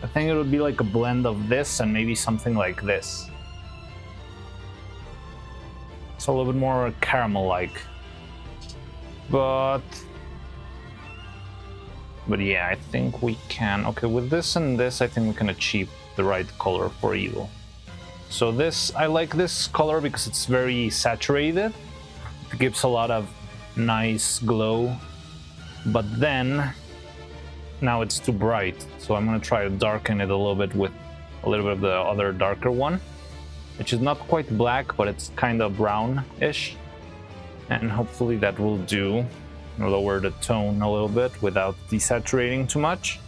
I think it would be like a blend of this and maybe something like this. It's a little bit more caramel-like. But yeah, I think we can. Okay, with this and this, I think we can achieve the right color for evil. So this, I like this color because it's very saturated. It gives a lot of nice glow. But then, now it's too bright. So I'm gonna try to darken it a little bit with a little bit of the other darker one, which is not quite black, but it's kind of brown-ish. And hopefully that will do. Lower the tone a little bit without desaturating too much.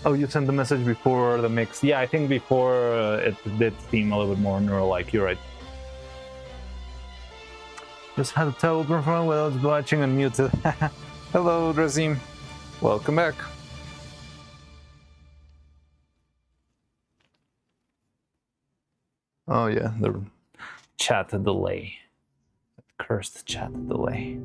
Oh, you sent the message before the mix. Yeah, I think before it did seem a little bit more neuro-like. You're right. Just had to tell open front while I was watching unmuted. Hello, Drazim. Welcome back. Oh yeah, the chat delay. Cursed chat delay.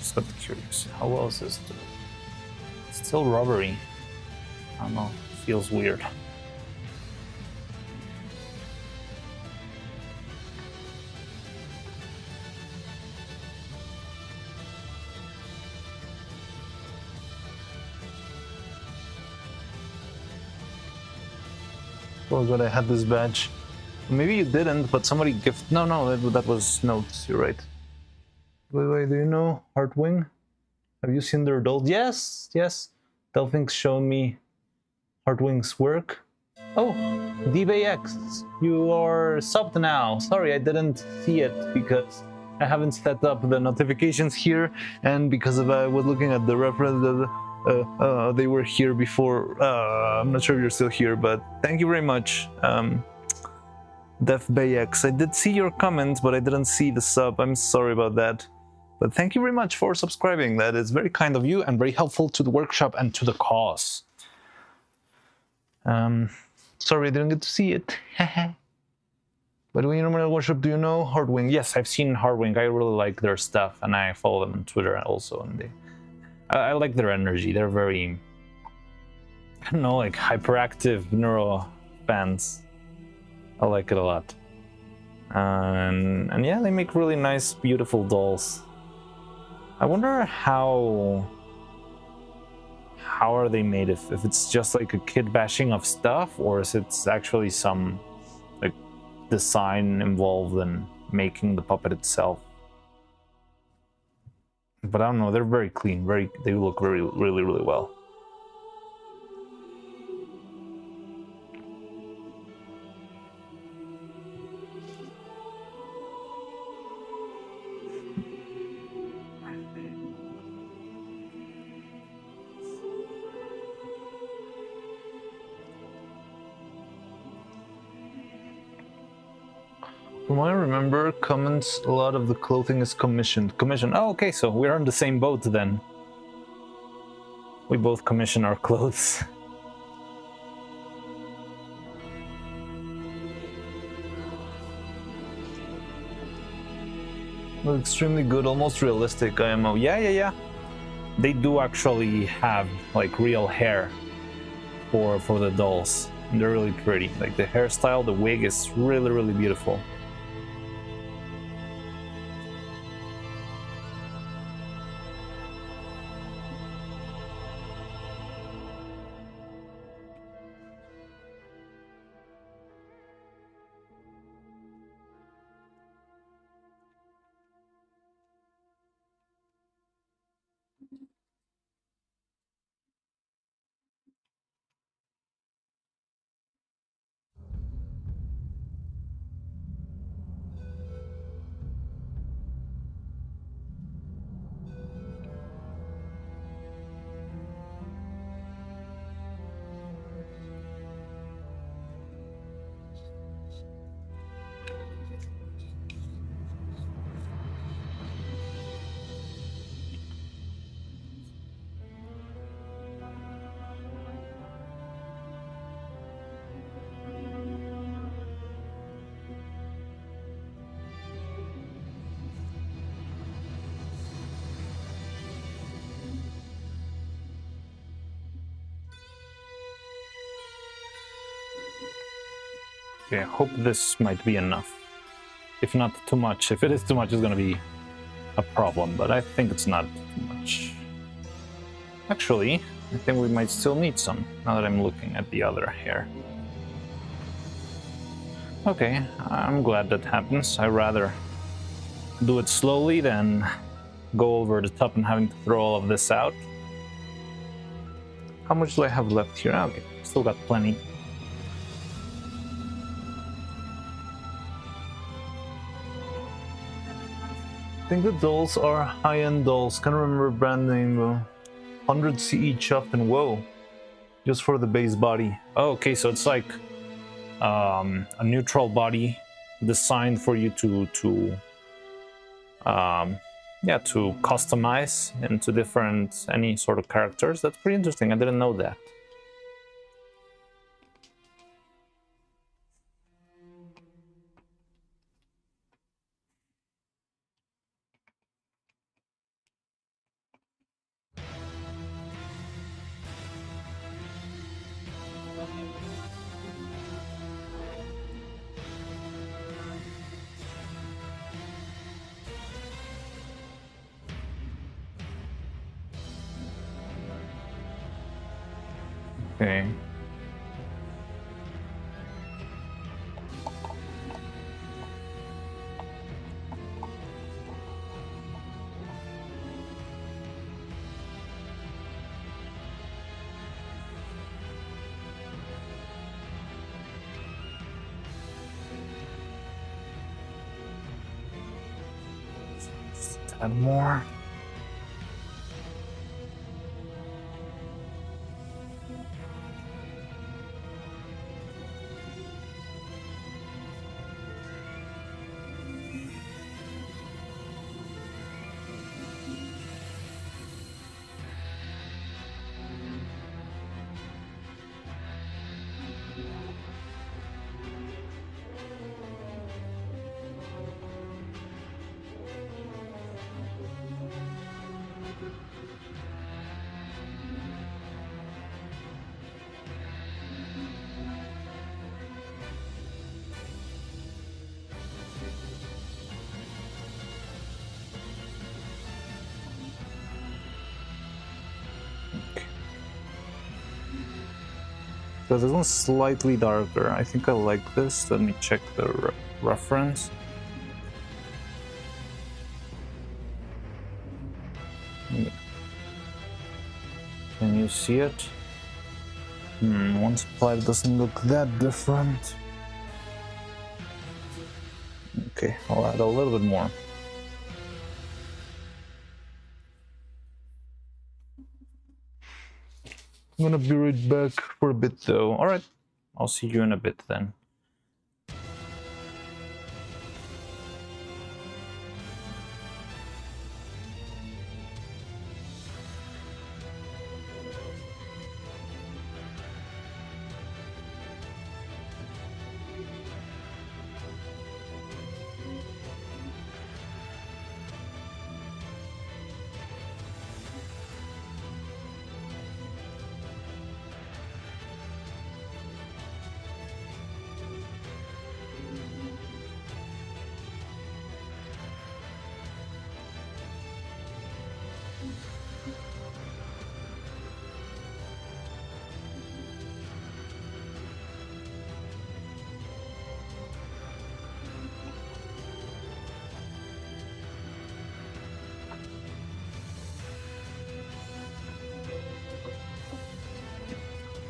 Just got curious. How well is this doing? It's still rubbery. I don't know. It feels weird. Oh god, I had this badge. Maybe you didn't, but somebody gift. No, that was notes. You're right. Wait, do you know Heartwing? Have you seen their dolls? Yes. Delphing's shown me Heartwing's work. Oh, DBX, you are subbed now. Sorry, I didn't see it because I haven't set up the notifications here, and because I was looking at the reference, they were here before. I'm not sure if you're still here, but thank you very much, DefBayX. I did see your comment, but I didn't see the sub. I'm sorry about that. But thank you very much for subscribing. That is very kind of you and very helpful to the workshop and to the cause. Sorry I didn't get to see it. But when you know my workshop, do you know Hardwing? Yes, I've seen Hardwing. I really like their stuff, and I follow them on Twitter also. And I like their energy. They're very, I don't know, like hyperactive neuro fans. I like it a lot. And yeah, they make really nice, beautiful dolls. I wonder how are they made, if it's just like a kid bashing of stuff, or is it actually some like design involved in making the puppet itself. But I don't know, they're very clean, they look really well. From what I remember, comments, a lot of the clothing is commissioned. Oh, okay, so we're on the same boat then. We both commission our clothes. Look extremely good, almost realistic IMO. Yeah. They do actually have like real hair for the dolls. And they're really pretty. Like the hairstyle, the wig is really beautiful. Okay, I hope this might be enough. If not too much. If it is too much, it's gonna be a problem, but I think it's not too much. Actually, I think we might still need some, now that I'm looking at the other hair. Okay, I'm glad that happens. I'd rather do it slowly than go over the top and having to throw all of this out. How much do I have left here? Okay, still got plenty. I think the dolls are high-end dolls. Can't remember brand name though. 100 CE chuffed and whoa. Just for the base body. Oh, okay, so it's like a neutral body designed for you to customize into different any sort of characters. That's pretty interesting. I didn't know that. Okay. Just add more. So this one's slightly darker. I think I like this. Let me check the reference. Yeah. Can you see it? One supply doesn't look that different. Okay, I'll add a little bit more. I'm gonna be right back for a bit though. Alright, I'll see you in a bit then.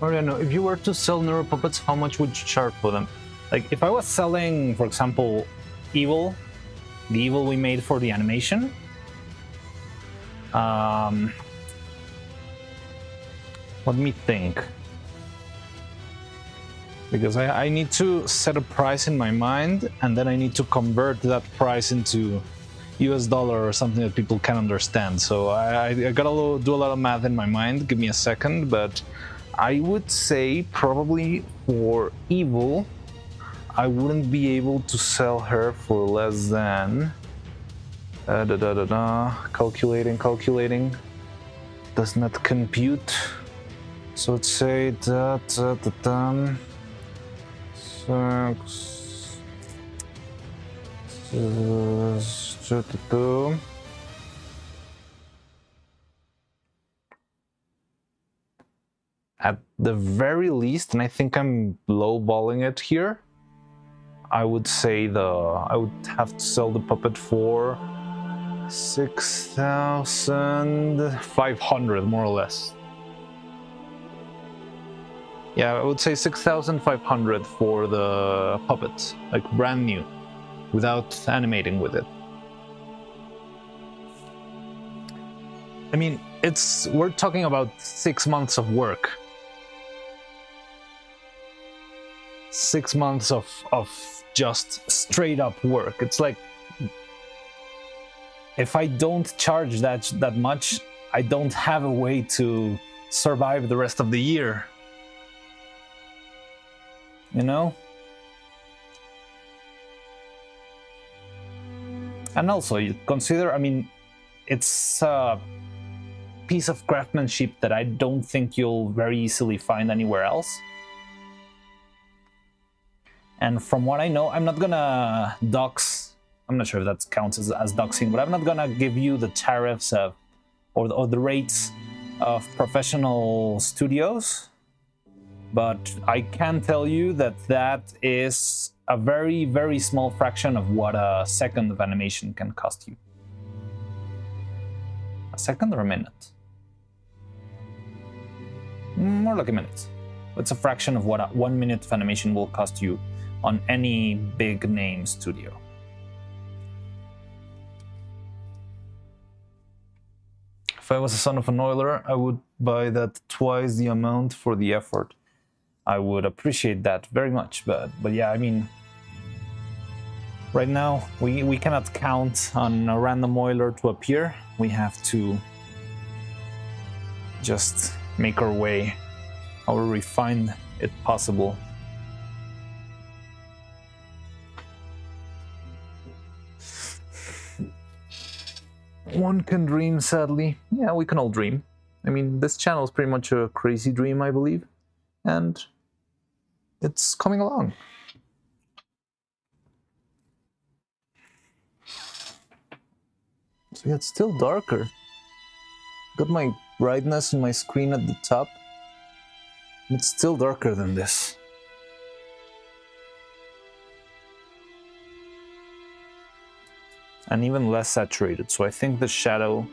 Mariano, if you were to sell Neuro puppets, how much would you charge for them? Like, if I was selling, for example, Evil, the Evil we made for the animation, let me think. Because I need to set a price in my mind, and then I need to convert that price into US dollar or something that people can understand. So I gotta do a lot of math in my mind. Give me a second, but I would say probably for Evil, I wouldn't be able to sell her for less than... Calculating. Does not compute. So let's say that... At the very least, and I think I'm lowballing it here, I would say I would have to sell the puppet for 6,500, more or less. Yeah, I would say 6,500 for the puppet, like brand new, without animating with it. I mean, we're talking about 6 months of work. 6 months of just straight up work. It's like, if I don't charge that much, I don't have a way to survive the rest of the year. You know? And also, you consider, I mean, it's a piece of craftsmanship that I don't think you'll very easily find anywhere else. And from what I know, I'm not gonna dox, I'm not sure if that counts as doxing, but I'm not gonna give you the tariffs of, or the rates of professional studios. but I can tell you that that is a very, very small fraction of what a second of animation can cost you. A second or a minute? More like a minute. It's a fraction of what a 1 minute of animation will cost you on any big name studio. If I was a son of an oiler, I would buy that twice the amount for the effort. I would appreciate that very much, but yeah, I mean, right now we cannot count on a random oiler to appear. We have to just make our way, however we find it possible. One can dream, sadly. Yeah, we can all dream. I mean, this channel is pretty much a crazy dream, I believe, and it's coming along. So yeah, it's still darker. Got my brightness in my screen at the top. It's still darker than this. And even less saturated, so I think the shadow,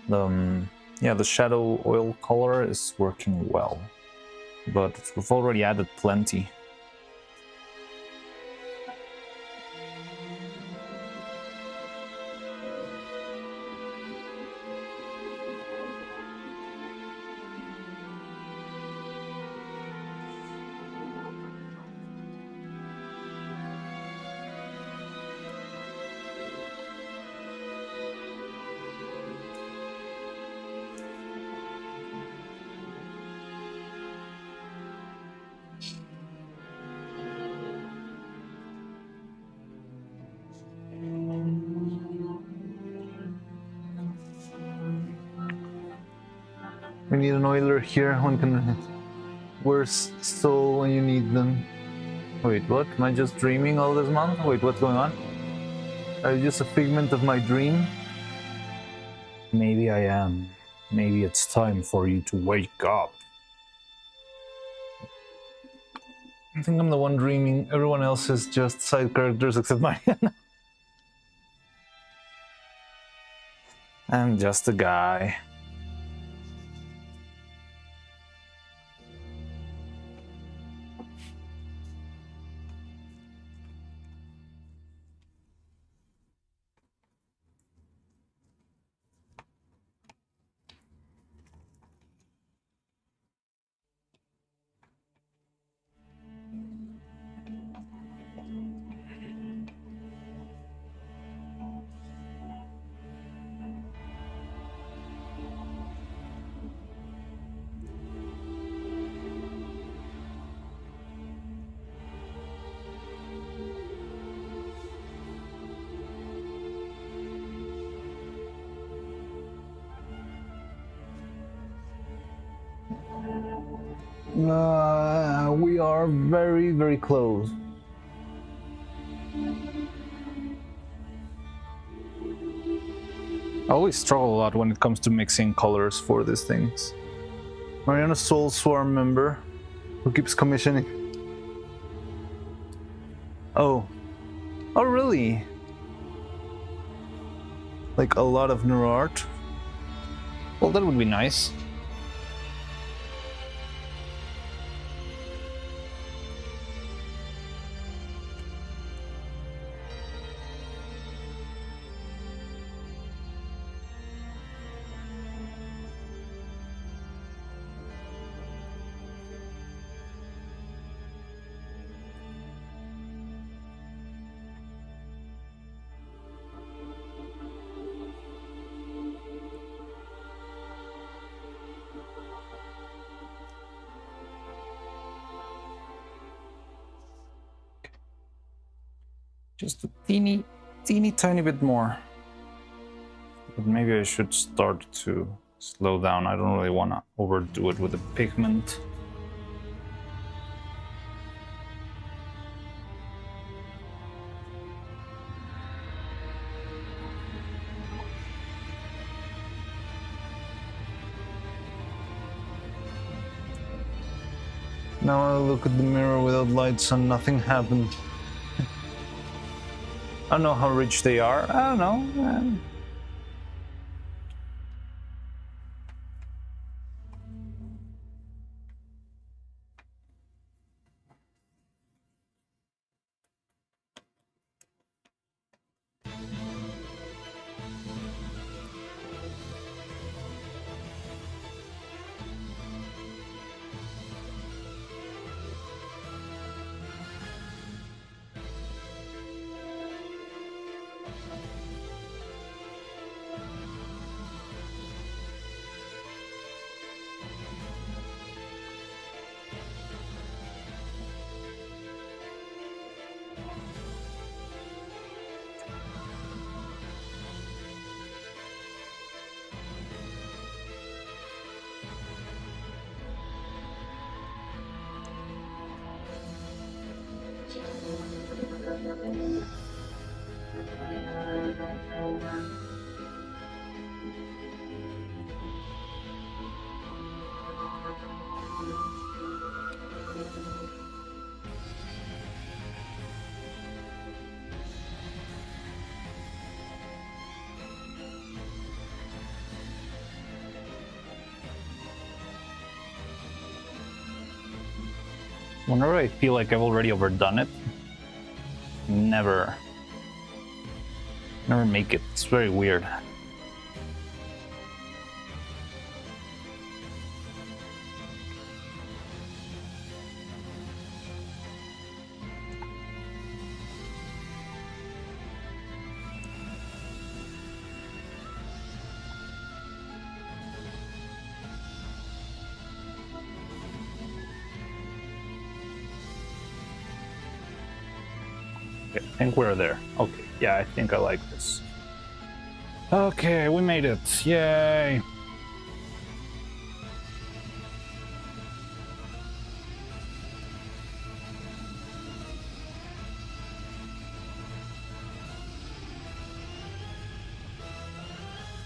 the shadow oil color is working well, but we've already added plenty. We need an oiler here. One can. Where's Soul when you need them? Wait, what? Am I just dreaming all this month? Wait, what's going on? Are you just a figment of my dream? Maybe I am. Maybe it's time for you to wake up. I think I'm the one dreaming. Everyone else is just side characters except Mariana. I'm just a guy. We are very, very close. I always struggle a lot when it comes to mixing colors for these things. Mariana Soul Swarm member who keeps commissioning. Oh. Oh, really? Like a lot of neuro art? Well, that would be nice. Just a teeny tiny bit more. But maybe I should start to slow down. I don't really want to overdo it with the pigment. Now I look at the mirror without lights and nothing happened. I don't know how rich they are. I don't know. Whenever I feel like I've already overdone it, never make it. It's very weird. Okay, I think we're there. Okay, yeah, I think I like this. Okay, we made it. Yay!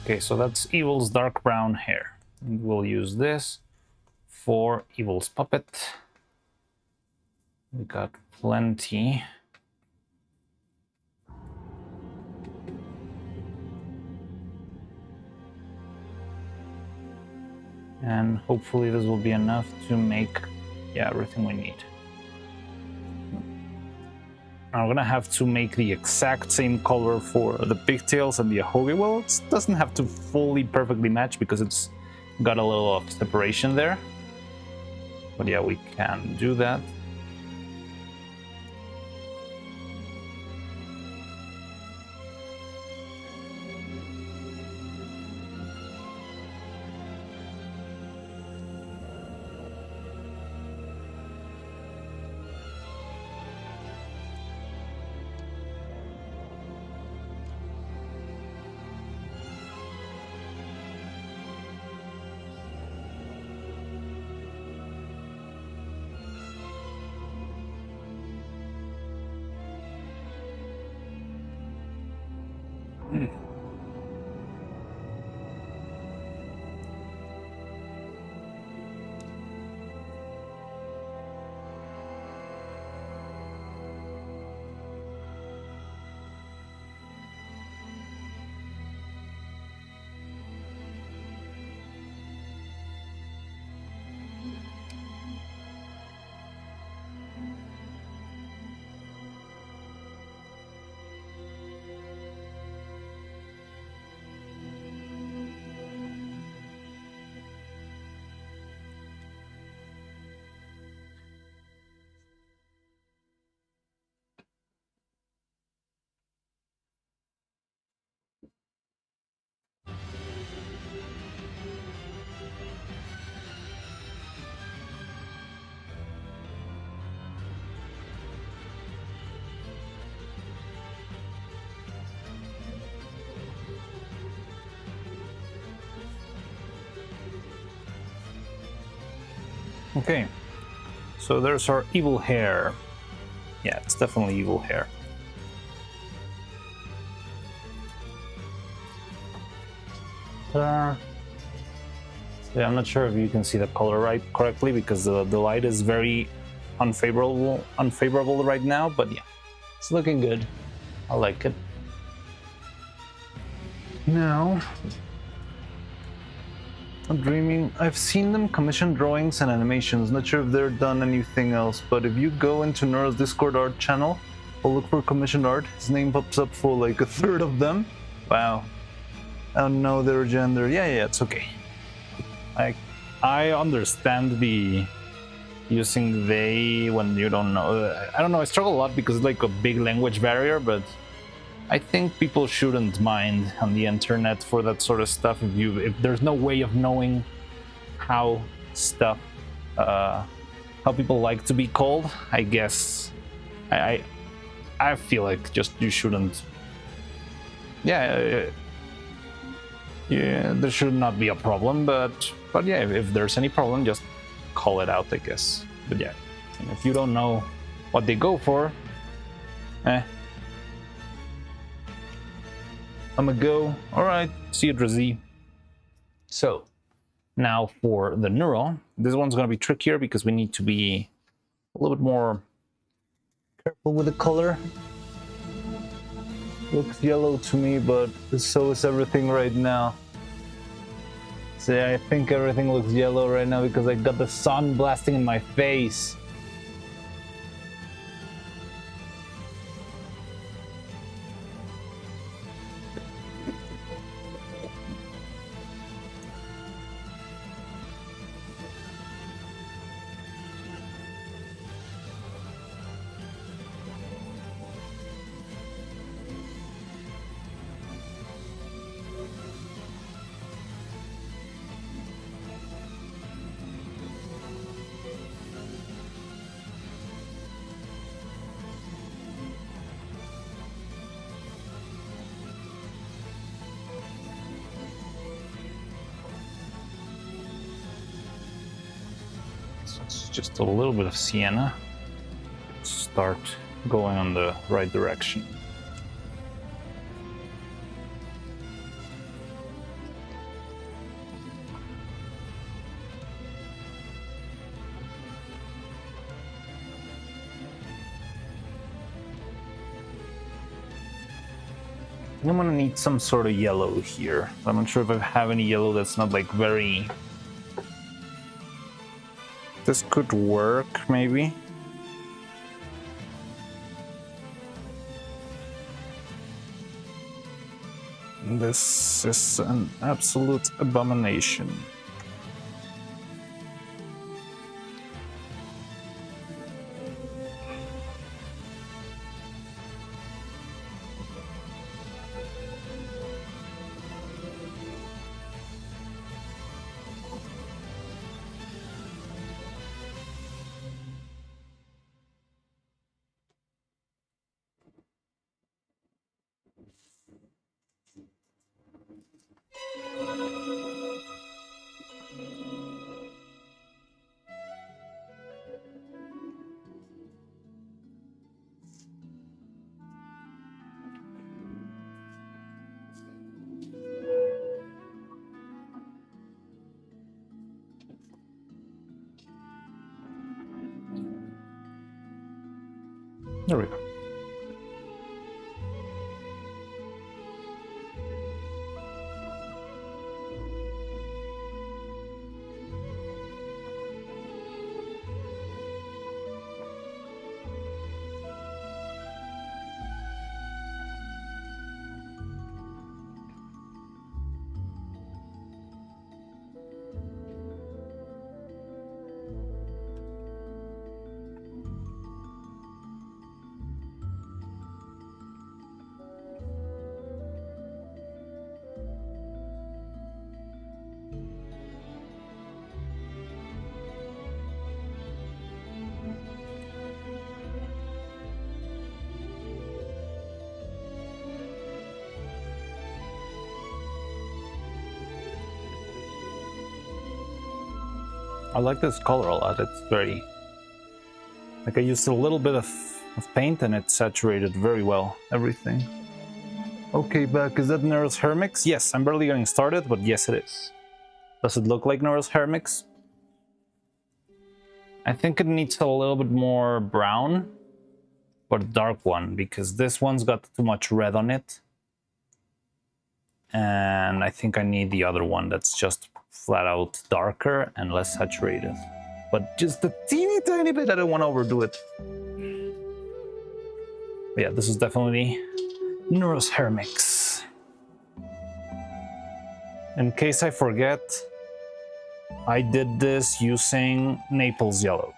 Okay, so that's Evil's dark brown hair. And we'll use this for Evil's puppet. We got plenty. And hopefully this will be enough to make, yeah, everything we need. I'm gonna have to make the exact same color for the pigtails and the ahoge. Well, it doesn't have to fully perfectly match because it's got a little of separation there. But yeah, we can do that. Okay, so there's our evil hair. Yeah, it's definitely evil hair. Ta-da. Yeah, I'm not sure if you can see the color right correctly because the light is very unfavorable right now, but yeah, it's looking good. I like it. Now, I'm dreaming. I've seen them commission drawings and animations. Not sure if they're done anything else, but if you go into Neuro's Discord art channel, we'll look for commissioned art. His name pops up for like a third of them. Wow. I don't know their gender. Yeah, it's okay. I understand the using they when you don't know. I don't know. I struggle a lot because it's like a big language barrier, but I think people shouldn't mind on the internet for that sort of stuff. If there's no way of knowing how stuff, how people like to be called, I guess I feel like just you shouldn't. Yeah, there should not be a problem, but yeah, if there's any problem, just call it out, I guess. But yeah, and if you don't know what they go for, I'm gonna go. All right, see you, Drizzy. So now for the Neuro, this one's gonna be trickier because we need to be a little bit more careful with the color. Looks yellow to me, but so is everything right now. See, I think everything looks yellow right now because I got the sun blasting in my face. It's just a little bit of sienna. Start going on the right direction. I'm gonna need some sort of yellow here. I'm not sure if I have any yellow that's not like very... This could work, maybe. This is an absolute abomination. There we go. I like this color a lot. It's very... Like I used a little bit of paint and it saturated very well everything. Okay, back. Is that Nero's Hermix? Yes, I'm barely getting started, but yes it is. Does it look like Neuro-Sama mix? I think it needs a little bit more brown, but a dark one, because this one's got too much red on it. And I think I need the other one that's just flat out darker and less saturated. But just a teeny tiny bit, I don't want to overdo it. But yeah, this is definitely Neuro-Sama mix. In case I forget, I did this using Naples yellow.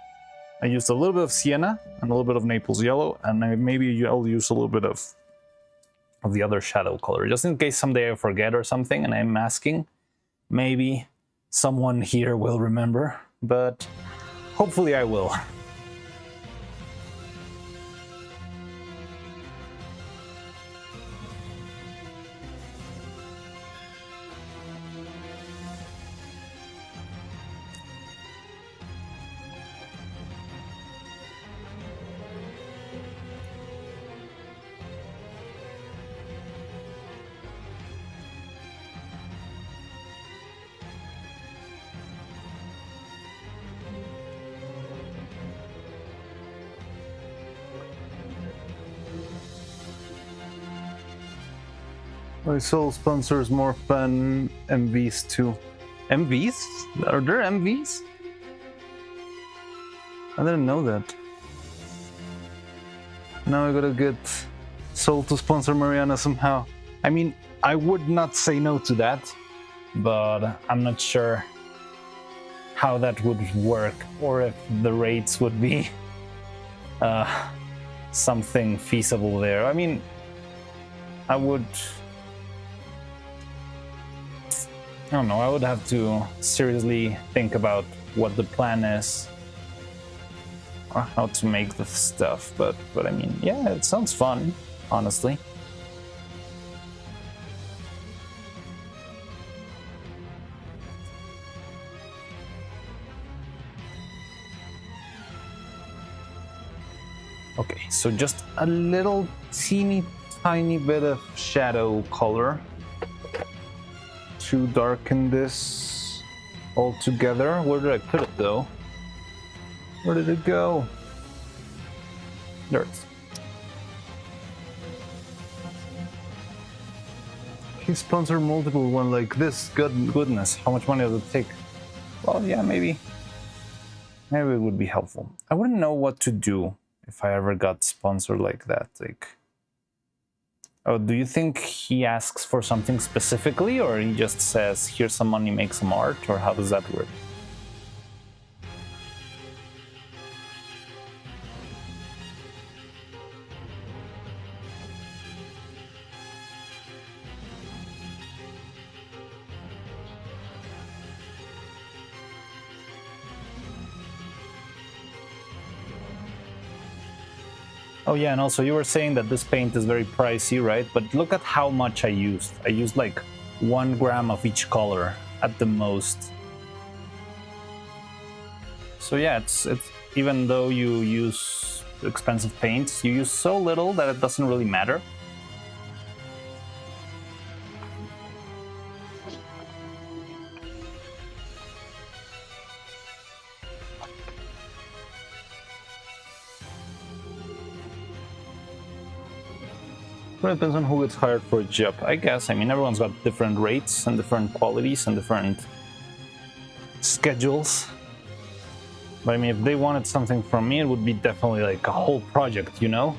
I used a little bit of sienna and a little bit of Naples yellow, and maybe I'll use a little bit of the other shadow color, just in case someday I forget or something and I'm masking. Maybe someone here will remember, but hopefully I will. My soul sponsors more fun MVs too. MVs? Are there MVs? I didn't know that. Now I gotta get Soul to sponsor Mariana somehow. I mean, I would not say no to that, but I'm not sure how that would work, or if the rates would be something feasible there. I mean, I don't know, I would have to seriously think about what the plan is or how to make the stuff, but I mean, yeah, it sounds fun, honestly. Okay, so just a little teeny tiny bit of shadow color to darken this all together. Where did I put it though? Where did it go? There it is. He sponsored multiple one like this. Goodness, how much money does it take? Well, yeah, maybe it would be helpful. I wouldn't know what to do if I ever got sponsored like that. Like, oh, do you think he asks for something specifically, or he just says, here's some money, make some art, or how does that work? Oh yeah, and also you were saying that this paint is very pricey, right? But look at how much I used. I used like 1 gram of each color at the most. So yeah, it's even though you use expensive paints, you use so little that it doesn't really matter. It depends on who gets hired for a job, I guess. I mean, everyone's got different rates and different qualities and different schedules. But I mean, if they wanted something from me, it would be definitely like a whole project, you know?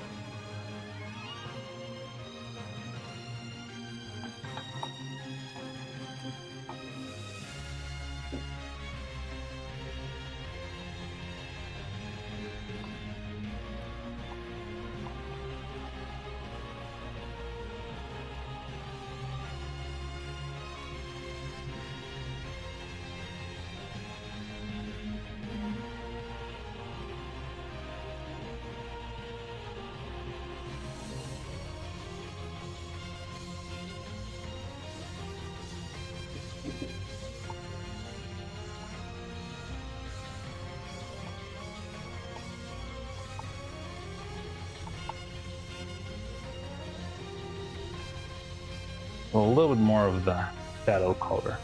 A little bit more of the shadow color.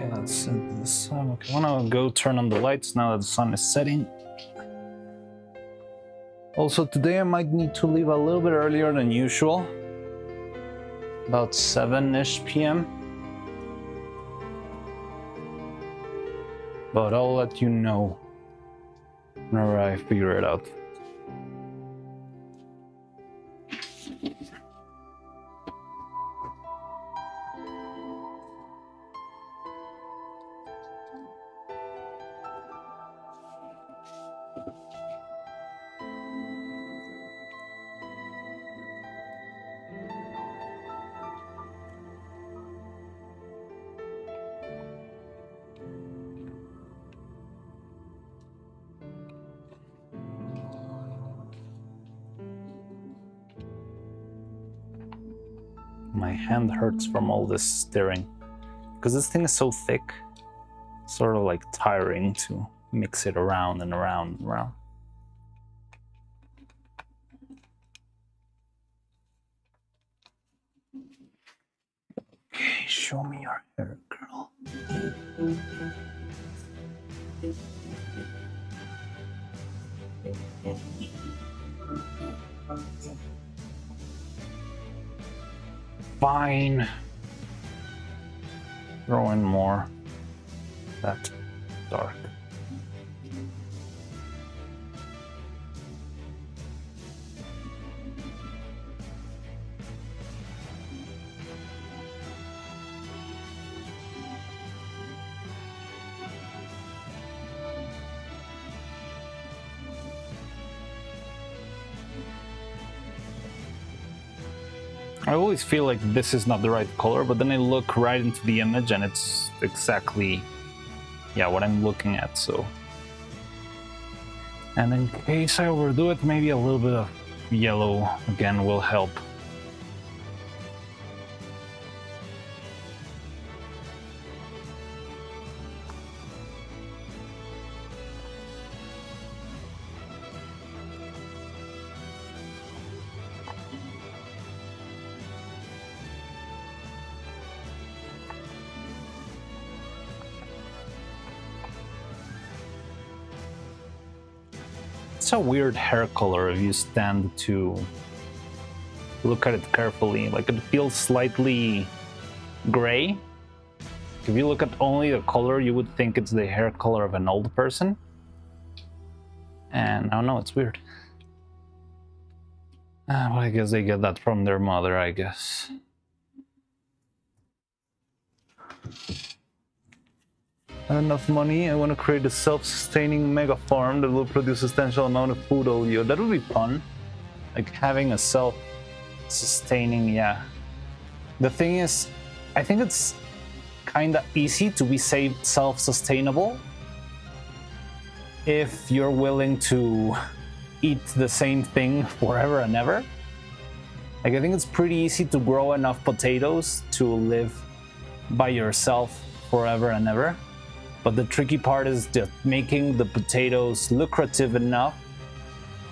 Okay, let's set this up. Okay, I wanna go turn on the lights now that the sun is setting. Also, today I might need to leave a little bit earlier than usual. About 7-ish p.m. But I'll let you know whenever I figure it out. My hand hurts from all this stirring. Because this thing is so thick, sort of like tiring to mix it around and around and around. Okay, show me your hair, girl. Fine. Throw in more. That dark. I always feel like this is not the right color, but then I look right into the image and it's exactly, yeah, what I'm looking at, so. And in case I overdo it, maybe a little bit of yellow again will help. It's a weird hair color if you stand to look at it carefully. Like it feels slightly gray. If you look at only the color, you would think it's the hair color of an old person. And I don't know, it's weird. Well, I guess they get that from their mother, I guess. Enough money, I want to create a self-sustaining mega farm that will produce a substantial amount of food all year. That would be fun. Like having a self-sustaining, yeah. The thing is, I think it's kind of easy to be self-sustainable if you're willing to eat the same thing forever and ever. Like I think it's pretty easy to grow enough potatoes to live by yourself forever and ever. But the tricky part is just making the potatoes lucrative enough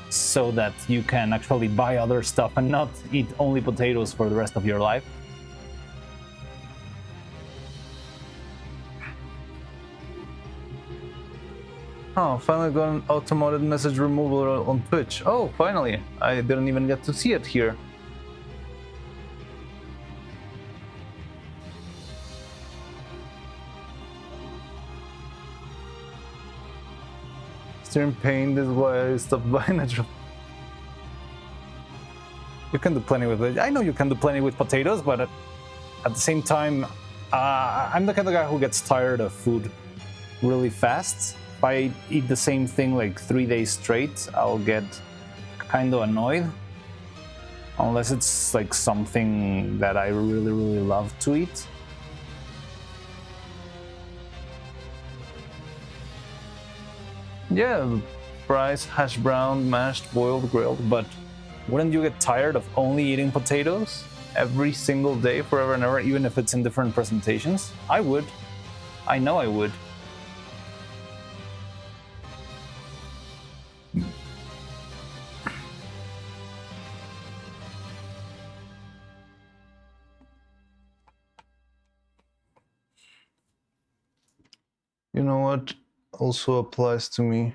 so that you can actually buy other stuff and not eat only potatoes for the rest of your life. Oh, finally got an automated message removal on Twitch. Oh, finally. I didn't even get to see it here. Still in pain, this is why I stopped buying natural. You can do plenty with it. I know you can do plenty with potatoes, but at the same time, I'm the kind of guy who gets tired of food really fast. If I eat the same thing like 3 days straight, I'll get kind of annoyed. Unless it's like something that I really, really love to eat. Yeah, fries, hash brown, mashed, boiled, grilled, but wouldn't you get tired of only eating potatoes every single day forever and ever, even if it's in different presentations? I would. I know I would. You know what also applies to me?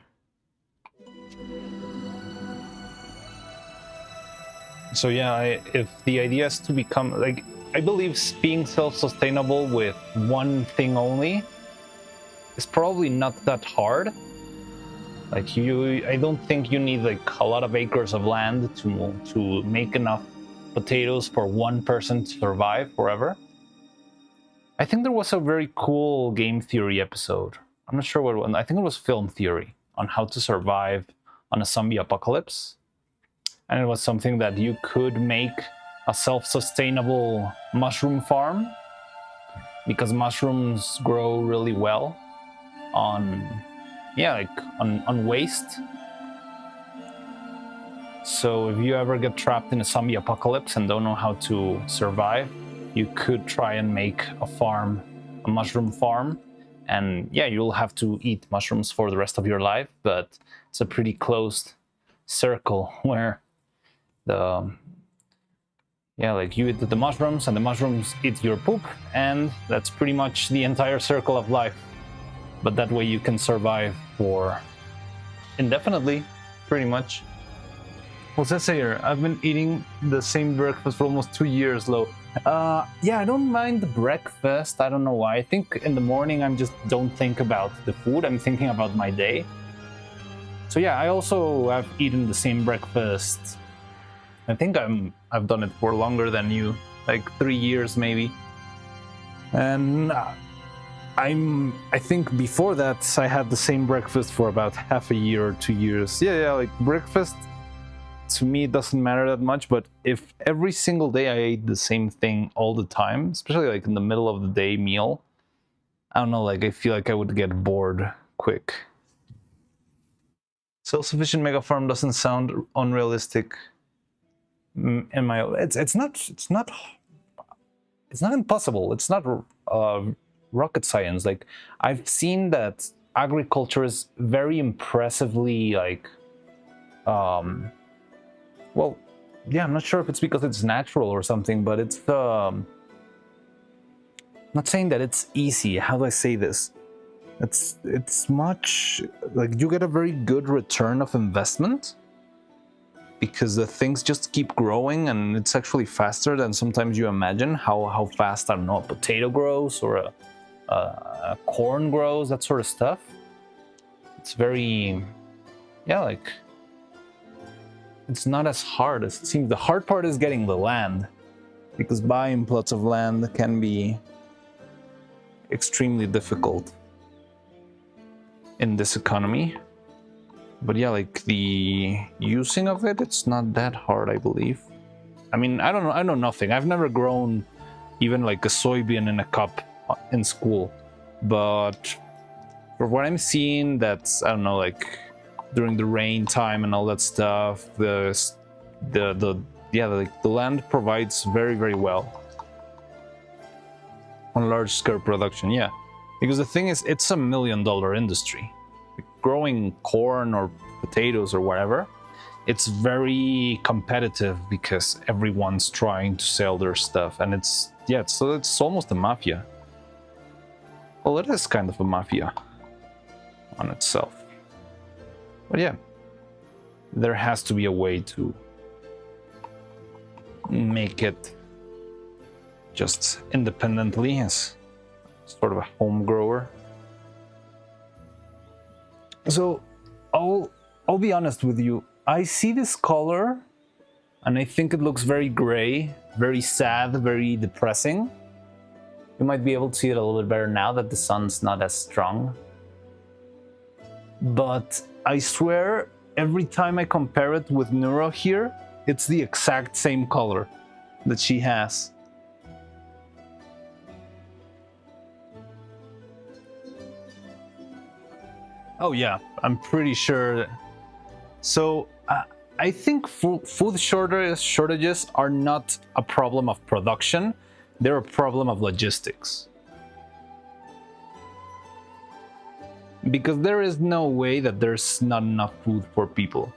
So yeah, if the idea is to become like, I believe being self-sustainable with one thing only is probably not that hard. Like I don't think you need like a lot of acres of land to make enough potatoes for one person to survive forever. I think there was a very cool game theory episode. I'm not sure what one. I think it was film theory on how to survive on a zombie apocalypse. And it was something that you could make a self-sustainable mushroom farm because mushrooms grow really well on waste. So if you ever get trapped in a zombie apocalypse and don't know how to survive, you could try and make a mushroom farm, and yeah, you'll have to eat mushrooms for the rest of your life, but it's a pretty closed circle where you eat the mushrooms and the mushrooms eat your poop, and that's pretty much the entire circle of life. But that way you can survive for indefinitely, pretty much. Well, says here, I've been eating the same breakfast for almost 2 years, Lo. Yeah, I don't mind the breakfast. I don't know why. I think in the morning I just don't think about the food. I'm thinking about my day. So yeah, I also have eaten the same breakfast. I think I've done it for longer than you, like 3 years maybe. And I think before that I had the same breakfast for about half a year or 2 years. Yeah, like breakfast to me it doesn't matter that much, but if every single day I ate the same thing all the time, especially like in the middle of the day meal, I don't know, like I feel like I would get bored quick. Self-sufficient mega farm doesn't sound unrealistic. It's not impossible. It's not rocket science. Like I've seen that agriculture is very impressively like I'm not sure if it's because it's natural or something, but it's not saying that it's easy. How do I say this? It's much like you get a very good return of investment, because the things just keep growing, and it's actually faster than sometimes you imagine how fast, I don't know, a potato grows or a corn grows, that sort of stuff. It's very, like, it's not as hard as it seems. The hard part is getting the land, because buying plots of land can be extremely difficult in this economy. But yeah, like the using of it, it's not that hard, I believe. I mean, I don't know. I know nothing. I've never grown even like a soybean in a cup in school. But for what I'm seeing, that's, I don't know, like during the rain time and all that stuff, the land provides very, very well on large scale production. Yeah, because the thing is, it's $1 million industry. Growing corn or potatoes or whatever, it's very competitive because everyone's trying to sell their stuff, and it's almost a mafia. Well, it is kind of a mafia on itself. But yeah, there has to be a way to make it just independently as sort of a home grower. So I'll be honest with you. I see this color and I think it looks very gray, very sad, very depressing. You might be able to see it a little bit better now that the sun's not as strong. But I swear, every time I compare it with Neuro here, it's the exact same color that she has. Oh yeah, I'm pretty sure. So I think food shortages are not a problem of production, they're a problem of logistics. Because there is no way that there's not enough food for people.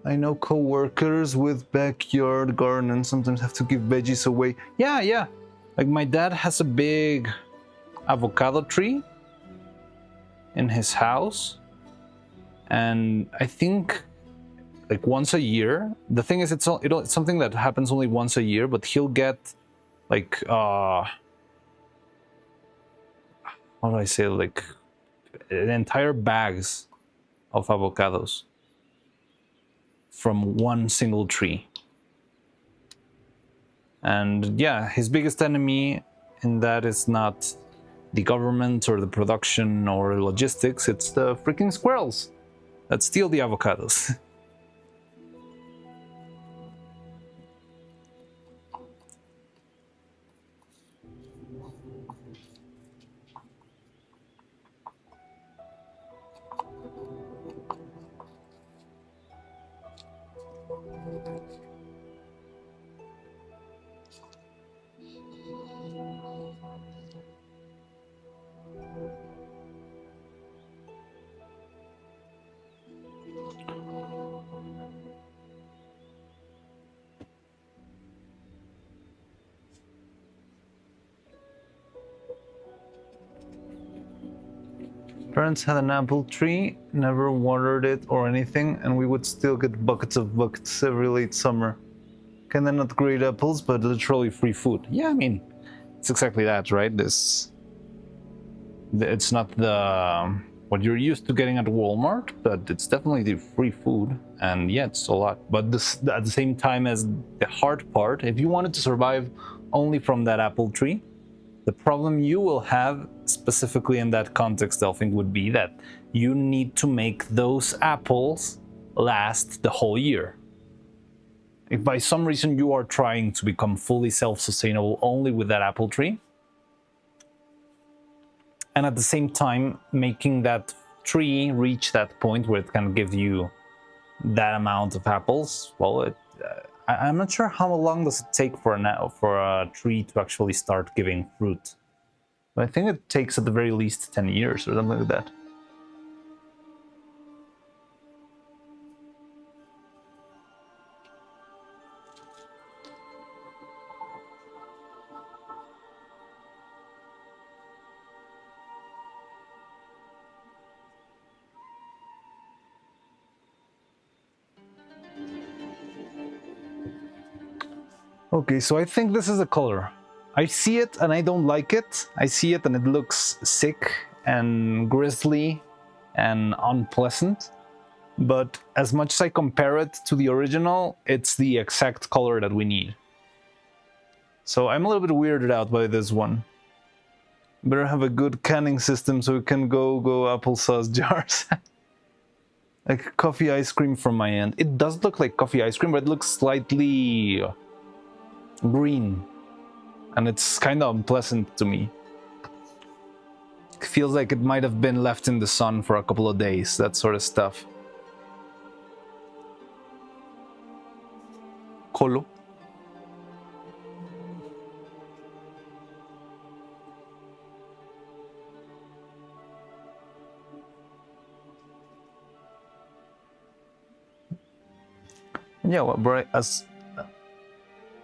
I know co-workers with backyard garden and sometimes have to give veggies away. Yeah, yeah. Like my dad has a big avocado tree in his house. And I think like once a year, the thing is it's something that happens only once a year, but he'll get like how do I say, like entire bags of avocados from one single tree. And yeah, his biggest enemy in that is not the government or the production or logistics, it's the freaking squirrels that steal the avocados. Parents had an apple tree, never watered it or anything, and we would still get buckets of buckets every late summer. Kinda not great apples, but literally free food. Yeah, I mean, it's exactly that, right? It's not what you're used to getting at Walmart, but it's definitely the free food, and yeah, it's a lot. But at the same time as the hard part, if you wanted to survive only from that apple tree, the problem you will have specifically in that context, I think, would be that you need to make those apples last the whole year. If by some reason you are trying to become fully self-sustainable only with that apple tree, and at the same time making that tree reach that point where it can give you that amount of apples, well, I'm not sure how long does it take for a tree to actually start giving fruit. But I think it takes at the very least 10 years or something like that. Okay, so I think this is the color. I see it and I don't like it. I see it and it looks sick and grisly and unpleasant. But as much as I compare it to the original, it's the exact color that we need. So I'm a little bit weirded out by this one. Better have a good canning system so we can go applesauce jars. Like coffee ice cream from my end. It does look like coffee ice cream, but it looks slightly green. And it's kind of unpleasant to me. It feels like it might have been left in the sun for a couple of days, that sort of stuff. Colo. Yeah, well,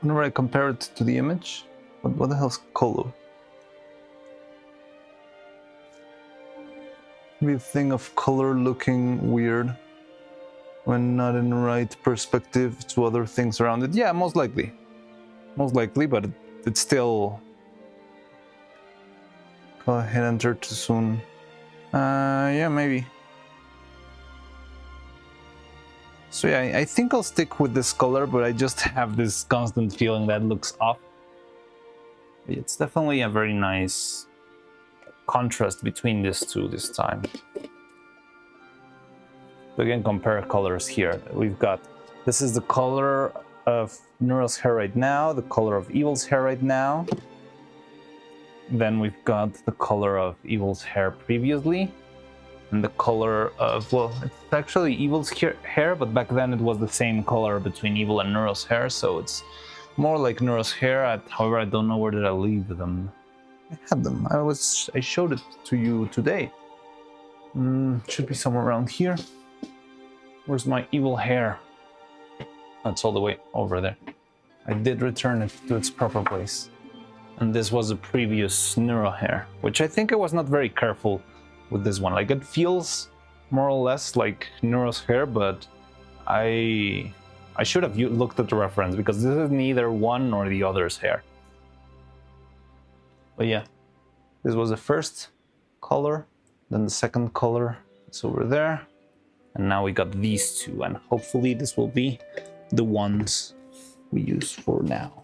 whenever I compare it to the image, what the hell's Colo? Maybe a thing of color looking weird when not in the right perspective to other things around it. Yeah, most likely. Most likely, but it's still... Go ahead, enter too soon. Yeah, maybe. So yeah, I think I'll stick with this color, but I just have this constant feeling that looks off. It's definitely a very nice contrast between these two this time. So again, compare colors here. We've got, this is the color of Neuro's hair right now, the color of Evil's hair right now. Then we've got the color of Evil's hair previously. And the color of, well, it's actually Evil's hair, but back then it was the same color between Evil and Neuro's hair, so it's more like Neuro's hair. However, I don't know where did I leave them. I had them. I showed it to you today. Should be somewhere around here. Where's my Evil hair? It's all the way over there. I did return it to its proper place. And this was the previous Neuro hair, which I think I was not very careful with this one. Like, it feels more or less like Neuro's hair, but I should have looked at the reference, because this is neither one nor the other's hair. But yeah, this was the first color, then the second color is over there, and now we got these two, and hopefully this will be the ones we use for now.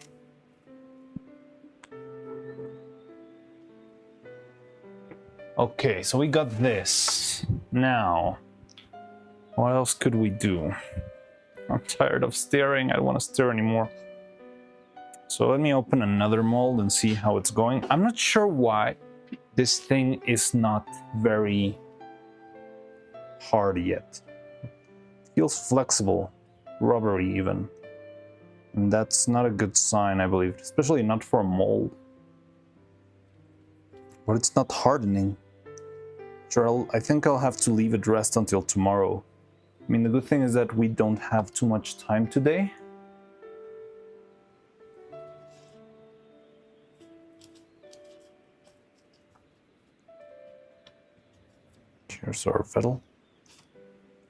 Okay, so we got this. Now, what else could we do? I'm tired of staring. I don't want to stare anymore. So let me open another mold and see how it's going. I'm not sure why this thing is not very hard yet. It feels flexible, rubbery even. And that's not a good sign, I believe, especially not for a mold. But it's not hardening. Sure, I think I'll have to leave it rest until tomorrow. I mean, the good thing is that we don't have too much time today. Here's our fiddle.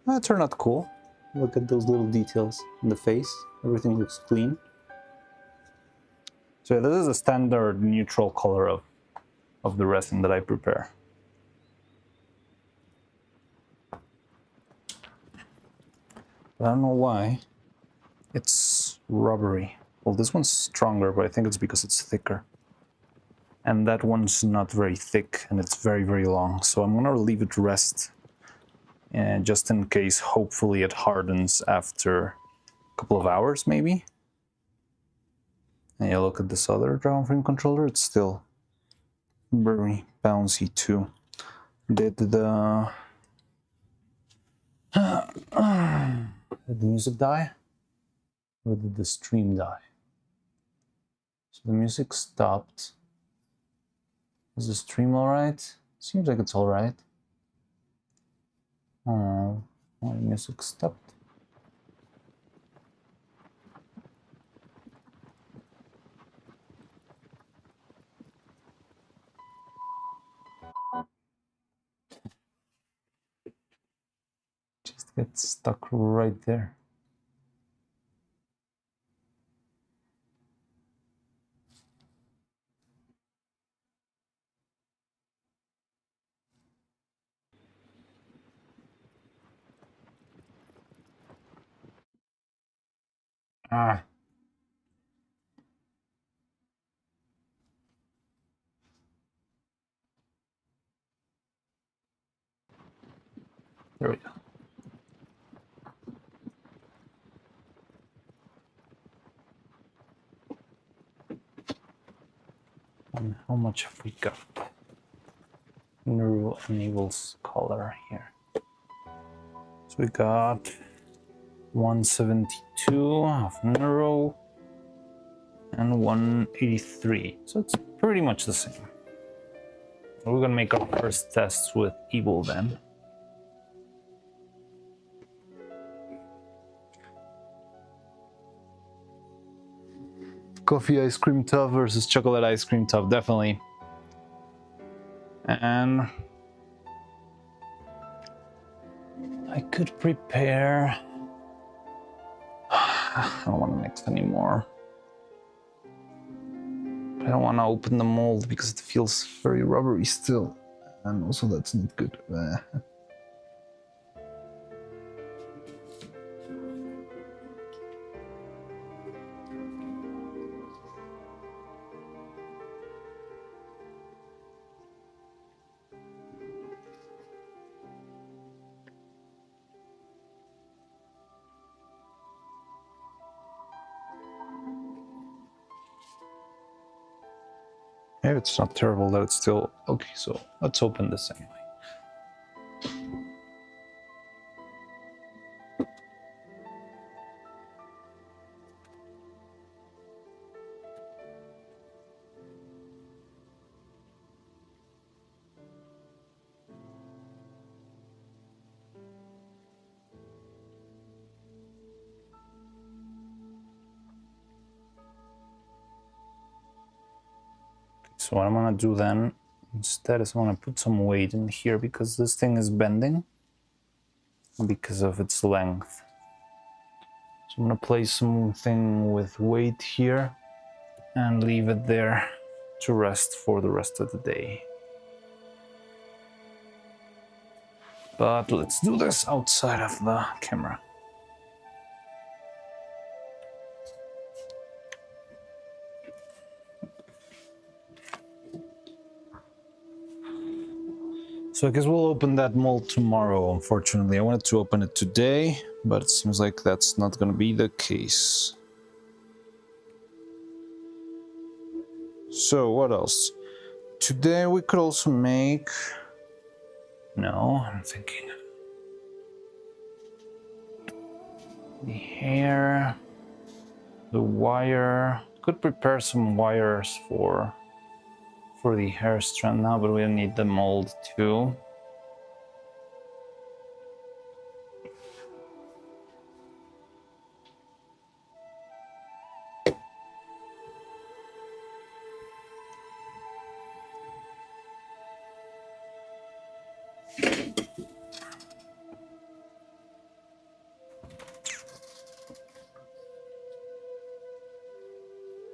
That turned out cool. Look at those little details in the face. Everything looks clean. So this is a standard neutral color of the resin that I prepare. But I don't know why it's rubbery. Well, this one's stronger, but I think it's because it's thicker. And that one's not very thick, and it's very, very long. So I'm gonna leave it rest, and just in case, hopefully it hardens after a couple of hours, maybe. And you look at this other Dragon Frame controller, it's still very bouncy too. Did the music die? Or did the stream die? So the music stopped. Is the stream alright? Seems like it's alright. Oh, my music stopped. Just gets stuck right there. Ah. There we go. And how much have we got? Neuro enables color here. So we got 172 of Neuro and 183. So it's pretty much the same. We're gonna make our first tests with Evil then. Coffee ice cream tub versus chocolate ice cream tub, definitely. And I could prepare. I don't want to mix anymore. I don't want to open the mold because it feels very rubbery still. And also that's not good. Maybe it's not terrible that it's still... Okay, so let's open this anyway. So what I'm gonna do then instead is I'm gonna put some weight in here because this thing is bending because of its length. So I'm gonna place something with weight here and leave it there to rest for the rest of the day. But let's do this outside of the camera. So I guess we'll open that mold tomorrow, unfortunately. I wanted to open it today, but it seems like that's not gonna be the case. So what else? Today we could also make... No, I'm thinking... the hair... the wire... Could prepare some wires for the hair strand now, but we need the mold too.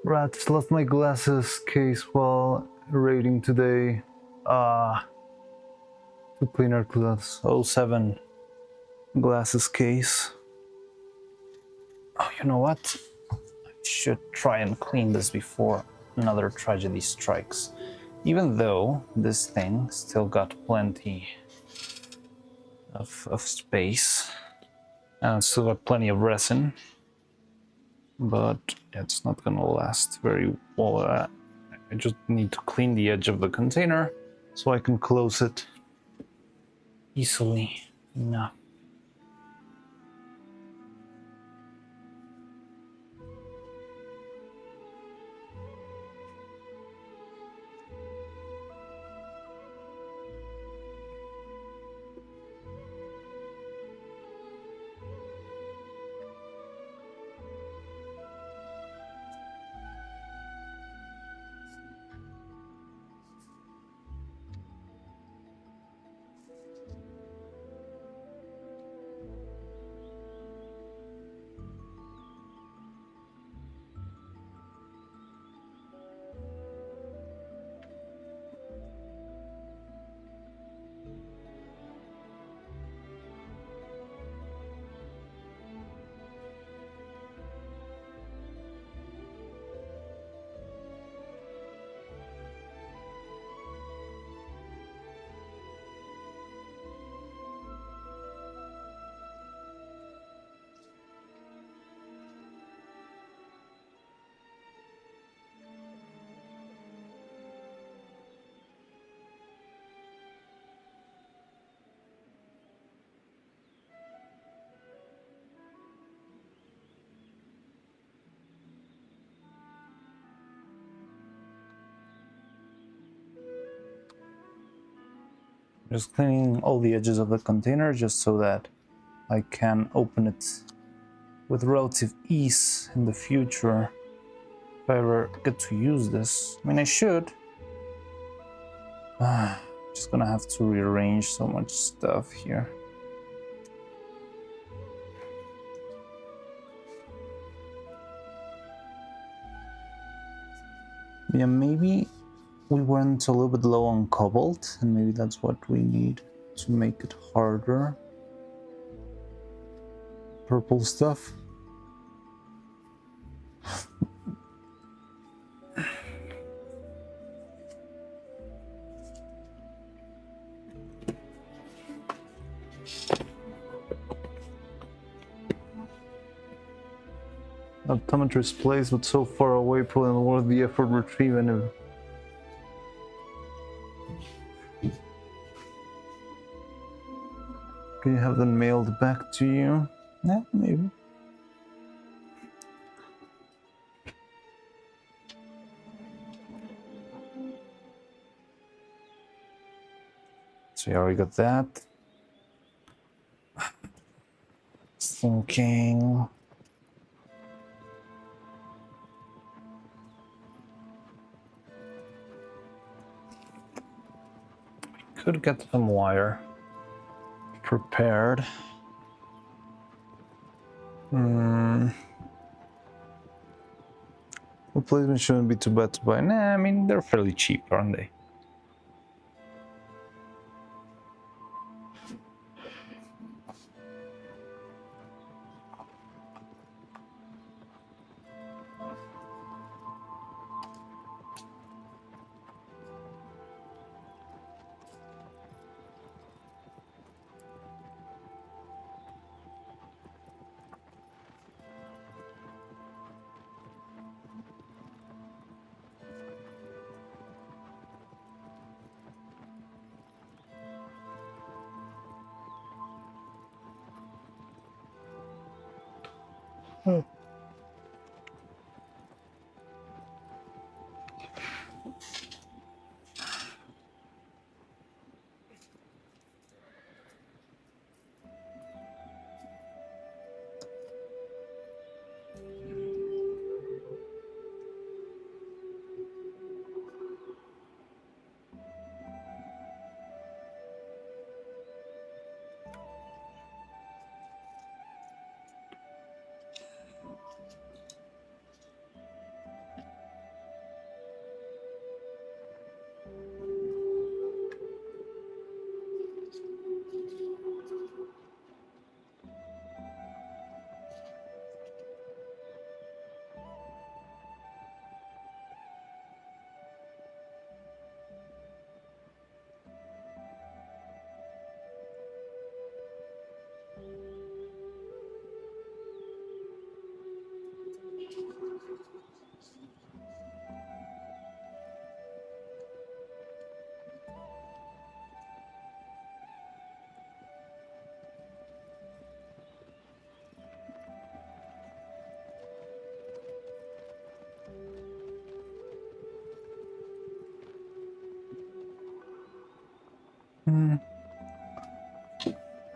Rats, lost my glasses case while raiding today. To clean our clothes. 07 glasses case. Oh, you know what? I should try and clean this before another tragedy strikes. Even though this thing still got plenty of space and still got plenty of resin, but it's not gonna last very well. I just need to clean the edge of the container so I can close it easily enough. Just cleaning all the edges of the container just so that I can open it with relative ease in the future if I ever get to use this. I mean, I should. Just gonna have to rearrange so much stuff here. Yeah, maybe we went a little bit low on cobalt, and maybe that's what we need to make it harder. Purple stuff. Optometry is placed, but so far away, probably not worth the effort retrieving it. Can you have them mailed back to you? Yeah, maybe. So yeah, we got that. Thinking. should get some wire prepared. Replacement shouldn't be too bad to buy. Nah, I mean, they're fairly cheap, aren't they?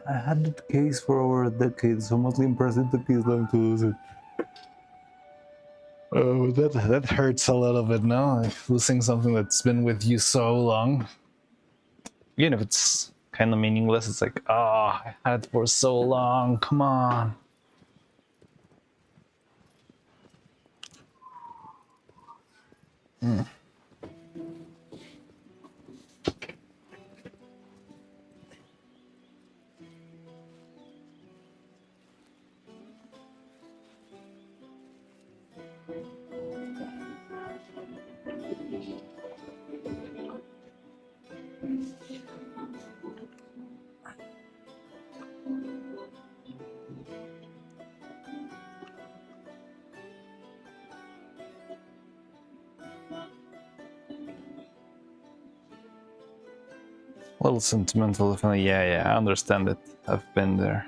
I had the case for over a decade, so mostly impressive the case long to lose it. Oh, that hurts a little bit now, like losing something that's been with you so long. Even if it's kind of meaningless, it's like, oh, I had it for so long, come on. A little sentimental, definitely. Yeah, I understand it. I've been there.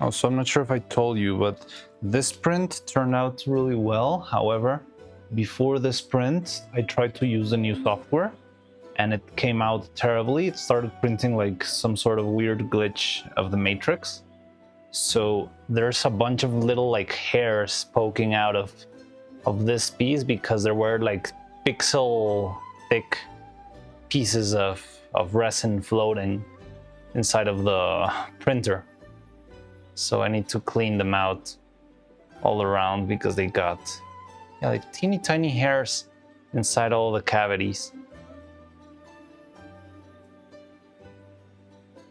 Oh, so I'm not sure if I told you, but this print turned out really well. However, before this print, I tried to use a new software and it came out terribly. It started printing like some sort of weird glitch of the matrix. So there's a bunch of little like hairs poking out of this piece because there were like pixel thick pieces of resin floating inside of the printer. So I need to clean them out all around because they got like teeny tiny hairs inside all the cavities.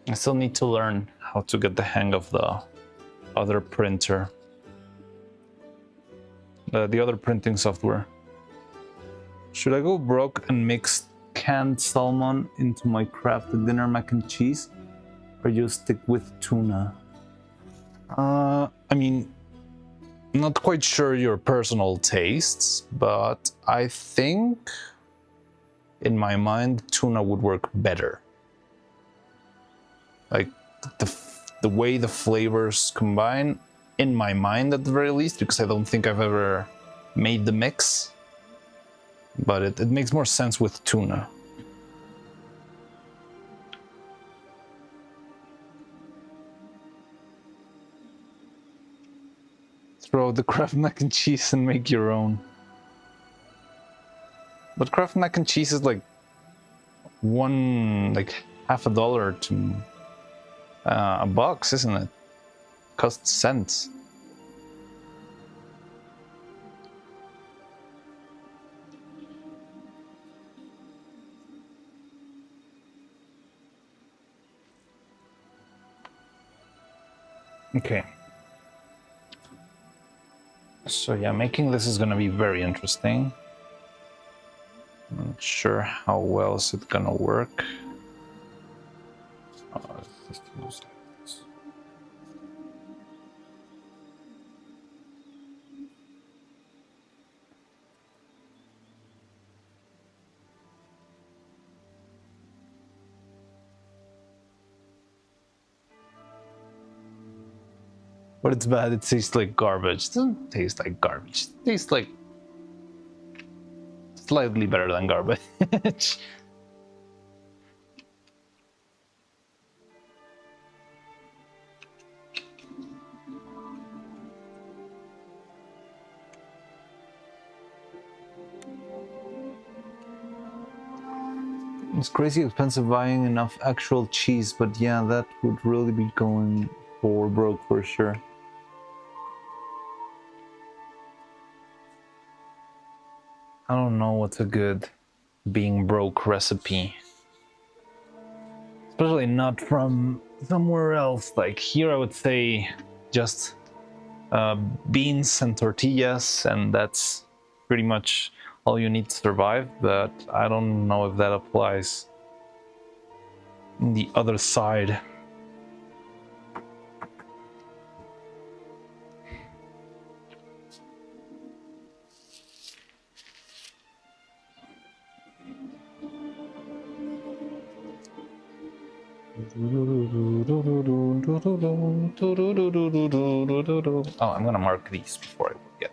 I still need to learn how to get the hang of the other printer, the other printing software. Should I go broke and mix canned salmon into my crafted dinner mac and cheese, or just stick with tuna? I mean, not quite sure your personal tastes, but I think in my mind tuna would work better. Like the way the flavors combine, in my mind at the very least, because I don't think I've ever made the mix, but it makes more sense with tuna. Throw the Kraft mac and cheese and make your own. But Kraft mac and cheese is like half $1 to a box, isn't it? Costs cents. Okay. So yeah, making this is gonna be very interesting. I'm not sure how well is it gonna work. But it's bad, it tastes like garbage. It doesn't taste like garbage. It tastes like slightly better than garbage. It's crazy expensive buying enough actual cheese, but yeah, that would really be going for broke for sure. I don't know what's a good being broke recipe. Especially not from somewhere else. Like here I would say just beans and tortillas, and that's pretty much all you need to survive, but I don't know if that applies in the other side. Oh, I'm gonna mark these before I forget.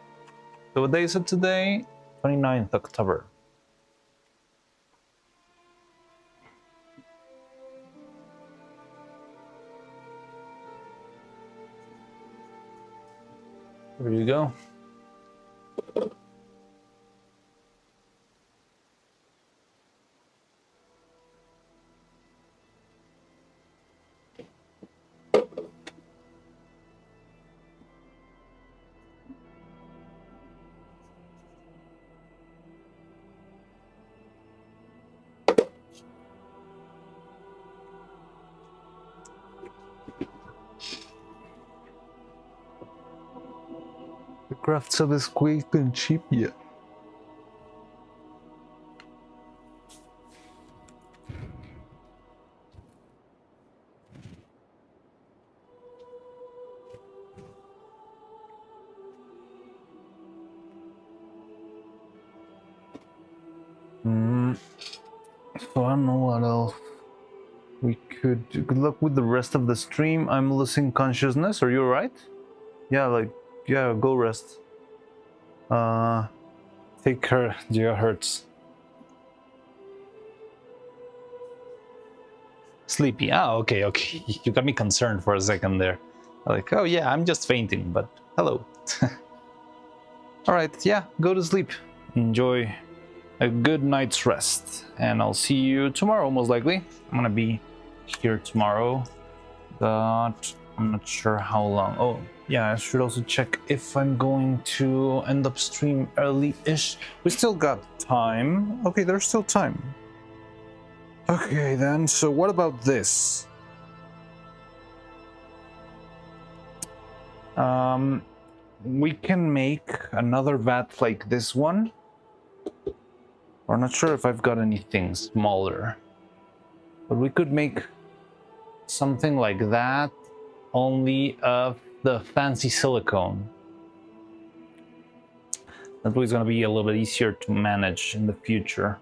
So what day is it today? 29th October. There you go. The craft sub is quick and cheap, yeah. So I don't know what else we could do. Good luck with the rest of the stream. I'm losing consciousness. Are you alright? Yeah, go rest. Take care, gigahertz. Sleepy. Ah, okay. You got me concerned for a second there. Like, oh yeah, I'm just fainting, but hello. All right, yeah, go to sleep. Enjoy a good night's rest, and I'll see you tomorrow, most likely. I'm gonna be here tomorrow, but I'm not sure how long. Oh, yeah, I should also check if I'm going to end up stream early-ish. We still got time. Okay, there's still time. Okay, then, so what about this? We can make another vat like this one. I'm not sure if I've got anything smaller, but we could make something like that, only of the fancy silicone. That way it's going to be a little bit easier to manage in the future.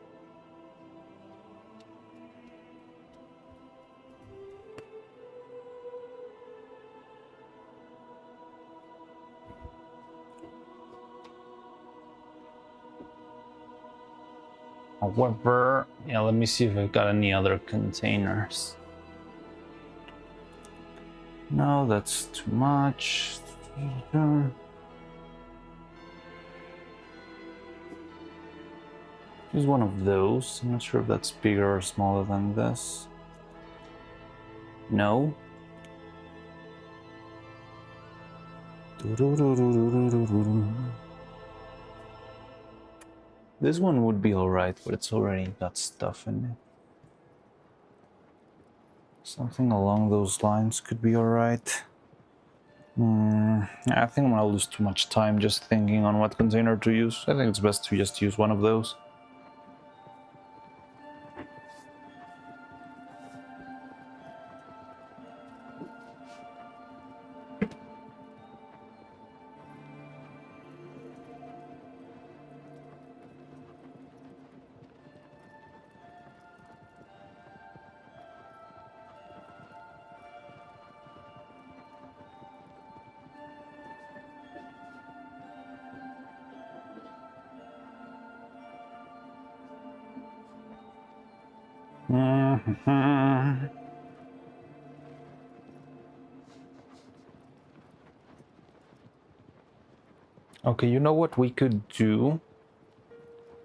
However, yeah, let me see if I've got any other containers. No, that's too much. Use one of those. I'm not sure if that's bigger or smaller than this. No. This one would be alright, but it's already got stuff in it. Something along those lines could be alright. I think I'm gonna lose too much time just thinking on what container to use. I think it's best to just use one of those. Okay, you know what we could do?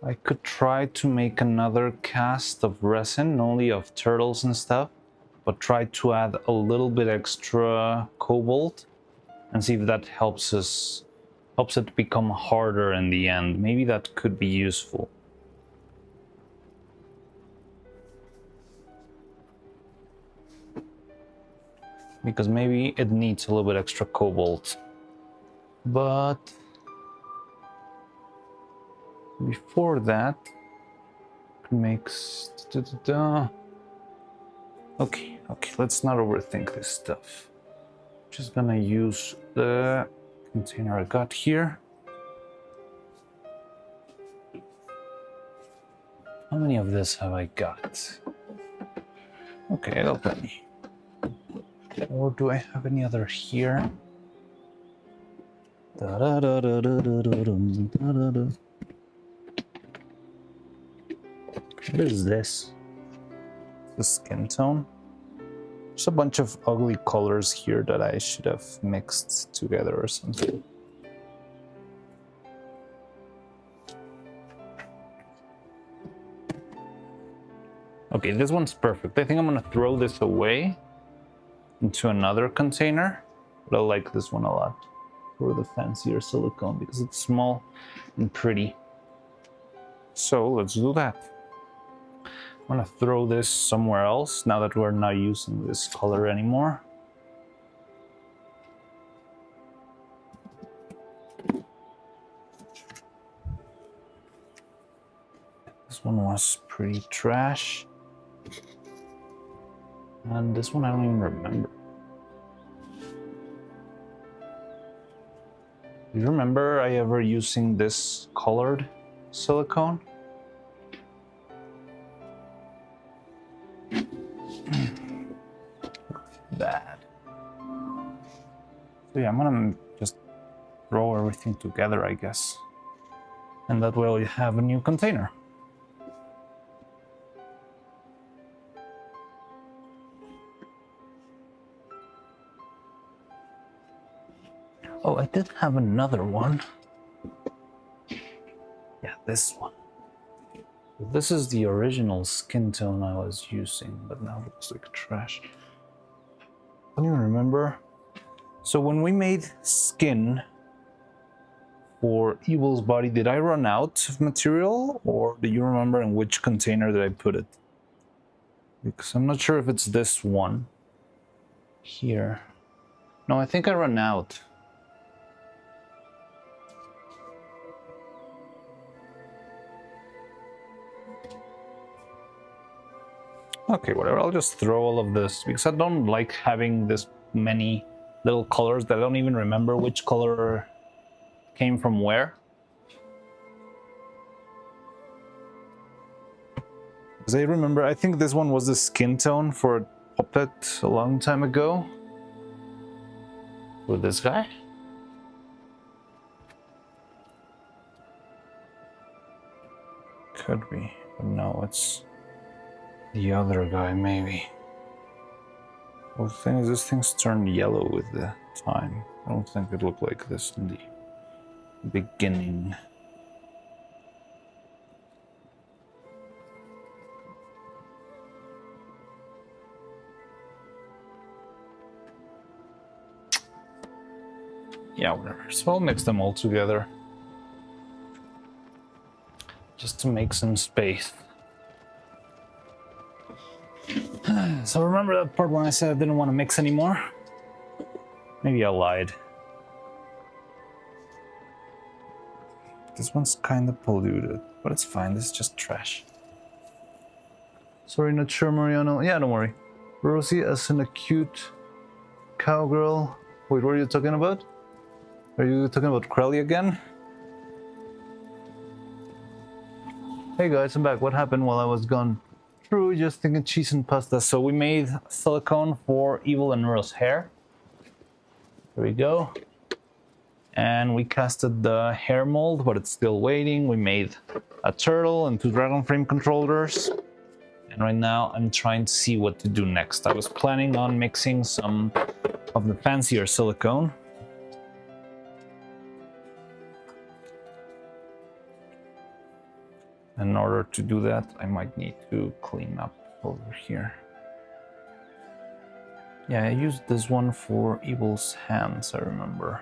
I could try to make another cast of resin, only of turtles and stuff, but try to add a little bit extra cobalt and see if that helps it become harder in the end. Maybe that could be useful. Because maybe it needs a little bit extra cobalt. But before that, makes okay, let's not overthink this stuff. Just gonna use the container I got here. How many of this have I got? Okay, that'll let me. Or do I have any other here? What is this? The skin tone. There's a bunch of ugly colors here that I should have mixed together or something. Okay, this one's perfect. I think I'm gonna throw this away into another container, but I like this one a lot for the fancier silicone because it's small and pretty. So let's do that. I'm gonna throw this somewhere else now that we're not using this color anymore. This one was pretty trash. And this one I don't even remember. Do you remember I ever using this colored silicone? Bad. So yeah, I'm gonna just throw everything together, I guess. And that way I'll have a new container. Oh, I did have another one. Yeah, this one. This is the original skin tone I was using, but now it looks like trash. I don't even remember. So when we made skin for Evil's body, did I run out of material, or do you remember in which container did I put it? Because I'm not sure if it's this one here. No, I think I ran out. Okay, whatever, I'll just throw all of this because I don't like having this many little colors that I don't even remember which color came from where. Because I remember, I think this one was the skin tone for a puppet a long time ago. With this guy. Could be, but no, it's the other guy, maybe. Well, the thing is, this thing's turned yellow with the time. I don't think it looked like this in the beginning. Yeah, whatever. So I'll mix them all together. Just to make some space. So remember that part when I said I didn't want to mix anymore? Maybe I lied. This one's kind of polluted, but it's fine. This is just trash. Sorry, not sure, Mariano. Yeah, don't worry. Rosie as an acute cowgirl. Wait, what are you talking about? Are you talking about Crowley again? Hey guys, I'm back. What happened while I was gone? True, just thinking cheese and pasta. So we made silicone for Evil and Neuro's hair. Here we go. And we casted the hair mold, but it's still waiting. We made a turtle and 2 dragon frame controllers. And right now I'm trying to see what to do next. I was planning on mixing some of the fancier silicone. In order to do that, I might need to clean up over here. Yeah, I used this one for Evil's hands, I remember.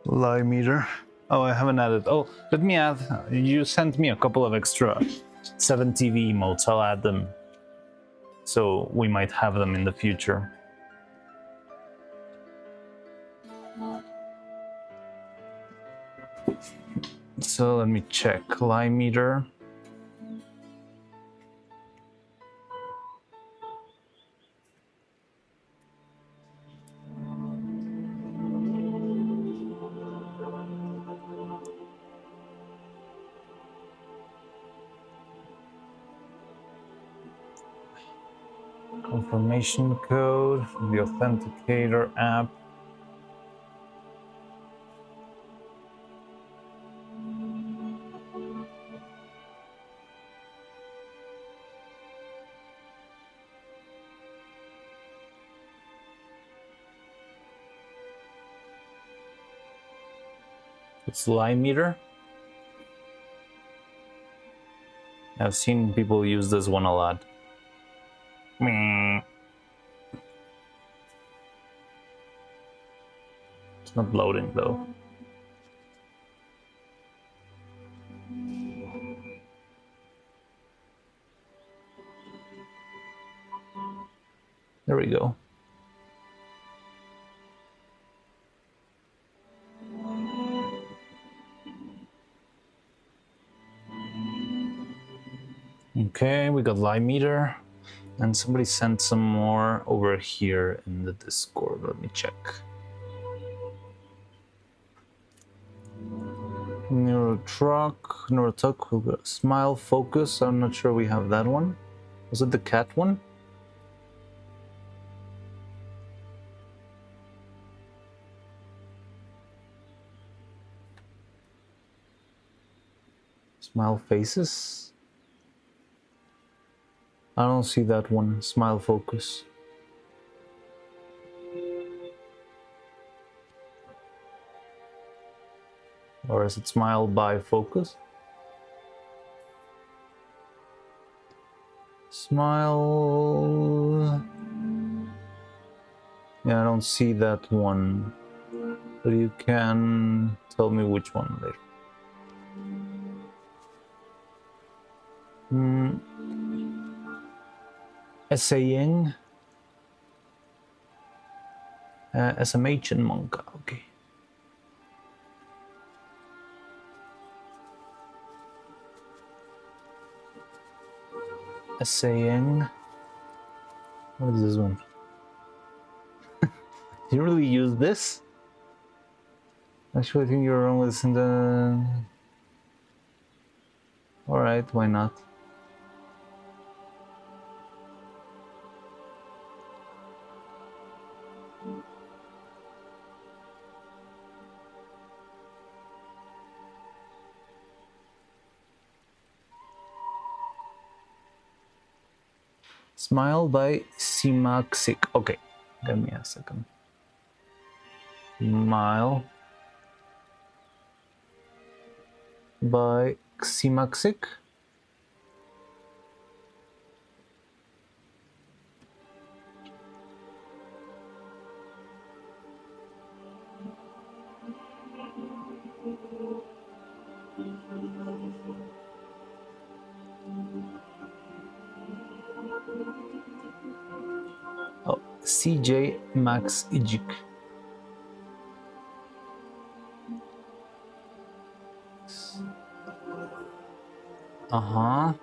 Lie meter. Oh, I haven't added. Oh, let me add. You sent me a couple of extra 7TV emotes. I'll add them. So we might have them in the future. So let me check. Lie meter. Confirmation code from the Authenticator app. It's lie meter. I've seen people use this one a lot. It's not loading though. There we go. Okay, we got lie meter. And somebody sent some more over here in the Discord. Let me check. Neuro-Truck, Smile Focus. I'm not sure we have that one. Was it the cat one? Smile Faces? I don't see that one. Smile Focus. Or is it Smile by Focus? Smile. Yeah, I don't see that one. But you can tell me which one later. Essaying. SMH and Monka. Okay. Essaying. What is this one? You really use this? Actually, I think you're wrong with this in the... Alright, why not? Smile by Simaxic. Okay, give me a second. Smile by Simaxic. Oh, CJ Max Ijik. Uh-huh.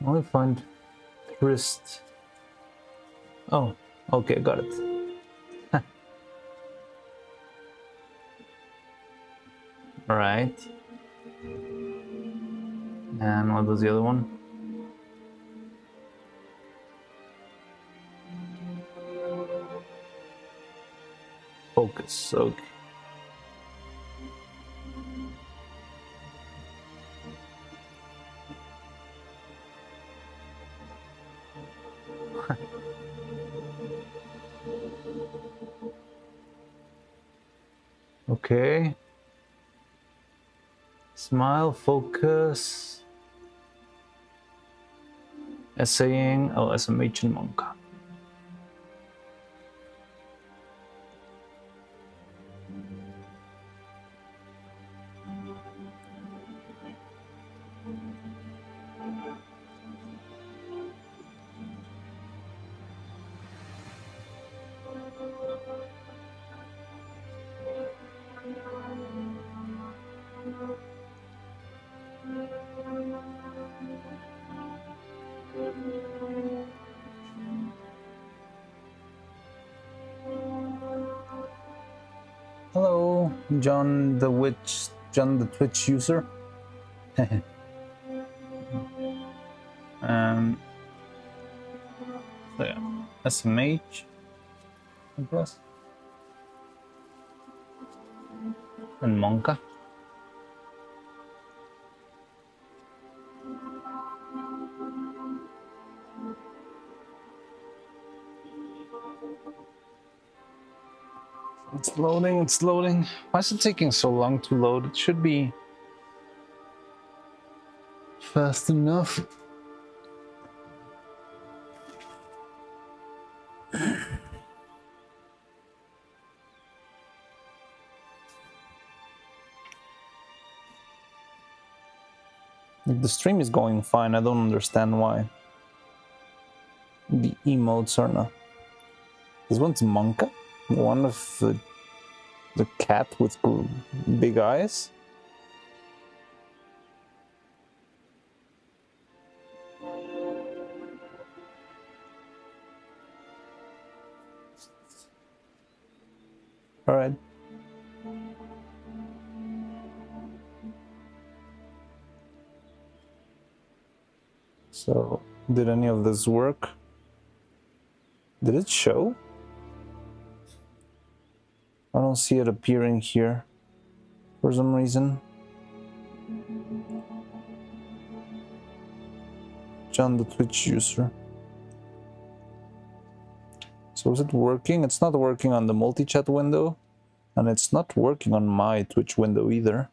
Only find wrist. Oh, okay, got it. All right. And what was the other one? Focus. Okay. Okay. Smile, focus. Essaying. Oh, SMH and Monka. Hello, John the Twitch user. So yeah, SMH, I guess, and Monka. It's loading, it's loading. Why is it taking so long to load? It should be fast enough. Like, the stream is going fine. I don't understand why the emotes are not. This one's Monka, one of the cat with big eyes. All right. So, did any of this work? Did it show? I don't see it appearing here for some reason. John, the Twitch user. So is it working? It's not working on the multi-chat window, and it's not working on my Twitch window either.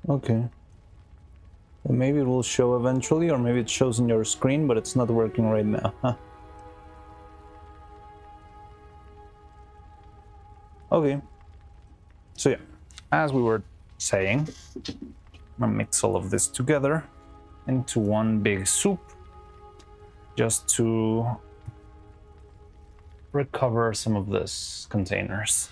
Okay. Well, maybe it will show eventually, or maybe it shows in your screen, but it's not working right now. Huh. Okay. So yeah, as we were saying, I'm gonna mix all of this together into one big soup, just to recover some of this containers.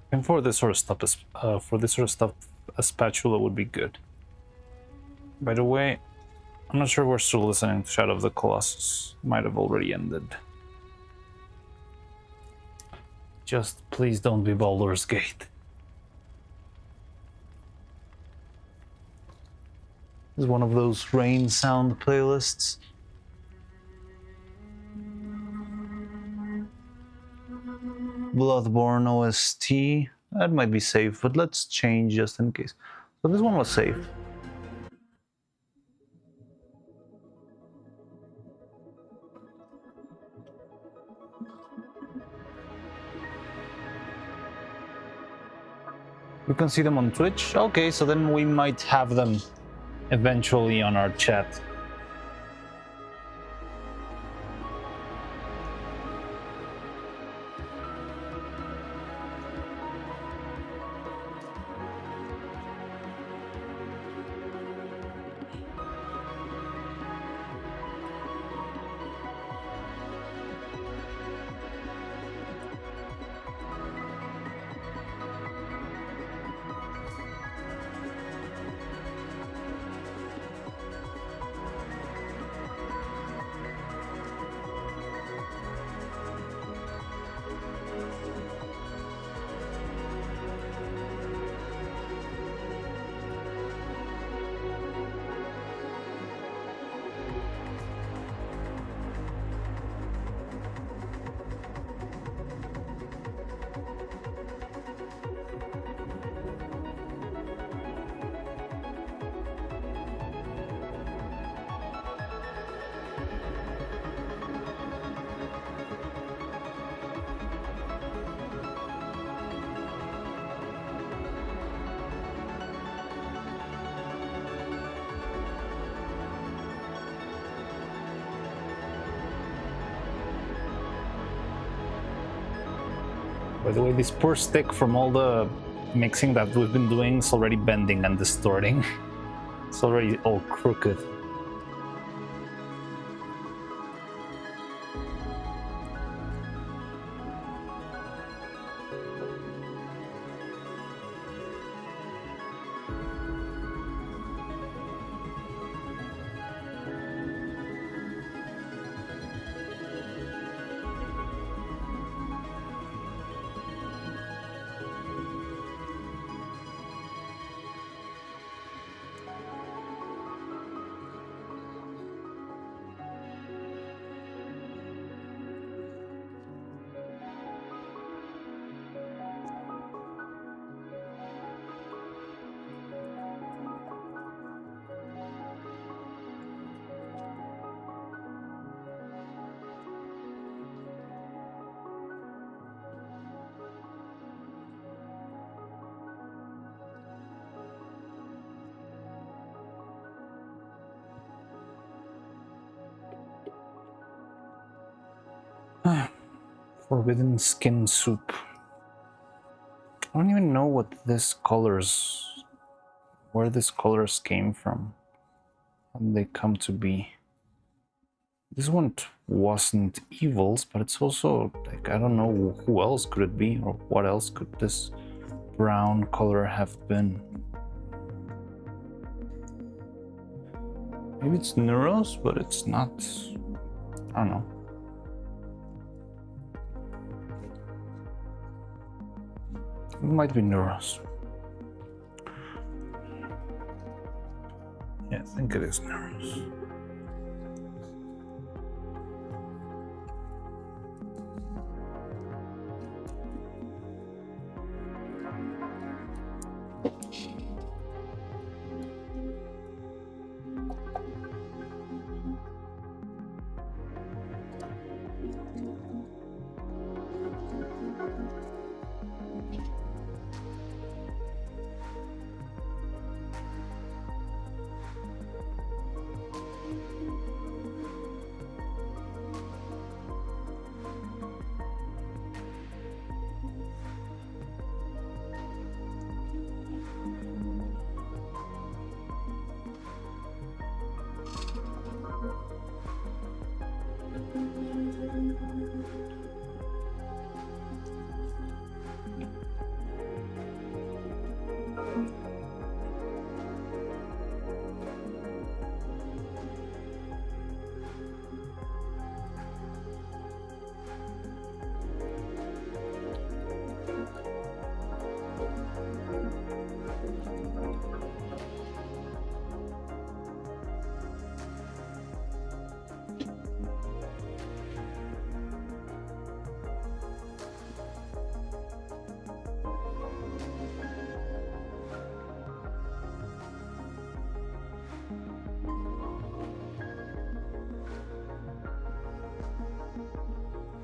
And for this sort of stuff, a spatula would be good. By the way, I'm not sure we're still listening to Shadow of the Colossus. Might have already ended. Just please don't be Baldur's Gate. This is one of those rain sound playlists. Bloodborne OST. That might be safe, but let's change just in case. So this one was safe. We can see them on Twitch? Okay, so then we might have them eventually on our chat. By the way, this poor stick from all the mixing that we've been doing is already bending and distorting. It's already all crooked. Forbidden skin soup. I don't even know what this colors, where these colors came from. How did they come to be? This one wasn't evils, but it's also like, I don't know who else could it be, or what else could this brown color have been. Maybe it's Neuros, but it's not. I don't know. It might be Neuros. Yeah, I think it is Neuros.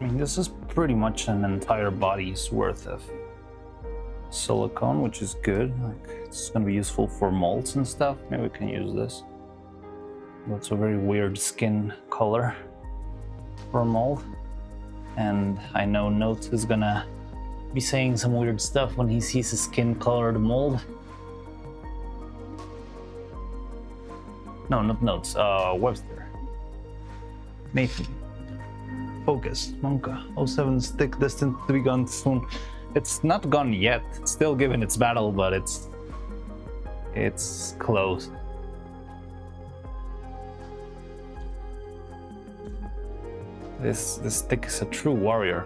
I mean, this is pretty much an entire body's worth of silicone, which is good. Like, it's gonna be useful for molds and stuff. Maybe we can use this. That's a very weird skin color for a mold. And I know Notes is gonna be saying some weird stuff when he sees a skin-colored mold. No, not Notes. Webster. Nathan. Focus. Monka. 07 stick destined to be gone soon. It's not gone yet. It's still giving its battle, but it's close. This stick is a true warrior.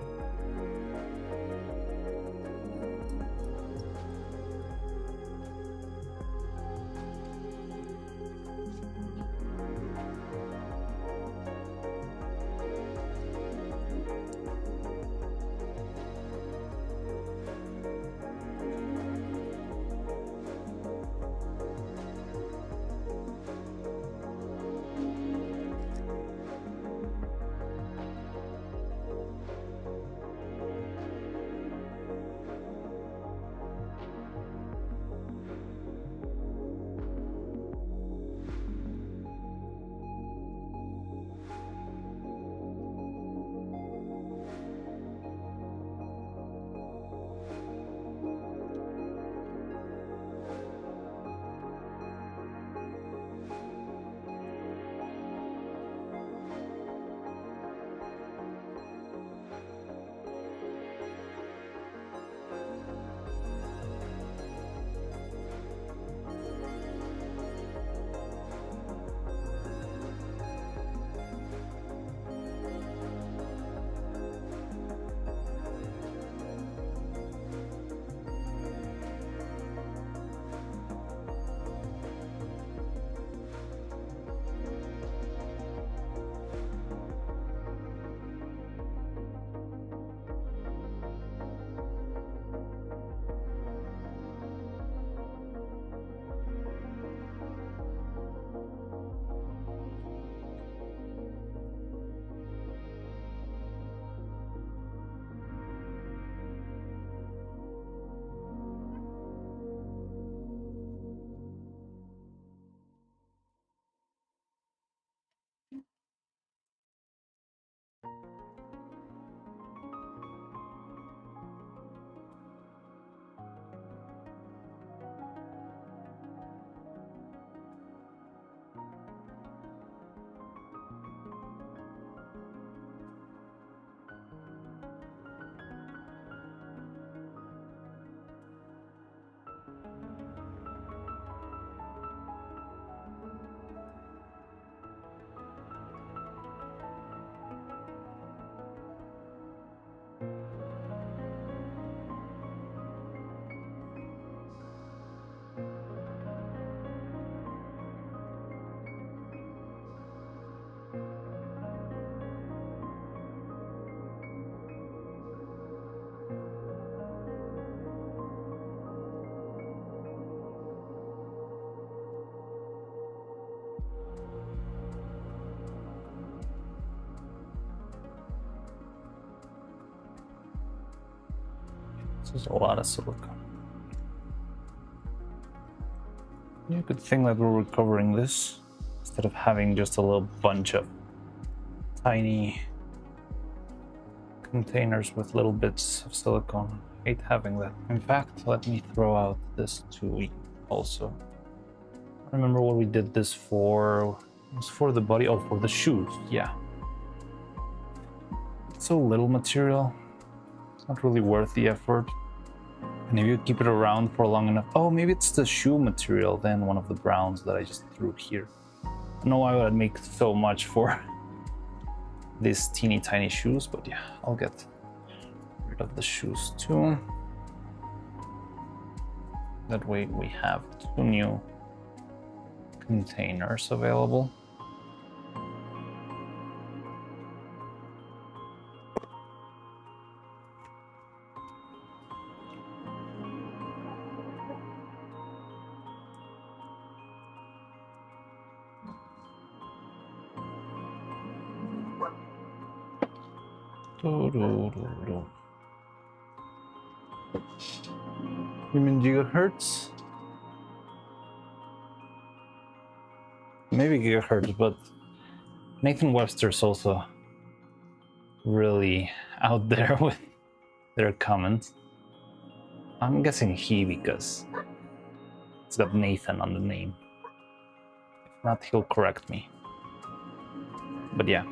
This is a lot of silicon. Yeah, good thing that we're recovering this instead of having just a little bunch of tiny containers with little bits of silicone. I hate having that. In fact, let me throw out this too also. I remember what we did this for. It was for the body. Oh, for the shoes. Yeah. It's so little material. It's not really worth the effort. And if you keep it around for long enough, oh, maybe it's the shoe material, then one of the browns that I just threw here. I don't know why I would make so much for these teeny tiny shoes, but yeah, I'll get rid of the shoes too. That way we have 2 new containers available. You mean gigahertz? Maybe gigahertz, but Nathan Webster's also really out there with their comments. I'm guessing he because it's got Nathan on the name. If not, he'll correct me. But yeah.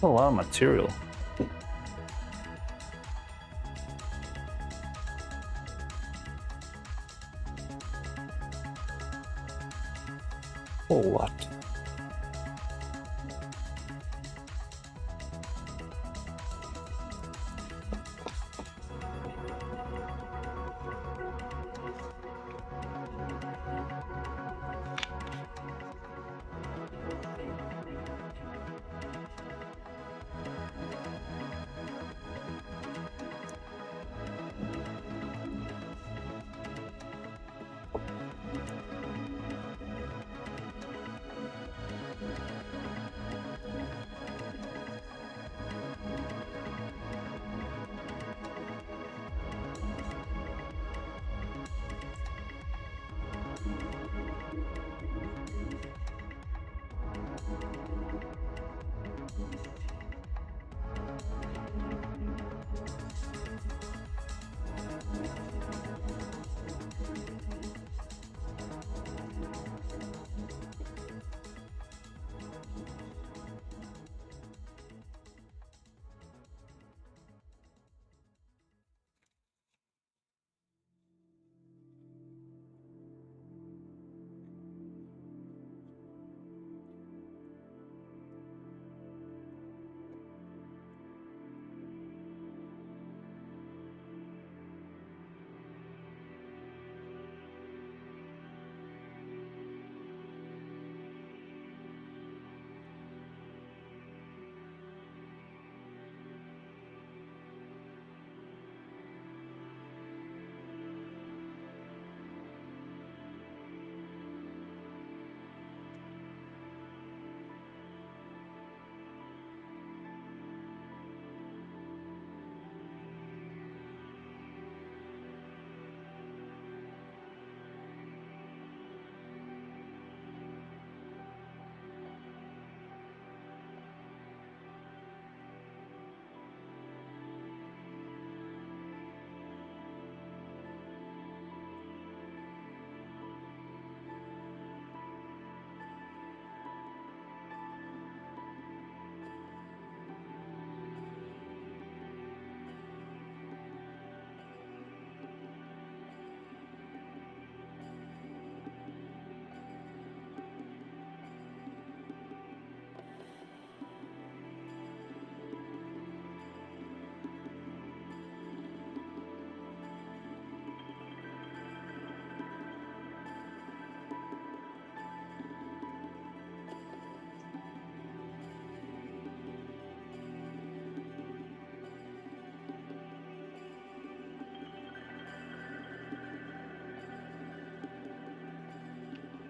A lot of material. Whole lot.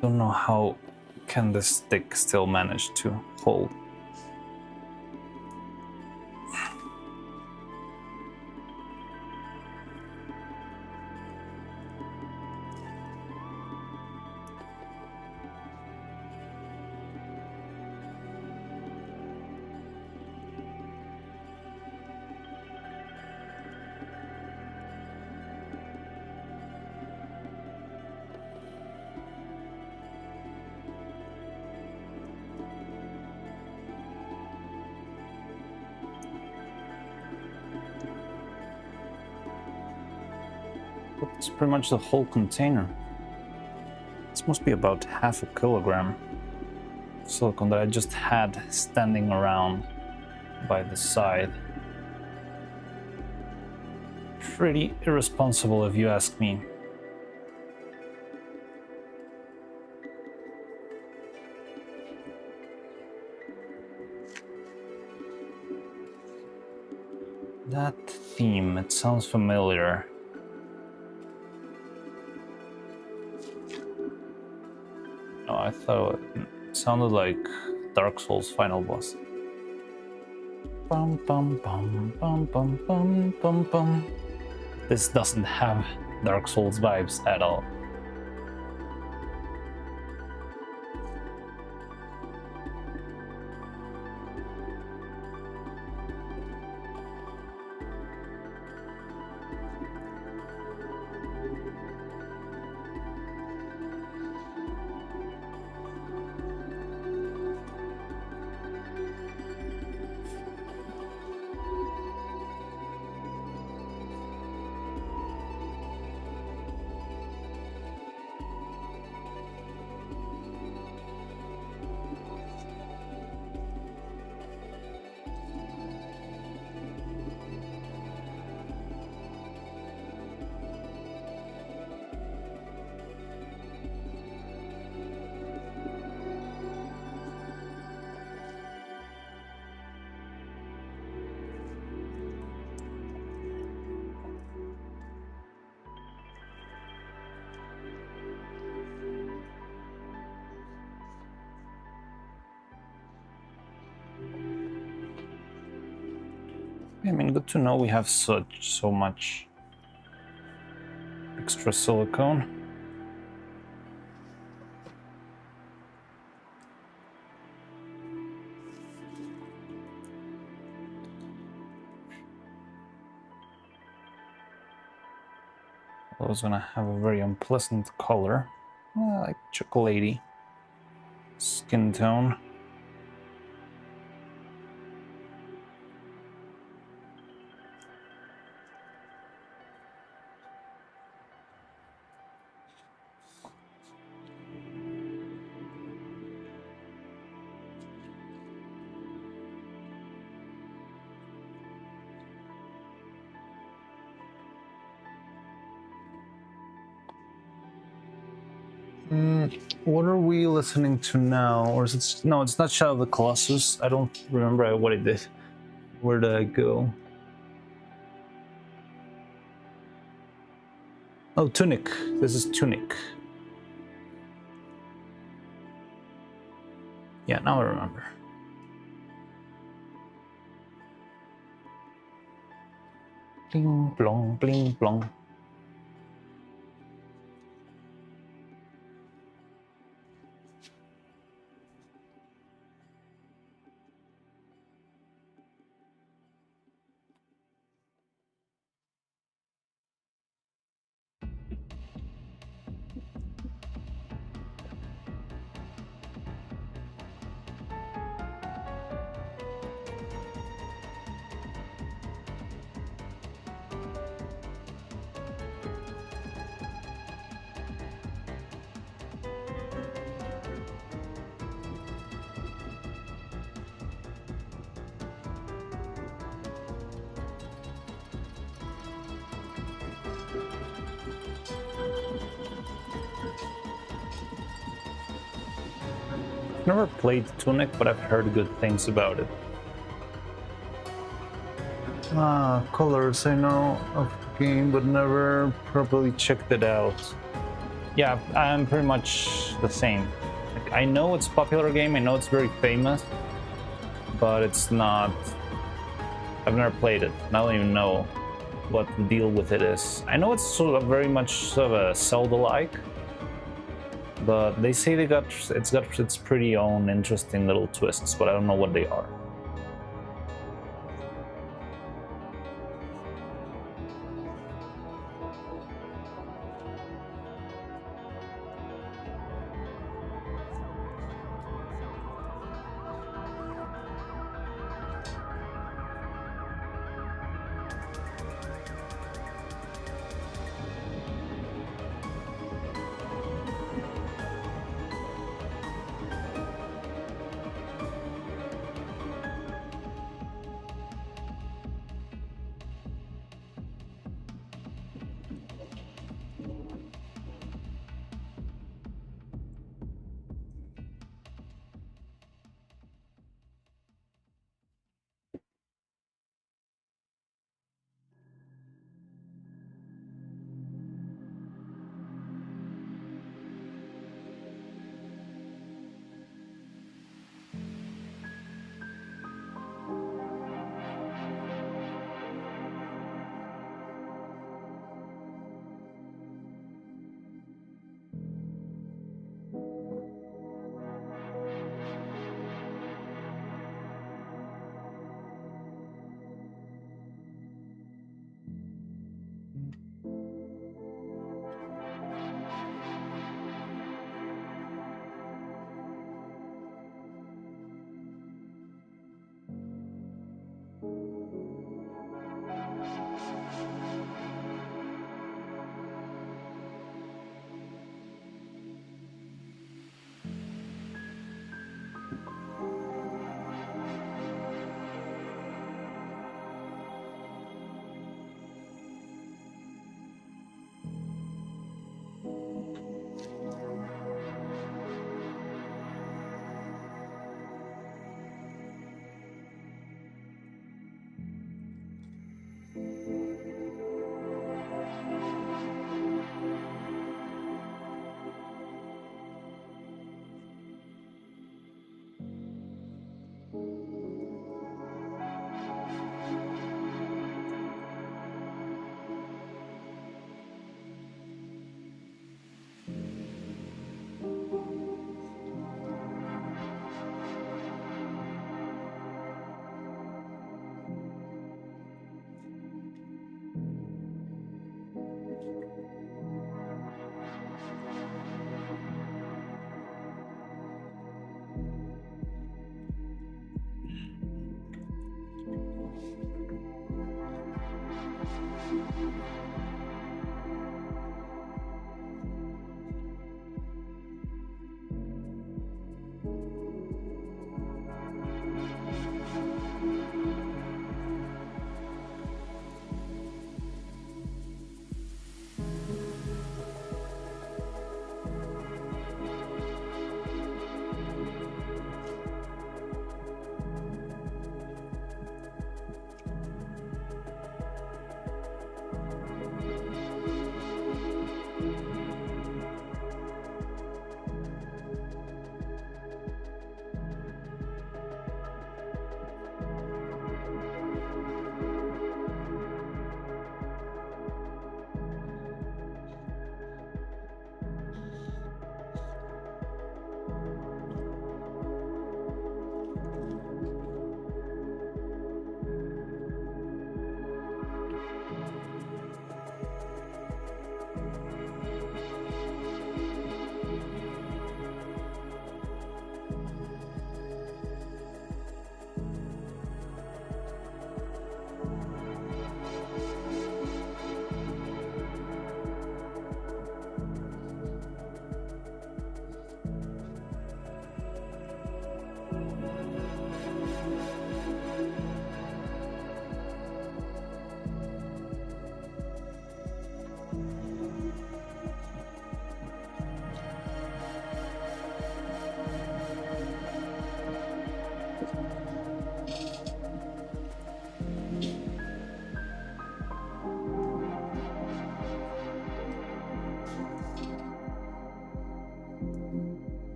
Don't know how can this stick still manage to hold. It's pretty much the whole container. This must be about half a kilogram of silicone that I just had standing around by the side. Pretty irresponsible if you ask me. That theme, it sounds familiar. Oh, I thought it sounded like Dark Souls final boss. Bum bum bum bum bum bum bum bum. This doesn't have Dark Souls vibes at all. I mean, good to know we have so much extra silicone. I was gonna have a very unpleasant color, like chocolatey skin tone. What are we listening to now? Or is it... No, it's not Shadow of the Colossus. I don't remember what it did. Where did I go? Oh, Tunic. This is Tunic. Yeah, now I remember. Bling blong, bling blong. Never played Tunic, but I've heard good things about it. Colors, I know of the game, but never properly checked it out. Yeah, I'm pretty much the same. Like, I know it's a popular game, I know it's very famous, but it's not... I've never played it, and I don't even know what the deal with it is. I know it's sort of very much sort of a Zelda-like, but they say it's got its pretty own interesting little twists, but I don't know what they are.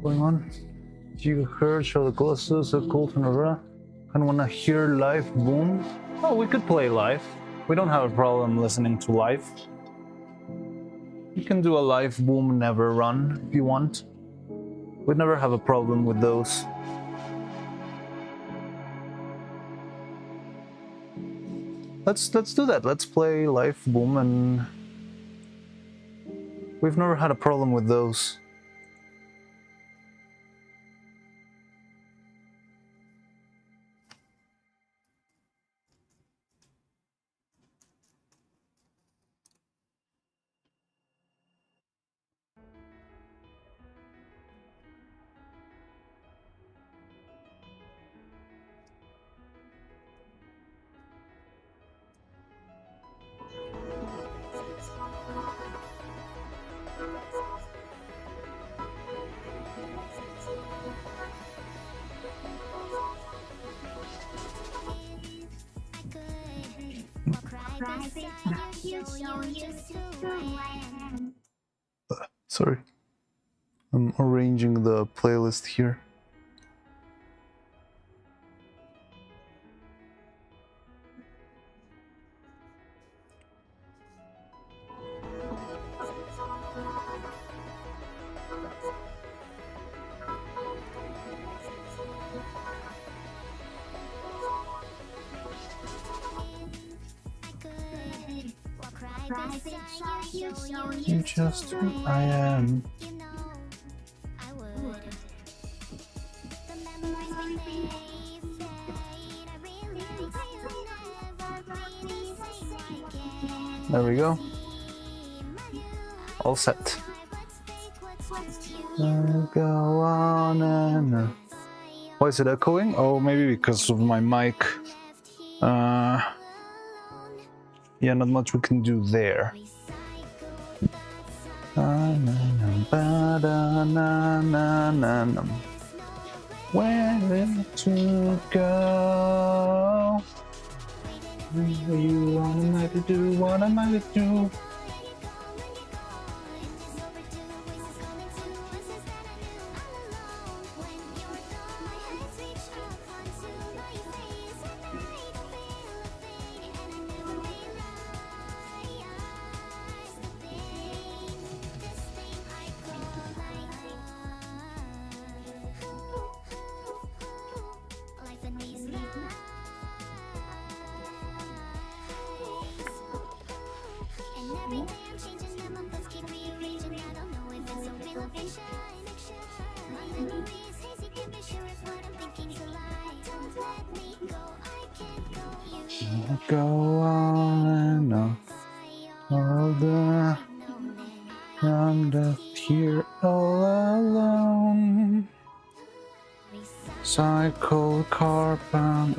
going on? Gigahertz, or the Colossus, a Colt, and Aurora. Kind of want to hear live boom. Oh, we could play live. We don't have a problem listening to live. You can do a live boom never run if you want. We'd never have a problem with those. Let's do that. Let's play live boom, and we've never had a problem with those. Sorry. I'm arranging the playlist here. You're just who I am. There we go. All set. Go on and... Why is it echoing? Oh, maybe because of my mic. Yeah, not much we can do there. Where to go? What you want me to do? What am I to do? Go on and on. I'm left here all alone. Cycle, car bound,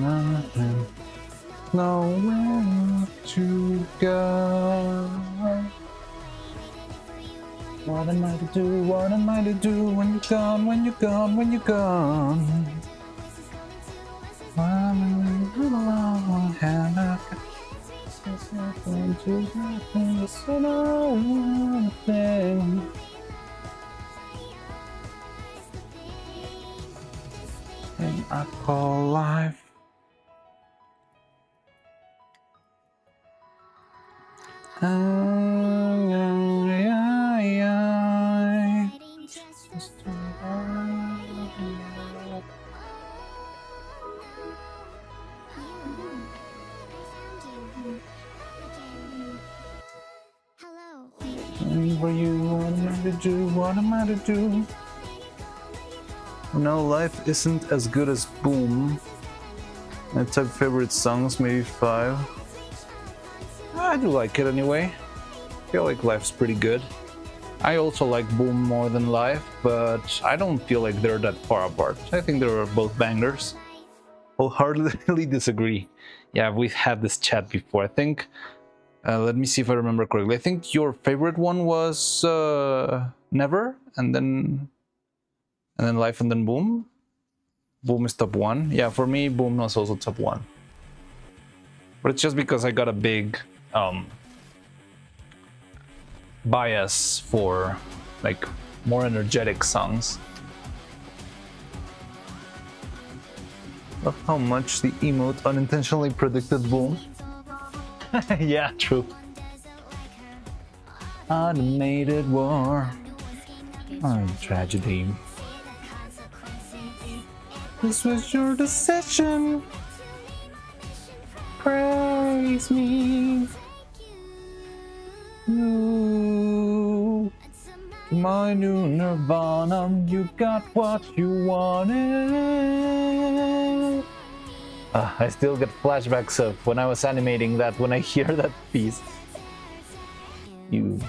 nothing. Nowhere to go. What am I to do? What am I to do when you're gone? When you're gone? When you're gone? I'm alone, and I can't nothing to nothing, so nothing. And I call life. For you, what am I to do? What am I to do? No, life isn't as good as Boom. My top favorite songs, maybe 5. I do like it anyway. I feel like Life's pretty good. I also like Boom more than Life, but I don't feel like they're that far apart. I think they're both bangers. Wholeheartedly disagree. Yeah, we've had this chat before. I think, let me see if I remember correctly. I think your favorite one was Never, and then Life, and then Boom. Boom is top 1. Yeah, for me, Boom was also top 1. But it's just because I got a big bias for like more energetic songs. Love how much the emote unintentionally predicted boom. Yeah, true. Automated war. Oh, tragedy. This was your decision. Praise me. You, my new nirvana, you got what you wanted. I still get flashbacks of when I was animating that when I hear that piece. You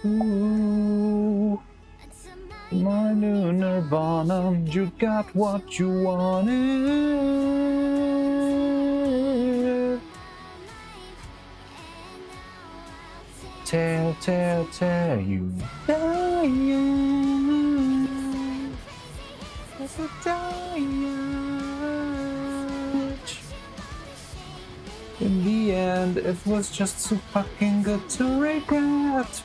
Ooh, my new nirvana, you got what you wanted. Tell you dying. It's a dying. In the end, it was just too fucking good to regret.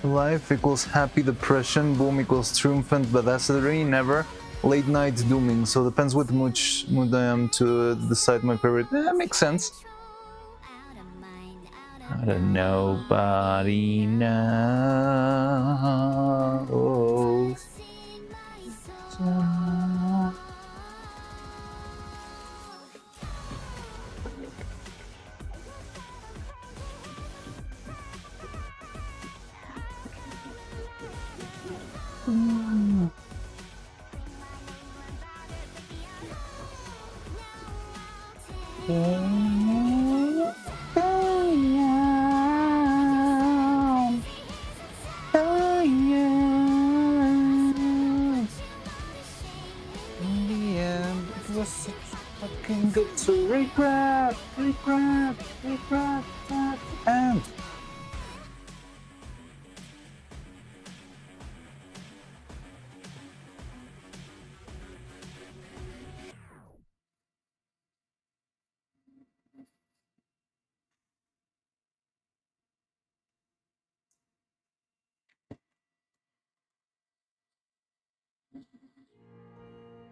Life equals happy depression, boom equals triumphant badassery, never late night dooming. So depends what mood I am to decide my favorite. That makes sense. I don't know, nobody knows. Fucking good to regret that end.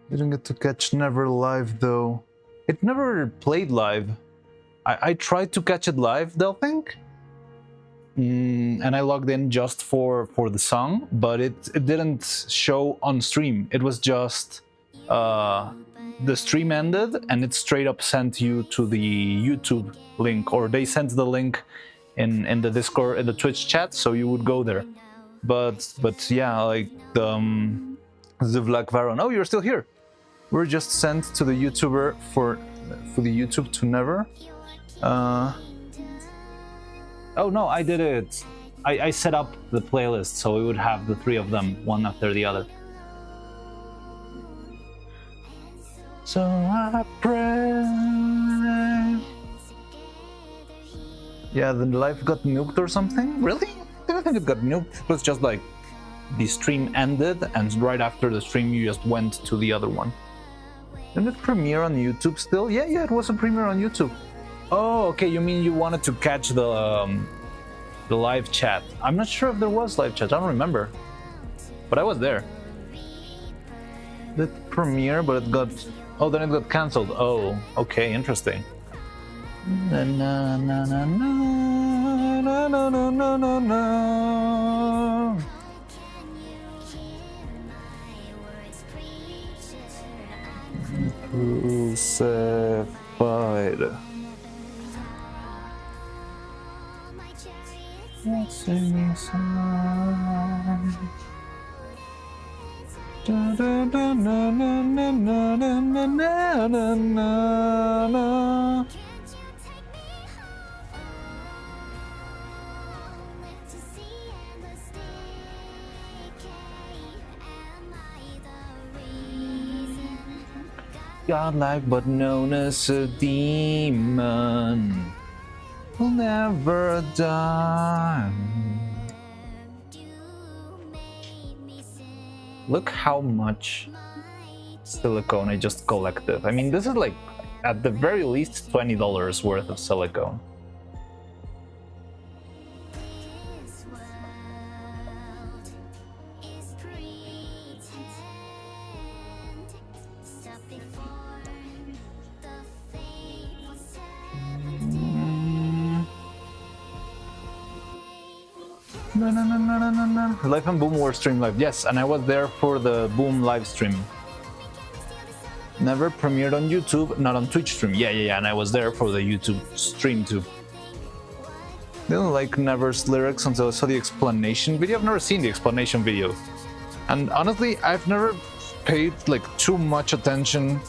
Didn't get to catch Never live though. It never played live. I tried to catch it live, they'll think. And I logged in just for the song, but it didn't show on stream. It was just the stream ended and it straight up sent you to the YouTube link, or they sent the link in the Discord, in the Twitch chat, so you would go there. But yeah, like the Vlak Varon. Oh, you're still here. We're just sent to the YouTuber for the YouTube to Never. Oh no, I did it. I set up the playlist so we would have the three of them, one after the other. So I pray. Yeah, the live got nuked or something? Really? I didn't think it got nuked. It was just like the stream ended and right after the stream you just went to the other one. Didn't it premiere on YouTube still? Yeah, it was a premiere on YouTube. Oh, okay, you mean you wanted to catch the live chat. I'm not sure if there was live chat, I don't remember. But I was there. It premiere, but it got... Oh, then it got cancelled. Oh, okay, interesting. Na na na na na na na na na na na. Crucified. Let's sing a song. Da, da, da, na, na, na, na, na, na, na, na, na. Godlike but known as a demon will never die. Look how much silicone I just collected. I mean, this is like at the very least $20 worth of silicone. No, no, no, no, no, no, no. Life and Boom were stream live. Yes, and I was there for the Boom live stream. Never premiered on YouTube, not on Twitch stream. Yeah, and I was there for the YouTube stream too. Didn't like Never's lyrics until I saw the explanation video. I've never seen the explanation video. And honestly, I've never paid like too much attention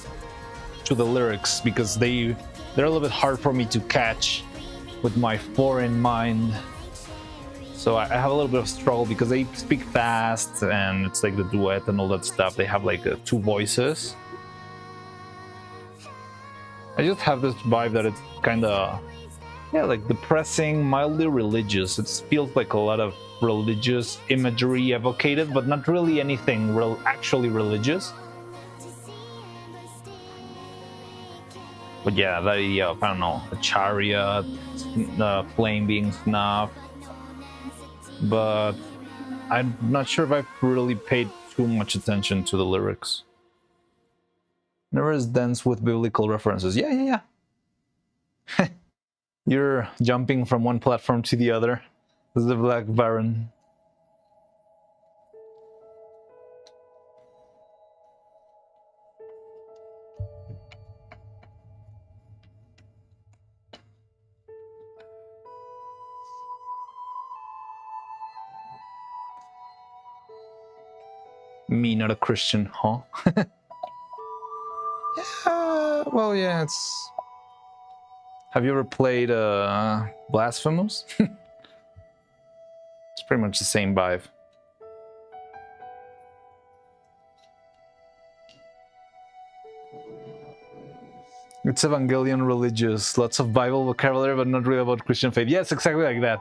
to the lyrics because they're a little bit hard for me to catch with my foreign mind. So I have a little bit of struggle because they speak fast and it's like the duet and all that stuff. They have like two voices. I just have this vibe that it's kind of, yeah, like depressing, mildly religious. It feels like a lot of religious imagery evocated, but not really anything actually religious. But yeah, that idea of, I don't know, a chariot, the flame being snuffed. But I'm not sure if I've really paid too much attention to the lyrics. Never is dense with biblical references. Yeah. You're jumping from one platform to the other. This is the Black Baron. Me, not a Christian, huh? Yeah, well, yeah, it's... Have you ever played Blasphemous? It's pretty much the same vibe. It's Evangelion religious, lots of Bible vocabulary, but not really about Christian faith. Yes, exactly like that.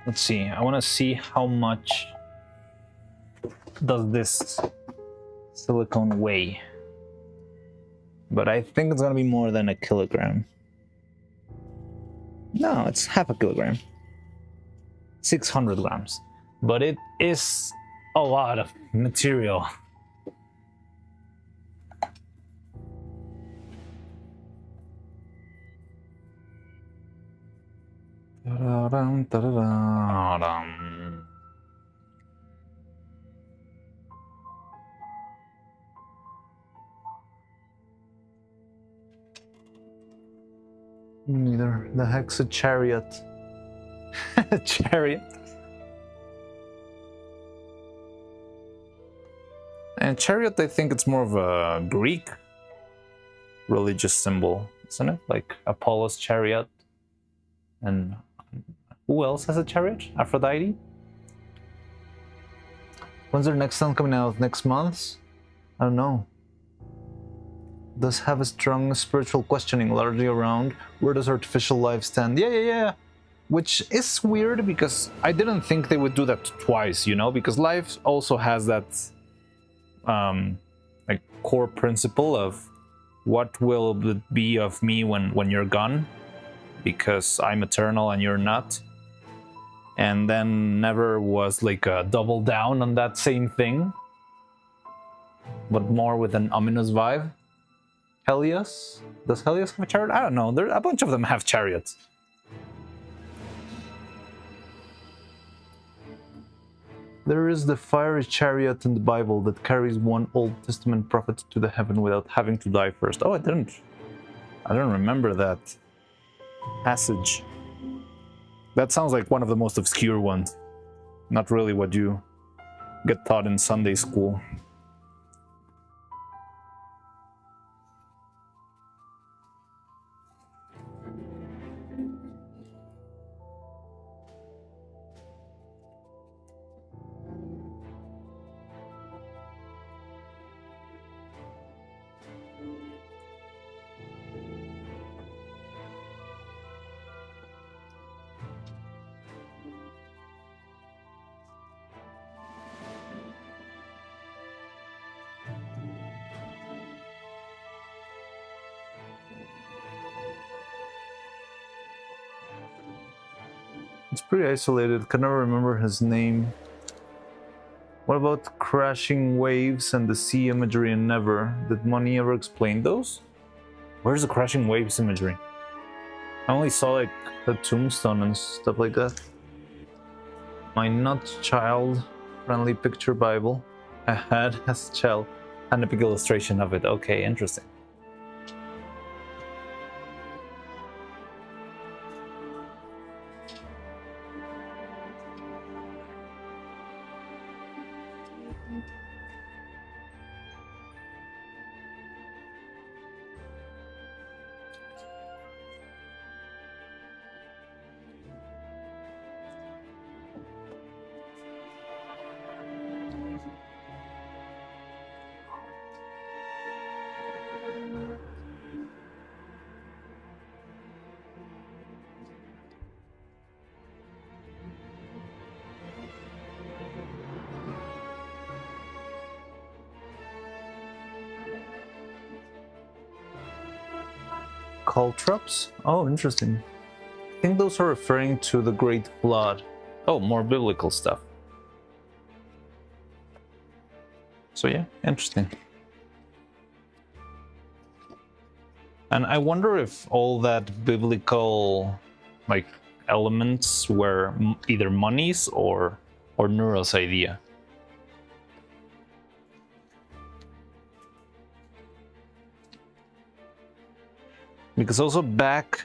Let's see, I want to see how much does this silicone weigh. But I think it's going to be more than a kilogram. No, it's half a kilogram. 600 grams. But it is a lot of material. Da-da-dum, da-da-dum. Neither. The heck's a chariot. A chariot. And chariot, I think it's more of a Greek religious symbol, isn't it? Like Apollo's chariot. And who else has a chariot? Aphrodite? When's their next song coming out? Next month? I don't know. Does have a strong spiritual questioning largely around where does artificial life stand? Yeah. Which is weird because I didn't think they would do that twice, you know, because life also has that like core principle of what will it be of me when you're gone, because I'm eternal and you're not. And then never was like a double down on that same thing, but more with an ominous vibe. Helios? Does Helios have a chariot? I don't know. A bunch of them have chariots. There is the fiery chariot in the Bible that carries one Old Testament prophet to the heaven without having to die first. Oh, I don't remember that passage. That sounds like one of the most obscure ones. Not really what you get taught in Sunday school. It's pretty isolated. Can never remember his name. What about crashing waves and the sea imagery in Never? Did Money ever explain those? Where's the crashing waves imagery? I only saw like the tombstone and stuff like that. My not child friendly picture Bible I had as a child had a big illustration of it. Okay, interesting. Caltrops? Oh, interesting. I think those are referring to the Great Flood. Oh, more biblical stuff. So yeah, interesting. And I wonder if all that biblical like elements were either Money's or Neuro's idea. Because also back,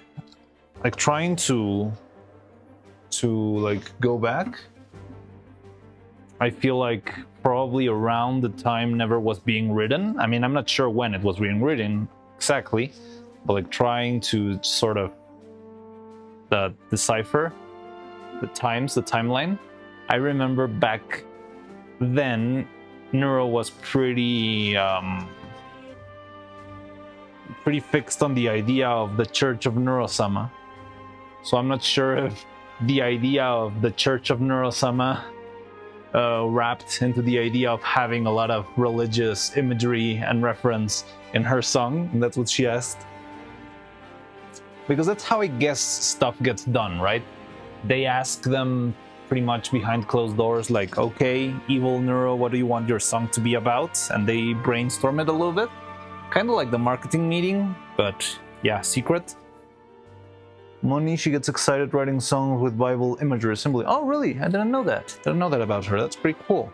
like trying to like go back, I feel like probably around the time Never was being written. I mean, I'm not sure when it was being written exactly, but like trying to sort of decipher the timeline. I remember back then, Neuro was pretty fixed on the idea of the Church of Neuro-Sama. So I'm not sure if the idea of the Church of Neuro-Sama wrapped into the idea of having a lot of religious imagery and reference in her song, and that's what she asked. Because that's how I guess stuff gets done, right? They ask them pretty much behind closed doors, like, okay, evil Neuro, what do you want your song to be about? And they brainstorm it a little bit. Kind of like the marketing meeting, but yeah, secret. Money, she gets excited writing songs with Bible imagery simply. Oh, really? I didn't know that. Didn't know that about her. That's pretty cool.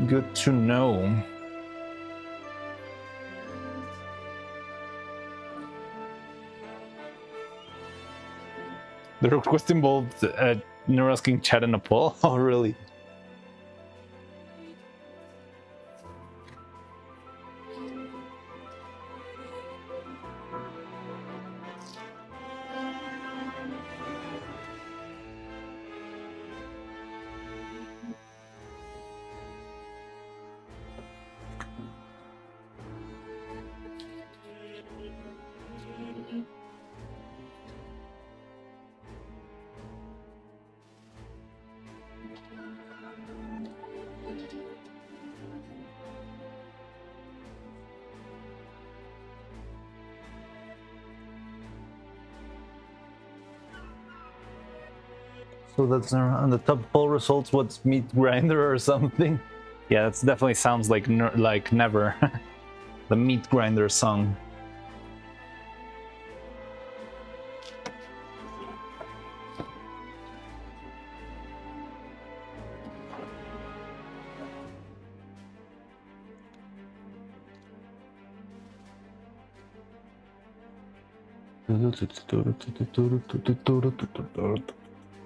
Good to know. The request involved Neuro asking Chad and a poll. Oh, really? So that's on the top poll results. What's meat grinder or something? Yeah, that definitely sounds like never. The meat grinder song.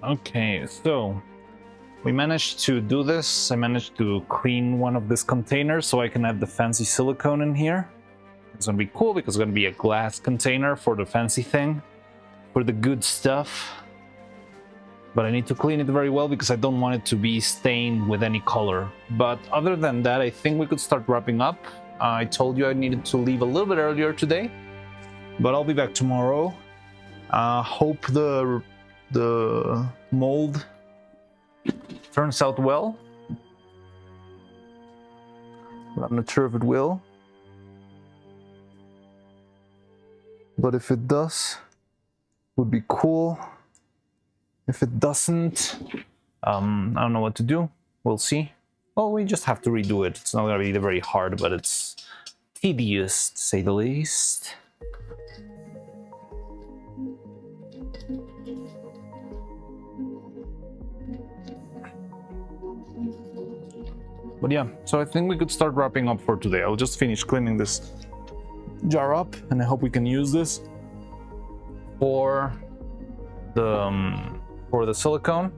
Okay, so we managed to do this. I managed to clean one of these containers so I can add the fancy silicone in here. It's gonna be cool because it's gonna be a glass container for the fancy thing, for the good stuff. But I need to clean it very well because I don't want it to be stained with any color. But other than that, I think we could start wrapping up. I told you I needed to leave a little bit earlier today, but I'll be back tomorrow. Hope the mold turns out well, but I'm not sure if it will. But if it does, it would be cool. If it doesn't, I don't know what to do. We'll see. Well, we just have to redo it. It's not gonna be very hard, but it's tedious, to say the least. But yeah, so I think we could start wrapping up for today. I'll just finish cleaning this jar up, and I hope we can use this for the silicone.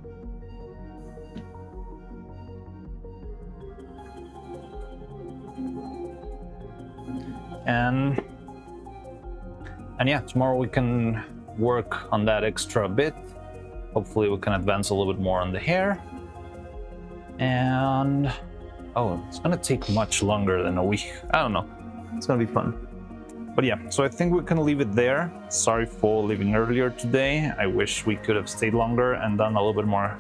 And yeah, tomorrow we can work on that extra bit. Hopefully we can advance a little bit more on the hair. And oh, it's gonna take much longer than a week. I don't know. It's gonna be fun. But yeah, so I think we can leave it there. Sorry for leaving earlier today. I wish we could have stayed longer and done a little bit more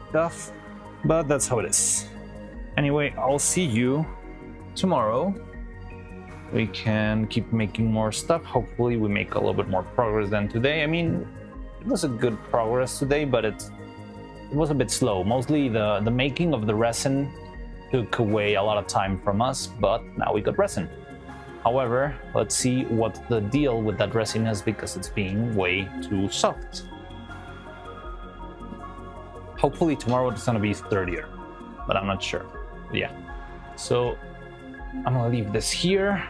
stuff, but that's how it is. Anyway, I'll see you tomorrow. We can keep making more stuff. Hopefully we make a little bit more progress than today. I mean, it was a good progress today, but it was a bit slow. Mostly the making of the resin took away a lot of time from us, but now we got resin. However, let's see what the deal with that resin is because it's being way too soft. Hopefully tomorrow it's gonna be sturdier, but I'm not sure. But yeah, so I'm gonna leave this here.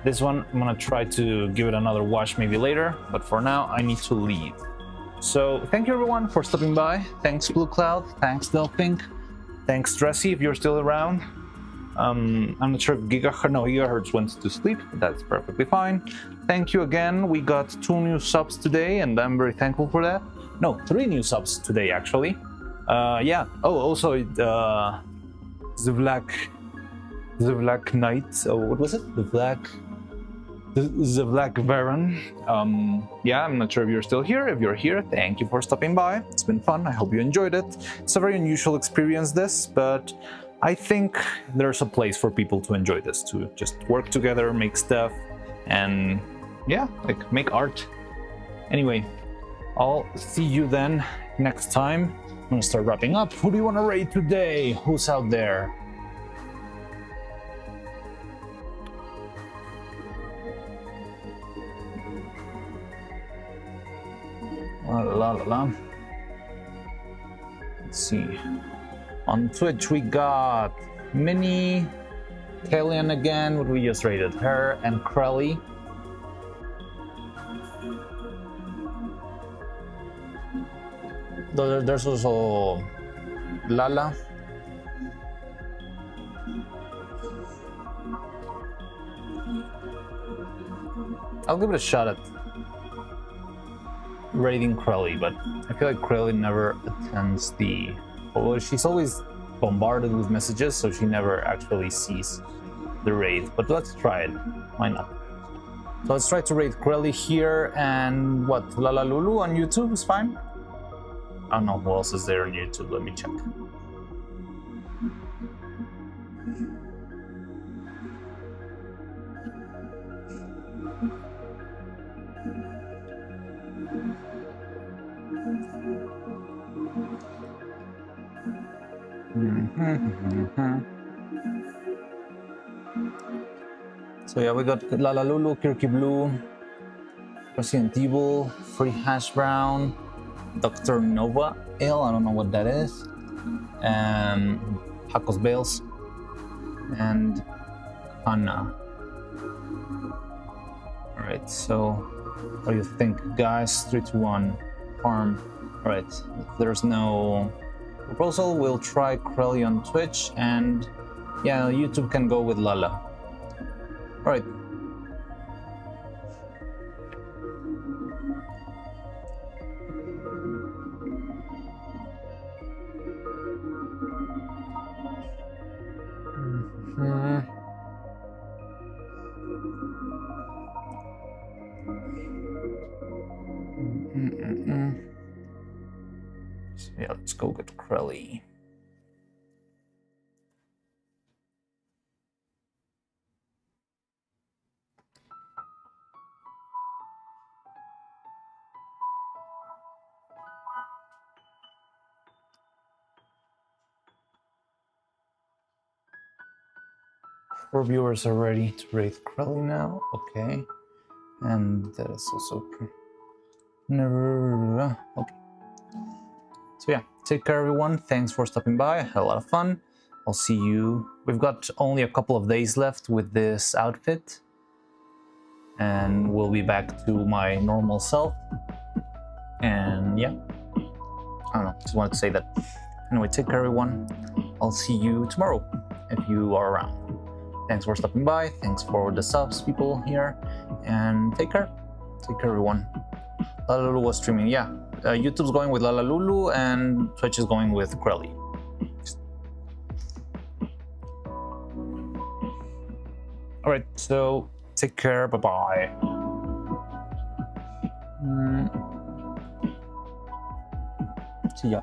This one, I'm gonna try to give it another wash maybe later, but for now I need to leave. So thank you everyone for stopping by. Thanks Blue Cloud, thanks Delpink, thanks Dressy if you're still around. I'm not sure if Gigahertz went to sleep. That's perfectly fine. Thank you again. We got 2 new subs today, and I'm very thankful for that. No, 3 new subs today, actually. Yeah. Oh, also, the Black Knight. Oh, what was it? The Black Baron. Yeah, I'm not sure if you're still here. If you're here, thank you for stopping by. It's been fun. I hope you enjoyed it. It's a very unusual experience, this, but I think there's a place for people to enjoy this, to just work together, make stuff, and yeah, like make art. Anyway, I'll see you then next time. I'm gonna start wrapping up. Who do you want to raid today? Who's out there? La la la la. Let's see. On Twitch, we got Minnie, Kalian again, what we just rated, her and Krelly. There's also Lala. I'll give it a shot at raiding Krelly, but I feel like Krelly never attends the... Well, she's always bombarded with messages, so she never actually sees the raid. But let's try it. Why not? So let's try to raid Krelly here, and what? Lala Lulu on YouTube is fine? I don't know who else is there on YouTube. Let me check. So yeah, we got Lalalulu, Kirky Blue, Resident Evil, Free Hash Brown, Dr. Nova Ale, I don't know what that is, Hakos Bales, and Anna. Alright, so what do you think, guys? 3, 2, 1, farm. Alright, if there's no proposal, we'll try Krelly on Twitch, and yeah, YouTube can go with Lala. Alright. So yeah, let's go get Krelly. Four viewers are ready to rate Krelly now. Okay. And that is also never okay. So yeah, take care everyone. Thanks for stopping by. I had a lot of fun. I'll see you. We've got only a couple of days left with this outfit. And we'll be back to my normal self. And yeah. I don't know, just wanted to say that. Anyway, take care everyone. I'll see you tomorrow if you are around. Thanks for stopping by. Thanks for the subs, people here. And take care. Take care, everyone. Lalalulu was streaming. Yeah, YouTube's going with Lalalulu and Twitch is going with Krelly. All right, so take care. Bye-bye. See ya.